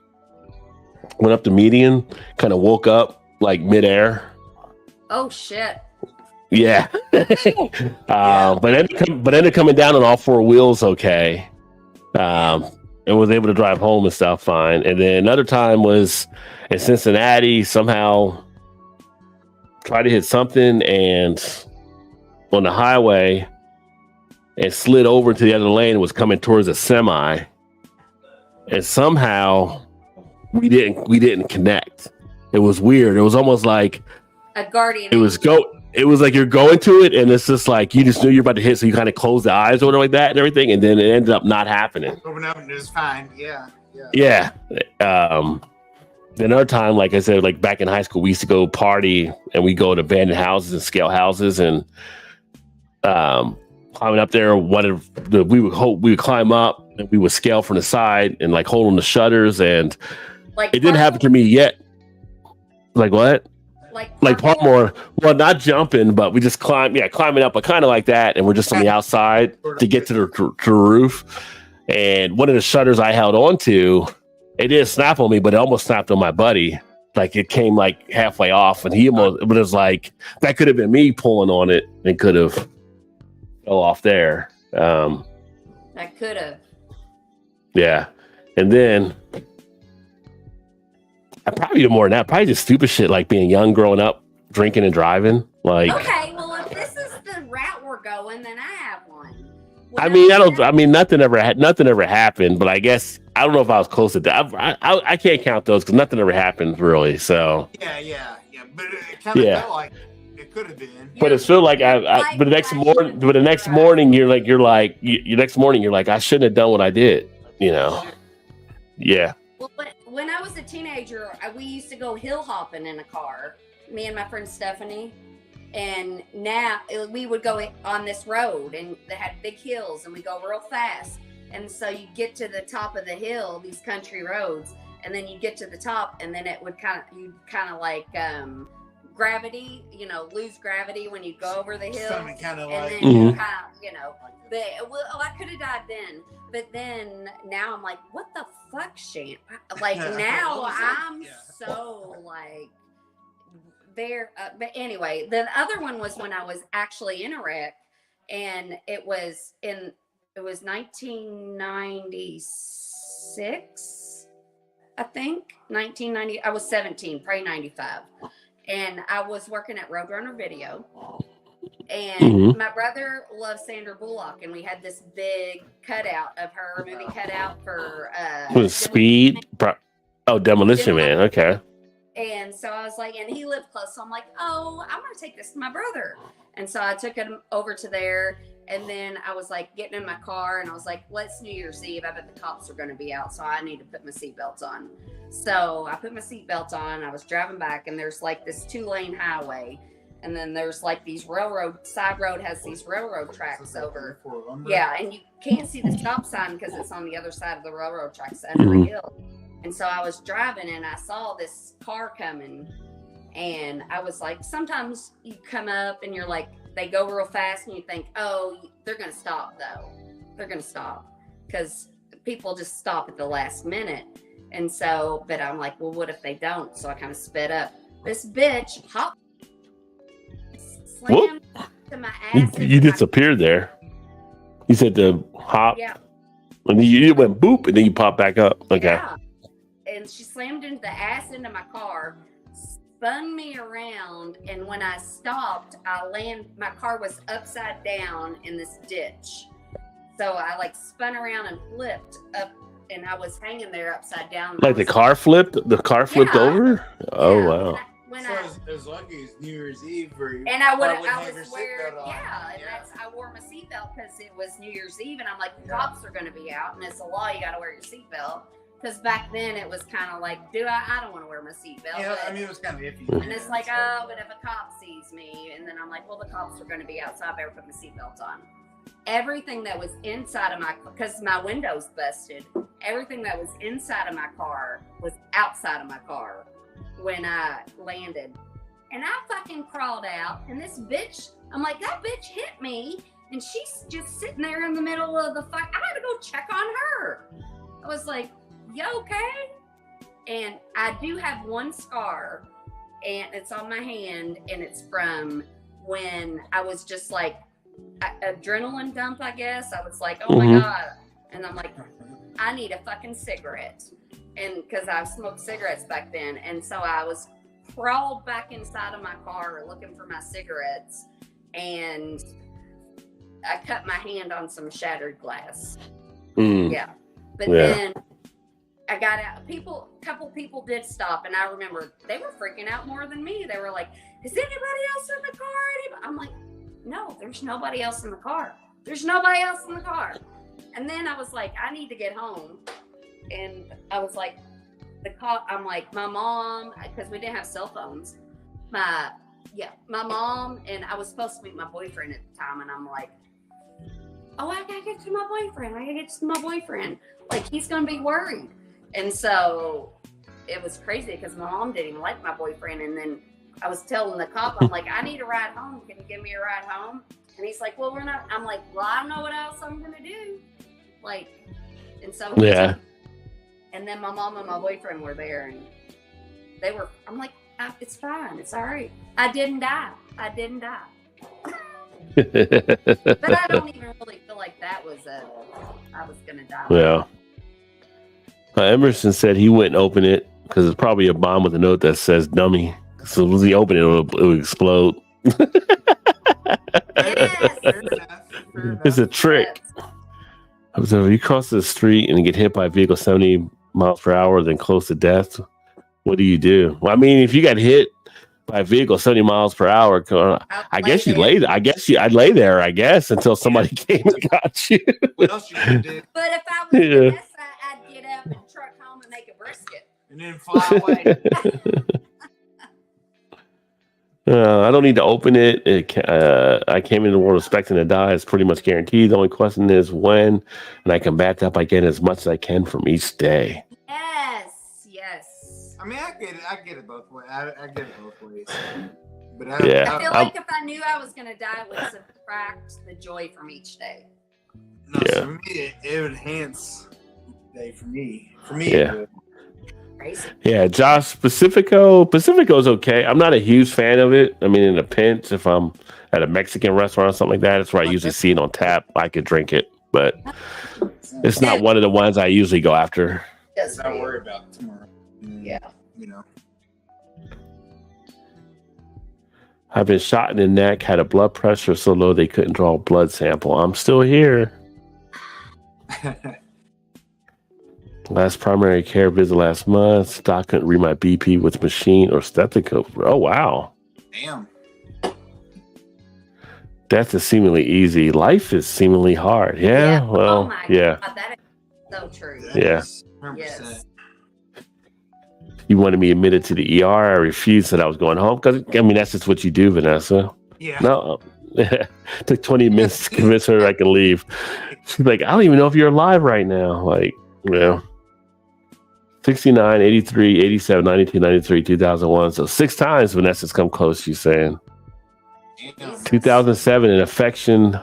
Went up the median, kind of woke up like midair. Oh shit. Yeah. But ended coming down on all four wheels okay. And was able to drive home and stuff fine. And then another time was in Cincinnati, somehow tried to hit something and on the highway and slid over to the other lane and was coming towards a semi. And somehow we didn't connect. It was weird. It was almost like A guardian. it was like you're going to it and it's just like you just knew you're about to hit, so you kind of close the eyes or whatever like that and everything, and then it ended up not happening. Open up and it was fine. Yeah. Yeah. Another time, like I said, like back in high school, we used to go party and we go to abandoned houses and scale houses and climbing up there. We would climb up and we would scale from the side and like hold on the shutters, and like it didn't happen to me yet. Like what? Like Parkmore. Well, not jumping, but we just climbing up, but kind of like that. And we're just on the outside to get to the roof. And one of the shutters I held on to, it didn't snap on me, but it almost snapped on my buddy. Like it came like halfway off, and it was like that could have been me pulling on it and could have fell off there. That could have. Yeah. And then Probably more than that. Probably just stupid shit like being young, growing up, drinking and driving. Like, Okay, well, if this is the route we're going, then I have one. Nothing ever happened, but I guess I don't know if I was close to that. I can't count those because nothing ever happened really. So yeah. But it kind of felt like it could have been. But it felt like but the next morning you're like I shouldn't have done what I did. You know? Yeah. Well, when I was a teenager, we used to go hill hopping in a car. Me and my friend Stephanie. And now we would go on this road and they had big hills and we go real fast. And so you get to the top of the hill, these country roads, and then you get to the top and then it would kind of like gravity, lose gravity when you go over the hill. Something kind of like, I could have died then. But then now I'm like, what the fuck, Shan? Like now I'm so like, there, but anyway, the other one was when I was actually in a wreck, and it was 1996, I think 1990. I was 17, probably 95, and I was working at Roadrunner Video, and my brother loves Sandra Bullock, and we had this big cutout of her, movie cutout for Speed. Demolition Man. Okay. And so I was like, and he lived close. So I'm like, oh, I'm going to take this to my brother. And so I took him over to there. And then I was like getting in my car and I was like, it's New Year's Eve. I bet the cops are going to be out. So I need to put my seatbelt on. So I put my seatbelt on. I was driving back and there's like this 2-lane highway. And then there's like these side road has these railroad tracks over. Yeah. And you can't see the stop sign because it's on the other side of the railroad tracks under the hill. And so I was driving and I saw this car coming and I was like, sometimes you come up and you're like, they go real fast and you think, oh, they're going to stop though. They're going to stop because people just stop at the last minute. And so, but I'm like, well, what if they don't? So I kind of sped up. This bitch slammed to my ass. You disappeared there. You said the hop. Yeah. And you went boop and then you popped back up. Okay. Yeah. And she slammed into the ass into my car, spun me around, and when I stopped, my car was upside down in this ditch. So I like spun around and flipped up, and I was hanging there upside down. Like the car flipped? The car flipped over? Oh, wow. It was lucky it's New Year's Eve for you. And I was wearing, I wore my seatbelt because it was New Year's Eve, and I'm like, the cops are going to be out, and it's a law, you got to wear your seatbelt. Because back then it was kind of like, I don't want to wear my seatbelt. Yeah, it was kind of iffy. And it's like, oh, but if a cop sees me, and then I'm like, well, the cops are going to be out, so I better put my seatbelt on. Everything that was inside of because my window's busted, everything that was inside of my car was outside of my car when I landed. And I fucking crawled out, and this bitch, I'm like, that bitch hit me, and she's just sitting there in the middle of the fight. I had to go check on her. I was like, you okay? And I do have one scar and it's on my hand and it's from when I was just like adrenaline dump, I guess. I was like, oh my God. And I'm like, I need a fucking cigarette. And because I smoked cigarettes back then. And so I was crawled back inside of my car looking for my cigarettes and I cut my hand on some shattered glass. Yeah. But then I got out. A couple people did stop, and I remember they were freaking out more than me. They were like, "Is anybody else in the car?" I'm like, "No, there's nobody else in the car. There's nobody else in the car." And then I was like, "I need to get home," and I was like, I'm like, my mom, because we didn't have cell phones. My mom, and I was supposed to meet my boyfriend at the time, and I'm like, "Oh, I gotta get to my boyfriend. Like, he's gonna be worried." And so it was crazy because my mom didn't even like my boyfriend. And then I was telling the cop, I'm like, I need a ride home. Can you give me a ride home? And he's like, well, we're not. I'm like, well, I don't know what else I'm going to do. Like, and so. Yeah. And then my mom and my boyfriend were there and I'm like, it's fine. It's all right. I didn't die. But I don't even really feel like that was I was going to die. Yeah. Emerson said he wouldn't open it because it's probably a bomb with a note that says "dummy." So when you open it, it'll explode. Yes. Fair enough. It's a trick. So if you cross the street and get hit by a vehicle 70 miles per hour, then close to death, what do you do? Well, I mean, if you got hit by a vehicle 70 miles per hour, I guess you lay. I'd lay there. I guess until somebody came and got you. What else you gonna do? But if I was Vanessa, I'd get up and truck home and make a brisket. And then fly away. I don't need to open it. I came into the world expecting to die. It's pretty much guaranteed. The only question is when, and I can back up again as much as I can from each day. Yes. I mean, I get it both ways. I get it both ways. But I feel like if I knew I was going to die, it would subtract the joy from each day. No, Yeah. for me, it would enhance the day for me. Yeah. It would. Crazy. Yeah, Josh, Pacifico's okay. I'm not a huge fan of it. I mean, in a pinch, if I'm at a Mexican restaurant or something like that, it's where I usually see it on tap. I could drink it, but it's not one of the ones I usually go after. Just Not worry about tomorrow. Yeah. You know. I've been shot in the neck, had a blood pressure so low they couldn't draw a blood sample. I'm still here. Last primary care visit last month. Doc couldn't read my BP with machine or stethoscope. Oh, wow. Damn. Death is seemingly easy. Life is seemingly hard. Yeah, well, oh my yeah. God, that is so true. Yeah. 100%. Yes. You wanted me admitted to the ER. I refused, said I was going home. Because, I mean, that's just what you do, Vanessa. Yeah. No. Took 20 minutes to convince her I can leave. She's like, I don't even know if you're alive right now. Like, yeah. 69, 83, 87, 92, 93, 2001. So 6 times Vanessa's come close, she's saying. Damn. 2007, an infection.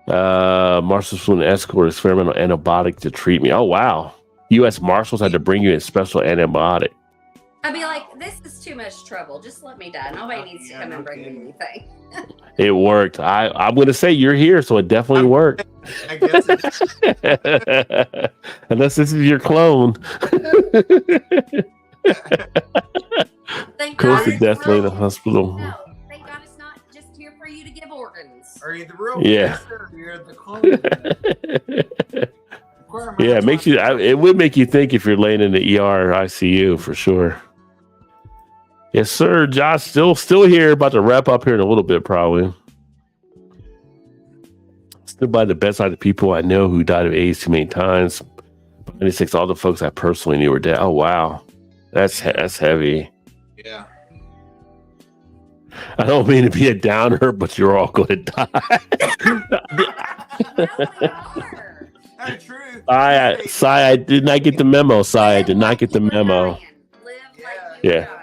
Marshals flew an escort experimental antibiotic to treat me. Oh, wow. U.S. Marshals had to bring you a special antibiotic. I'd be like, this is too much trouble. Just let me die. Nobody needs to come and bring me anything. It worked. I'm going to say you're here, so it definitely worked. I guess it, Unless this is your clone. Thank Close God to it's death not- in the hospital. No, thank God it's not just here for you to give organs. are you the real Yeah. professor or you're the clone? Yeah, it makes you. It would make you think if you're laying in the ER or ICU for sure. Yes, sir. Josh, still here. About to wrap up here in a little bit, probably. Still by the bedside of the people I know who died of AIDS too many times. 96, all the folks I personally knew were dead. Oh wow, that's heavy. Yeah. I don't mean to be a downer, but you're all going to die. No, we are. That's true. I did not get the memo. I did not get the Live like you were memo. dying. Live like you were Yeah. dying.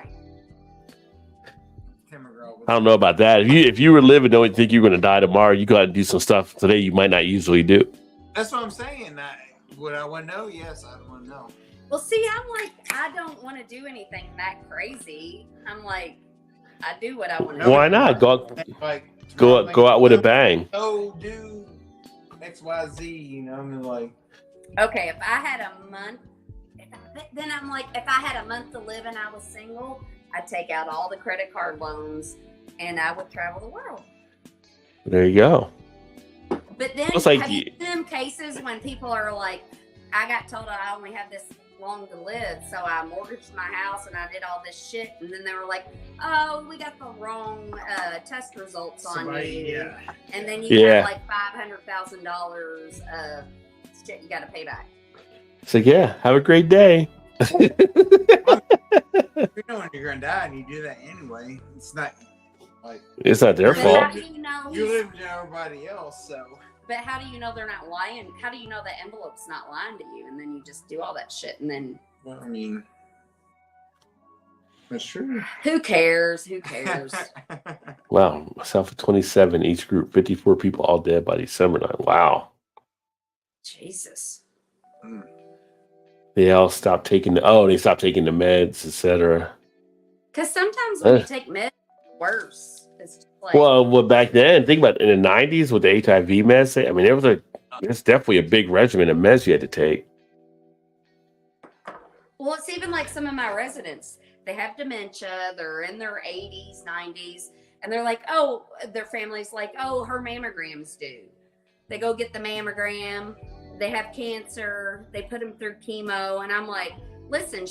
I don't know about that. If you were living, don't think you're going to die tomorrow. You got to do some stuff today you might not usually do. That's what I'm saying. Would I want to know? Yes, I want to know. Well, see, I'm like, I don't want to do anything that crazy. I'm like, I do what I want to do. Why not? Like, Go out with a bang. Oh, do XYZ. You know, I mean, like. Okay, if I had a month, then I'm like, if I had a month to live and I was single, I'd take out all the credit card loans and I would travel the world. There you go. But then, Looks like have you you- seen them cases when people are like, I got told I only have this long to live, so I mortgaged my house and I did all this shit, and then they were like, oh, we got the wrong test results on you. Yeah. And then you Yeah. have like $500,000 of shit you got to pay back. So yeah, have a great day. You know when you're gonna die, and you do that anyway. It's not like It's not their But fault. how do you know? you live to everybody else. So But how do you know they're not lying? How do you know the envelope's not lying to you? And then you just do all that shit, and then well, I mean, that's true. who cares? Who cares? Wow, myself at 27, each group, 54 people all dead by December 9. Wow. Jesus. They all stopped taking they stopped taking the meds, etc. Because sometimes when you take meds, it's worse. It's just like, Well, back then, think about it, in the 90s with the HIV meds. I mean, there's definitely a big regimen of meds you had to take. well, Well, it's even like some of my residents. They have dementia. They're in their 80s, 90s, and they're like, oh, their family's like, oh, her mammogram's due. They go get the mammogram. They have cancer. They put them through chemo, and I'm like, listen,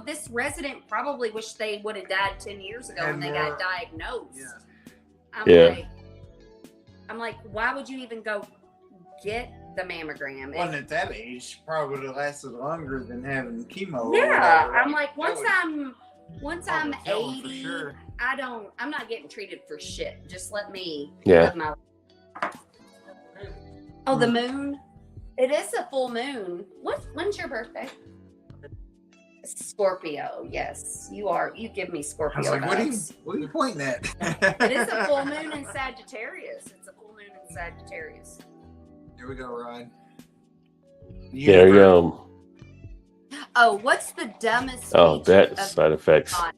this resident probably wished they would have died 10 years ago when they got diagnosed. Yeah. I'm like, why would you even go get the mammogram? One at that age probably would have lasted longer than having chemo. Yeah, I'm like, once I'm kill 'em for 80, sure. I'm not getting treated for shit. Just let me Yeah. live my life. Oh, the moon. It is a full moon. When's your birthday? Scorpio. Yes, you are. You give me I Scorpio was like, what vibes. are you pointing at? It is a full moon in Sagittarius. It's a full moon in Sagittarius. Here we go, Rod. There you go. Oh, what's the dumbest? Oh, feature that of side the effects. body?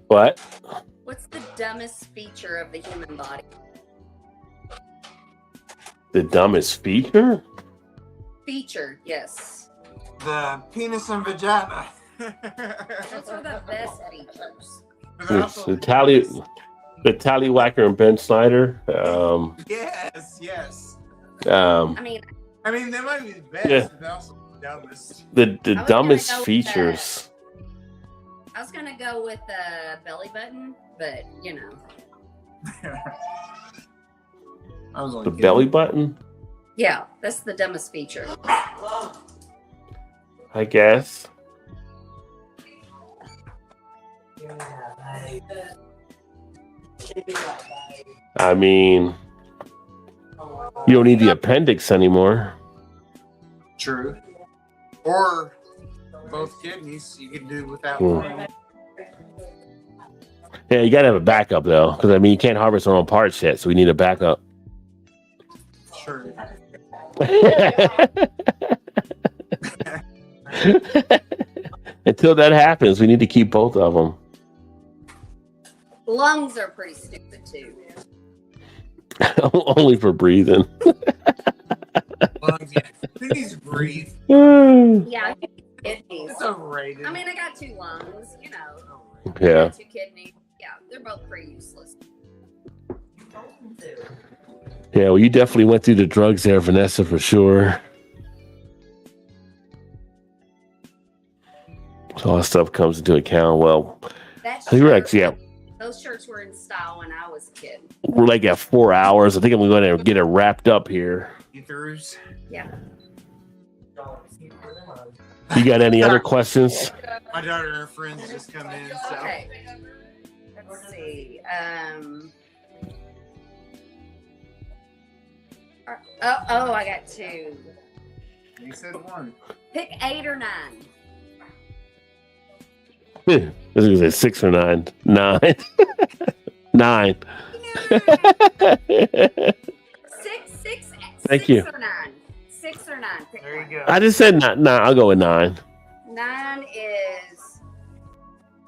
What? What's the dumbest feature of the human body? The dumbest feature? Feature, yes. The penis and vagina. Those are the best features. It's the tallywhacker and Ben Snyder. Yes. I mean, They might be the best, Yeah. but they're also the dumbest. The I was gonna dumbest go with features. I was gonna go with the belly button, but you know, I was only The kidding. belly button, yeah, that's the dumbest feature. I guess. I mean, you don't need the appendix anymore. True. Or both kidneys, you can do without Hmm. one. Yeah, you gotta have a backup though, because I mean, you can't harvest our own parts yet, so we need a backup. True. Until that happens, we need to keep both of them. Lungs are pretty stupid too. Only for breathing. Lungs, yeah. Kidneys breathe. Yeah, kidneys. It's overrated. I mean, I got 2 lungs, you know. I Yeah. got 2 kidneys. Yeah, they're both pretty useless. Yeah, well, you definitely went through the drugs there, Vanessa, for sure. So all that stuff comes into account. Well, That T-Rex, yeah. Those shirts were in style when I was a kid. We're like at 4 hours. I think I'm going to get it wrapped up here. Ethers. Yeah. You got any other questions? My daughter and her friends just come in, so. Okay. Let's see. I got 2. You said 1. Pick 8 or 9. This is a 6 or 9. 9. 9. 6 Thank you. or 9. 6 or 9. Pick There one. you go. I just said 9. I'll go with 9. 9 is.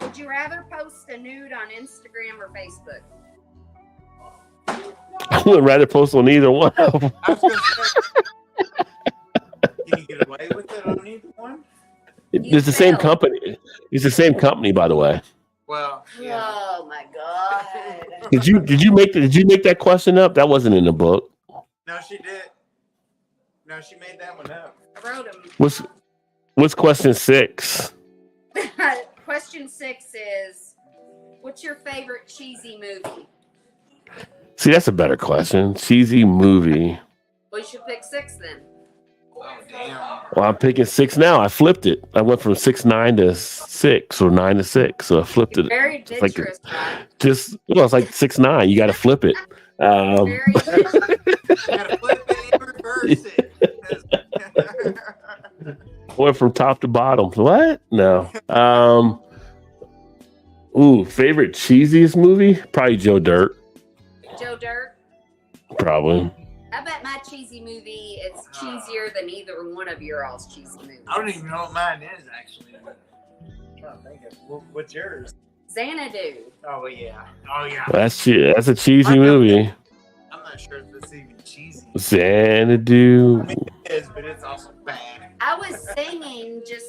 Would you rather post a nude on Instagram or Facebook? I would rather post on either one of them. I was going to say, can you get away with it on either one? It's the same company. It's the same company, by the way. Well, yeah. Oh my god. Did you make that question up? That wasn't in the book. No, she did. No, she made that one up. I wrote them. What's question 6? Question 6 is, what's your favorite cheesy movie? See, that's a better question. Cheesy movie. Well, you should pick 6 then. Oh, damn. Well, I'm picking 6 now. I flipped it. I went from 6-9 to 6 or 9 to 6. So I flipped You're it. very It's like adventurous, right? it's like 6-9. You got to flip it. Very adventurous. You gotta flip it and reverse it. Went from top to bottom. What? No. Favorite cheesiest movie? Probably Joe Dirt. Joe Dirt. Probably. I bet my cheesy movie is cheesier than either one of your all's cheesy movies. I don't even know what mine is, actually. I'm trying to think of what's yours? Xanadu. Oh, yeah. Oh, yeah. That's a cheesy movie. I'm not sure if it's even cheesy. Xanadu. I mean, it is, but it's also bad. I was singing just.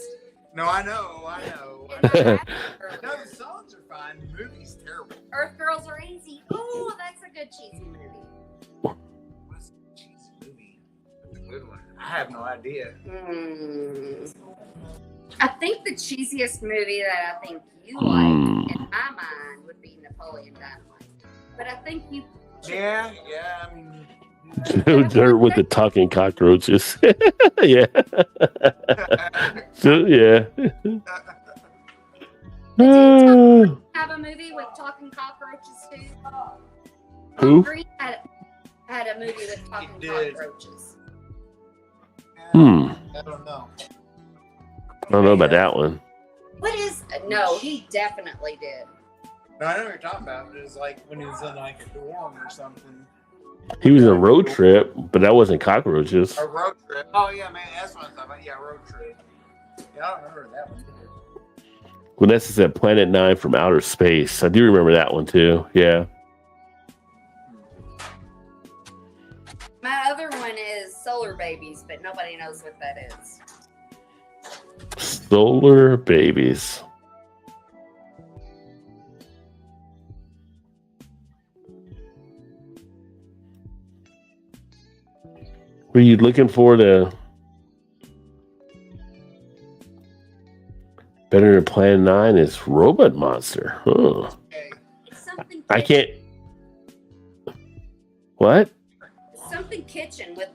No, I know. No, the songs are fine. The movie's terrible. Earth Girls Are Easy. Oh, that's a good cheesy movie. What's a cheesy movie? That's a good one. I have no idea. I think the cheesiest movie that I think you like in my mind would be Napoleon Dynamite. But I think you. Yeah. I mean. Dirt with the talking cockroaches. Yeah. So, yeah. Have a movie with talking cockroaches too. Who? Green had a movie with talking cockroaches. I don't know. I don't know about that one. What is? No, he definitely did. No, I know what you're talking about. It was like when he was in like a dorm or something. He was in a road trip, but that wasn't cockroaches. A road trip. Oh yeah, man, that's what I'm talking about. Yeah, road trip. Yeah, I don't remember that one either. Vanessa said Planet 9 from Outer Space. I do remember that one too. Yeah. My other one is Solar Babies, but nobody knows what that is. Solar Babies. Were you looking for the better than Plan 9 is Robot Monster? Huh. Okay. It's something. I can't. What? Something kitchen with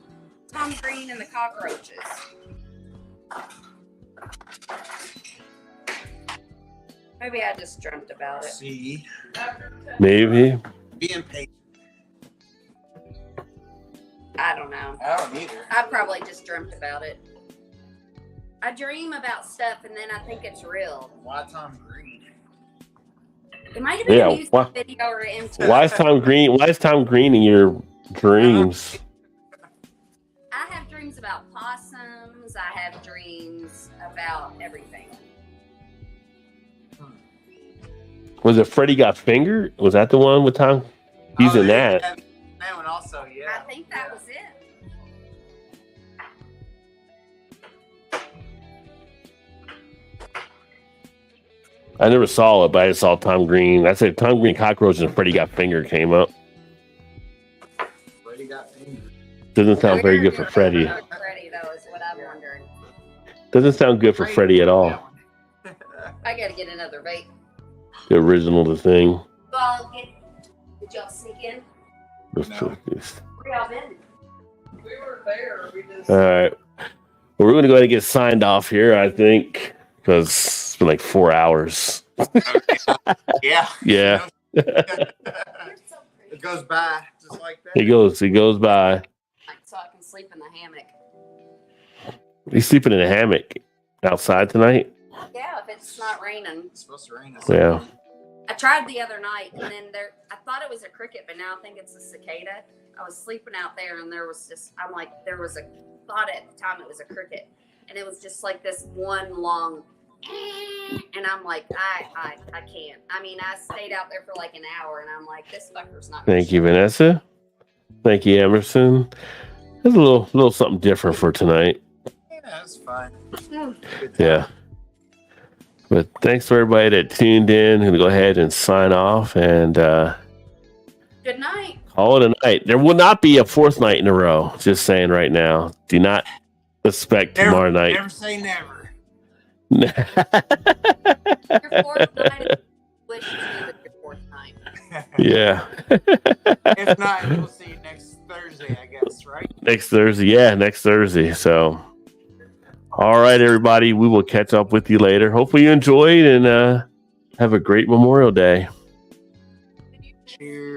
Tom Green and the cockroaches. Maybe I just dreamt about it. See, Maybe. being patient. I don't know. I don't either. I probably just dreamt about it. I dream about stuff and then I think it's real. Why Tom Green? It might have been Yeah, a music why- video or MTV. Why is Tom Green? Why is Tom Green in your dreams? I have dreams about possums. I have dreams about everything. Was it Freddy Got Fingered? Was that the one with Tom? He's in that. That one also, yeah. I think that was it. I never saw it, but I just saw Tom Green. I said Tom Green Cockroach and Freddy Got Fingered came up. Freddy Got Fingered. Doesn't sound very good for Freddy. Freddy, though, is what I'm wondering. Doesn't sound good for Freddy at all. I gotta get another vape. The original, the thing. Well, did y'all sneak in? No. Where y'all been? We were there. We just. All right. Well, we're going to go ahead and get signed off here, I think, because it's been like 4 hours. Yeah. Yeah. You're so pretty. It goes by just like that. It goes by. So I can sleep in the hammock. He's sleeping in a hammock outside tonight. Yeah, if it's not raining. It's supposed to rain. Yeah. I tried the other night, and then I thought it was a cricket, but now I think it's a cicada. I was sleeping out there, and there was thought at the time it was a cricket, and it was just like this one long, and I'm like, I can't. I mean, I stayed out there for like an hour, and I'm like, this fucker's not. Thank you, Vanessa. Thank you, Emerson. There's a little something different for tonight. Yeah, that's fine. Yeah. But thanks for everybody that tuned in. I'm going to go ahead and sign off and Good night. call it a night. There will not be a fourth night in a row. Just saying right now. Do not expect tomorrow night. Never say never. Your fourth night. Wish you with your fourth night. Yeah. If not, we'll see you next Thursday, I guess, right? Next Thursday. Yeah, next Thursday. So, all right, everybody. We will catch up with you later. Hopefully you enjoyed and have a great Memorial Day. Cheers.